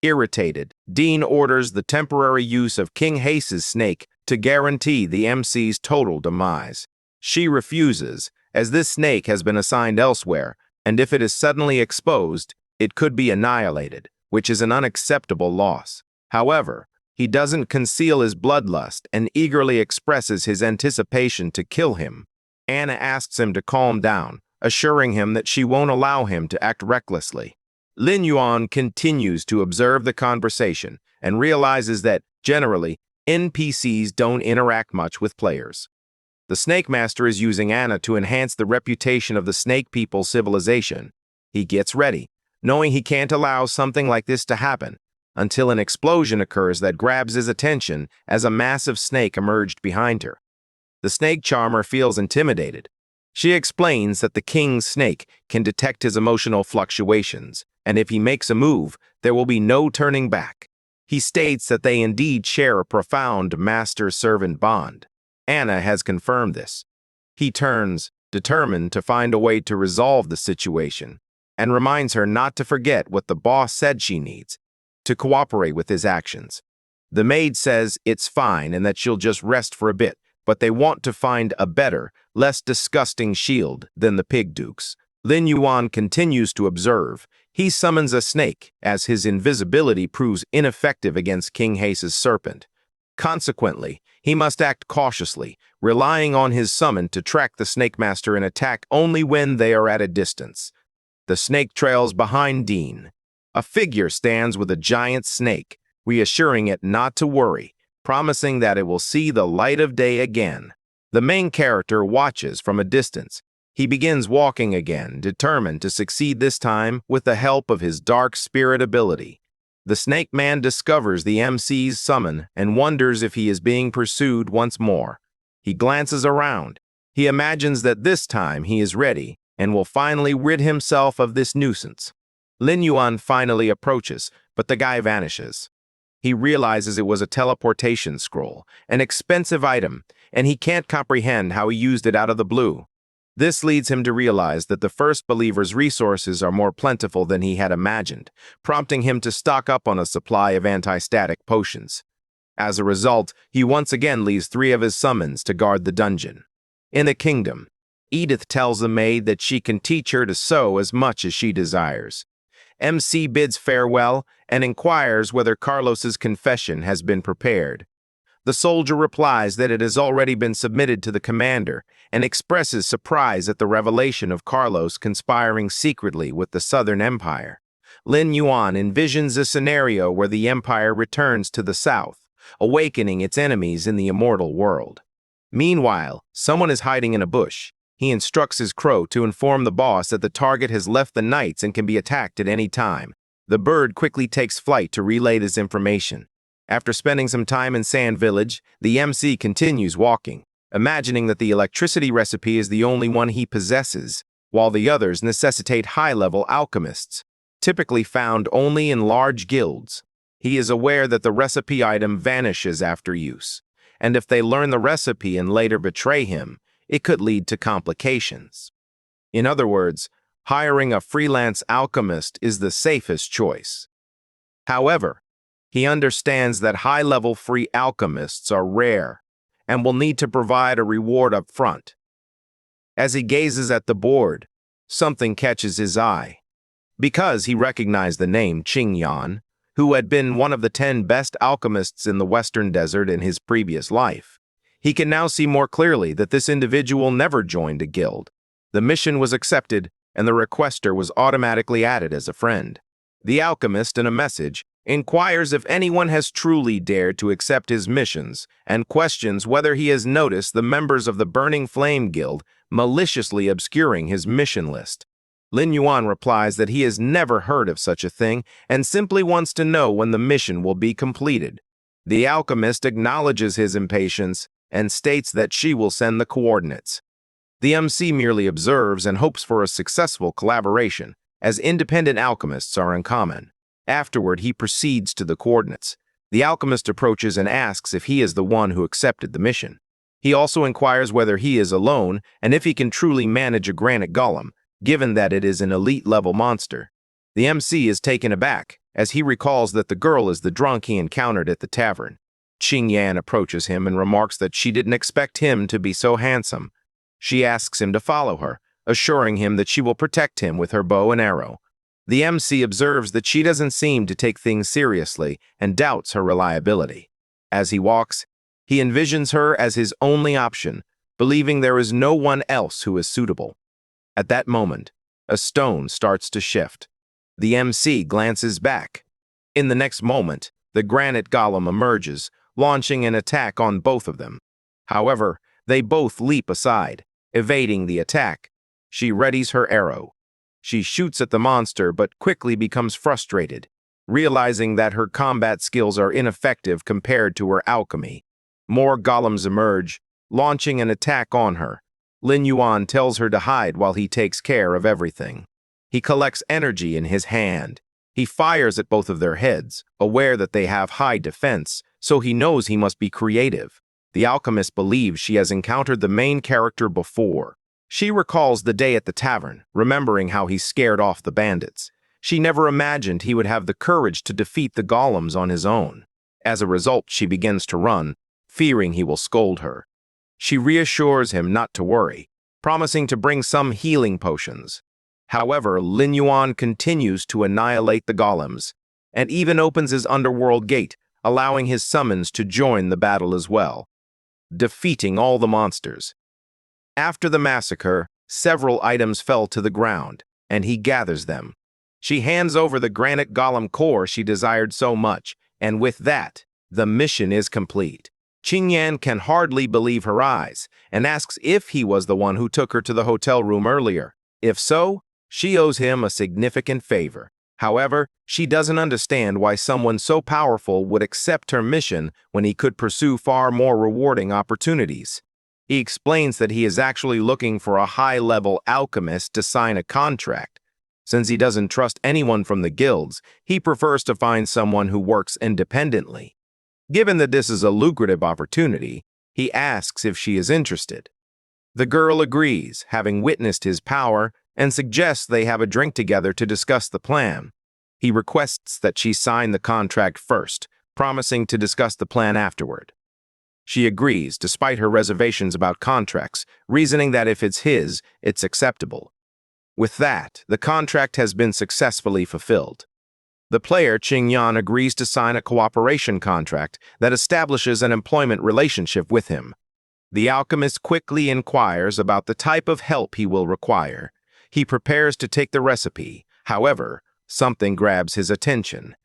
Irritated, Dean orders the temporary use of King Hace's snake to guarantee the MC's total demise. She refuses, as this snake has been assigned elsewhere, and if it is suddenly exposed, it could be annihilated, which is an unacceptable loss. However, he doesn't conceal his bloodlust and eagerly expresses his anticipation to kill him. Anna asks him to calm down, assuring him that she won't allow him to act recklessly. Lin Yuan continues to observe the conversation and realizes that, generally, NPCs don't interact much with players. The Snake Master is using Anna to enhance the reputation of the Snake People civilization. He gets ready, knowing he can't allow something like this to happen, until an explosion occurs that grabs his attention as a massive snake emerged behind her. The snake charmer feels intimidated. She explains that the king's snake can detect his emotional fluctuations, and if he makes a move, there will be no turning back. He states that they indeed share a profound master-servant bond. Anna has confirmed this. He turns, determined to find a way to resolve the situation, and reminds her not to forget what the boss said she needs, to cooperate with his actions. The maid says it's fine and that she'll just rest for a bit, but they want to find a better, less disgusting shield than the Pig Duke's. Lin Yuan continues to observe. He summons a snake, as his invisibility proves ineffective against King Hace's serpent. Consequently, he must act cautiously, relying on his summon to track the Snake Master and attack only when they are at a distance. The snake trails behind Dean. A figure stands with a giant snake, reassuring it not to worry, promising that it will see the light of day again. The main character watches from a distance. He begins walking again, determined to succeed this time with the help of his dark spirit ability. The Snake Man discovers the MC's summon and wonders if he is being pursued once more. He glances around. He imagines that this time he is ready and will finally rid himself of this nuisance. Lin Yuan finally approaches, but the guy vanishes. He realizes it was a teleportation scroll, an expensive item, and he can't comprehend how he used it out of the blue. This leads him to realize that the First Believer's resources are more plentiful than he had imagined, prompting him to stock up on a supply of anti-static potions. As a result, he once again leaves 3 of his summons to guard the dungeon. In the kingdom, Edith tells the maid that she can teach her to sew as much as she desires. MC bids farewell and inquires whether Carlos's confession has been prepared. The soldier replies that it has already been submitted to the commander and expresses surprise at the revelation of Carlos conspiring secretly with the Southern Empire. Lin Yuan envisions a scenario where the Empire returns to the south, awakening its enemies in the immortal world. Meanwhile, someone is hiding in a bush. He instructs his crow to inform the boss that the target has left the knights and can be attacked at any time. The bird quickly takes flight to relay this information. After spending some time in Sand Village, the MC continues walking, imagining that the electricity recipe is the only one he possesses, while the others necessitate high-level alchemists, typically found only in large guilds. He is aware that the recipe item vanishes after use, and if they learn the recipe and later betray him, it could lead to complications. In other words, hiring a freelance alchemist is the safest choice. However, he understands that high-level free alchemists are rare and will need to provide a reward up front. As he gazes at the board, something catches his eye. Because he recognized the name Qing Yan, who had been one of the 10 best alchemists in the Western Desert in his previous life, he can now see more clearly that this individual never joined a guild. The mission was accepted, and the requester was automatically added as a friend. The alchemist, in a message, inquires if anyone has truly dared to accept his missions and questions whether he has noticed the members of the Burning Flame Guild maliciously obscuring his mission list. Lin Yuan replies that he has never heard of such a thing and simply wants to know when the mission will be completed. The alchemist acknowledges his impatience and states that she will send the coordinates. The MC merely observes and hopes for a successful collaboration, as independent alchemists are uncommon. Afterward, he proceeds to the coordinates. The alchemist approaches and asks if he is the one who accepted the mission. He also inquires whether he is alone and if he can truly manage a granite golem, given that it is an elite-level monster. The MC is taken aback, as he recalls that the girl is the drunk he encountered at the tavern. Qingyan approaches him and remarks that she didn't expect him to be so handsome. She asks him to follow her, assuring him that she will protect him with her bow and arrow. The MC observes that she doesn't seem to take things seriously and doubts her reliability. As he walks, he envisions her as his only option, believing there is no one else who is suitable. At that moment, a stone starts to shift. The MC glances back. In the next moment, the granite golem emerges, launching an attack on both of them. However, they both leap aside, evading the attack. She readies her arrow. She shoots at the monster but quickly becomes frustrated, realizing that her combat skills are ineffective compared to her alchemy. More golems emerge, launching an attack on her. Lin Yuan tells her to hide while he takes care of everything. He collects energy in his hand. He fires at both of their heads, aware that they have high defense, so he knows he must be creative. The alchemist believes she has encountered the main character before. She recalls the day at the tavern, remembering how he scared off the bandits. She never imagined he would have the courage to defeat the golems on his own. As a result, she begins to run, fearing he will scold her. She reassures him not to worry, promising to bring some healing potions. However, Lin Yuan continues to annihilate the golems, and even opens his underworld gate, allowing his summons to join the battle as well, defeating all the monsters. After the massacre, several items fell to the ground, and he gathers them. She hands over the granite golem core she desired so much, and with that, the mission is complete. Qingyan can hardly believe her eyes, and asks if he was the one who took her to the hotel room earlier. If so, she owes him a significant favor. However, she doesn't understand why someone so powerful would accept her mission when he could pursue far more rewarding opportunities. He explains that he is actually looking for a high-level alchemist to sign a contract. Since he doesn't trust anyone from the guilds, he prefers to find someone who works independently. Given that this is a lucrative opportunity, he asks if she is interested. The girl agrees, having witnessed his power, and suggests they have a drink together to discuss the plan. He requests that she sign the contract first, promising to discuss the plan afterward. She agrees, despite her reservations about contracts, reasoning that if it's his, it's acceptable. With that, the contract has been successfully fulfilled. The player, Qingyan, agrees to sign a cooperation contract that establishes an employment relationship with him. The alchemist quickly inquires about the type of help he will require. He prepares to take the recipe. However, something grabs his attention.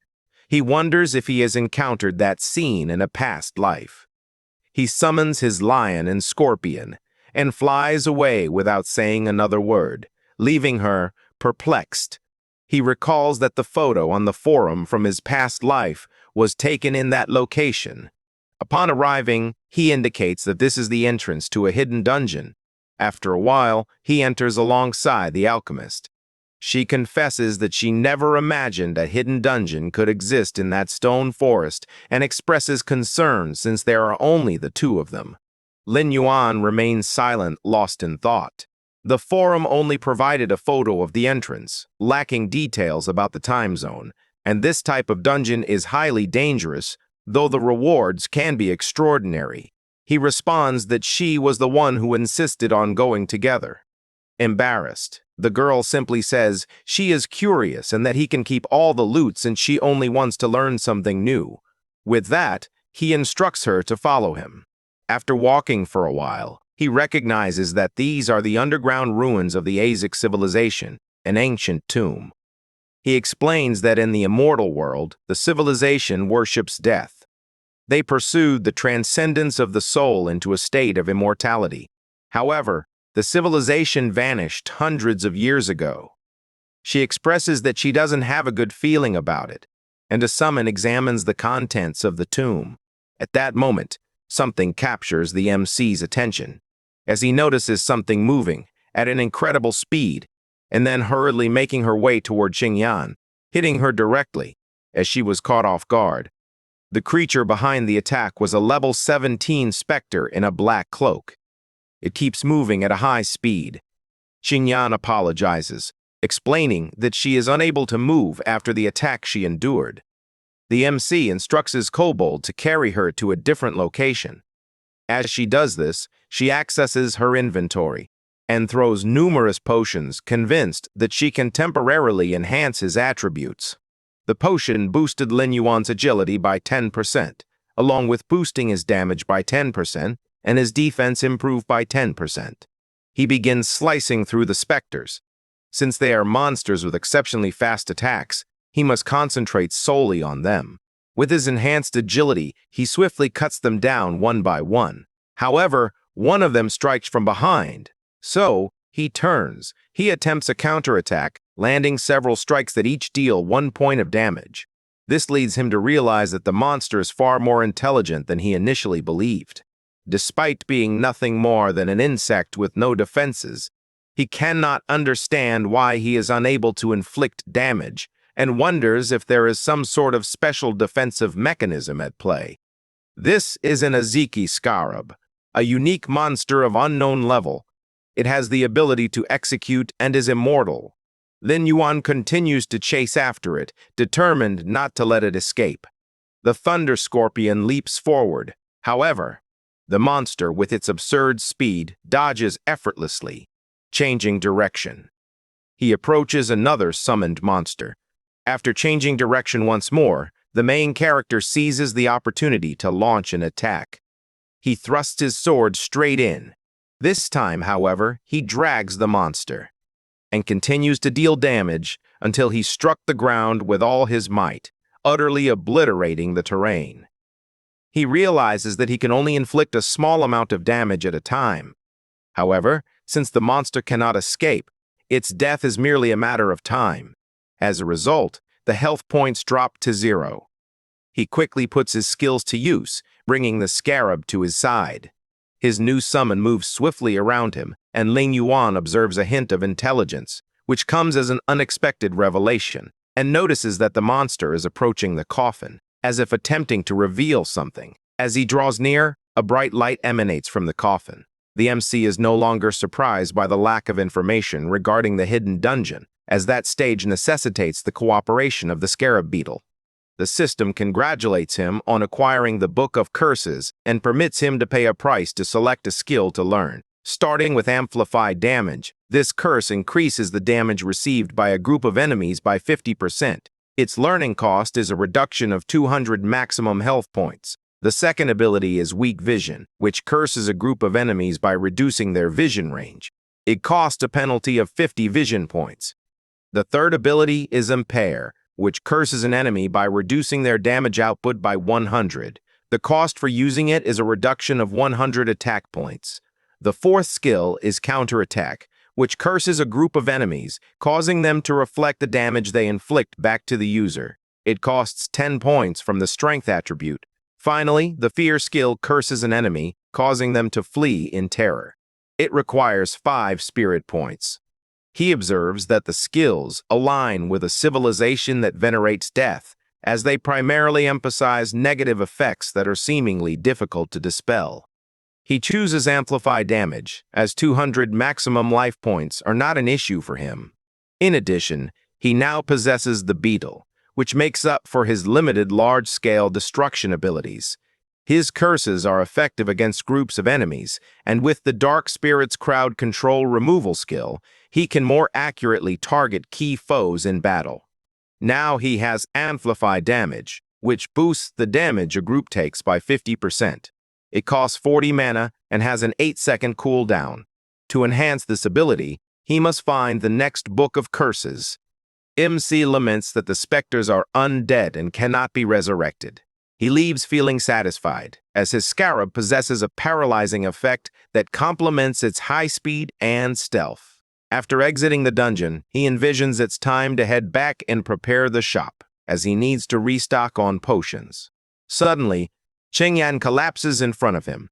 He wonders if he has encountered that scene in a past life. He summons his lion and scorpion and flies away without saying another word, leaving her perplexed. He recalls that the photo on the forum from his past life was taken in that location. Upon arriving, he indicates that this is the entrance to a hidden dungeon. After a while, he enters alongside the alchemist. She confesses that she never imagined a hidden dungeon could exist in that stone forest and expresses concern since there are only the two of them. Lin Yuan remains silent, lost in thought. The forum only provided a photo of the entrance, lacking details about the time zone, and this type of dungeon is highly dangerous, though the rewards can be extraordinary. He responds that she was the one who insisted on going together. Embarrassed, the girl simply says she is curious and that he can keep all the loot since she only wants to learn something new. With that, he instructs her to follow him. After walking for a while, he recognizes that these are the underground ruins of the Azic civilization, an ancient tomb. He explains that in the immortal world, the civilization worships death. They pursued the transcendence of the soul into a state of immortality. However, the civilization vanished hundreds of years ago. She expresses that she doesn't have a good feeling about it, and a summon examines the contents of the tomb. At that moment, something captures the MC's attention, as he notices something moving at an incredible speed, and then hurriedly making her way toward Qingyan, hitting her directly, as she was caught off guard. The creature behind the attack was a level 17 specter in a black cloak. It keeps moving at a high speed. Qingyan apologizes, explaining that she is unable to move after the attack she endured. The MC instructs his kobold to carry her to a different location. As she does this, she accesses her inventory and throws numerous potions, convinced that she can temporarily enhance his attributes. The potion boosted Lin Yuan's agility by 10%, along with boosting his damage by 10%, and his defense improved by 10%. He begins slicing through the specters. Since they are monsters with exceptionally fast attacks, he must concentrate solely on them. With his enhanced agility, he swiftly cuts them down one by one. However, one of them strikes from behind. So, he turns. He attempts a counterattack, landing several strikes that each deal 1 point of damage. This leads him to realize that the monster is far more intelligent than he initially believed. Despite being nothing more than an insect with no defenses, he cannot understand why he is unable to inflict damage, and wonders if there is some sort of special defensive mechanism at play. This is an Aziki Scarab, a unique monster of unknown level. It has the ability to execute and is immortal. Lin Yuan continues to chase after it, determined not to let it escape. The Thunder Scorpion leaps forward. However, the monster, with its absurd speed, dodges effortlessly, changing direction. He approaches another summoned monster. After changing direction once more, the main character seizes the opportunity to launch an attack. He thrusts his sword straight in. This time, however, he drags the monster and continues to deal damage until he struck the ground with all his might, utterly obliterating the terrain. He realizes that he can only inflict a small amount of damage at a time. However, since the monster cannot escape, its death is merely a matter of time. As a result, the health points drop to 0. He quickly puts his skills to use, bringing the scarab to his side. His new summon moves swiftly around him, and Ling Yuan observes a hint of intelligence, which comes as an unexpected revelation, and notices that the monster is approaching the coffin, as if attempting to reveal something. As he draws near, a bright light emanates from the coffin. The MC is no longer surprised by the lack of information regarding the hidden dungeon, as that stage necessitates the cooperation of the scarab beetle. The system congratulates him on acquiring the Book of Curses and permits him to pay a price to select a skill to learn. Starting with amplified damage, this curse increases the damage received by a group of enemies by 50%. Its learning cost is a reduction of 200 maximum health points. The second ability is Weak Vision, which curses a group of enemies by reducing their vision range. It costs a penalty of 50 vision points. The third ability is Impair, which curses an enemy by reducing their damage output by 100. The cost for using it is a reduction of 100 attack points. The fourth skill is Counterattack, which curses a group of enemies, causing them to reflect the damage they inflict back to the user. It costs 10 points from the Strength attribute. Finally, the Fear skill curses an enemy, causing them to flee in terror. It requires 5 spirit points. He observes that the skills align with a civilization that venerates death, as they primarily emphasize negative effects that are seemingly difficult to dispel. He chooses Amplify Damage, as 200 maximum life points are not an issue for him. In addition, he now possesses the Beetle, which makes up for his limited large-scale destruction abilities. His curses are effective against groups of enemies, and with the Dark Spirit's Crowd Control Removal skill, he can more accurately target key foes in battle. Now he has Amplify Damage, which boosts the damage a group takes by 50%. It costs 40 mana and has an 8-second cooldown. To enhance this ability, he must find the next Book of Curses. MC laments that the specters are undead and cannot be resurrected. He leaves feeling satisfied, as his scarab possesses a paralyzing effect that complements its high speed and stealth. After exiting the dungeon, he envisions it's time to head back and prepare the shop, as he needs to restock on potions. Suddenly, Qingyan collapses in front of him.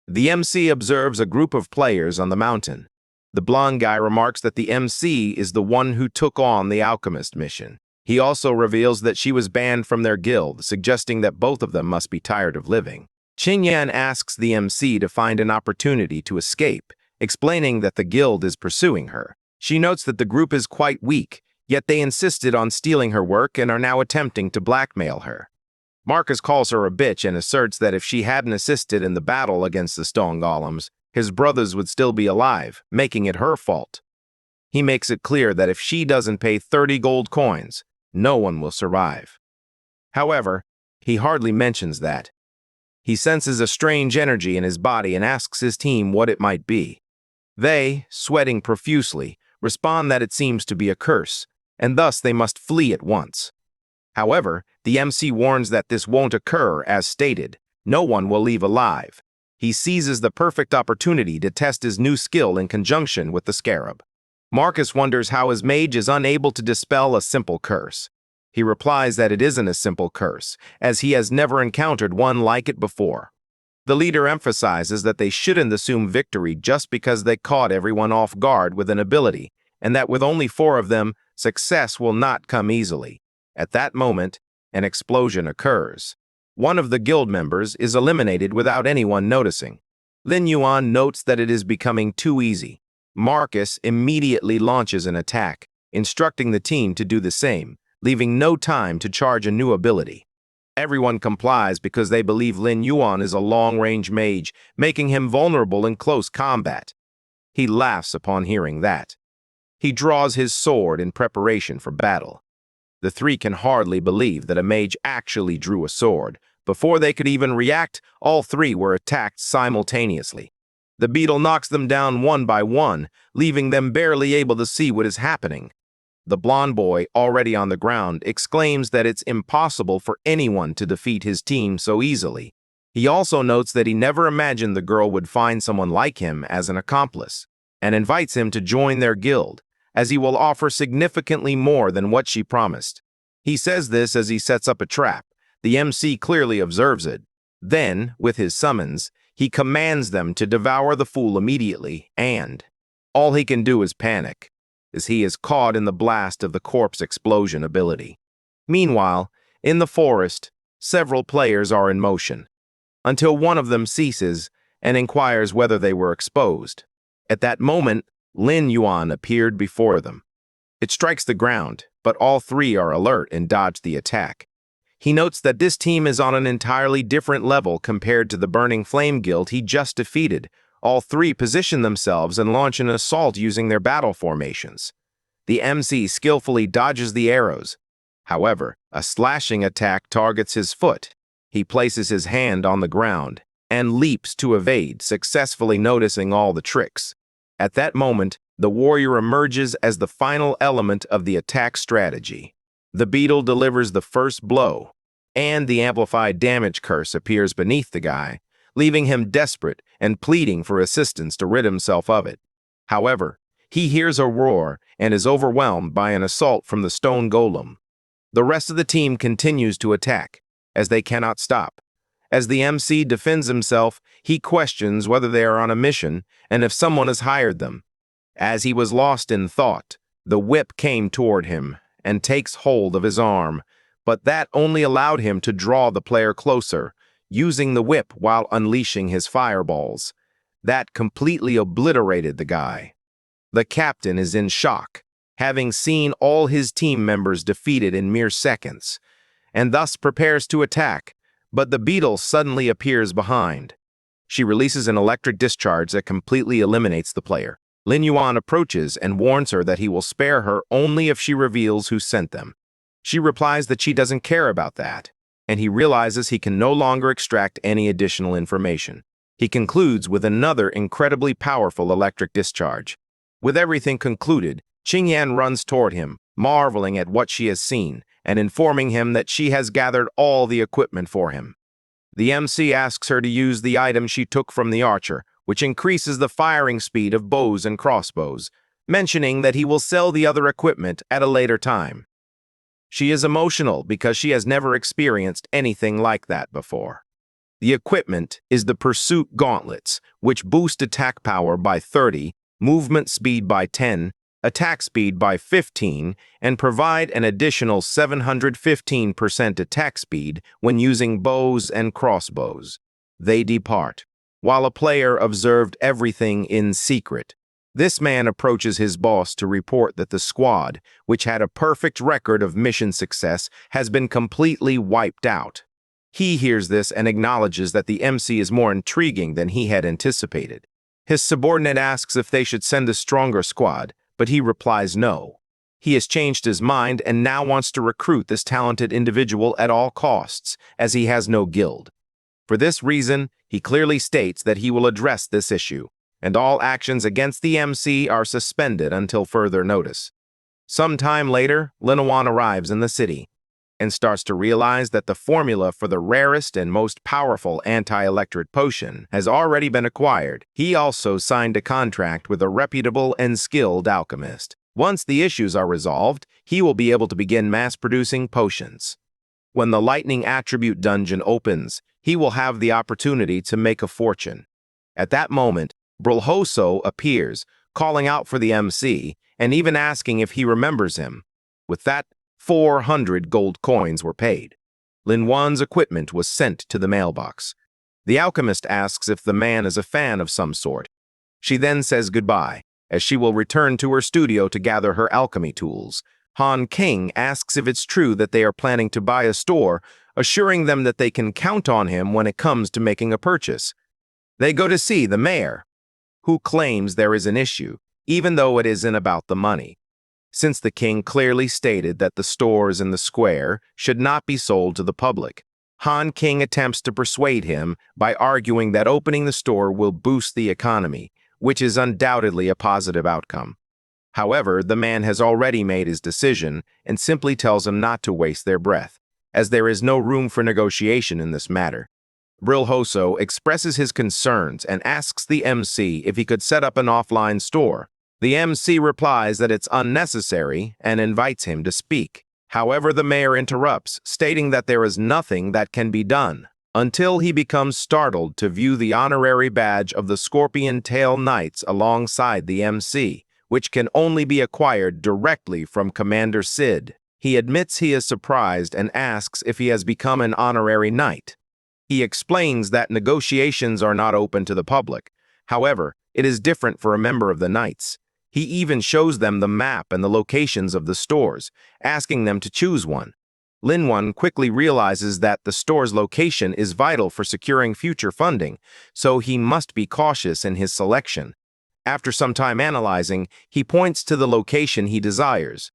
The MC observes a group of players on the mountain. The blonde guy remarks that the MC is the one who took on the alchemist mission. He also reveals that she was banned from their guild, suggesting that both of them must be tired of living. Qingyan asks the MC to find an opportunity to escape, explaining that the guild is pursuing her. She notes that the group is quite weak, yet they insisted on stealing her work and are now attempting to blackmail her. Marcus calls her a bitch and asserts that if she hadn't assisted in the battle against the stone golems, his brothers would still be alive, making it her fault. He makes it clear that if she doesn't pay 30 gold coins, no one will survive. However, he hardly mentions that. He senses a strange energy in his body and asks his team what it might be. They, sweating profusely, respond that it seems to be a curse, and thus they must flee at once. However, the MC warns that this won't occur as stated. No one will leave alive. He seizes the perfect opportunity to test his new skill in conjunction with the scarab. Marcus wonders how his mage is unable to dispel a simple curse. He replies that it isn't a simple curse, as he has never encountered one like it before. The leader emphasizes that they shouldn't assume victory just because they caught everyone off guard with an ability, and that with only 4 of them, success will not come easily. At that moment, an explosion occurs. One of the guild members is eliminated without anyone noticing. Lin Yuan notes that it is becoming too easy. Marcus immediately launches an attack, instructing the team to do the same, leaving no time to charge a new ability. Everyone complies because they believe Lin Yuan is a long-range mage, making him vulnerable in close combat. He laughs upon hearing that. He draws his sword in preparation for battle. The 3 can hardly believe that a mage actually drew a sword. Before they could even react, all 3 were attacked simultaneously. The beetle knocks them down one by one, leaving them barely able to see what is happening. The blonde boy, already on the ground, exclaims that it's impossible for anyone to defeat his team so easily. He also notes that he never imagined the girl would find someone like him as an accomplice, and invites him to join their guild, as he will offer significantly more than what she promised. He says this as he sets up a trap. The MC clearly observes it. Then, with his summons, he commands them to devour the fool immediately, and all he can do is panic, as he is caught in the blast of the corpse explosion ability. Meanwhile, in the forest, several players are in motion, until one of them ceases and inquires whether they were exposed. At that moment, Lin Yuan appeared before them. It strikes the ground, but all 3 are alert and dodge the attack. He notes that this team is on an entirely different level compared to the Burning Flame Guild he just defeated. All 3 position themselves and launch an assault using their battle formations. The MC skillfully dodges the arrows. However, a slashing attack targets his foot. He places his hand on the ground and leaps to evade, successfully noticing all the tricks. At that moment, the warrior emerges as the final element of the attack strategy. The beetle delivers the first blow, and the amplified damage curse appears beneath the guy, leaving him desperate and pleading for assistance to rid himself of it. However, he hears a roar and is overwhelmed by an assault from the stone golem. The rest of the team continues to attack, as they cannot stop. As the MC defends himself, he questions whether they are on a mission and if someone has hired them. As he was lost in thought, the whip came toward him and takes hold of his arm, but that only allowed him to draw the player closer, using the whip while unleashing his fireballs. That completely obliterated the guy. The captain is in shock, having seen all his team members defeated in mere seconds, and thus prepares to attack, but the beetle suddenly appears behind. She releases an electric discharge that completely eliminates the player. Lin Yuan approaches and warns her that he will spare her only if she reveals who sent them. She replies that she doesn't care about that, and he realizes he can no longer extract any additional information. He concludes with another incredibly powerful electric discharge. With everything concluded, Qingyan runs toward him, marveling at what she has seen, and informing him that she has gathered all the equipment for him. The MC asks her to use the item she took from the archer, which increases the firing speed of bows and crossbows, mentioning that he will sell the other equipment at a later time. She is emotional because she has never experienced anything like that before. The equipment is the Pursuit Gauntlets, which boost attack power by 30, movement speed by 10, attack speed by 15, and provide an additional 715% attack speed when using bows and crossbows. They depart, while a player observed everything in secret. This man approaches his boss to report that the squad, which had a perfect record of mission success, has been completely wiped out. He hears this and acknowledges that the MC is more intriguing than he had anticipated. His subordinate asks if they should send a stronger squad, but he replies no. He has changed his mind and now wants to recruit this talented individual at all costs, as he has no guild. For this reason, he clearly states that he will address this issue, and all actions against the MC are suspended until further notice. Some time later, Linawan arrives in the city and starts to realize that the formula for the rarest and most powerful anti-electric potion has already been acquired. He also signed a contract with a reputable and skilled alchemist. Once the issues are resolved, he will be able to begin mass-producing potions. When the lightning attribute dungeon opens, he will have the opportunity to make a fortune. At that moment, Brilhoso appears, calling out for the MC, and even asking if he remembers him. With that, 400 gold coins were paid. Linwan's equipment was sent to the mailbox. The alchemist asks if the man is a fan of some sort. She then says goodbye, as she will return to her studio to gather her alchemy tools. Han King asks if it's true that they are planning to buy a store, assuring them that they can count on him when it comes to making a purchase. They go to see the mayor, who claims there is an issue, even though it isn't about the money. Since the king clearly stated that the stores in the square should not be sold to the public, Han King attempts to persuade him by arguing that opening the store will boost the economy, which is undoubtedly a positive outcome. However, the man has already made his decision and simply tells him not to waste their breath, as there is no room for negotiation in this matter. Brilhoso expresses his concerns and asks the MC if he could set up an offline store. The MC replies that it's unnecessary and invites him to speak. However, the mayor interrupts, stating that there is nothing that can be done, until he becomes startled to view the honorary badge of the Scorpion Tail Knights alongside the MC, which can only be acquired directly from Commander Sid. He admits he is surprised and asks if he has become an honorary knight. He explains that negotiations are not open to the public. However, it is different for a member of the Knights. He even shows them the map and the locations of the stores, asking them to choose one. Linwan quickly realizes that the store's location is vital for securing future funding, so he must be cautious in his selection. After some time analyzing, he points to the location he desires.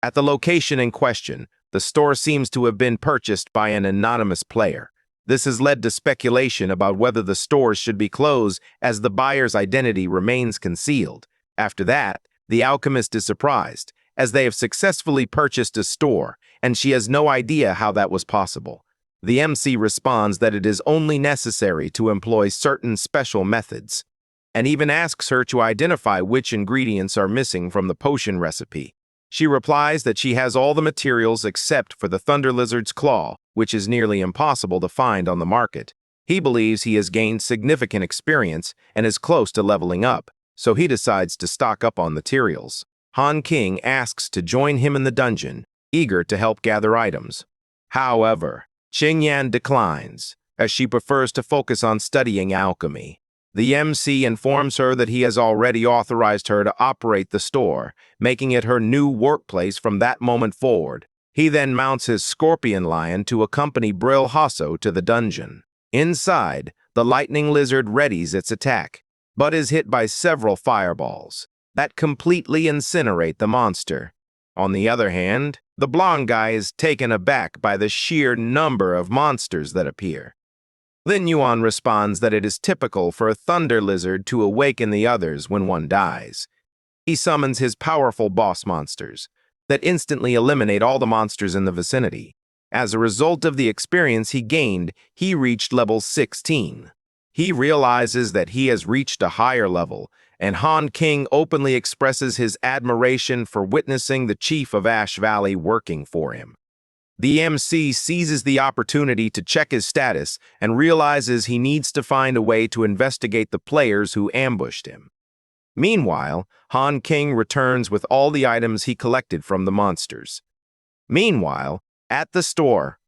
At the location in question, the store seems to have been purchased by an anonymous player. This has led to speculation about whether the stores should be closed, as the buyer's identity remains concealed. After that, the alchemist is surprised, as they have successfully purchased a store, and she has no idea how that was possible. The MC responds that it is only necessary to employ certain special methods, and even asks her to identify which ingredients are missing from the potion recipe. She replies that she has all the materials except for the Thunder Lizard's claw, which is nearly impossible to find on the market. He believes he has gained significant experience and is close to leveling up, so he decides to stock up on materials. Han King asks to join him in the dungeon, eager to help gather items. However, Qingyan declines, as she prefers to focus on studying alchemy. The MC informs her that he has already authorized her to operate the store, making it her new workplace from that moment forward. He then mounts his scorpion lion to accompany Brilhoso to the dungeon. Inside, the lightning lizard readies its attack, but is hit by several fireballs that completely incinerate the monster. On the other hand, the blonde guy is taken aback by the sheer number of monsters that appear. Lin Yuan responds that it is typical for a thunder lizard to awaken the others when one dies. He summons his powerful boss monsters that instantly eliminate all the monsters in the vicinity. As a result of the experience he gained, he reached level 16. He realizes that he has reached a higher level, and Han King openly expresses his admiration for witnessing the chief of Ash Valley working for him. The MC seizes the opportunity to check his status and realizes he needs to find a way to investigate the players who ambushed him. Meanwhile, Han King returns with all the items he collected from the monsters. Meanwhile, at the store,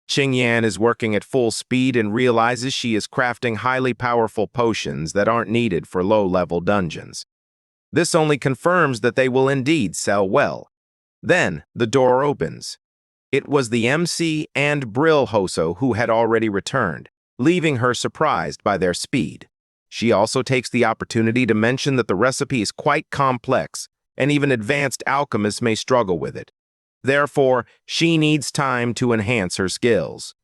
Qing Yan is working at full speed and realizes she is crafting highly powerful potions that aren't needed for low-level dungeons. This only confirms that they will indeed sell well. Then, the door opens. It was the MC and Brill Hoso who had already returned, leaving her surprised by their speed. She also takes the opportunity to mention that the recipe is quite complex, and even advanced alchemists may struggle with it. Therefore, she needs time to enhance her skills.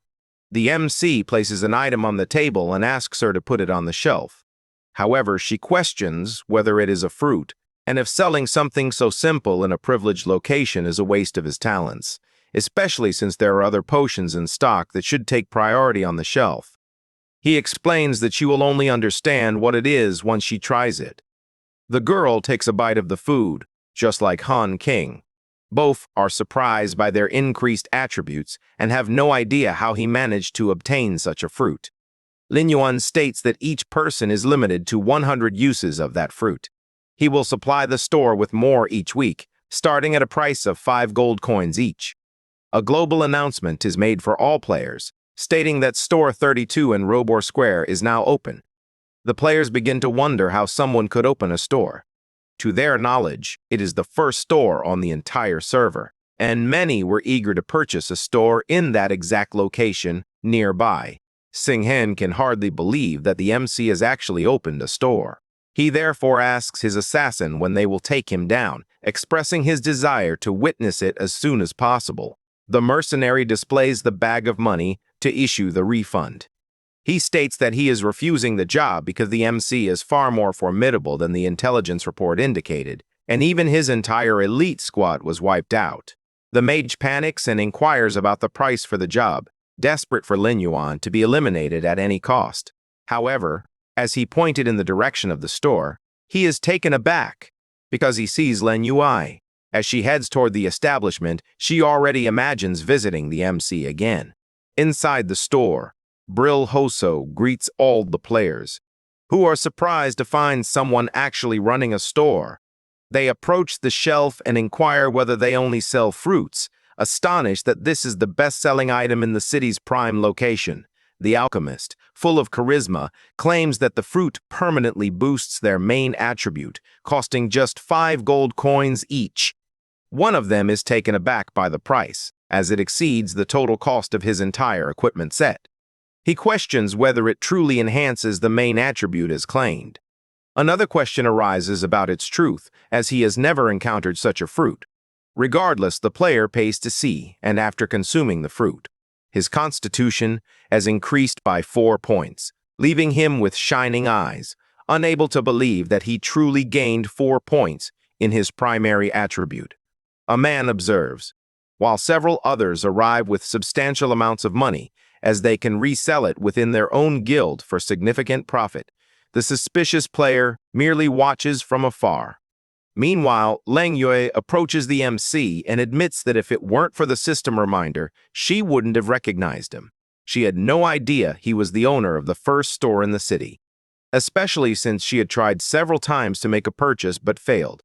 The MC places an item on the table and asks her to put it on the shelf. However, she questions whether it is a fruit, and if selling something so simple in a privileged location is a waste of his talents, especially since there are other potions in stock that should take priority on the shelf. He explains that she will only understand what it is once she tries it. The girl takes a bite of the food, just like Han King. Both are surprised by their increased attributes and have no idea how he managed to obtain such a fruit. Lin Yuan states that each person is limited to 100 uses of that fruit. He will supply the store with more each week, starting at a price of 5 gold coins each. A global announcement is made for all players, stating that Store 32 in Robor Square is now open. The players begin to wonder how someone could open a store. To their knowledge, it is the first store on the entire server, and many were eager to purchase a store in that exact location nearby. Sing Hen can hardly believe that the MC has actually opened a store. He therefore asks his assassin when they will take him down, expressing his desire to witness it as soon as possible. The mercenary displays the bag of money to issue the refund. He states that he is refusing the job because the MC is far more formidable than the intelligence report indicated, and even his entire elite squad was wiped out. The mage panics and inquires about the price for the job, desperate for Lin Yuan to be eliminated at any cost. However, as he pointed in the direction of the store, he is taken aback because he sees Lin Yuan. As she heads toward the establishment, she already imagines visiting the MC again. Inside the store, Brill Hoso greets all the players, who are surprised to find someone actually running a store. They approach the shelf and inquire whether they only sell fruits, astonished that this is the best-selling item in the city's prime location. The alchemist, full of charisma, claims that the fruit permanently boosts their main attribute, costing just 5 gold coins each. One of them is taken aback by the price, as it exceeds the total cost of his entire equipment set. He questions whether it truly enhances the main attribute as claimed. Another question arises about its truth, as he has never encountered such a fruit. Regardless, the player pays to see, and after consuming the fruit, his constitution has increased by 4 points, leaving him with shining eyes, unable to believe that he truly gained 4 points in his primary attribute. A man observes, while several others arrive with substantial amounts of money, as they can resell it within their own guild for significant profit. The suspicious player merely watches from afar. Meanwhile, Lang Yue approaches the MC and admits that if it weren't for the system reminder, she wouldn't have recognized him. She had no idea he was the owner of the first store in the city, especially since she had tried several times to make a purchase but failed.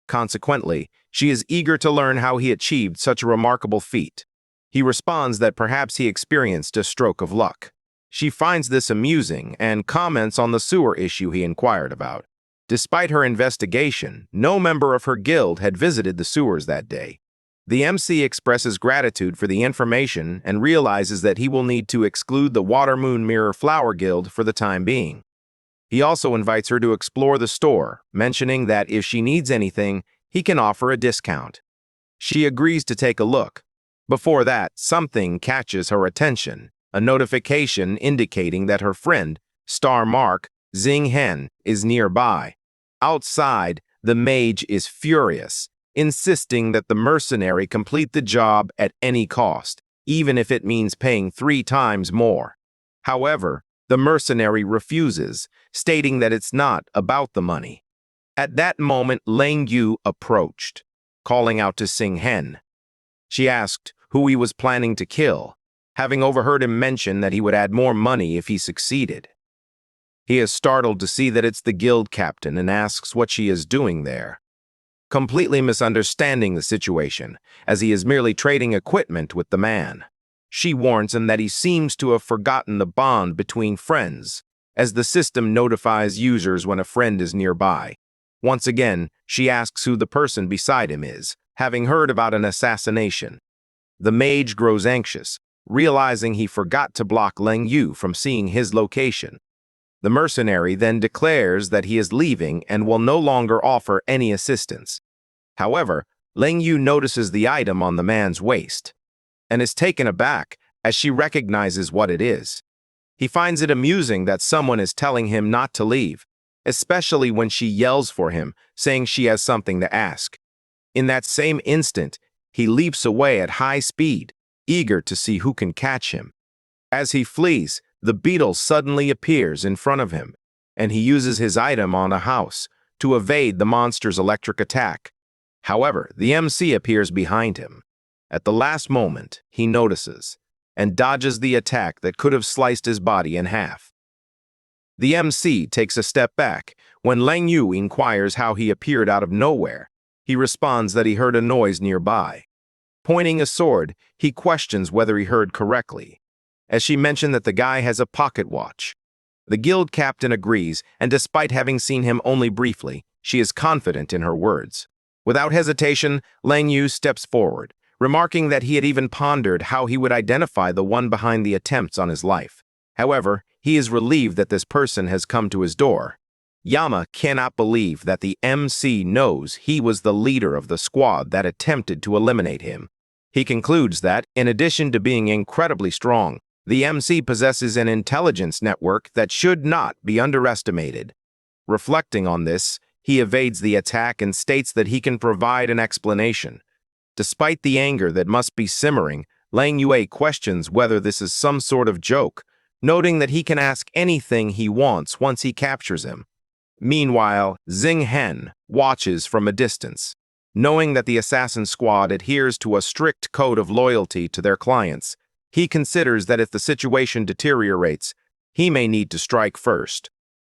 Consequently, she is eager to learn how he achieved such a remarkable feat. He responds that perhaps he experienced a stroke of luck. She finds this amusing and comments on the sewer issue he inquired about. Despite her investigation, no member of her guild had visited the sewers that day. The MC expresses gratitude for the information and realizes that he will need to exclude the Water Moon Mirror Flower Guild for the time being. He also invites her to explore the store, mentioning that if she needs anything, he can offer a discount. She agrees to take a look. Before that, something catches her attention, a notification indicating that her friend, Star Mark Xing Hen, is nearby. Outside, the mage is furious, insisting that the mercenary complete the job at any cost, even if it means paying 3 times more. However, the mercenary refuses, stating that it's not about the money. At that moment, Lang Yu approached, calling out to Xing Hen. She asked who he was planning to kill, having overheard him mention that he would add more money if he succeeded. He is startled to see that it's the guild captain and asks what she is doing there, completely misunderstanding the situation, as he is merely trading equipment with the man. She warns him that he seems to have forgotten the bond between friends, as the system notifies users when a friend is nearby. Once again, she asks who the person beside him is, having heard about an assassination. The mage grows anxious, realizing he forgot to block Leng Yu from seeing his location. The mercenary then declares that he is leaving and will no longer offer any assistance. However, Leng Yu notices the item on the man's waist and is taken aback as she recognizes what it is. He finds it amusing that someone is telling him not to leave, especially when she yells for him, saying she has something to ask. In that same instant, he leaps away at high speed, eager to see who can catch him. As he flees, the beetle suddenly appears in front of him, and he uses his item on a house to evade the monster's electric attack. However, the MC appears behind him. At the last moment, he notices and dodges the attack that could have sliced his body in half. The MC takes a step back when Leng Yu inquires how he appeared out of nowhere. He responds that he heard a noise nearby. Pointing a sword, he questions whether he heard correctly, as she mentioned that the guy has a pocket watch. The guild captain agrees, and despite having seen him only briefly, she is confident in her words. Without hesitation, Leng Yu steps forward, remarking that he had even pondered how he would identify the one behind the attempts on his life. However, he is relieved that this person has come to his door. Yama cannot believe that the MC knows he was the leader of the squad that attempted to eliminate him. He concludes that, in addition to being incredibly strong, the MC possesses an intelligence network that should not be underestimated. Reflecting on this, he evades the attack and states that he can provide an explanation. Despite the anger that must be simmering, Leng Yue questions whether this is some sort of joke, noting that he can ask anything he wants once he captures him. Meanwhile, Xing Hen watches from a distance. Knowing that the assassin squad adheres to a strict code of loyalty to their clients, he considers that if the situation deteriorates, he may need to strike first.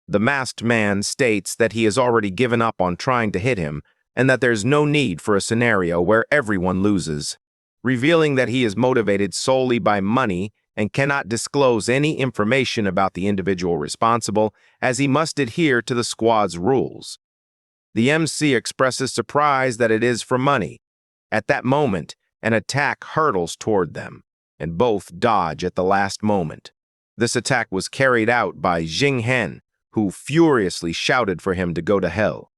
The masked man states that he has already given up on trying to hit him and that there's no need for a scenario where everyone loses, revealing that he is motivated solely by money and cannot disclose any information about the individual responsible, as he must adhere to the squad's rules. The MC expresses surprise that it is for money. At that moment, an attack hurtles toward them, and both dodge at the last moment. This attack was carried out by Xing Hen, who furiously shouted for him to go to hell.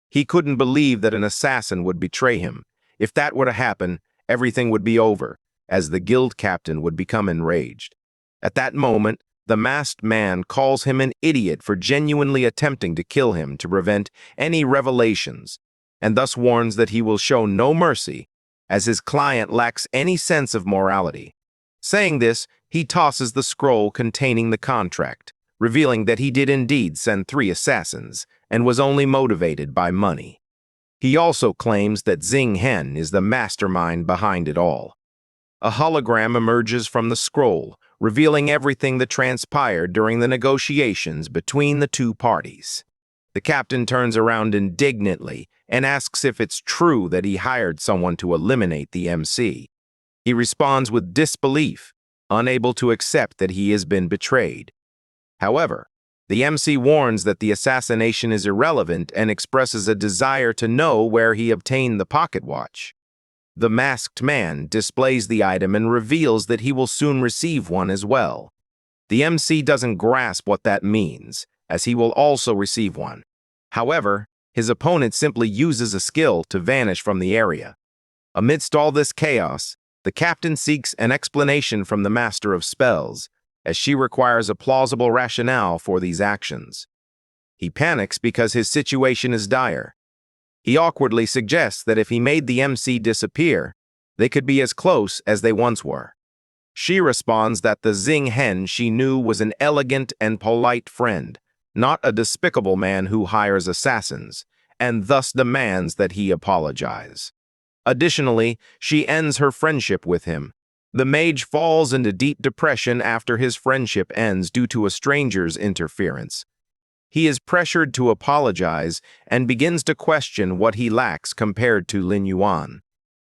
He couldn't believe that an assassin would betray him. If that were to happen, everything would be over, as the guild captain would become enraged. At that moment, the masked man calls him an idiot for genuinely attempting to kill him to prevent any revelations, and thus warns that he will show no mercy, as his client lacks any sense of morality. Saying this, he tosses the scroll containing the contract, revealing that he did indeed send 3 assassins and was only motivated by money. He also claims that Xing Hen is the mastermind behind it all. A hologram emerges from the scroll, revealing everything that transpired during the negotiations between the 2 parties. The captain turns around indignantly and asks if it's true that he hired someone to eliminate the MC. He responds with disbelief, unable to accept that he has been betrayed. However, the MC warns that the assassination is irrelevant and expresses a desire to know where he obtained the pocket watch. The masked man displays the item and reveals that he will soon receive one as well. The MC doesn't grasp what that means, as he will also receive one. However, his opponent simply uses a skill to vanish from the area. Amidst all this chaos, the captain seeks an explanation from the Master of Spells, as she requires a plausible rationale for these actions. He panics because his situation is dire. He awkwardly suggests that if he made the MC disappear, they could be as close as they once were. She responds that the Xing Hen she knew was an elegant and polite friend, not a despicable man who hires assassins, and thus demands that he apologize. Additionally, she ends her friendship with him. The mage falls into deep depression after his friendship ends due to a stranger's interference. He is pressured to apologize and begins to question what he lacks compared to Lin Yuan.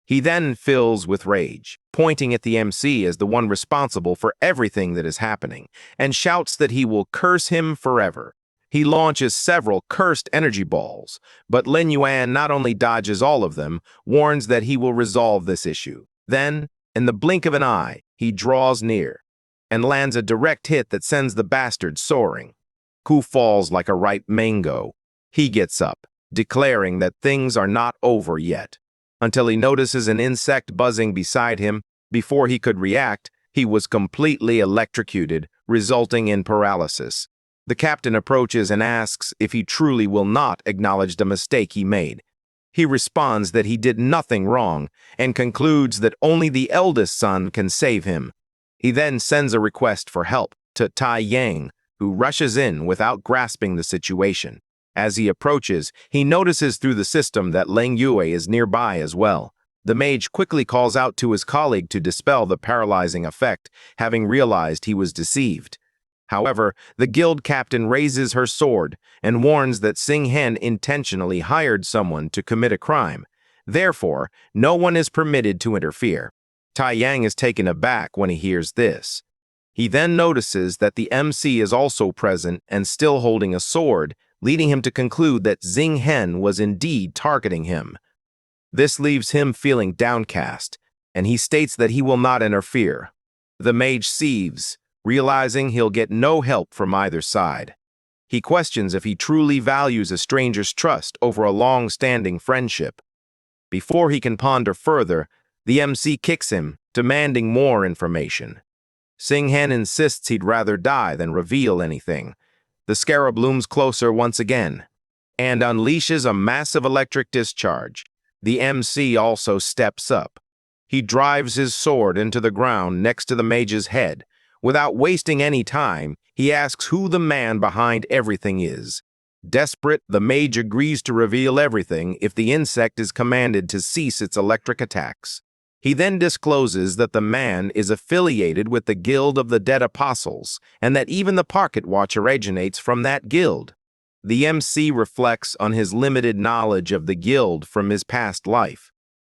He then fills with rage, pointing at the MC as the one responsible for everything that is happening, and shouts that he will curse him forever. He launches several cursed energy balls, but Lin Yuan not only dodges all of them, warns that he will resolve this issue. Then, in the blink of an eye, he draws near and lands a direct hit that sends the bastard soaring. Ku falls like a ripe mango. He gets up, declaring that things are not over yet, until he notices an insect buzzing beside him. Before he could react, he was completely electrocuted, resulting in paralysis. The captain approaches and asks if he truly will not acknowledge the mistake he made. He responds that he did nothing wrong and concludes that only the eldest son can save him. He then sends a request for help to Tai Yang, who rushes in without grasping the situation. As he approaches, he notices through the system that Leng Yue is nearby as well. The mage quickly calls out to his colleague to dispel the paralyzing effect, having realized he was deceived. However, the guild captain raises her sword and warns that Xing Hen intentionally hired someone to commit a crime. Therefore, no one is permitted to interfere. Tai Yang is taken aback when he hears this. He then notices that the MC is also present and still holding a sword, leading him to conclude that Xing Hen was indeed targeting him. This leaves him feeling downcast, and he states that he will not interfere. The mage seethes, realizing he'll get no help from either side. He questions if he truly values a stranger's trust over a long-standing friendship. Before he can ponder further, the MC kicks him, demanding more information. Xing Hen insists he'd rather die than reveal anything. The scarab looms closer once again and unleashes a massive electric discharge. The MC also steps up. He drives his sword into the ground next to the mage's head. Without wasting any time, he asks who the man behind everything is. Desperate, the mage agrees to reveal everything if the insect is commanded to cease its electric attacks. He then discloses that the man is affiliated with the Guild of the Dead Apostles, and that even the pocket watch originates from that guild. The MC reflects on his limited knowledge of the guild from his past life.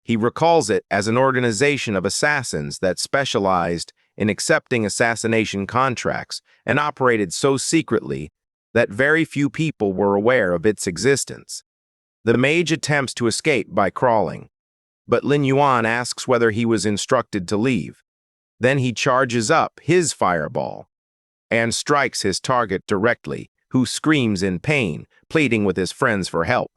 He recalls it as an organization of assassins that specialized in accepting assassination contracts and operated so secretly that very few people were aware of its existence. The mage attempts to escape by crawling, but Lin Yuan asks whether he was instructed to leave. Then he charges up his fireball and strikes his target directly, who screams in pain, pleading with his friends for help.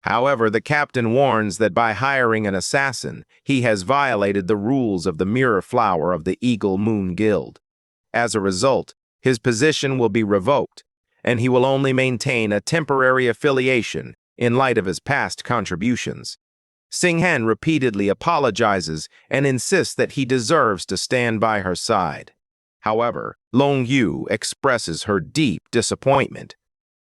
However, the captain warns that by hiring an assassin, he has violated the rules of the Mirror Flower of the Eagle Moon Guild. As a result, his position will be revoked, and he will only maintain a temporary affiliation in light of his past contributions. Xing Hen repeatedly apologizes and insists that he deserves to stand by her side. However, Long Yu expresses her deep disappointment.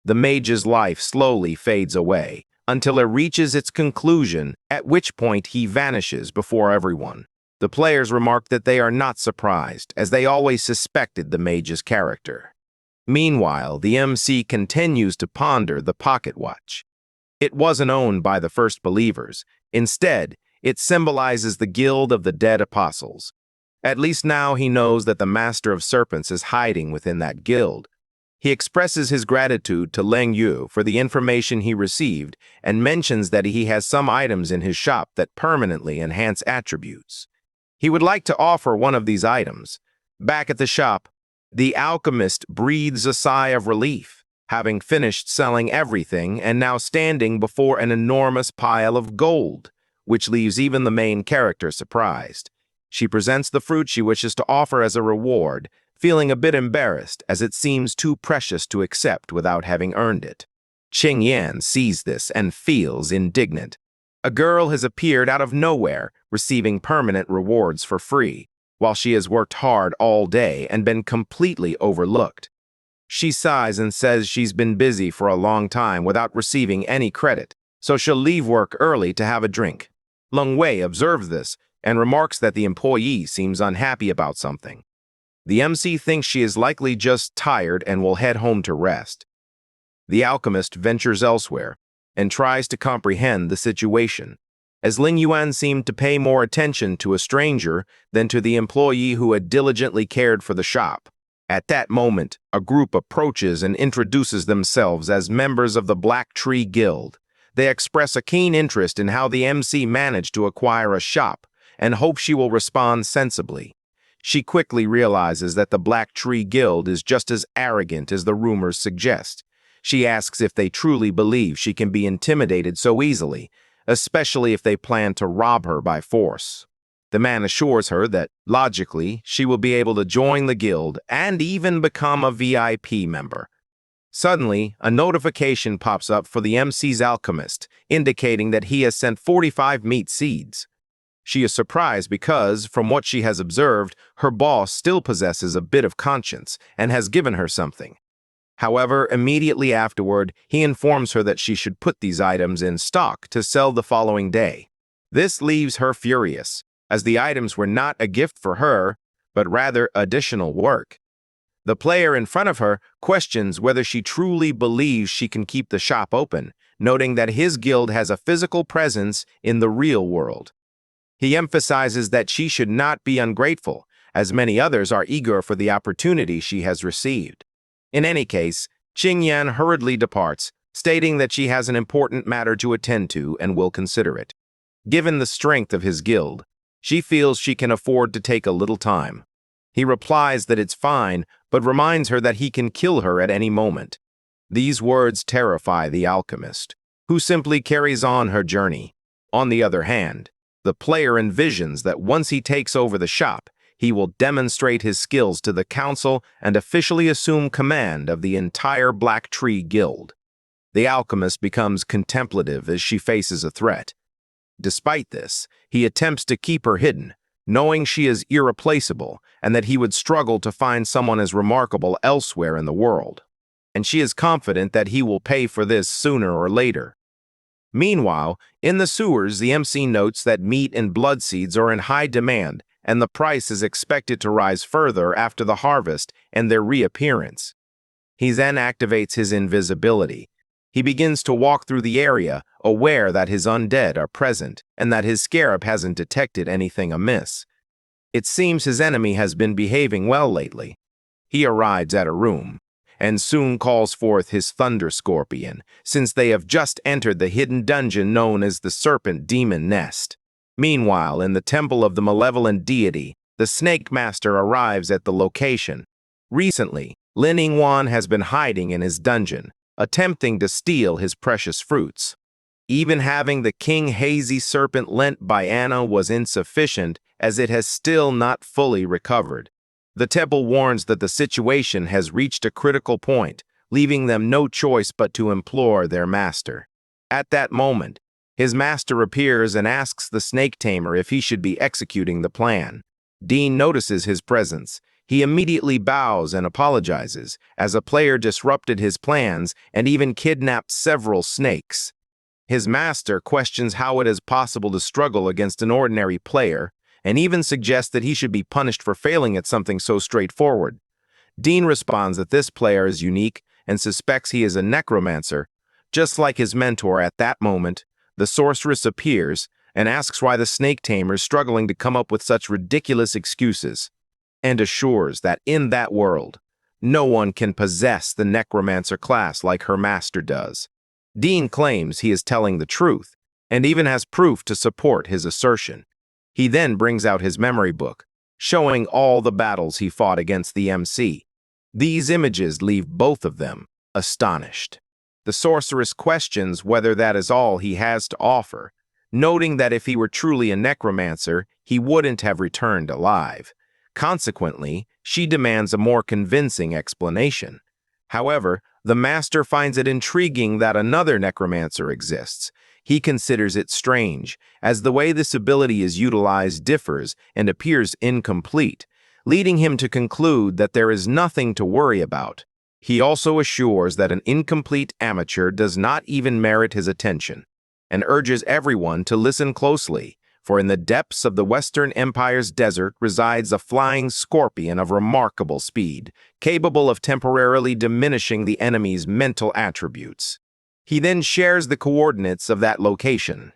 The mage's life slowly fades away until it reaches its conclusion, at which point he vanishes before everyone. The players remark that they are not surprised, as they always suspected the mage's character. Meanwhile, the MC continues to ponder the pocket watch. It wasn't owned by the First Believers. Instead, it symbolizes the Guild of the Dead Apostles. At least now he knows that the Master of Serpents is hiding within that guild. He expresses his gratitude to Leng Yu for the information he received and mentions that he has some items in his shop that permanently enhance attributes. He would like to offer one of these items. Back at the shop, the alchemist breathes a sigh of relief, having finished selling everything and now standing before an enormous pile of gold, which leaves even the main character surprised. She presents the fruit she wishes to offer as a reward, feeling a bit embarrassed as it seems too precious to accept without having earned it. Qing Yan sees this and feels indignant. A girl has appeared out of nowhere, receiving permanent rewards for free, while she has worked hard all day and been completely overlooked. She sighs and says she's been busy for a long time without receiving any credit, so she'll leave work early to have a drink. Leng Wei observes this and remarks that the employee seems unhappy about something. The MC thinks she is likely just tired and will head home to rest. The alchemist ventures elsewhere and tries to comprehend the situation, as Ling Yuan seemed to pay more attention to a stranger than to the employee who had diligently cared for the shop. At that moment, a group approaches and introduces themselves as members of the Black Tree Guild. They express a keen interest in how the MC managed to acquire a shop and hope she will respond sensibly. She quickly realizes that the Black Tree Guild is just as arrogant as the rumors suggest. She asks if they truly believe she can be intimidated so easily, especially if they plan to rob her by force. The man assures her that, logically, she will be able to join the guild and even become a VIP member. Suddenly, a notification pops up for the MC's alchemist, indicating that he has sent 45 meat seeds. She is surprised because, from what she has observed, her boss still possesses a bit of conscience and has given her something. However, immediately afterward, he informs her that she should put these items in stock to sell the following day. This leaves her furious, as the items were not a gift for her, but rather additional work. The player in front of her questions whether she truly believes she can keep the shop open, noting that his guild has a physical presence in the real world. He emphasizes that she should not be ungrateful, as many others are eager for the opportunity she has received. In any case, Qing Yan hurriedly departs, stating that she has an important matter to attend to and will consider it. Given the strength of his guild, she feels she can afford to take a little time. He replies that it's fine, but reminds her that he can kill her at any moment. These words terrify the alchemist, who simply carries on her journey. On the other hand, the player envisions that once he takes over the shop, he will demonstrate his skills to the council and officially assume command of the entire Black Tree Guild. The alchemist becomes contemplative as she faces a threat. Despite this, he attempts to keep her hidden, knowing she is irreplaceable and that he would struggle to find someone as remarkable elsewhere in the world. And she is confident that he will pay for this sooner or later. Meanwhile, in the sewers, the MC notes that meat and blood seeds are in high demand and the price is expected to rise further after the harvest and their reappearance. He then activates his invisibility. He begins to walk through the area, aware that his undead are present and that his scarab hasn't detected anything amiss. It seems his enemy has been behaving well lately. He arrives at a room and soon calls forth his Thunder Scorpion, since they have just entered the hidden dungeon known as the Serpent Demon Nest. Meanwhile, in the temple of the malevolent deity, the Snake Master arrives at the location. Recently, Lin Yingwan has been hiding in his dungeon, attempting to steal his precious fruits. Even having the King Hazy Serpent lent by Anna was insufficient, as it has still not fully recovered. The temple warns that the situation has reached a critical point, leaving them no choice but to implore their master. At that moment, his master appears and asks the snake tamer if he should be executing the plan. Dean notices his presence. He immediately bows and apologizes, as a player disrupted his plans and even kidnapped several snakes. His master questions how it is possible to struggle against an ordinary player, and even suggests that he should be punished for failing at something so straightforward. Dean responds that this player is unique and suspects he is a necromancer. Just like his mentor at that moment, the sorceress appears and asks why the snake tamer is struggling to come up with such ridiculous excuses, and assures that in that world, no one can possess the necromancer class like her master does. Dean claims he is telling the truth, and even has proof to support his assertion. He then brings out his memory book, showing all the battles he fought against the MC. These images leave both of them astonished. The sorceress questions whether that is all he has to offer, noting that if he were truly a necromancer, he wouldn't have returned alive. Consequently, she demands a more convincing explanation. However, the master finds it intriguing that another necromancer exists. He considers it strange, as the way this ability is utilized differs and appears incomplete, leading him to conclude that there is nothing to worry about. He also assures that an incomplete amateur does not even merit his attention, and urges everyone to listen closely, for in the depths of the Western Empire's desert resides a flying scorpion of remarkable speed, capable of temporarily diminishing the enemy's mental attributes. He then shares the coordinates of that location.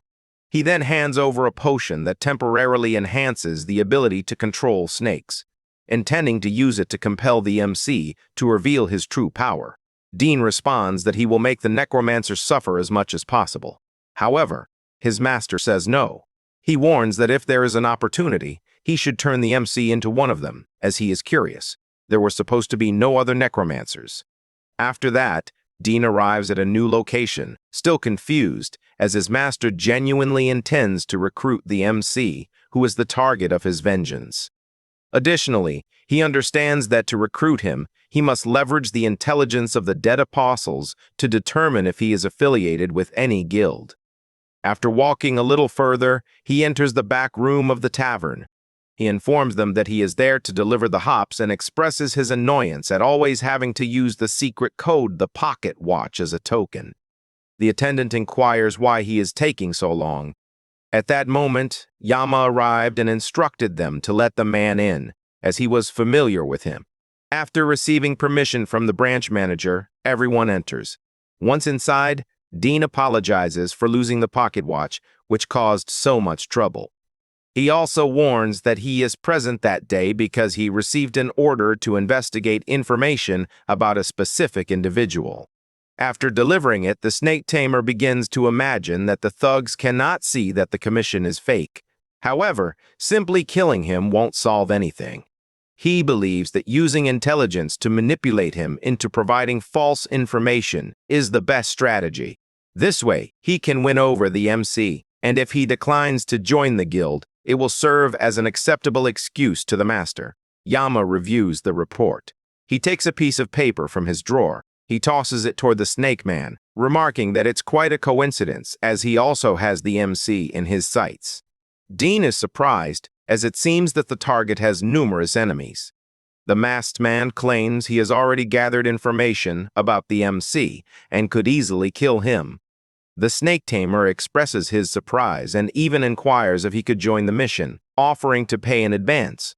He then hands over a potion that temporarily enhances the ability to control snakes, intending to use it to compel the MC to reveal his true power. Dean responds that he will make the necromancer suffer as much as possible. However, his master says no. He warns that if there is an opportunity, he should turn the MC into one of them, as he is curious. There were supposed to be no other necromancers. After that, Dean arrives at a new location, still confused, as his master genuinely intends to recruit the MC, who is the target of his vengeance. Additionally, he understands that to recruit him, he must leverage the intelligence of the dead apostles to determine if he is affiliated with any guild. After walking a little further, he enters the back room of the tavern. He informs them that he is there to deliver the hops and expresses his annoyance at always having to use the secret code, the pocket watch, as a token. The attendant inquires why he is taking so long. At that moment, Yama arrived and instructed them to let the man in, as he was familiar with him. After receiving permission from the branch manager, everyone enters. Once inside, Dean apologizes for losing the pocket watch, which caused so much trouble. He also warns that he is present that day because he received an order to investigate information about a specific individual. After delivering it, the snake tamer begins to imagine that the thugs cannot see that the commission is fake. However, simply killing him won't solve anything. He believes that using intelligence to manipulate him into providing false information is the best strategy. This way, he can win over the MC, and if he declines to join the guild, it will serve as an acceptable excuse to the master. Yama reviews the report. He takes a piece of paper from his drawer. He tosses it toward the snake man, remarking that it's quite a coincidence, as he also has the MC in his sights. Dean is surprised, as it seems that the target has numerous enemies. The masked man claims he has already gathered information about the MC and could easily kill him. The snake tamer expresses his surprise and even inquires if he could join the mission, offering to pay in advance.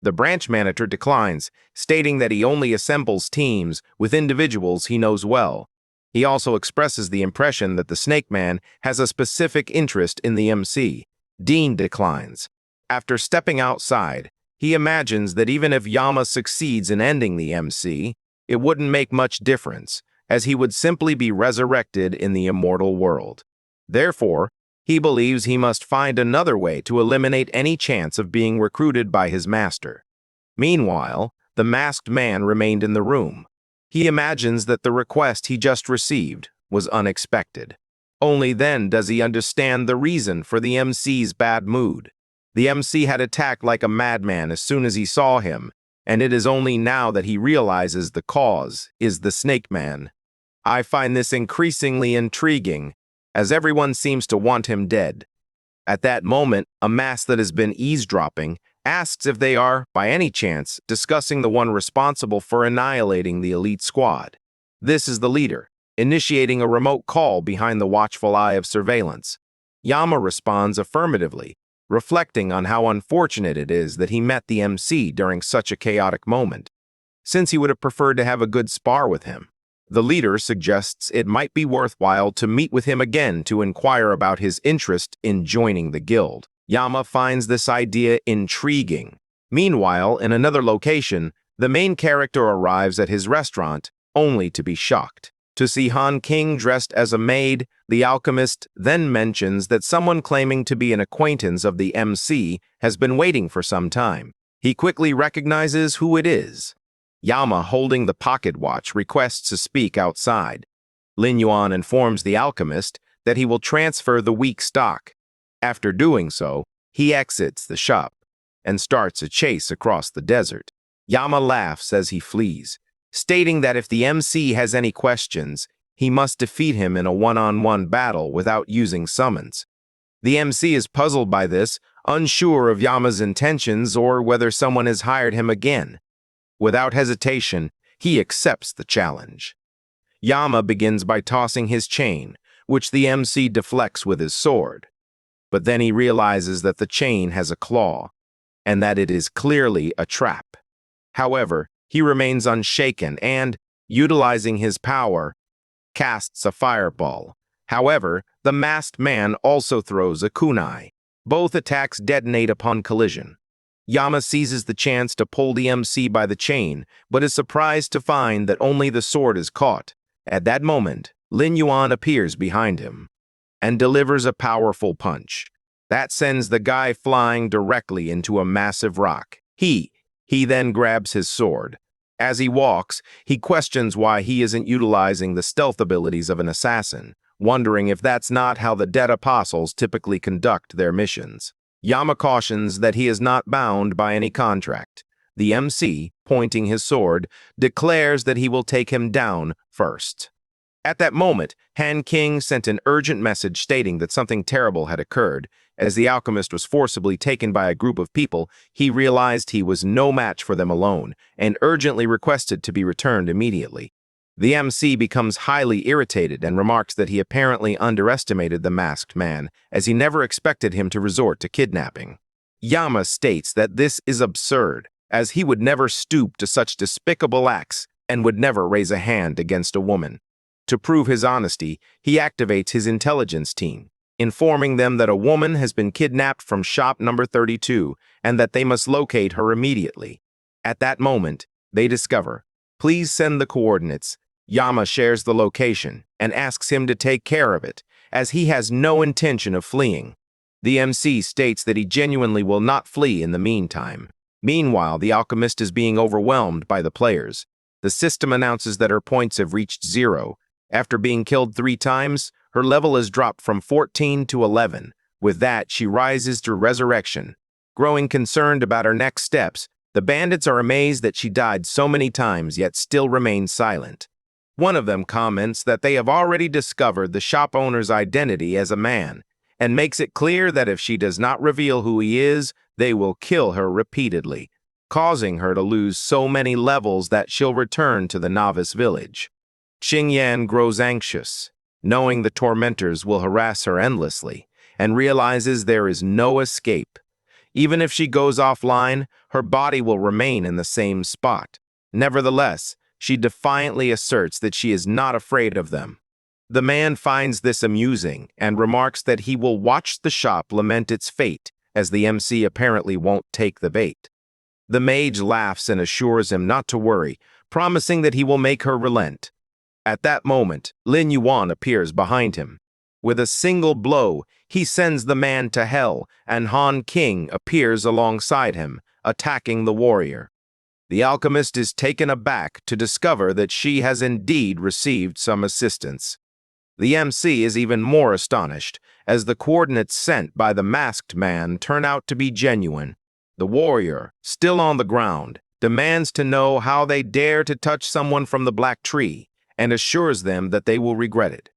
The branch manager declines, stating that he only assembles teams with individuals he knows well. He also expresses the impression that the snake man has a specific interest in the MC. Dean declines. After stepping outside, he imagines that even if Yama succeeds in ending the MC, it wouldn't make much difference, as he would simply be resurrected in the immortal world. Therefore, he believes he must find another way to eliminate any chance of being recruited by his master. Meanwhile, the masked man remained in the room. He imagines that the request he just received was unexpected. Only then does he understand the reason for the MC's bad mood. The MC had attacked like a madman as soon as he saw him, and it is only now that he realizes the cause is the snake man. I find this increasingly intriguing, as everyone seems to want him dead. At that moment, a mask that has been eavesdropping asks if they are, by any chance, discussing the one responsible for annihilating the elite squad. This is the leader, initiating a remote call behind the watchful eye of surveillance. Yama responds affirmatively, reflecting on how unfortunate it is that he met the MC during such a chaotic moment, since he would have preferred to have a good spar with him. The leader suggests it might be worthwhile to meet with him again to inquire about his interest in joining the guild. Yama finds this idea intriguing. Meanwhile, in another location, the main character arrives at his restaurant, only to be shocked to see Han King dressed as a maid. The alchemist then mentions that someone claiming to be an acquaintance of the MC has been waiting for some time. He quickly recognizes who it is. Yama, holding the pocket watch, requests to speak outside. Lin Yuan informs the alchemist that he will transfer the weak stock. After doing so, he exits the shop and starts a chase across the desert. Yama laughs as he flees, stating that if the MC has any questions, he must defeat him in a one-on-one battle without using summons. The MC is puzzled by this, unsure of Yama's intentions or whether someone has hired him again. Without hesitation, he accepts the challenge. Yama begins by tossing his chain, which the MC deflects with his sword. but then he realizes that the chain has a claw, and that it is clearly a trap. However, he remains unshaken and, utilizing his power, casts a fireball. However, the masked man also throws a kunai. Both attacks detonate upon collision. Yama seizes the chance to pull the MC by the chain, but is surprised to find that only the sword is caught. At that moment, Lin Yuan appears behind him and delivers a powerful punch. That sends the guy flying directly into a massive rock. He then grabs his sword. As he walks, he questions why he isn't utilizing the stealth abilities of an assassin, wondering if that's not how the dead apostles typically conduct their missions. Yama cautions that he is not bound by any contract. The MC, pointing his sword, declares that he will take him down first. At that moment, Han King sent an urgent message stating that something terrible had occurred. As the alchemist was forcibly taken by a group of people, he realized he was no match for them alone and urgently requested to be returned immediately. The MC becomes highly irritated and remarks that he apparently underestimated the masked man, as he never expected him to resort to kidnapping. Yama states that this is absurd, as he would never stoop to such despicable acts and would never raise a hand against a woman. To prove his honesty, he activates his intelligence team, informing them that a woman has been kidnapped from shop number 32 and that they must locate her immediately. At that moment, they discover, "Please send the coordinates." Yama shares the location and asks him to take care of it, as he has no intention of fleeing. The MC states that he genuinely will not flee in the meantime. Meanwhile, the alchemist is being overwhelmed by the players. The system announces that her points have reached 0. After being killed 3 times, her level is dropped from 14 to 11. With that, she rises to resurrection. Growing concerned about her next steps, the bandits are amazed that she died so many times yet still remains silent. One of them comments that they have already discovered the shop owner's identity as a man, and makes it clear that if she does not reveal who he is, they will kill her repeatedly, causing her to lose so many levels that she'll return to the novice village. Qingyan grows anxious, knowing the tormentors will harass her endlessly, and realizes there is no escape. Even if she goes offline, her body will remain in the same spot. Nevertheless, she defiantly asserts that she is not afraid of them. The man finds this amusing and remarks that he will watch the shop lament its fate, as the MC apparently won't take the bait. The mage laughs and assures him not to worry, promising that he will make her relent. At that moment, Lin Yuan appears behind him. With a single blow, he sends the man to hell, and Han King appears alongside him, attacking the warrior. The alchemist is taken aback to discover that she has indeed received some assistance. The MC is even more astonished, as the coordinates sent by the masked man turn out to be genuine. The warrior, still on the ground, demands to know how they dare to touch someone from the Black Tree, and assures them that they will regret it.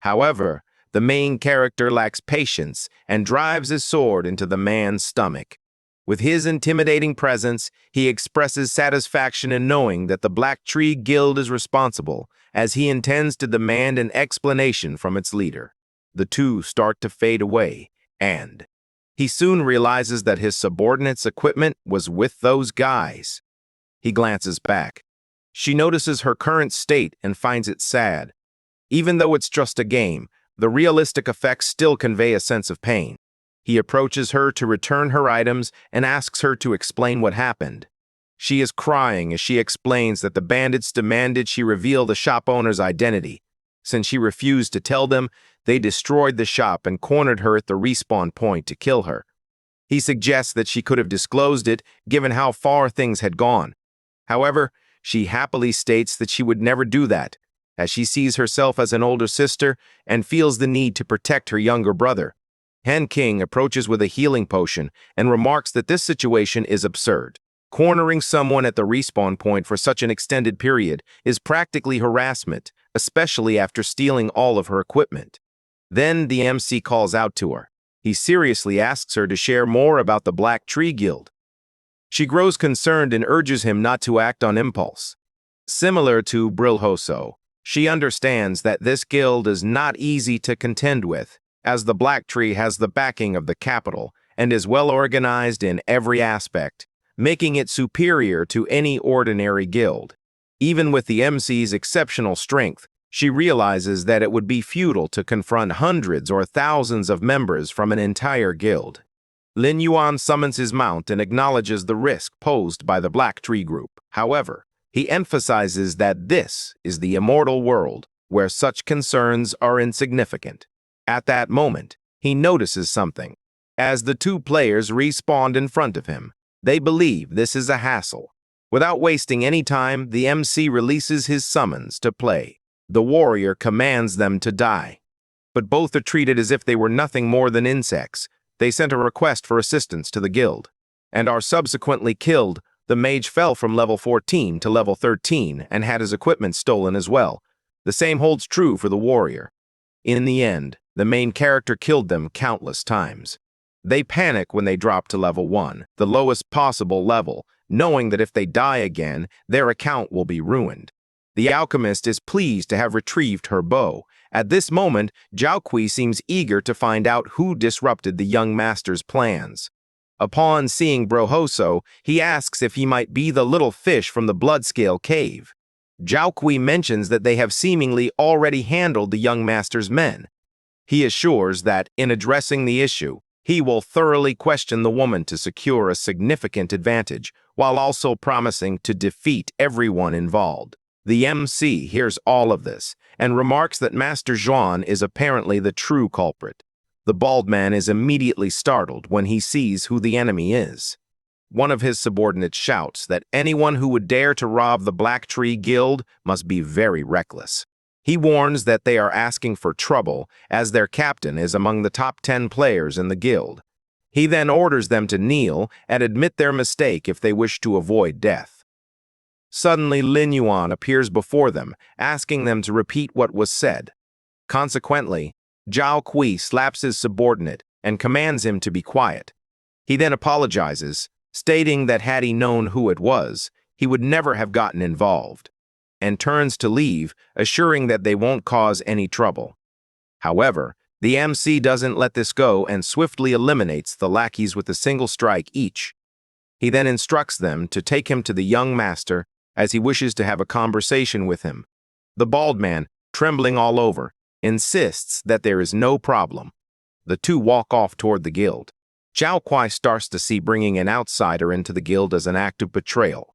However, the main character lacks patience and drives his sword into the man's stomach. With his intimidating presence, he expresses satisfaction in knowing that the Black Tree Guild is responsible, as he intends to demand an explanation from its leader. The two start to fade away, and he soon realizes that his subordinate's equipment was with those guys. He glances back. She notices her current state and finds it sad. Even though it's just a game, the realistic effects still convey a sense of pain. He approaches her to return her items and asks her to explain what happened. She is crying as she explains that the bandits demanded she reveal the shop owner's identity. Since she refused to tell them, they destroyed the shop and cornered her at the respawn point to kill her. He suggests that she could have disclosed it, given how far things had gone. However, she happily states that she would never do that, as she sees herself as an older sister and feels the need to protect her younger brother. Han King approaches with a healing potion and remarks that this situation is absurd. Cornering someone at the respawn point for such an extended period is practically harassment, especially after stealing all of her equipment. Then the MC calls out to her. He seriously asks her to share more about the Black Tree Guild. She grows concerned and urges him not to act on impulse. Similar to Brilhoso, she understands that this guild is not easy to contend with, as the Black Tree has the backing of the capital and is well organized in every aspect, making it superior to any ordinary guild. Even with the MC's exceptional strength, she realizes that it would be futile to confront hundreds or thousands of members from an entire guild. Lin Yuan summons his mount and acknowledges the risk posed by the Black Tree group. However, he emphasizes that this is the immortal world, where such concerns are insignificant. At that moment, he notices something. As the two players respawn in front of him, they believe this is a hassle. Without wasting any time, the MC releases his summons to play. The warrior commands them to die. But both are treated as if they were nothing more than insects. They sent a request for assistance to the guild, and are subsequently killed. The mage fell from level 14 to level 13 and had his equipment stolen as well. The same holds true for the warrior. In the end, the main character killed them countless times. They panic when they drop to level 1, the lowest possible level, knowing that if they die again, their account will be ruined. The alchemist is pleased to have retrieved her bow. At this moment, Zhao Kui seems eager to find out who disrupted the young master's plans. Upon seeing Brohoso, he asks if he might be the little fish from the Bloodscale cave. Zhao Kui mentions that they have seemingly already handled the young master's men. He assures that, in addressing the issue, he will thoroughly question the woman to secure a significant advantage, while also promising to defeat everyone involved. The MC hears all of this and remarks that Master Zhuan is apparently the true culprit. The bald man is immediately startled when he sees who the enemy is. One of his subordinates shouts that anyone who would dare to rob the Black Tree Guild must be very reckless. He warns that they are asking for trouble, as their captain is among the top 10 players in the guild. He then orders them to kneel and admit their mistake if they wish to avoid death. Suddenly, Lin Yuan appears before them, asking them to repeat what was said. Consequently, Zhao Kui slaps his subordinate and commands him to be quiet. He then apologizes, stating that had he known who it was, he would never have gotten involved, and turns to leave, assuring that they won't cause any trouble. However, the MC doesn't let this go and swiftly eliminates the lackeys with a single strike each. He then instructs them to take him to the young master, as he wishes to have a conversation with him. The bald man, trembling all over, insists that there is no problem. The two walk off toward the guild. Zhao Kui starts to see bringing an outsider into the guild as an act of betrayal.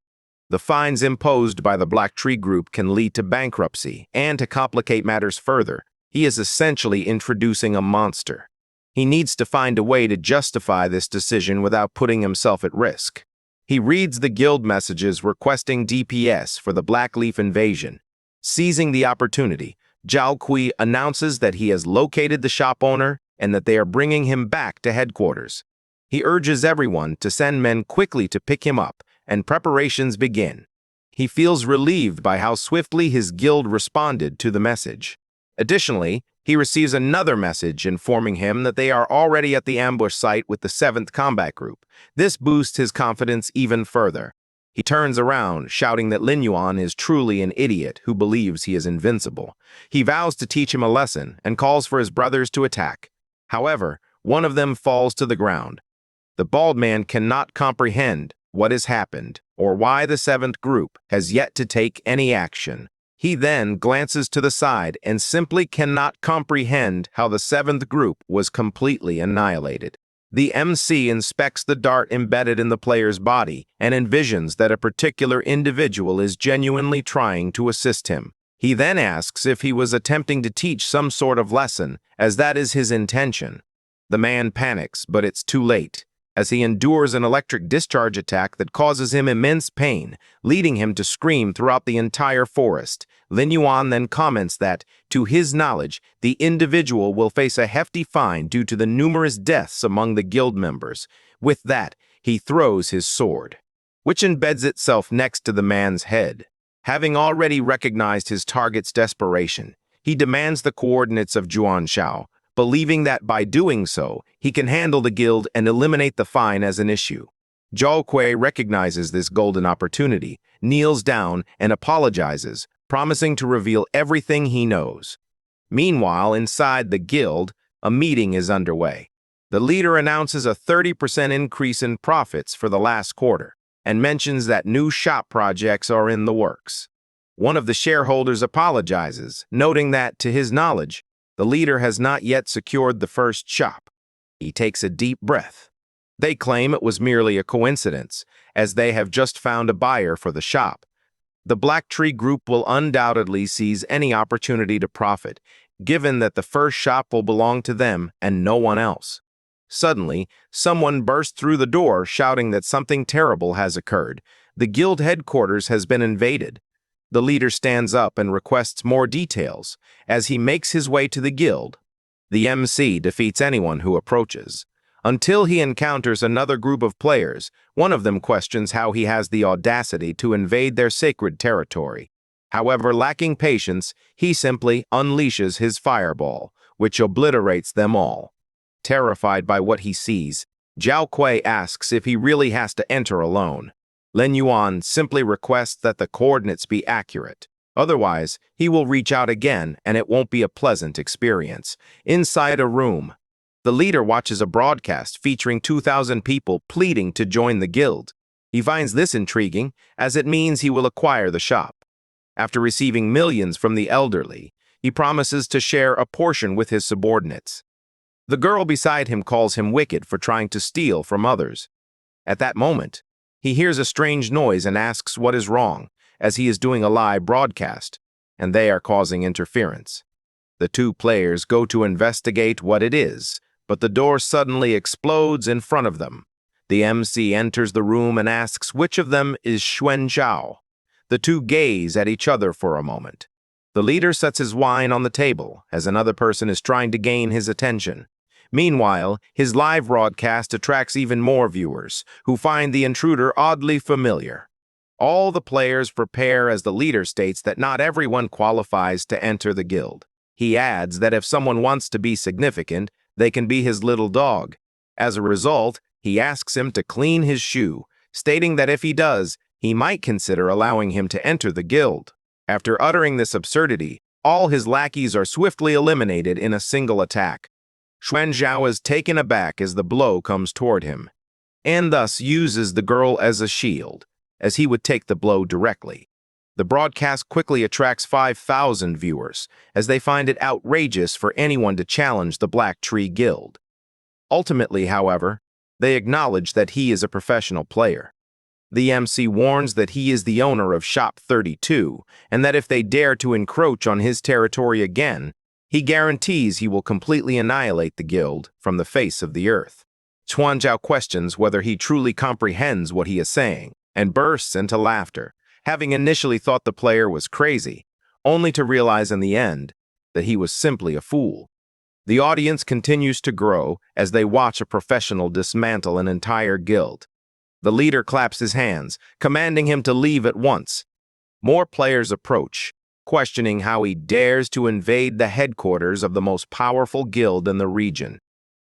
The fines imposed by the Black Tree Group can lead to bankruptcy, and to complicate matters further, he is essentially introducing a monster. He needs to find a way to justify this decision without putting himself at risk. He reads the guild messages requesting DPS for the Blackleaf invasion. Seizing the opportunity, Zhao Kui announces that he has located the shop owner and that they are bringing him back to headquarters. He urges everyone to send men quickly to pick him up, and preparations begin. He feels relieved by how swiftly his guild responded to the message. Additionally, he receives another message informing him that they are already at the ambush site with the 7th Combat Group. This boosts his confidence even further. He turns around, shouting that Lin Yuan is truly an idiot who believes he is invincible. He vows to teach him a lesson and calls for his brothers to attack. However, one of them falls to the ground. The bald man cannot comprehend what has happened or why the 7th group has yet to take any action. He then glances to the side and simply cannot comprehend how the 7th group was completely annihilated. The MC inspects the dart embedded in the player's body and envisions that a particular individual is genuinely trying to assist him. He then asks if he was attempting to teach some sort of lesson, as that is his intention. The man panics, but it's too late, as he endures an electric discharge attack that causes him immense pain, leading him to scream throughout the entire forest. Lin Yuan then comments that, to his knowledge, the individual will face a hefty fine due to the numerous deaths among the guild members. With that, he throws his sword, which embeds itself next to the man's head. Having already recognized his target's desperation, he demands the coordinates of Juanshao, believing that by doing so, he can handle the guild and eliminate the fine as an issue. Zhao Kui recognizes this golden opportunity, kneels down, and apologizes, promising to reveal everything he knows. Meanwhile, inside the guild, a meeting is underway. The leader announces a 30% increase in profits for the last quarter and mentions that new shop projects are in the works. One of the shareholders apologizes, noting that, to his knowledge, the leader has not yet secured the first shop. He takes a deep breath. They claim it was merely a coincidence, as they have just found a buyer for the shop. The Black Tree Group will undoubtedly seize any opportunity to profit, given that the first shop will belong to them and no one else. Suddenly, someone bursts through the door shouting that something terrible has occurred. The guild headquarters has been invaded. The leader stands up and requests more details. As he makes his way to the guild, the MC defeats anyone who approaches, until he encounters another group of players. One of them questions how he has the audacity to invade their sacred territory. However, lacking patience, he simply unleashes his fireball, which obliterates them all. Terrified by what he sees, Zhao Kui asks if he really has to enter alone. Lin Yuan simply requests that the coordinates be accurate. Otherwise, he will reach out again and it won't be a pleasant experience. Inside a room, the leader watches a broadcast featuring 2,000 people pleading to join the guild. He finds this intriguing, as it means he will acquire the shop. After receiving millions from the elderly, he promises to share a portion with his subordinates. The girl beside him calls him wicked for trying to steal from others. At that moment, he hears a strange noise and asks what is wrong, as he is doing a live broadcast, and they are causing interference. The two players go to investigate what it is, but the door suddenly explodes in front of them. The MC enters the room and asks which of them is Xuan Zhao. The two gaze at each other for a moment. The leader sets his wine on the table, as another person is trying to gain his attention. Meanwhile, his live broadcast attracts even more viewers, who find the intruder oddly familiar. All the players prepare as the leader states that not everyone qualifies to enter the guild. He adds that if someone wants to be significant, they can be his little dog. As a result, he asks him to clean his shoe, stating that if he does, he might consider allowing him to enter the guild. After uttering this absurdity, all his lackeys are swiftly eliminated in a single attack. Xuan Zhao is taken aback as the blow comes toward him, and thus uses the girl as a shield, as he would take the blow directly. The broadcast quickly attracts 5,000 viewers, as they find it outrageous for anyone to challenge the Black Tree Guild. Ultimately, however, they acknowledge that he is a professional player. The MC warns that he is the owner of Shop 32, and that if they dare to encroach on his territory again, he guarantees he will completely annihilate the guild from the face of the earth. Xuan Zhao questions whether he truly comprehends what he is saying, and bursts into laughter, having initially thought the player was crazy, only to realize in the end that he was simply a fool. The audience continues to grow as they watch a professional dismantle an entire guild. The leader claps his hands, commanding him to leave at once. More players approach, questioning how he dares to invade the headquarters of the most powerful guild in the region.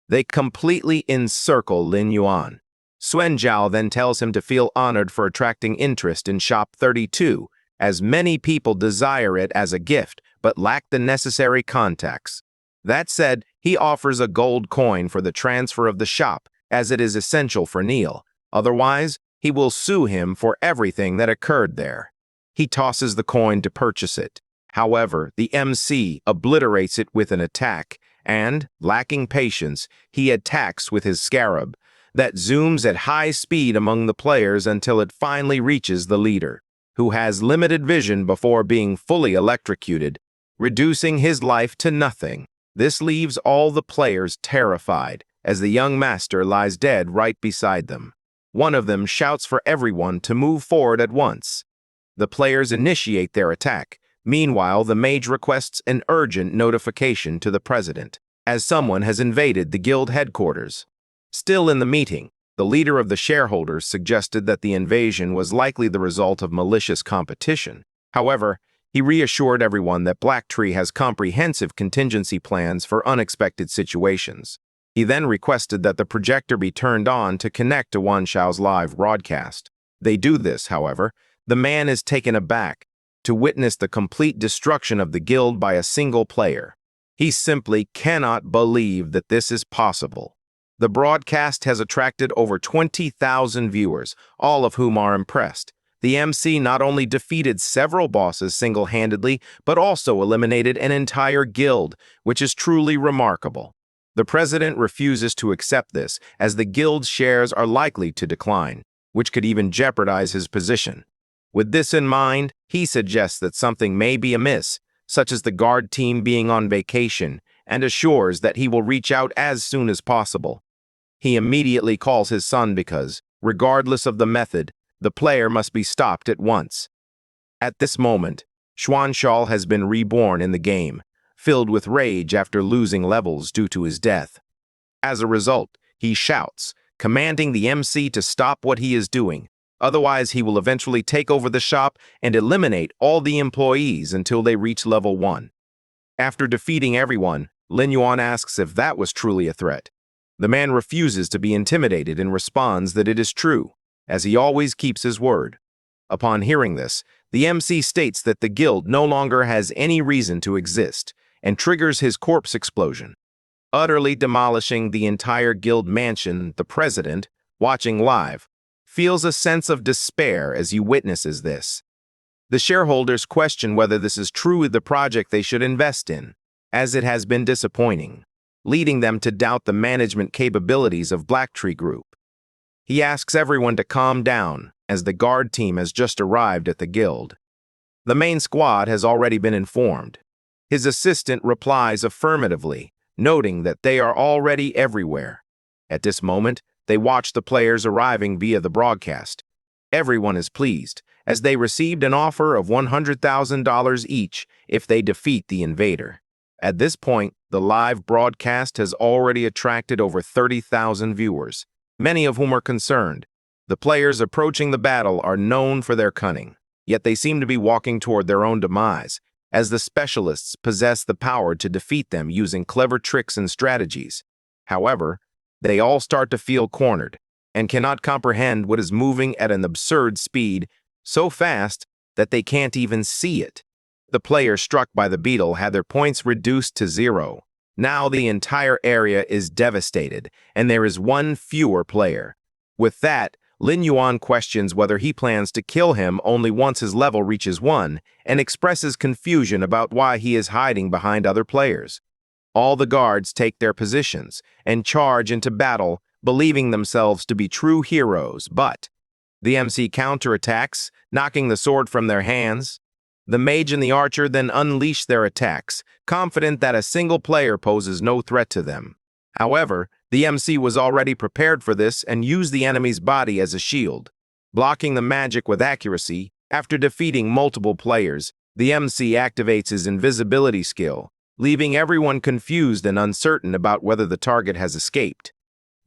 They completely encircle Lin Yuan. Xuan Zhao then tells him to feel honored for attracting interest in Shop 32, as many people desire it as a gift but lack the necessary contacts. That said, he offers a gold coin for the transfer of the shop, as it is essential for Neil. Otherwise, he will sue him for everything that occurred there. He tosses the coin to purchase it. However, the MC obliterates it with an attack, and, lacking patience, he attacks with his scarab, that zooms at high speed among the players until it finally reaches the leader, who has limited vision before being fully electrocuted, reducing his life to nothing. This leaves all the players terrified, as the young master lies dead right beside them. One of them shouts for everyone to move forward at once. The players initiate their attack. Meanwhile, the mage requests an urgent notification to the president, as someone has invaded the guild headquarters. Still in the meeting, the leader of the shareholders suggested that the invasion was likely the result of malicious competition. However, he reassured everyone that Black Tree has comprehensive contingency plans for unexpected situations. He then requested that the projector be turned on to connect to Wan Xiao's live broadcast. They do this, however. The man is taken aback to witness the complete destruction of the guild by a single player. He simply cannot believe that this is possible. The broadcast has attracted over 20,000 viewers, all of whom are impressed. The MC not only defeated several bosses single-handedly, but also eliminated an entire guild, which is truly remarkable. The president refuses to accept this, as the guild's shares are likely to decline, which could even jeopardize his position. With this in mind, he suggests that something may be amiss, such as the guard team being on vacation, and assures that he will reach out as soon as possible. He immediately calls his son because, regardless of the method, the player must be stopped at once. At this moment, Xuanshao has been reborn in the game, filled with rage after losing levels due to his death. As a result, he shouts, commanding the MC to stop what he is doing. Otherwise, he will eventually take over the shop and eliminate all the employees until they reach level 1. After defeating everyone, Lin Yuan asks if that was truly a threat. The man refuses to be intimidated and responds that it is true, as he always keeps his word. Upon hearing this, the MC states that the guild no longer has any reason to exist and triggers his corpse explosion, utterly demolishing the entire guild mansion. The president, watching live, feels a sense of despair as he witnesses this. The shareholders question whether this is truly the project they should invest in, as it has been disappointing, leading them to doubt the management capabilities of Blacktree Group. He asks everyone to calm down, as the guard team has just arrived at the guild. The main squad has already been informed. His assistant replies affirmatively, noting that they are already everywhere. At this moment, they watch the players arriving via the broadcast. Everyone is pleased, as they received an offer of $100,000 each if they defeat the invader. At this point, the live broadcast has already attracted over 30,000 viewers, many of whom are concerned. The players approaching the battle are known for their cunning, yet they seem to be walking toward their own demise, as the specialists possess the power to defeat them using clever tricks and strategies. However, they all start to feel cornered and cannot comprehend what is moving at an absurd speed, so fast that they can't even see it. The players struck by the beetle had their points reduced to 0. Now the entire area is devastated, and there is one fewer player. With that, Lin Yuan questions whether he plans to kill him only once his level reaches 1, and expresses confusion about why he is hiding behind other players. All the guards take their positions and charge into battle, believing themselves to be true heroes, but the MC counterattacks, knocking the sword from their hands. The mage and the archer then unleash their attacks, confident that a single player poses no threat to them. However, the MC was already prepared for this and used the enemy's body as a shield. Blocking the magic with accuracy, after defeating multiple players, the MC activates his invisibility skill, leaving everyone confused and uncertain about whether the target has escaped.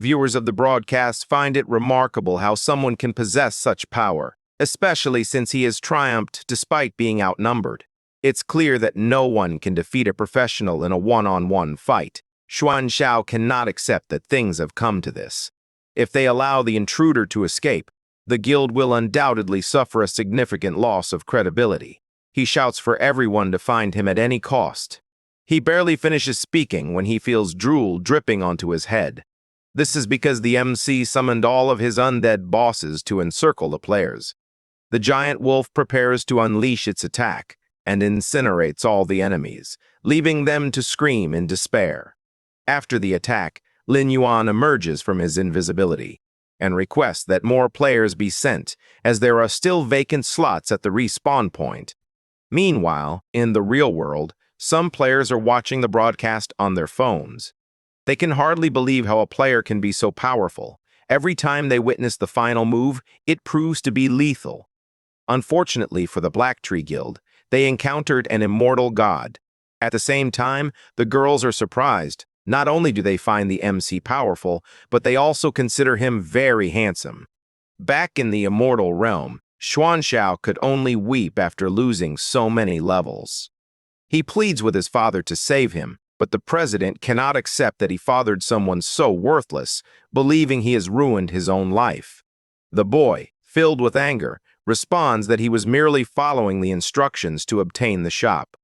Viewers of the broadcast find it remarkable how someone can possess such power, especially since he has triumphed despite being outnumbered. It's clear that no one can defeat a professional in a one-on-one fight. Xuanshao cannot accept that things have come to this. If they allow the intruder to escape, the guild will undoubtedly suffer a significant loss of credibility. He shouts for everyone to find him at any cost. He barely finishes speaking when he feels drool dripping onto his head. This is because the MC summoned all of his undead bosses to encircle the players. The giant wolf prepares to unleash its attack and incinerates all the enemies, leaving them to scream in despair. After the attack, Lin Yuan emerges from his invisibility and requests that more players be sent, as there are still vacant slots at the respawn point. Meanwhile, in the real world, some players are watching the broadcast on their phones. They can hardly believe how a player can be so powerful. Every time they witness the final move, it proves to be lethal. Unfortunately for the Blacktree Guild, they encountered an immortal god. At the same time, the girls are surprised. Not only do they find the MC powerful, but they also consider him very handsome. Back in the immortal realm, Xuanshao could only weep after losing so many levels. He pleads with his father to save him, but the president cannot accept that he fathered someone so worthless, believing he has ruined his own life. The boy, filled with anger, responds that he was merely following the instructions to obtain the shop.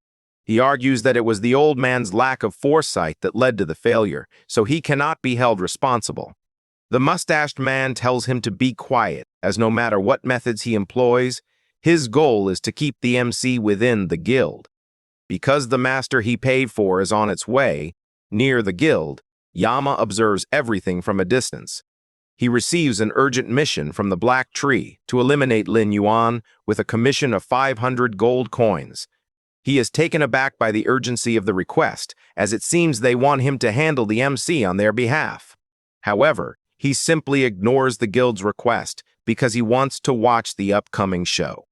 He argues that it was the old man's lack of foresight that led to the failure, so he cannot be held responsible. The mustached man tells him to be quiet, as no matter what methods he employs, his goal is to keep the MC within the guild. Because the master he paid for is on its way, near the guild, Yama observes everything from a distance. He receives an urgent mission from the Black Tree to eliminate Lin Yuan with a commission of 500 gold coins. He is taken aback by the urgency of the request, as it seems they want him to handle the MC on their behalf. However, he simply ignores the guild's request because he wants to watch the upcoming show.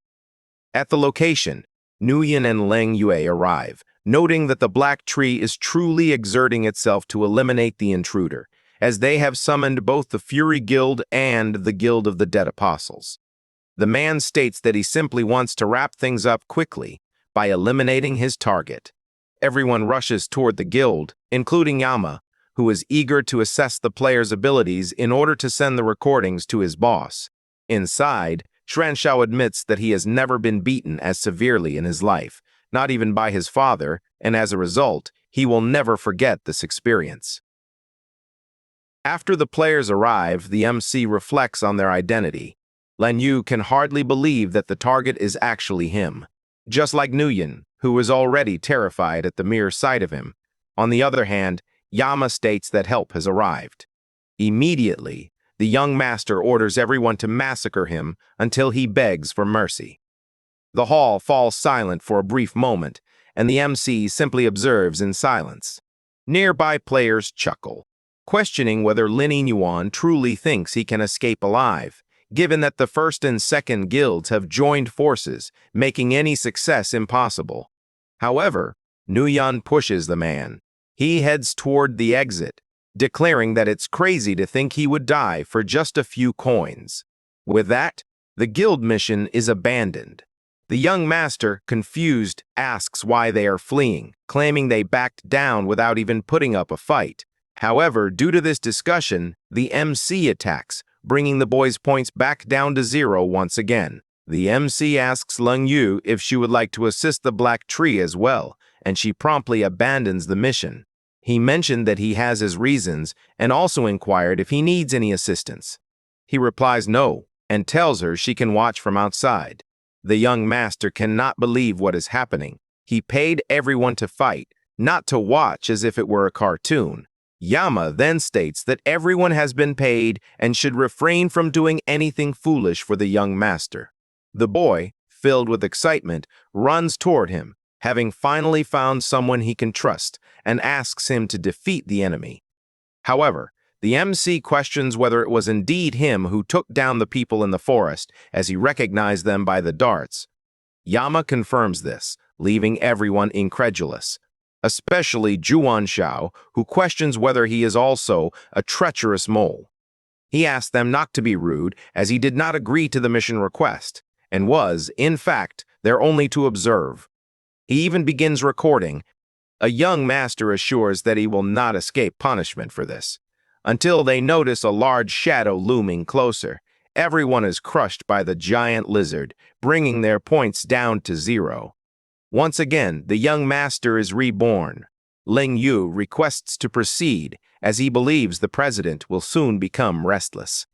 At the location, Nguyen and Leng Yue arrive, noting that the Black Tree is truly exerting itself to eliminate the intruder, as they have summoned both the Fury Guild and the Guild of the Dead Apostles. The man states that he simply wants to wrap things up quickly by eliminating his target. Everyone rushes toward the guild, including Yama, who is eager to assess the player's abilities in order to send the recordings to his boss. Inside, Xuanshao admits that he has never been beaten as severely in his life, not even by his father, and as a result, he will never forget this experience. After the players arrive, the MC reflects on their identity. Lan Yu can hardly believe that the target is actually him, just like Nguyen, who is already terrified at the mere sight of him. On the other hand, Yama states that help has arrived. Immediately, the young master orders everyone to massacre him until he begs for mercy. The hall falls silent for a brief moment, and the MC simply observes in silence. Nearby players chuckle, questioning whether Lin Yuan truly thinks he can escape alive, given that the first and second guilds have joined forces, making any success impossible. However, Nguyen pushes the man. He heads toward the exit, declaring that it's crazy to think he would die for just a few coins. With that, the guild mission is abandoned. The young master, confused, asks why they are fleeing, claiming they backed down without even putting up a fight. However, due to this discussion, the MC attacks, bringing the boys' points back down to 0 once again. The MC asks Leng Yu if she would like to assist the Black Tree as well, and she promptly abandons the mission. He mentioned that he has his reasons and also inquired if he needs any assistance. He replies no and tells her she can watch from outside. The young master cannot believe what is happening. He paid everyone to fight, not to watch as if it were a cartoon. Yama then states that everyone has been paid and should refrain from doing anything foolish for the young master. The boy, filled with excitement, runs toward him, having finally found someone he can trust, and asks him to defeat the enemy. However, the MC questions whether it was indeed him who took down the people in the forest, as he recognized them by the darts. Yama confirms this, leaving everyone incredulous, especially Xuanshao, who questions whether he is also a treacherous mole. He asks them not to be rude, as he did not agree to the mission request, and was, in fact, there only to observe. He even begins recording. A young master assures that he will not escape punishment for this, until they notice a large shadow looming closer. Everyone is crushed by the giant lizard, bringing their points down to 0. Once again, the young master is reborn. Leng Yu requests to proceed, as he believes the president will soon become restless.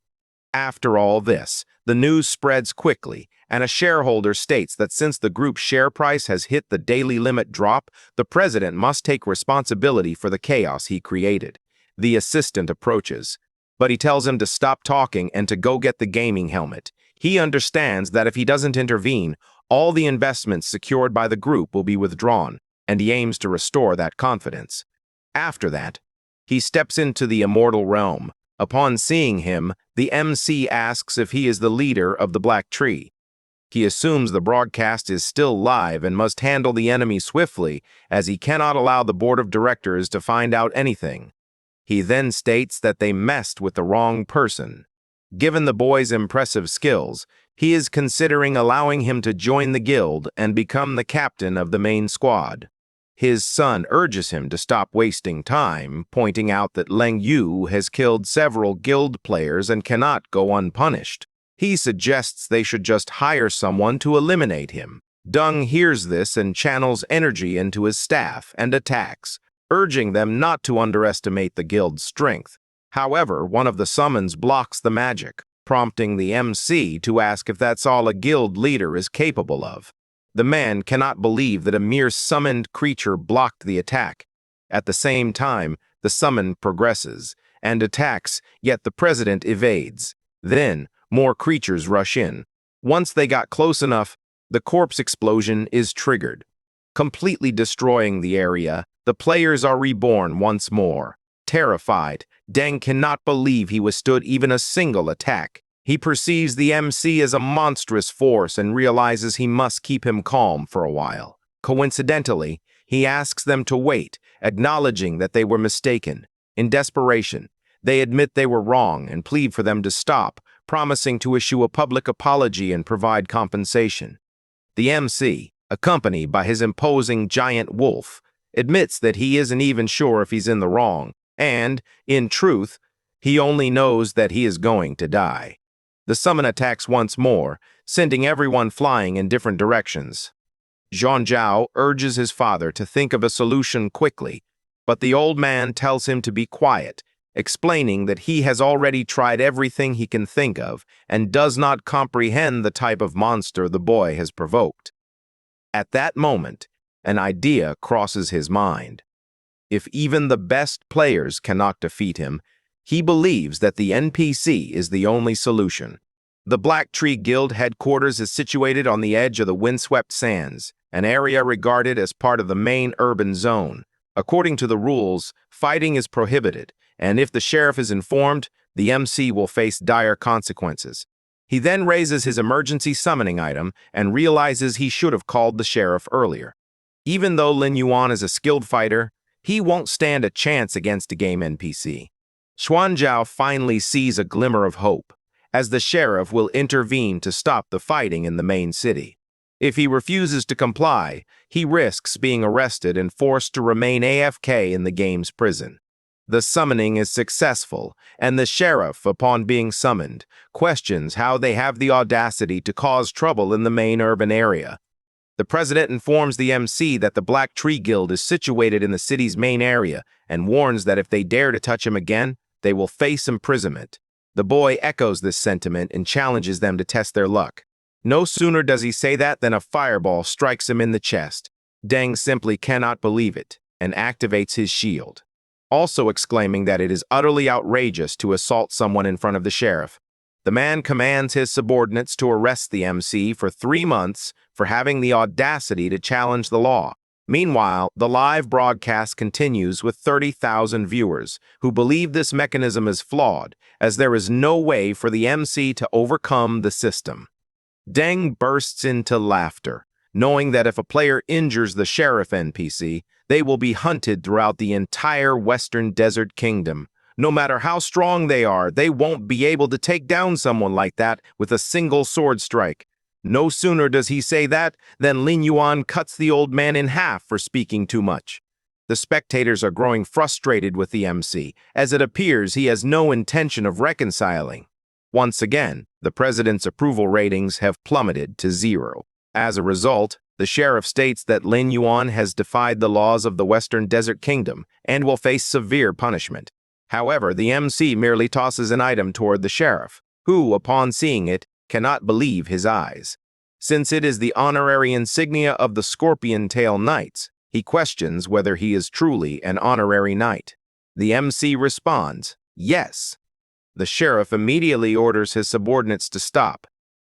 After all this, the news spreads quickly, and a shareholder states that since the group's share price has hit the daily limit drop, the president must take responsibility for the chaos he created. The assistant approaches, but he tells him to stop talking and to go get the gaming helmet. He understands that if he doesn't intervene, all the investments secured by the group will be withdrawn, and he aims to restore that confidence. After that, he steps into the immortal realm. Upon seeing him, the MC asks if he is the leader of the Black Tree. He assumes the broadcast is still live and must handle the enemy swiftly, as he cannot allow the board of directors to find out anything. He then states that they messed with the wrong person. Given the boy's impressive skills, he is considering allowing him to join the guild and become the captain of the main squad. His son urges him to stop wasting time, pointing out that Leng Yu has killed several guild players and cannot go unpunished. He suggests they should just hire someone to eliminate him. Deng hears this and channels energy into his staff and attacks, urging them not to underestimate the guild's strength. However, one of the summons blocks the magic, prompting the MC to ask if that's all a guild leader is capable of. The man cannot believe that a mere summoned creature blocked the attack. At the same time, the summon progresses and attacks, yet the president evades. Then, more creatures rush in. Once they got close enough, the corpse explosion is triggered. Completely destroying the area, the players are reborn once more. Terrified, Deng cannot believe he withstood even a single attack. He perceives the MC as a monstrous force and realizes he must keep him calm for a while. Coincidentally, he asks them to wait, acknowledging that they were mistaken. In desperation, they admit they were wrong and plead for them to stop, promising to issue a public apology and provide compensation. The MC, accompanied by his imposing giant wolf, admits that he isn't even sure if he's in the wrong, and, in truth, he only knows that he is going to die. The summon attacks once more, sending everyone flying in different directions. Zhang Zhao urges his father to think of a solution quickly, but the old man tells him to be quiet, explaining that he has already tried everything he can think of and does not comprehend the type of monster the boy has provoked. At that moment, an idea crosses his mind. If even the best players cannot defeat him, he believes that the NPC is the only solution. The Black Tree Guild headquarters is situated on the edge of the windswept sands, an area regarded as part of the main urban zone. According to the rules, fighting is prohibited, and if the sheriff is informed, the MC will face dire consequences. He then raises his emergency summoning item and realizes he should have called the sheriff earlier. Even though Lin Yuan is a skilled fighter, he won't stand a chance against a game NPC. Xuanzhao finally sees a glimmer of hope, as the sheriff will intervene to stop the fighting in the main city. If he refuses to comply, he risks being arrested and forced to remain AFK in the game's prison. The summoning is successful, and the sheriff, upon being summoned, questions how they have the audacity to cause trouble in the main urban area. The president informs the MC that the Black Tree Guild is situated in the city's main area and warns that if they dare to touch him again, they will face imprisonment. The boy echoes this sentiment and challenges them to test their luck. No sooner does he say that than a fireball strikes him in the chest. Deng simply cannot believe it and activates his shield, also exclaiming that it is utterly outrageous to assault someone in front of the sheriff. The man commands his subordinates to arrest the MC for 3 months for having the audacity to challenge the law. Meanwhile, the live broadcast continues with 30,000 viewers who believe this mechanism is flawed, as there is no way for the MC to overcome the system. Deng bursts into laughter, knowing that if a player injures the sheriff NPC, they will be hunted throughout the entire Western Desert Kingdom. No matter how strong they are, they won't be able to take down someone like that with a single sword strike. No sooner does he say that than Lin Yuan cuts the old man in half for speaking too much. The spectators are growing frustrated with the MC, as it appears he has no intention of reconciling. Once again, the president's approval ratings have plummeted to 0. As a result, the sheriff states that Lin Yuan has defied the laws of the Western Desert Kingdom and will face severe punishment. However, the MC merely tosses an item toward the sheriff, who, upon seeing it, cannot believe his eyes. Since it is the honorary insignia of the Scorpion Tail Knights, he questions whether he is truly an honorary knight. The MC responds, yes. The sheriff immediately orders his subordinates to stop.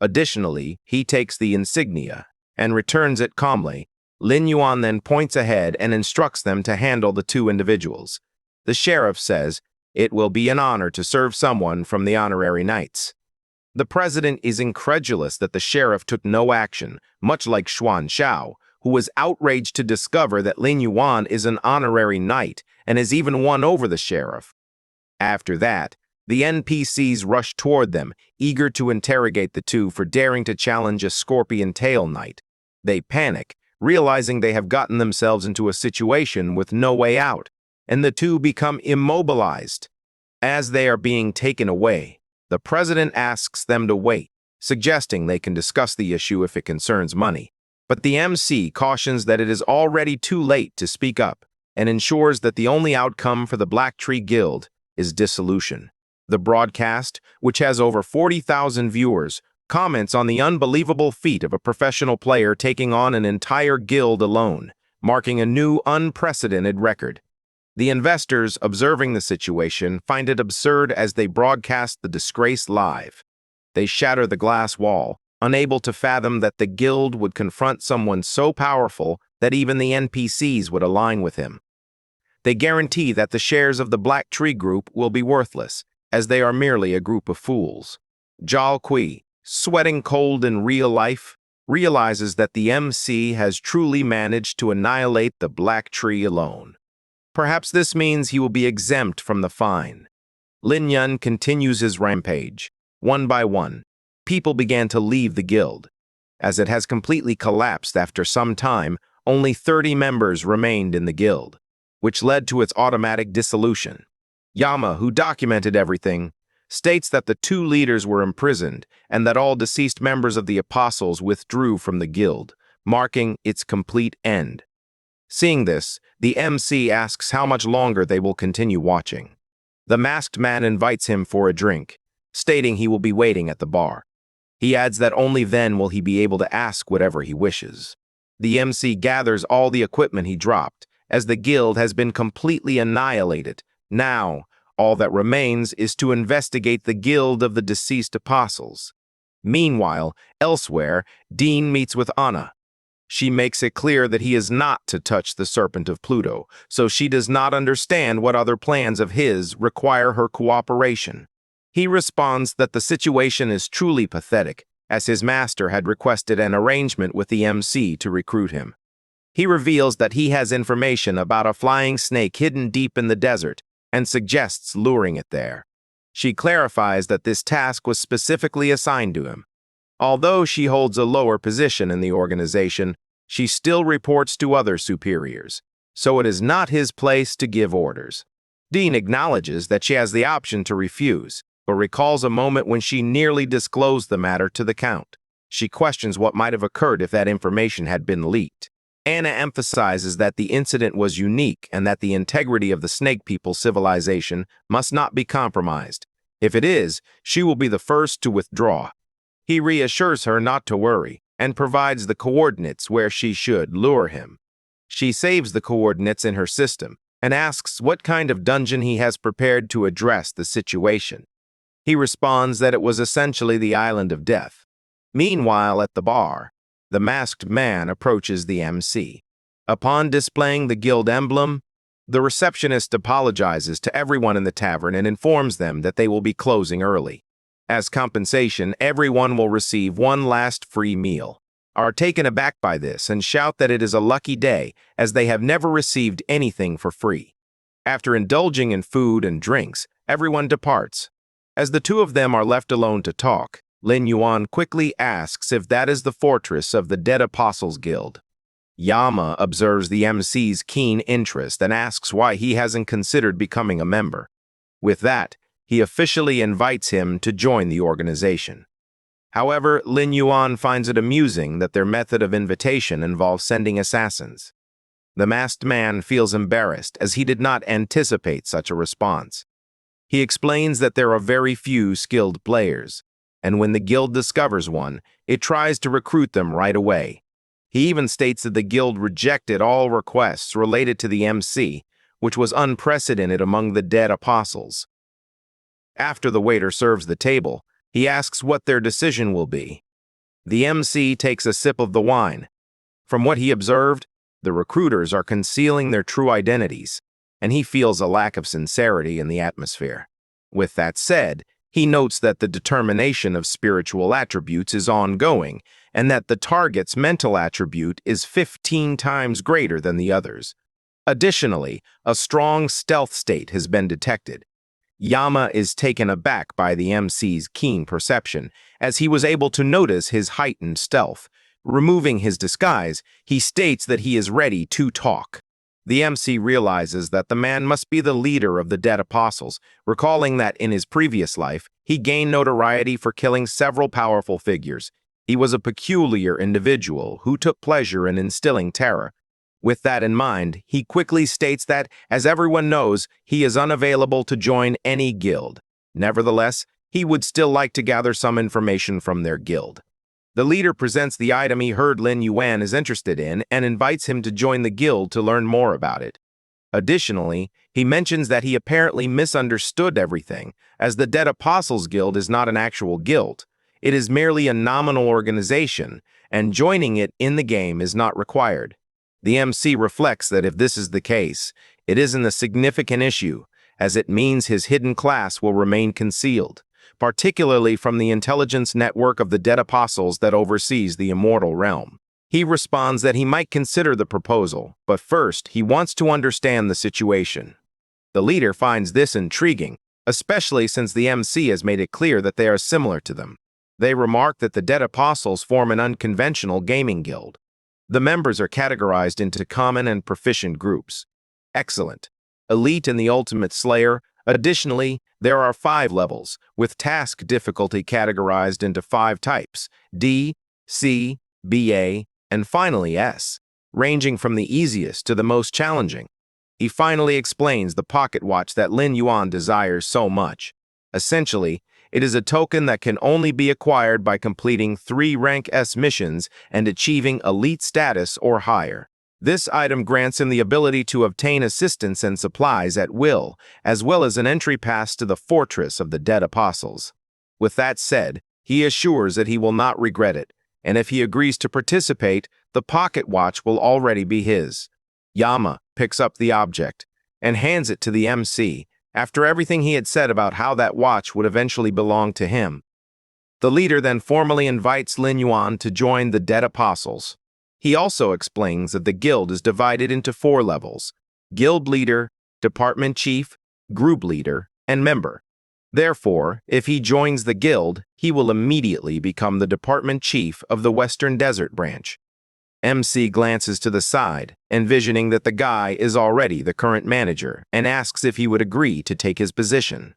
Additionally, he takes the insignia and returns it calmly. Lin Yuan then points ahead and instructs them to handle the 2 individuals. The sheriff says, it will be an honor to serve someone from the honorary knights. The president is incredulous that the sheriff took no action, much like Xuanzhao, who was outraged to discover that Lin Yuan is an honorary knight and has even won over the sheriff. After that, the NPCs rush toward them, eager to interrogate the 2 for daring to challenge a Scorpion Tail Knight. They panic, realizing they have gotten themselves into a situation with no way out, and the 2 become immobilized. As they are being taken away, the president asks them to wait, suggesting they can discuss the issue if it concerns money. But the MC cautions that it is already too late to speak up and ensures that the only outcome for the Black Tree Guild is dissolution. The broadcast, which has over 40,000 viewers, comments on the unbelievable feat of a professional player taking on an entire guild alone, marking a new unprecedented record. The investors observing the situation find it absurd as they broadcast the disgrace live. They shatter the glass wall, unable to fathom that the guild would confront someone so powerful that even the NPCs would align with him. They guarantee that the shares of the Black Tree Group will be worthless, as they are merely a group of fools. Jal Kui, sweating cold in real life, realizes that the MC has truly managed to annihilate the Black Tree alone. Perhaps this means he will be exempt from the fine. Lin Yun continues his rampage. One by one, people began to leave the guild. As it has completely collapsed after some time, only 30 members remained in the guild, which led to its automatic dissolution. Yama, who documented everything, states that the 2 leaders were imprisoned and that all deceased members of the apostles withdrew from the guild, marking its complete end. Seeing this, the MC asks how much longer they will continue watching. The masked man invites him for a drink, stating he will be waiting at the bar. He adds that only then will he be able to ask whatever he wishes. The MC gathers all the equipment he dropped, as the guild has been completely annihilated. Now, all that remains is to investigate the guild of the deceased apostles. Meanwhile, elsewhere, Dean meets with Anna. She makes it clear that he is not to touch the Serpent of Pluto, so she does not understand what other plans of his require her cooperation. He responds that the situation is truly pathetic, as his master had requested an arrangement with the MC to recruit him. He reveals that he has information about a flying snake hidden deep in the desert and suggests luring it there. She clarifies that this task was specifically assigned to him. Although she holds a lower position in the organization, she still reports to other superiors, so it is not his place to give orders. Dean acknowledges that she has the option to refuse, but recalls a moment when she nearly disclosed the matter to the Count. She questions what might have occurred if that information had been leaked. Anna emphasizes that the incident was unique and that the integrity of the Snake People civilization must not be compromised. If it is, she will be the first to withdraw. He reassures her not to worry and provides the coordinates where she should lure him. She saves the coordinates in her system and asks what kind of dungeon he has prepared to address the situation. He responds that it was essentially the Island of Death. Meanwhile, at the bar, the masked man approaches the MC. Upon displaying the guild emblem, the receptionist apologizes to everyone in the tavern and informs them that they will be closing early. As compensation, everyone will receive one last free meal. Are taken aback by this and shout that it is a lucky day as they have never received anything for free. After indulging in food and drinks, everyone departs. As the 2 of them are left alone to talk, Lin Yuan quickly asks if that is the fortress of the Dead Apostles Guild. Yama observes the MC's keen interest and asks why he hasn't considered becoming a member. With that, he officially invites him to join the organization. However, Lin Yuan finds it amusing that their method of invitation involves sending assassins. The masked man feels embarrassed as he did not anticipate such a response. He explains that there are very few skilled players, and when the guild discovers one, it tries to recruit them right away. He even states that the guild rejected all requests related to the MC, which was unprecedented among the Dead Apostles. After the waiter serves the table, he asks what their decision will be. The MC takes a sip of the wine. From what he observed, the recruiters are concealing their true identities, and he feels a lack of sincerity in the atmosphere. With that said, he notes that the determination of spiritual attributes is ongoing, and that the target's mental attribute is 15 times greater than the others. Additionally, a strong stealth state has been detected. Yama is taken aback by the MC's keen perception, as he was able to notice his heightened stealth. Removing his disguise, he states that he is ready to talk. The MC realizes that the man must be the leader of the Dead Apostles, recalling that in his previous life, he gained notoriety for killing several powerful figures. He was a peculiar individual who took pleasure in instilling terror. With that in mind, he quickly states that, as everyone knows, he is unavailable to join any guild. Nevertheless, he would still like to gather some information from their guild. The leader presents the item he heard Lin Yuan is interested in and invites him to join the guild to learn more about it. Additionally, he mentions that he apparently misunderstood everything, as the Dead Apostles Guild is not an actual guild. It is merely a nominal organization, and joining it in the game is not required. The MC reflects that if this is the case, it isn't a significant issue, as it means his hidden class will remain concealed, particularly from the intelligence network of the Dead Apostles that oversees the immortal realm. He responds that he might consider the proposal, but first he wants to understand the situation. The leader finds this intriguing, especially since the MC has made it clear that they are similar to them. They remark that the Dead Apostles form an unconventional gaming guild. The members are categorized into common and proficient groups. Excellent. Elite and the Ultimate Slayer. Additionally, there are 5 levels, with task difficulty categorized into 5 types: D, C, BA, and finally S, ranging from the easiest to the most challenging. He finally explains the pocket watch that Lin Yuan desires so much. Essentially, it is a token that can only be acquired by completing 3 rank S missions and achieving elite status or higher. This item grants him the ability to obtain assistance and supplies at will, as well as an entry pass to the Fortress of the Dead Apostles. With that said, he assures that he will not regret it, and if he agrees to participate, the pocket watch will already be his. Yama picks up the object and hands it to the MC, after everything he had said about how that watch would eventually belong to him. The leader then formally invites Lin Yuan to join the Dead Apostles. He also explains that the guild is divided into 4 levels: guild leader, department chief, group leader, and member. Therefore, if he joins the guild, he will immediately become the department chief of the Western Desert branch. MC glances to the side, envisioning that the guy is already the current manager, and asks if he would agree to take his position.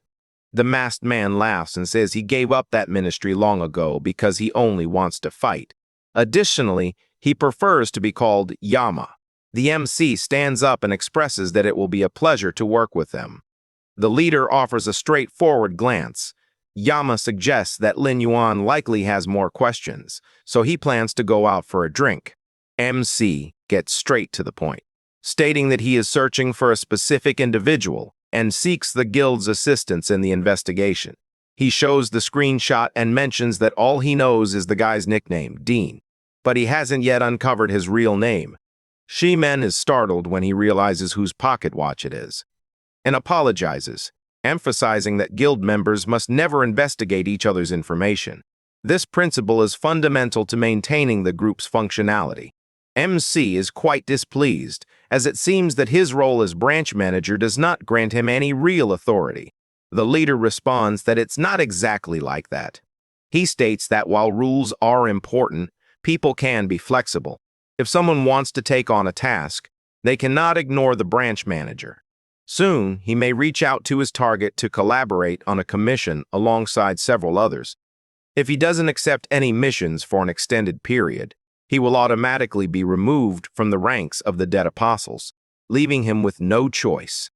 The masked man laughs and says he gave up that ministry long ago because he only wants to fight. Additionally, he prefers to be called Yama. The MC stands up and expresses that it will be a pleasure to work with them. The leader offers a straightforward glance. Yama suggests that Lin Yuan likely has more questions, so he plans to go out for a drink. MC gets straight to the point, stating that he is searching for a specific individual and seeks the guild's assistance in the investigation. He shows the screenshot and mentions that all he knows is the guy's nickname, Dean, but he hasn't yet uncovered his real name. Shimen is startled when he realizes whose pocket watch it is, and apologizes, emphasizing that guild members must never investigate each other's information. This principle is fundamental to maintaining the group's functionality. MC is quite displeased, as it seems that his role as branch manager does not grant him any real authority. The leader responds that it's not exactly like that. He states that while rules are important, people can be flexible. If someone wants to take on a task, they cannot ignore the branch manager. Soon, he may reach out to his target to collaborate on a commission alongside several others. If he doesn't accept any missions for an extended period, he will automatically be removed from the ranks of the Dead Apostles, leaving him with no choice.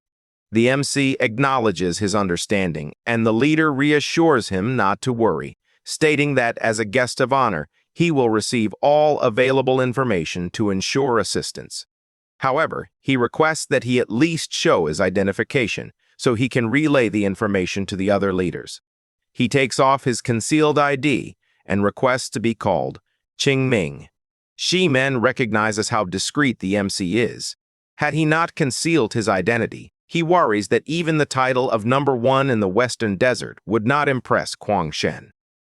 The MC acknowledges his understanding, and the leader reassures him not to worry, stating that as a guest of honor, he will receive all available information to ensure assistance. However, he requests that he at least show his identification so he can relay the information to the other leaders. He takes off his concealed ID and requests to be called Qing Ming. Shimen recognizes how discreet the MC is. Had he not concealed his identity, he worries that even the title of number 1 in the Western Desert would not impress Quang Shen.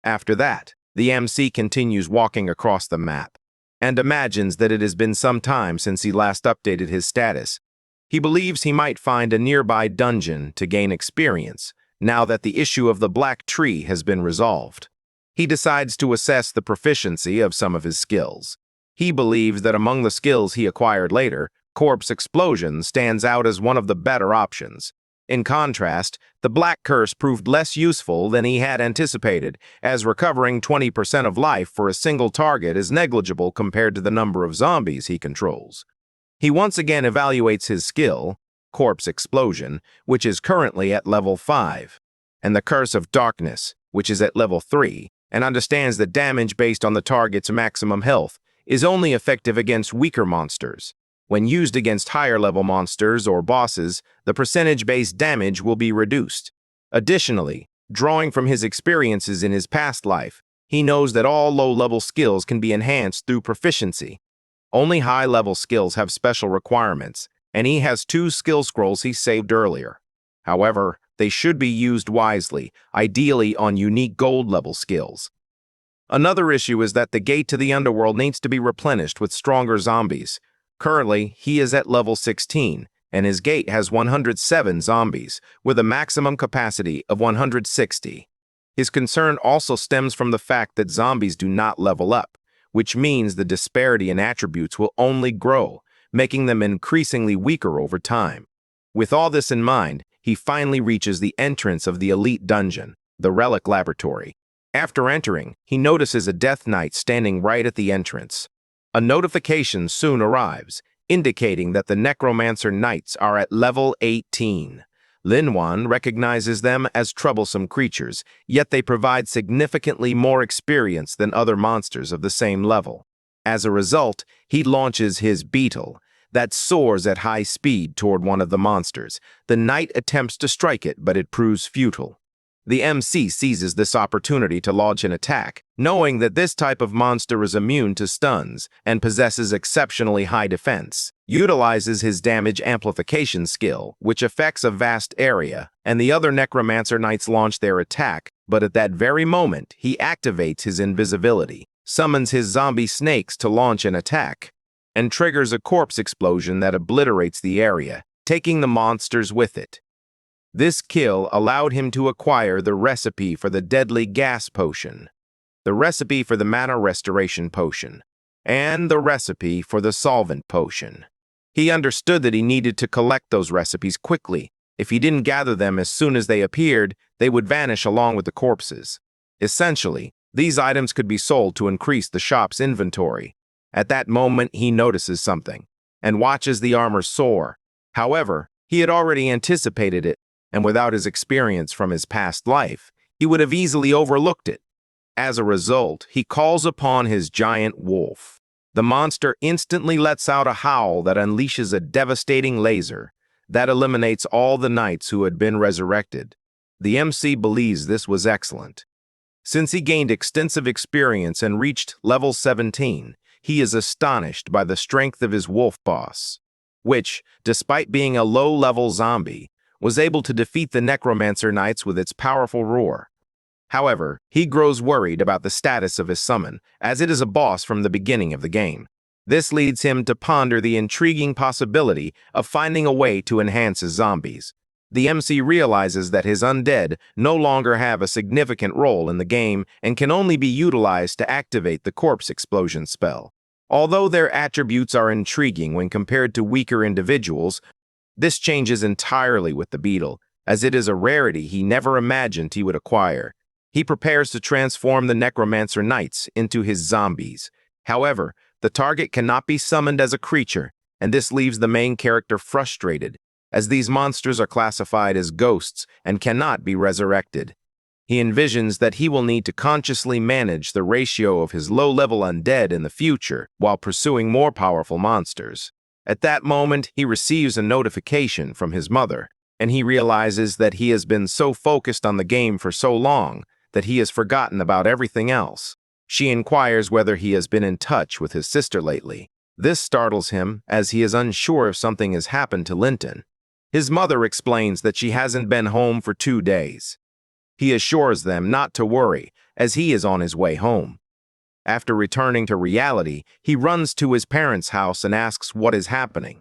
After that, the MC continues walking across the map and imagines that it has been some time since he last updated his status. He believes he might find a nearby dungeon to gain experience now that the issue of the Black Tree has been resolved. He decides to assess the proficiency of some of his skills. He believes that among the skills he acquired later, Corpse Explosion stands out as one of the better options. In contrast, the Black Curse proved less useful than he had anticipated, as recovering 20% of life for a single target is negligible compared to the number of zombies he controls. He once again evaluates his skill, Corpse Explosion, which is currently at level 5, and the Curse of Darkness, which is at level 3, and understands that damage based on the target's maximum health is only effective against weaker monsters. When used against higher-level monsters or bosses, the percentage-based damage will be reduced. Additionally, drawing from his experiences in his past life, he knows that all low-level skills can be enhanced through proficiency. Only high-level skills have special requirements, and he has 2 skill scrolls he saved earlier. However, they should be used wisely, ideally on unique gold-level skills. Another issue is that the gate to the underworld needs to be replenished with stronger zombies. Currently, he is at level 16, and his gate has 107 zombies, with a maximum capacity of 160. His concern also stems from the fact that zombies do not level up, which means the disparity in attributes will only grow, making them increasingly weaker over time. With all this in mind, he finally reaches the entrance of the elite dungeon, the Relic Laboratory. After entering, he notices a Death Knight standing right at the entrance. A notification soon arrives, indicating that the Necromancer Knights are at level 18. Linwan recognizes them as troublesome creatures, yet they provide significantly more experience than other monsters of the same level. As a result, he launches his beetle, that soars at high speed toward one of the monsters. The knight attempts to strike it, but it proves futile. The MC seizes this opportunity to launch an attack, knowing that this type of monster is immune to stuns and possesses exceptionally high defense. Utilizes his damage amplification skill, which affects a vast area, and the other Necromancer Knights launch their attack, but at that very moment, he activates his invisibility, summons his zombie snakes to launch an attack, and triggers a corpse explosion that obliterates the area, taking the monsters with it. This kill allowed him to acquire the recipe for the deadly gas potion, the recipe for the mana restoration potion, and the recipe for the solvent potion. He understood that he needed to collect those recipes quickly. If he didn't gather them as soon as they appeared, they would vanish along with the corpses. Essentially, these items could be sold to increase the shop's inventory. At that moment, he notices something, and watches the armor soar. However, he had already anticipated it, and without his experience from his past life, he would have easily overlooked it. As a result, he calls upon his giant wolf. The monster instantly lets out a howl that unleashes a devastating laser that eliminates all the knights who had been resurrected. The MC believes this was excellent. Since he gained extensive experience and reached level 17, he is astonished by the strength of his wolf boss, which, despite being a low-level zombie, was able to defeat the Necromancer Knights with its powerful roar. However, he grows worried about the status of his summon, as it is a boss from the beginning of the game. This leads him to ponder the intriguing possibility of finding a way to enhance his zombies. The MC realizes that his undead no longer have a significant role in the game and can only be utilized to activate the corpse explosion spell. Although their attributes are intriguing when compared to weaker individuals, this changes entirely with the beetle, as it is a rarity he never imagined he would acquire. He prepares to transform the Necromancer Knights into his zombies. However, the target cannot be summoned as a creature, and this leaves the main character frustrated, as these monsters are classified as ghosts and cannot be resurrected. He envisions that he will need to consciously manage the ratio of his low-level undead in the future while pursuing more powerful monsters. At that moment, he receives a notification from his mother, and he realizes that he has been so focused on the game for so long that he has forgotten about everything else. She inquires whether he has been in touch with his sister lately. This startles him, as he is unsure if something has happened to Linton. His mother explains that she hasn't been home for 2 days. He assures them not to worry, as he is on his way home. After returning to reality, he runs to his parents' house and asks what is happening.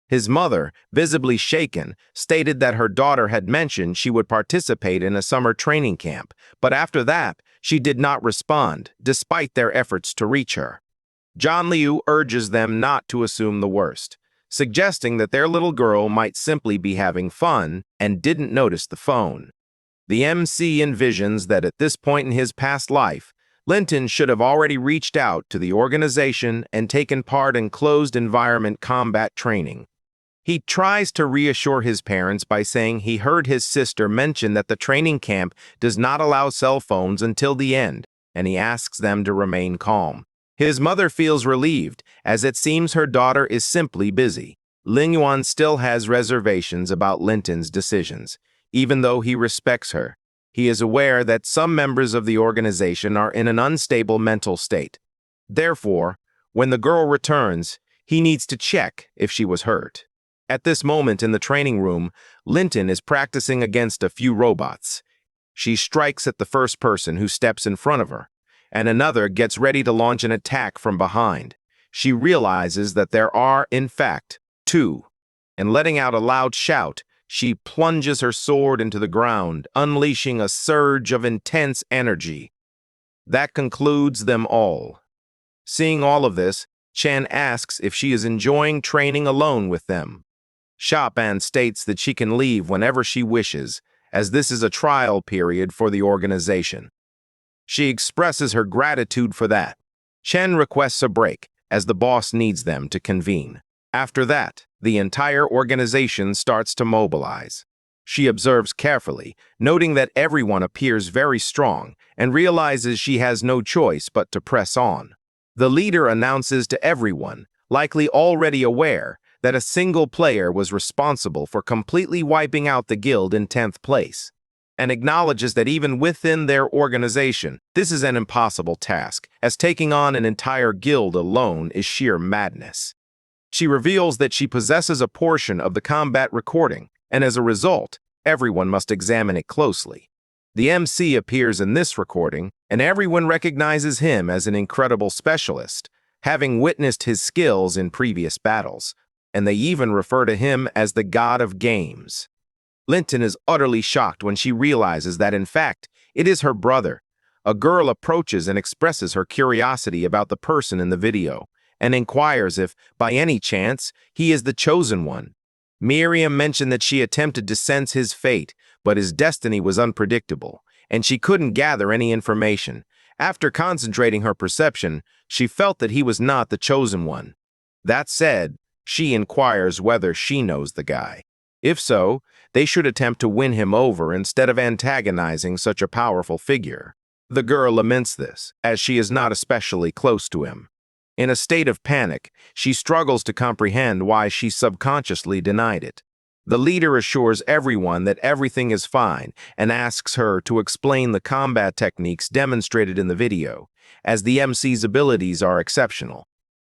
His mother, visibly shaken, stated that her daughter had mentioned she would participate in a summer training camp, but after that, she did not respond, despite their efforts to reach her. John Liu urges them not to assume the worst, suggesting that their little girl might simply be having fun and didn't notice the phone. The MC envisions that at this point in his past life, Linton should have already reached out to the organization and taken part in closed environment combat training. He tries to reassure his parents by saying he heard his sister mention that the training camp does not allow cell phones until the end, and he asks them to remain calm. His mother feels relieved, as it seems her daughter is simply busy. Lin Yuan still has reservations about Linton's decisions, even though he respects her. He is aware that some members of the organization are in an unstable mental state. Therefore, when the girl returns, he needs to check if she was hurt. At this moment in the training room, Linton is practicing against a few robots. She strikes at the first person who steps in front of her, and another gets ready to launch an attack from behind. She realizes that there are, in fact, two, and letting out a loud shout, she plunges her sword into the ground, unleashing a surge of intense energy. That concludes them all. Seeing all of this, Chen asks if she is enjoying training alone with them. Shapan states that she can leave whenever she wishes, as this is a trial period for the organization. She expresses her gratitude for that. Chen requests a break, as the boss needs them to convene. After that, the entire organization starts to mobilize. She observes carefully, noting that everyone appears very strong, and realizes she has no choice but to press on. The leader announces to everyone, likely already aware, that a single player was responsible for completely wiping out the guild in 10th place, and acknowledges that even within their organization, this is an impossible task, as taking on an entire guild alone is sheer madness. She reveals that she possesses a portion of the combat recording, and as a result, everyone must examine it closely. The MC appears in this recording, and everyone recognizes him as an incredible specialist, having witnessed his skills in previous battles, and they even refer to him as the god of games. Linton is utterly shocked when she realizes that, in fact, it is her brother. A girl approaches and expresses her curiosity about the person in the video, and inquires if, by any chance, he is the chosen one. Miriam mentioned that she attempted to sense his fate, but his destiny was unpredictable, and she couldn't gather any information. After concentrating her perception, she felt that he was not the chosen one. That said, she inquires whether she knows the guy. If so, they should attempt to win him over instead of antagonizing such a powerful figure. The girl laments this, as she is not especially close to him. In a state of panic, she struggles to comprehend why she subconsciously denied it. The leader assures everyone that everything is fine and asks her to explain the combat techniques demonstrated in the video, as the MC's abilities are exceptional.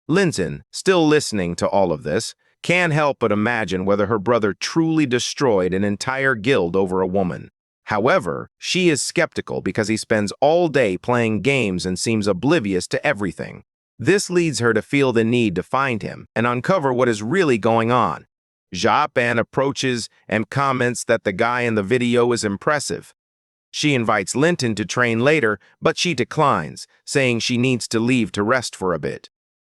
Linton, still listening to all of this, can't help but imagine whether her brother truly destroyed an entire guild over a woman. However, she is skeptical because he spends all day playing games and seems oblivious to everything. This leads her to feel the need to find him and uncover what is really going on. Japan approaches and comments that the guy in the video is impressive. She invites Linton to train later, but she declines, saying she needs to leave to rest for a bit.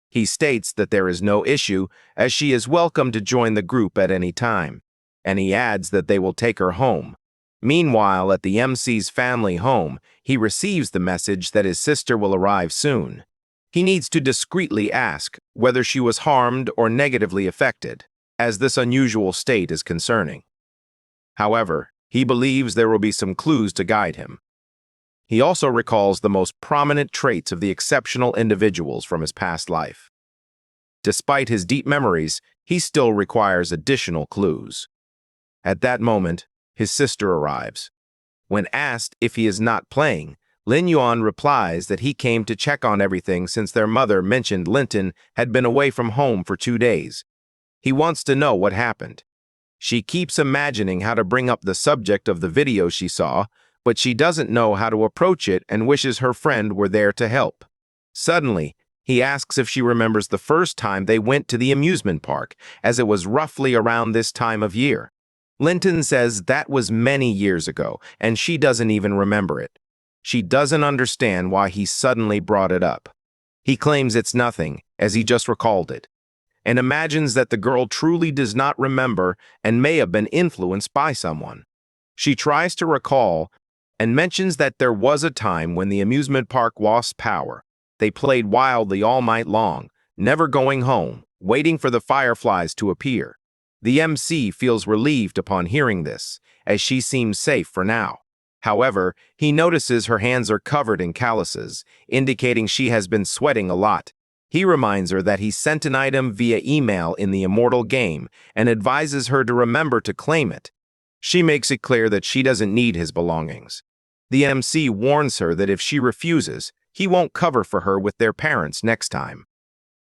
He states that there is no issue, as she is welcome to join the group at any time, and he adds that they will take her home. Meanwhile, at the MC's family home, he receives the message that his sister will arrive soon. He needs to discreetly ask whether she was harmed or negatively affected, as this unusual state is concerning. However, he believes there will be some clues to guide him. He also recalls the most prominent traits of the exceptional individuals from his past life. Despite his deep memories, he still requires additional clues. At that moment, his sister arrives. When asked if he is not playing, Lin Yuan replies that he came to check on everything since their mother mentioned Linton had been away from home for 2 days. He wants to know what happened. She keeps imagining how to bring up the subject of the video she saw, but she doesn't know how to approach it and wishes her friend were there to help. Suddenly, he asks if she remembers the first time they went to the amusement park, as it was roughly around this time of year. Linton says that was many years ago, and she doesn't even remember it. She doesn't understand why he suddenly brought it up. He claims it's nothing, as he just recalled it. and imagines that the girl truly does not remember and may have been influenced by someone. She tries to recall and mentions that there was a time when the amusement park lost power. They played wildly all night long, never going home, waiting for the fireflies to appear. The MC feels relieved upon hearing this, as she seems safe for now. However, he notices her hands are covered in calluses, indicating she has been sweating a lot. He reminds her that he sent an item via email in the Immortal game and advises her to remember to claim it. She makes it clear that she doesn't need his belongings. The MC warns her that if she refuses, he won't cover for her with their parents next time.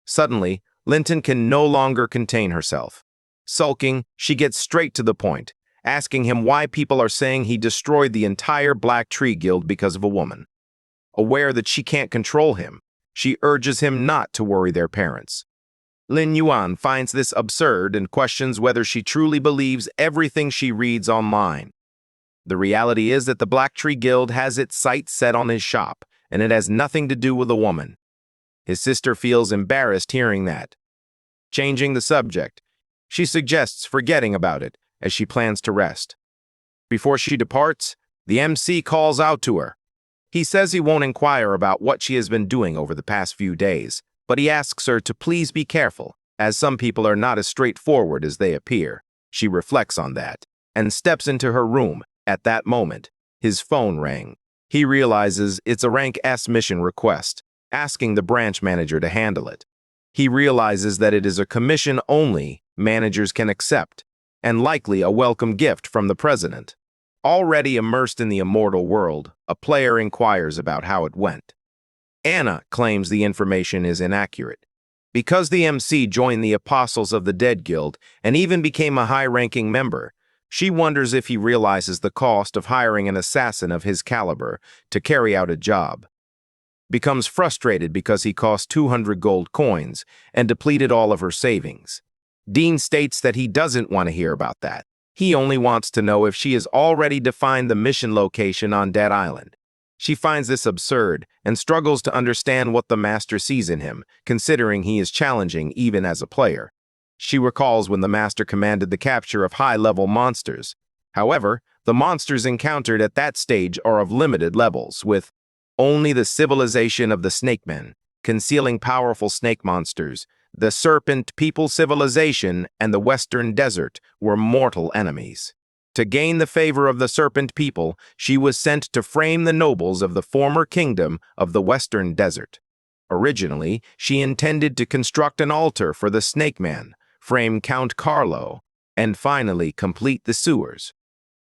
Suddenly, Linton can no longer contain herself. Sulking, she gets straight to the point, asking him why people are saying he destroyed the entire Black Tree Guild because of a woman. Aware that she can't control him, she urges him not to worry their parents. Lin Yuan finds this absurd and questions whether she truly believes everything she reads online. The reality is that the Black Tree Guild has its sights set on his shop, and it has nothing to do with a woman. His sister feels embarrassed hearing that. Changing the subject, she suggests forgetting about it as she plans to rest. Before she departs, the MC calls out to her. He says he won't inquire about what she has been doing over the past few days, but he asks her to please be careful, as some people are not as straightforward as they appear. She reflects on that and steps into her room. At that moment, his phone rang. He realizes it's a Rank S mission request, asking the branch manager to handle it. He realizes that it is a commission only managers can accept, and likely a welcome gift from the president. Already immersed in the immortal world, a player inquires about how it went. Anna claims the information is inaccurate. Because the MC joined the Apostles of the Dead Guild and even became a high-ranking member, she wonders if he realizes the cost of hiring an assassin of his caliber to carry out a job. Becomes frustrated because he cost 200 gold coins and depleted all of her savings. Dean states that he doesn't want to hear about that. He only wants to know if she has already defined the mission location on Dead Island. She finds this absurd and struggles to understand what the Master sees in him, considering he is challenging even as a player. She recalls when the Master commanded the capture of high-level monsters. However, the monsters encountered at that stage are of limited levels, with only the civilization of the Snake Men, concealing powerful snake monsters. The Serpent People civilization and the Western Desert were mortal enemies. To gain the favor of the Serpent People, she was sent to frame the nobles of the former kingdom of the Western Desert. Originally, she intended to construct an altar for the Snake Man, frame Count Carlo, and finally complete the sewers.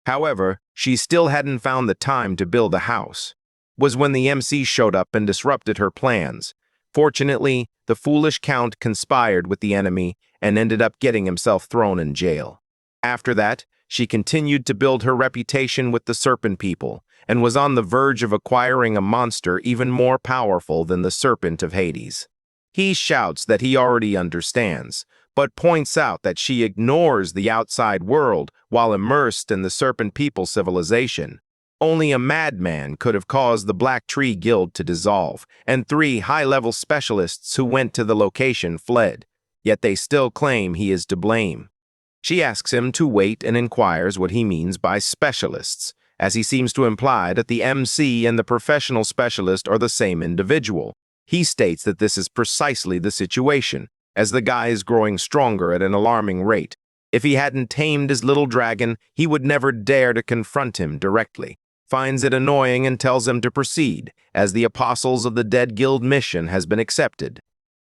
However, she still hadn't found the time to build a house. Was when the MC showed up and disrupted her plans. Fortunately, the foolish Count conspired with the enemy and ended up getting himself thrown in jail. After that, she continued to build her reputation with the Serpent People and was on the verge of acquiring a monster even more powerful than the Serpent of Hades. He shouts that he already understands, but points out that she ignores the outside world while immersed in the Serpent People civilization. Only a madman could have caused the Black Tree Guild to dissolve, and 3 high-level specialists who went to the location fled, yet they still claim he is to blame. She asks him to wait and inquires what he means by specialists, as he seems to imply that the MC and the professional specialist are the same individual. He states that this is precisely the situation, as the guy is growing stronger at an alarming rate. If he hadn't tamed his little dragon, he would never dare to confront him directly. Finds it annoying and tells him to proceed, as the Apostles of the Dead Guild mission has been accepted.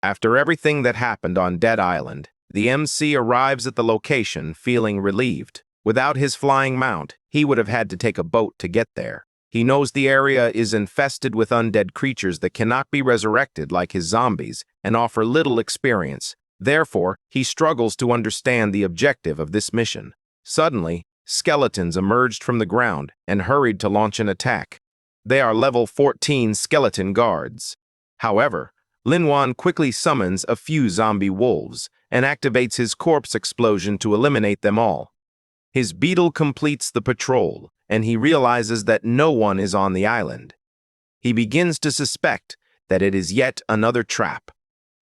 After everything that happened on Dead Island, the MC arrives at the location feeling relieved. Without his flying mount, he would have had to take a boat to get there. He knows the area is infested with undead creatures that cannot be resurrected like his zombies and offer little experience. Therefore, he struggles to understand the objective of this mission. Suddenly, skeletons emerged from the ground and hurried to launch an attack. They are level 14 skeleton guards. However, Lin Yuan quickly summons a few zombie wolves and activates his corpse explosion to eliminate them all. His beetle completes the patrol, and he realizes that no one is on the island. He begins to suspect that it is yet another trap.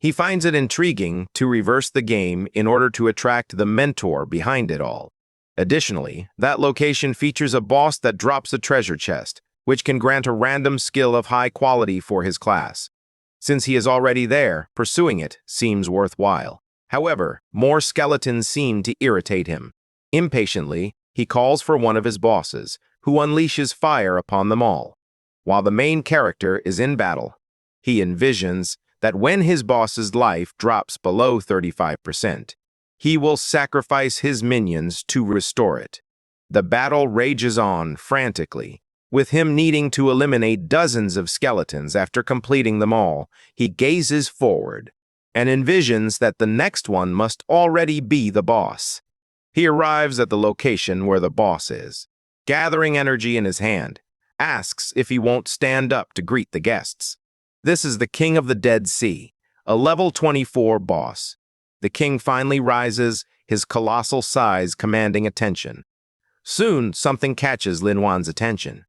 He finds it intriguing to reverse the game in order to attract the mentor behind it all. Additionally, that location features a boss that drops a treasure chest, which can grant a random skill of high quality for his class. Since he is already there, pursuing it seems worthwhile. However, more skeletons seem to irritate him. Impatiently, he calls for one of his bosses, who unleashes fire upon them all. While the main character is in battle, he envisions that when his boss's life drops below 35%, he will sacrifice his minions to restore it. The battle rages on frantically, with him needing to eliminate dozens of skeletons after completing them all. He gazes forward and envisions that the next one must already be the boss. He arrives at the location where the boss is, gathering energy in his hand, asks if he won't stand up to greet the guests. This is the King of the Dead Sea, a level 24 boss. The king finally rises, his colossal size commanding attention. Soon, something catches Lin Yuan's attention.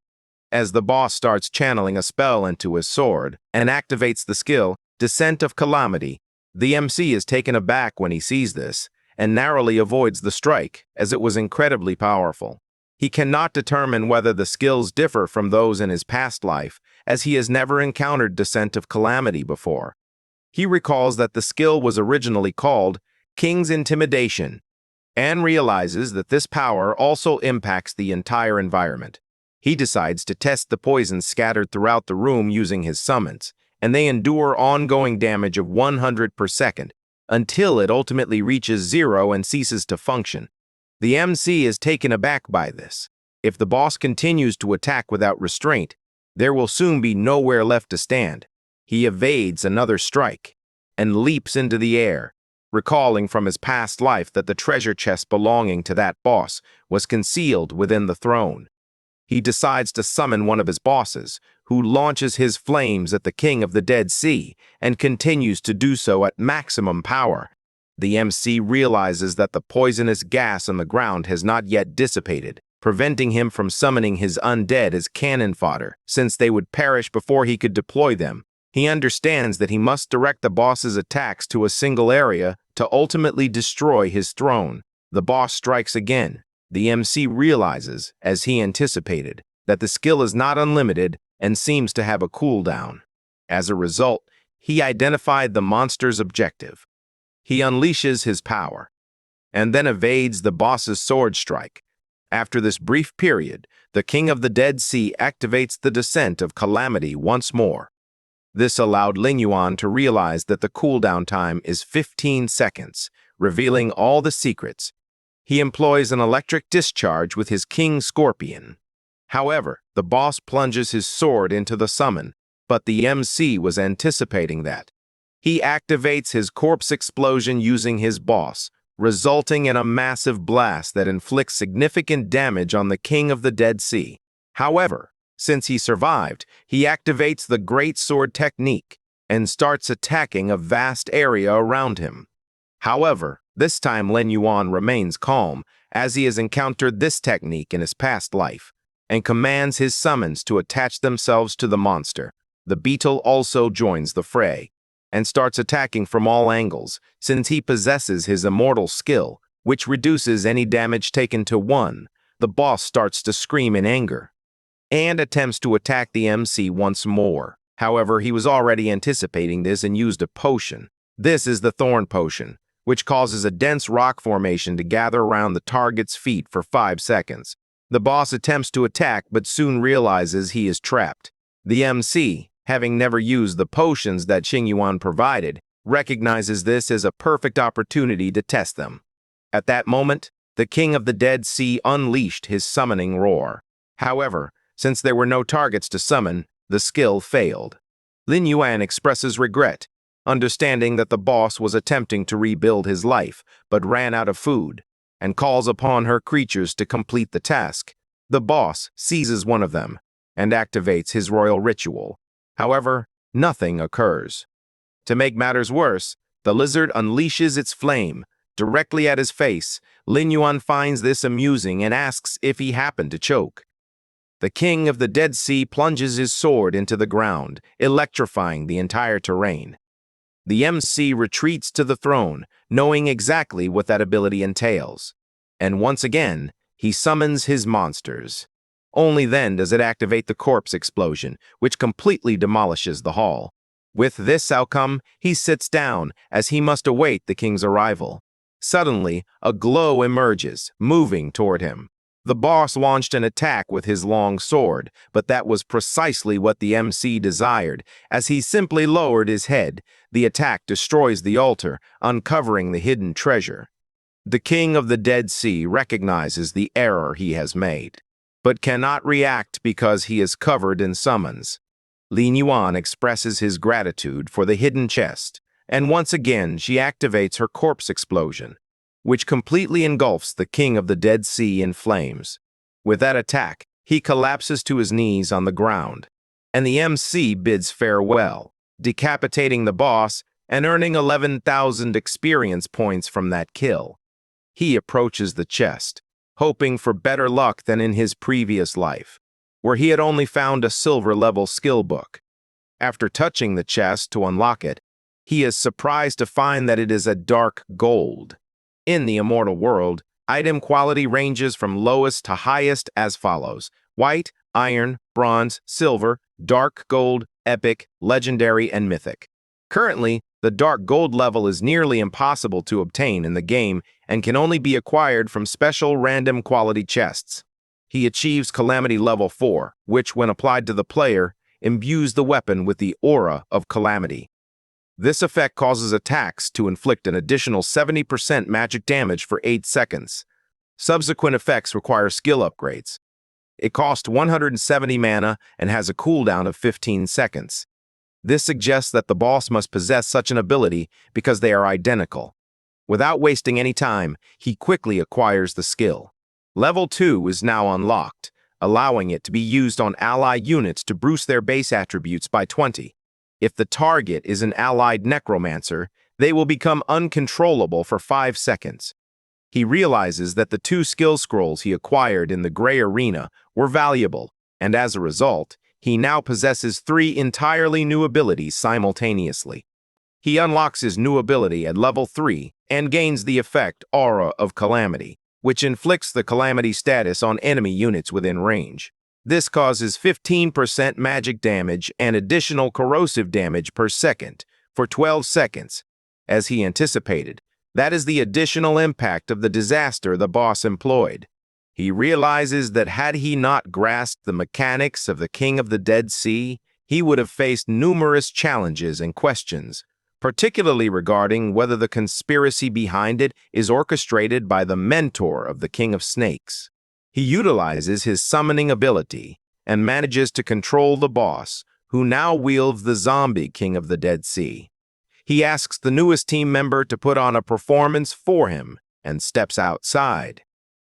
As the boss starts channeling a spell into his sword and activates the skill, Descent of Calamity, the MC is taken aback when he sees this and narrowly avoids the strike, as it was incredibly powerful. He cannot determine whether the skills differ from those in his past life, as he has never encountered Descent of Calamity before. He recalls that the skill was originally called King's Intimidation, and realizes that this power also impacts the entire environment. He decides to test the poison scattered throughout the room using his summons, and they endure ongoing damage of 100 per second, until it ultimately reaches 0 and ceases to function. The MC is taken aback by this. If the boss continues to attack without restraint, there will soon be nowhere left to stand. He evades another strike and leaps into the air, recalling from his past life that the treasure chest belonging to that boss was concealed within the throne. He decides to summon one of his bosses, who launches his flames at the King of the Dead Sea and continues to do so at maximum power. The MC realizes that the poisonous gas on the ground has not yet dissipated, preventing him from summoning his undead as cannon fodder, since they would perish before he could deploy them. He understands that he must direct the boss's attacks to a single area to ultimately destroy his throne. The boss strikes again. The MC realizes, as he anticipated, that the skill is not unlimited and seems to have a cooldown. As a result, he identified the monster's objective. He unleashes his power, and then evades the boss's sword strike. After this brief period, the King of the Dead Sea activates the Descent of Calamity once more. This allowed Lin Yuan to realize that the cooldown time is 15 seconds, revealing all the secrets. He employs an electric discharge with his King Scorpion. However, the boss plunges his sword into the summon, but the MC was anticipating that. He activates his corpse explosion using his boss, resulting in a massive blast that inflicts significant damage on the King of the Dead Sea. However, since he survived, he activates the Great Sword technique and starts attacking a vast area around him. However, this time Lin Yuan remains calm, as he has encountered this technique in his past life, and commands his summons to attach themselves to the monster. The beetle also joins the fray and starts attacking from all angles, since he possesses his immortal skill, which reduces any damage taken to 1. The boss starts to scream in anger and attempts to attack the MC once more. However, he was already anticipating this and used a potion. This is the Thorn Potion, which causes a dense rock formation to gather around the target's feet for 5 seconds. The boss attempts to attack but soon realizes he is trapped. The MC, having never used the potions that Xing Yuan provided, recognizes this as a perfect opportunity to test them. At that moment, the King of the Dead Sea unleashed his summoning roar. However, since there were no targets to summon, the skill failed. Lin Yuan expresses regret, understanding that the boss was attempting to rebuild his life but ran out of food, and calls upon her creatures to complete the task. The boss seizes one of them and activates his royal ritual. However, nothing occurs. To make matters worse, the lizard unleashes its flame directly at his face. Lin Yuan finds this amusing and asks if he happened to choke. The King of the Dead Sea plunges his sword into the ground, electrifying the entire terrain. The MC retreats to the throne, knowing exactly what that ability entails. And once again, he summons his monsters. Only then does it activate the corpse explosion, which completely demolishes the hall. With this outcome, he sits down, as he must await the king's arrival. Suddenly, a glow emerges, moving toward him. The boss launched an attack with his long sword, but that was precisely what the MC desired. As he simply lowered his head, the attack destroys the altar, uncovering the hidden treasure. The king of the Dead Sea recognizes the error he has made, but cannot react because he is covered in summons. Lin Yuan expresses his gratitude for the hidden chest, and once again she activates her corpse explosion, which completely engulfs the king of the Dead Sea in flames. With that attack, he collapses to his knees on the ground, and the MC bids farewell, decapitating the boss and earning 11,000 experience points from that kill. He approaches the chest, hoping for better luck than in his previous life, where he had only found a silver-level skill book. After touching the chest to unlock it, he is surprised to find that it is a dark gold. In the immortal world, item quality ranges from lowest to highest as follows: white, iron, bronze, silver, dark gold, epic, legendary, and mythic. Currently, the dark gold level is nearly impossible to obtain in the game and can only be acquired from special random quality chests. He achieves Calamity level 4, which, when applied to the player, imbues the weapon with the aura of Calamity. This effect causes attacks to inflict an additional 70% magic damage for 8 seconds. Subsequent effects require skill upgrades. It costs 170 mana and has a cooldown of 15 seconds. This suggests that the boss must possess such an ability because they are identical. Without wasting any time, he quickly acquires the skill. Level 2 is now unlocked, allowing it to be used on ally units to boost their base attributes by 20. If the target is an allied necromancer, they will become uncontrollable for 5 seconds. He realizes that the 2 skill scrolls he acquired in the Gray Arena were valuable, and as a result, he now possesses 3 entirely new abilities simultaneously. He unlocks his new ability at level 3 and gains the effect Aura of Calamity, which inflicts the Calamity status on enemy units within range. This causes 15% magic damage and additional corrosive damage per second for 12 seconds. As he anticipated, that is the additional impact of the disaster the boss employed. He realizes that had he not grasped the mechanics of the King of the Dead Sea, he would have faced numerous challenges and questions, particularly regarding whether the conspiracy behind it is orchestrated by the mentor of the King of Snakes. He utilizes his summoning ability and manages to control the boss, who now wields the zombie King of the Dead Sea. He asks the newest team member to put on a performance for him and steps outside.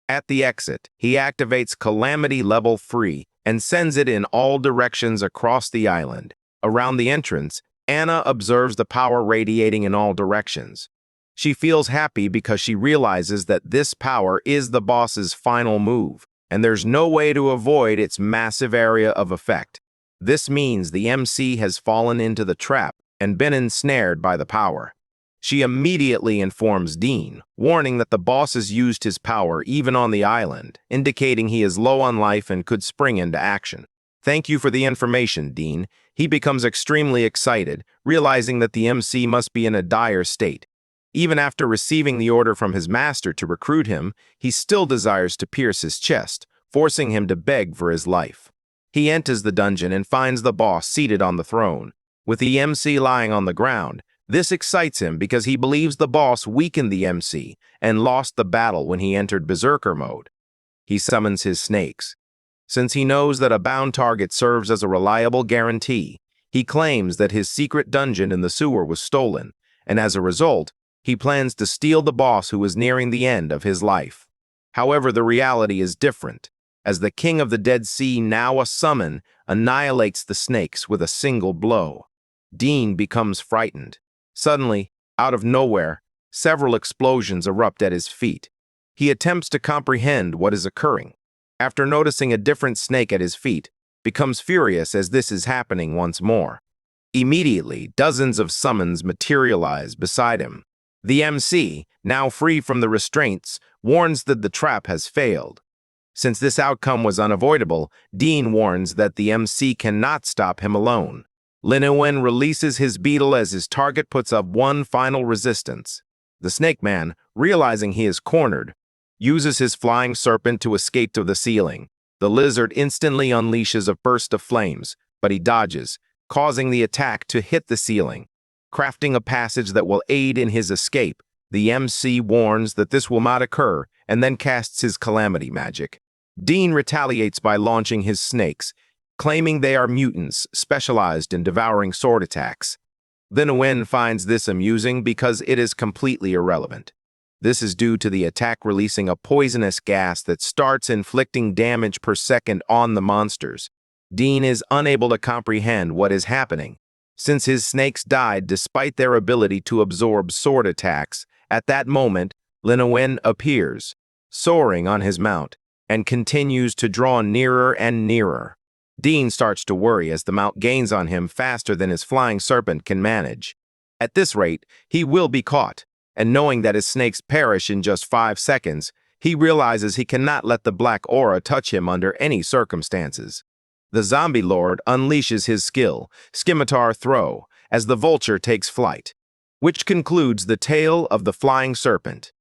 At the exit, he activates Calamity level 3 and sends it in all directions across the island. Around the entrance, Anna observes the power radiating in all directions. She feels happy because she realizes that this power is the boss's final move, and there's no way to avoid its massive area of effect. This means the MC has fallen into the trap and been ensnared by the power. She immediately informs Dean, warning that the boss has used his power even on the island, indicating he is low on life and could spring into action. "Thank you for the information, Dean." He becomes extremely excited, realizing that the MC must be in a dire state. Even after receiving the order from his master to recruit him, he still desires to pierce his chest, forcing him to beg for his life. He enters the dungeon and finds the boss seated on the throne, with the MC lying on the ground. This excites him because he believes the boss weakened the MC and lost the battle when he entered Berserker mode. He summons his snakes. Since he knows that a bound target serves as a reliable guarantee, he claims that his secret dungeon in the sewer was stolen, and as a result, he plans to steal the boss who is nearing the end of his life. However, the reality is different, as the King of the Dead Sea, now a summon, annihilates the snakes with a single blow. Dean becomes frightened. Suddenly, out of nowhere, several explosions erupt at his feet. He attempts to comprehend what is occurring. After noticing a different snake at his feet, becomes furious as this is happening once more. Immediately, dozens of summons materialize beside him. The MC, now free from the restraints, warns that the trap has failed. Since this outcome was unavoidable, Dean warns that the MC cannot stop him alone. Lin Wen releases his beetle as his target puts up one final resistance. The Snake Man, realizing he is cornered, uses his flying serpent to escape to the ceiling. The lizard instantly unleashes a burst of flames, but he dodges, causing the attack to hit the ceiling. Crafting a passage that will aid in his escape, the MC warns that this will not occur and then casts his calamity magic. Dean retaliates by launching his snakes, claiming they are mutants specialized in devouring sword attacks. Lin Wen finds this amusing because it is completely irrelevant. This is due to the attack releasing a poisonous gas that starts inflicting damage per second on the monsters. Dean is unable to comprehend what is happening. Since his snakes died despite their ability to absorb sword attacks, at that moment, Lin Wen appears, soaring on his mount, and continues to draw nearer and nearer. Dean starts to worry as the mount gains on him faster than his flying serpent can manage. At this rate, he will be caught, and knowing that his snakes perish in just 5 seconds, he realizes he cannot let the black aura touch him under any circumstances. The zombie lord unleashes his skill, Scimitar Throw, as the vulture takes flight, which concludes the tale of the flying serpent.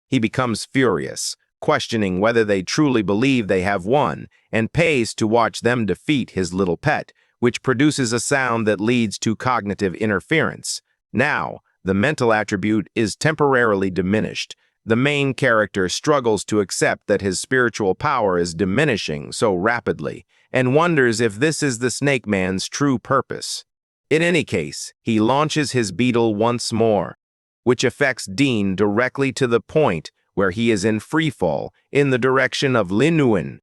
He becomes furious, questioning whether they truly believe they have won, and pays to watch them defeat his little pet, which produces a sound that leads to cognitive interference. Now, the mental attribute is temporarily diminished. The main character struggles to accept that his spiritual power is diminishing so rapidly, and wonders if this is the Snake Man's true purpose. In any case, he launches his beetle once more, which affects Dean directly to the point where he is in freefall in the direction of Lin Wen.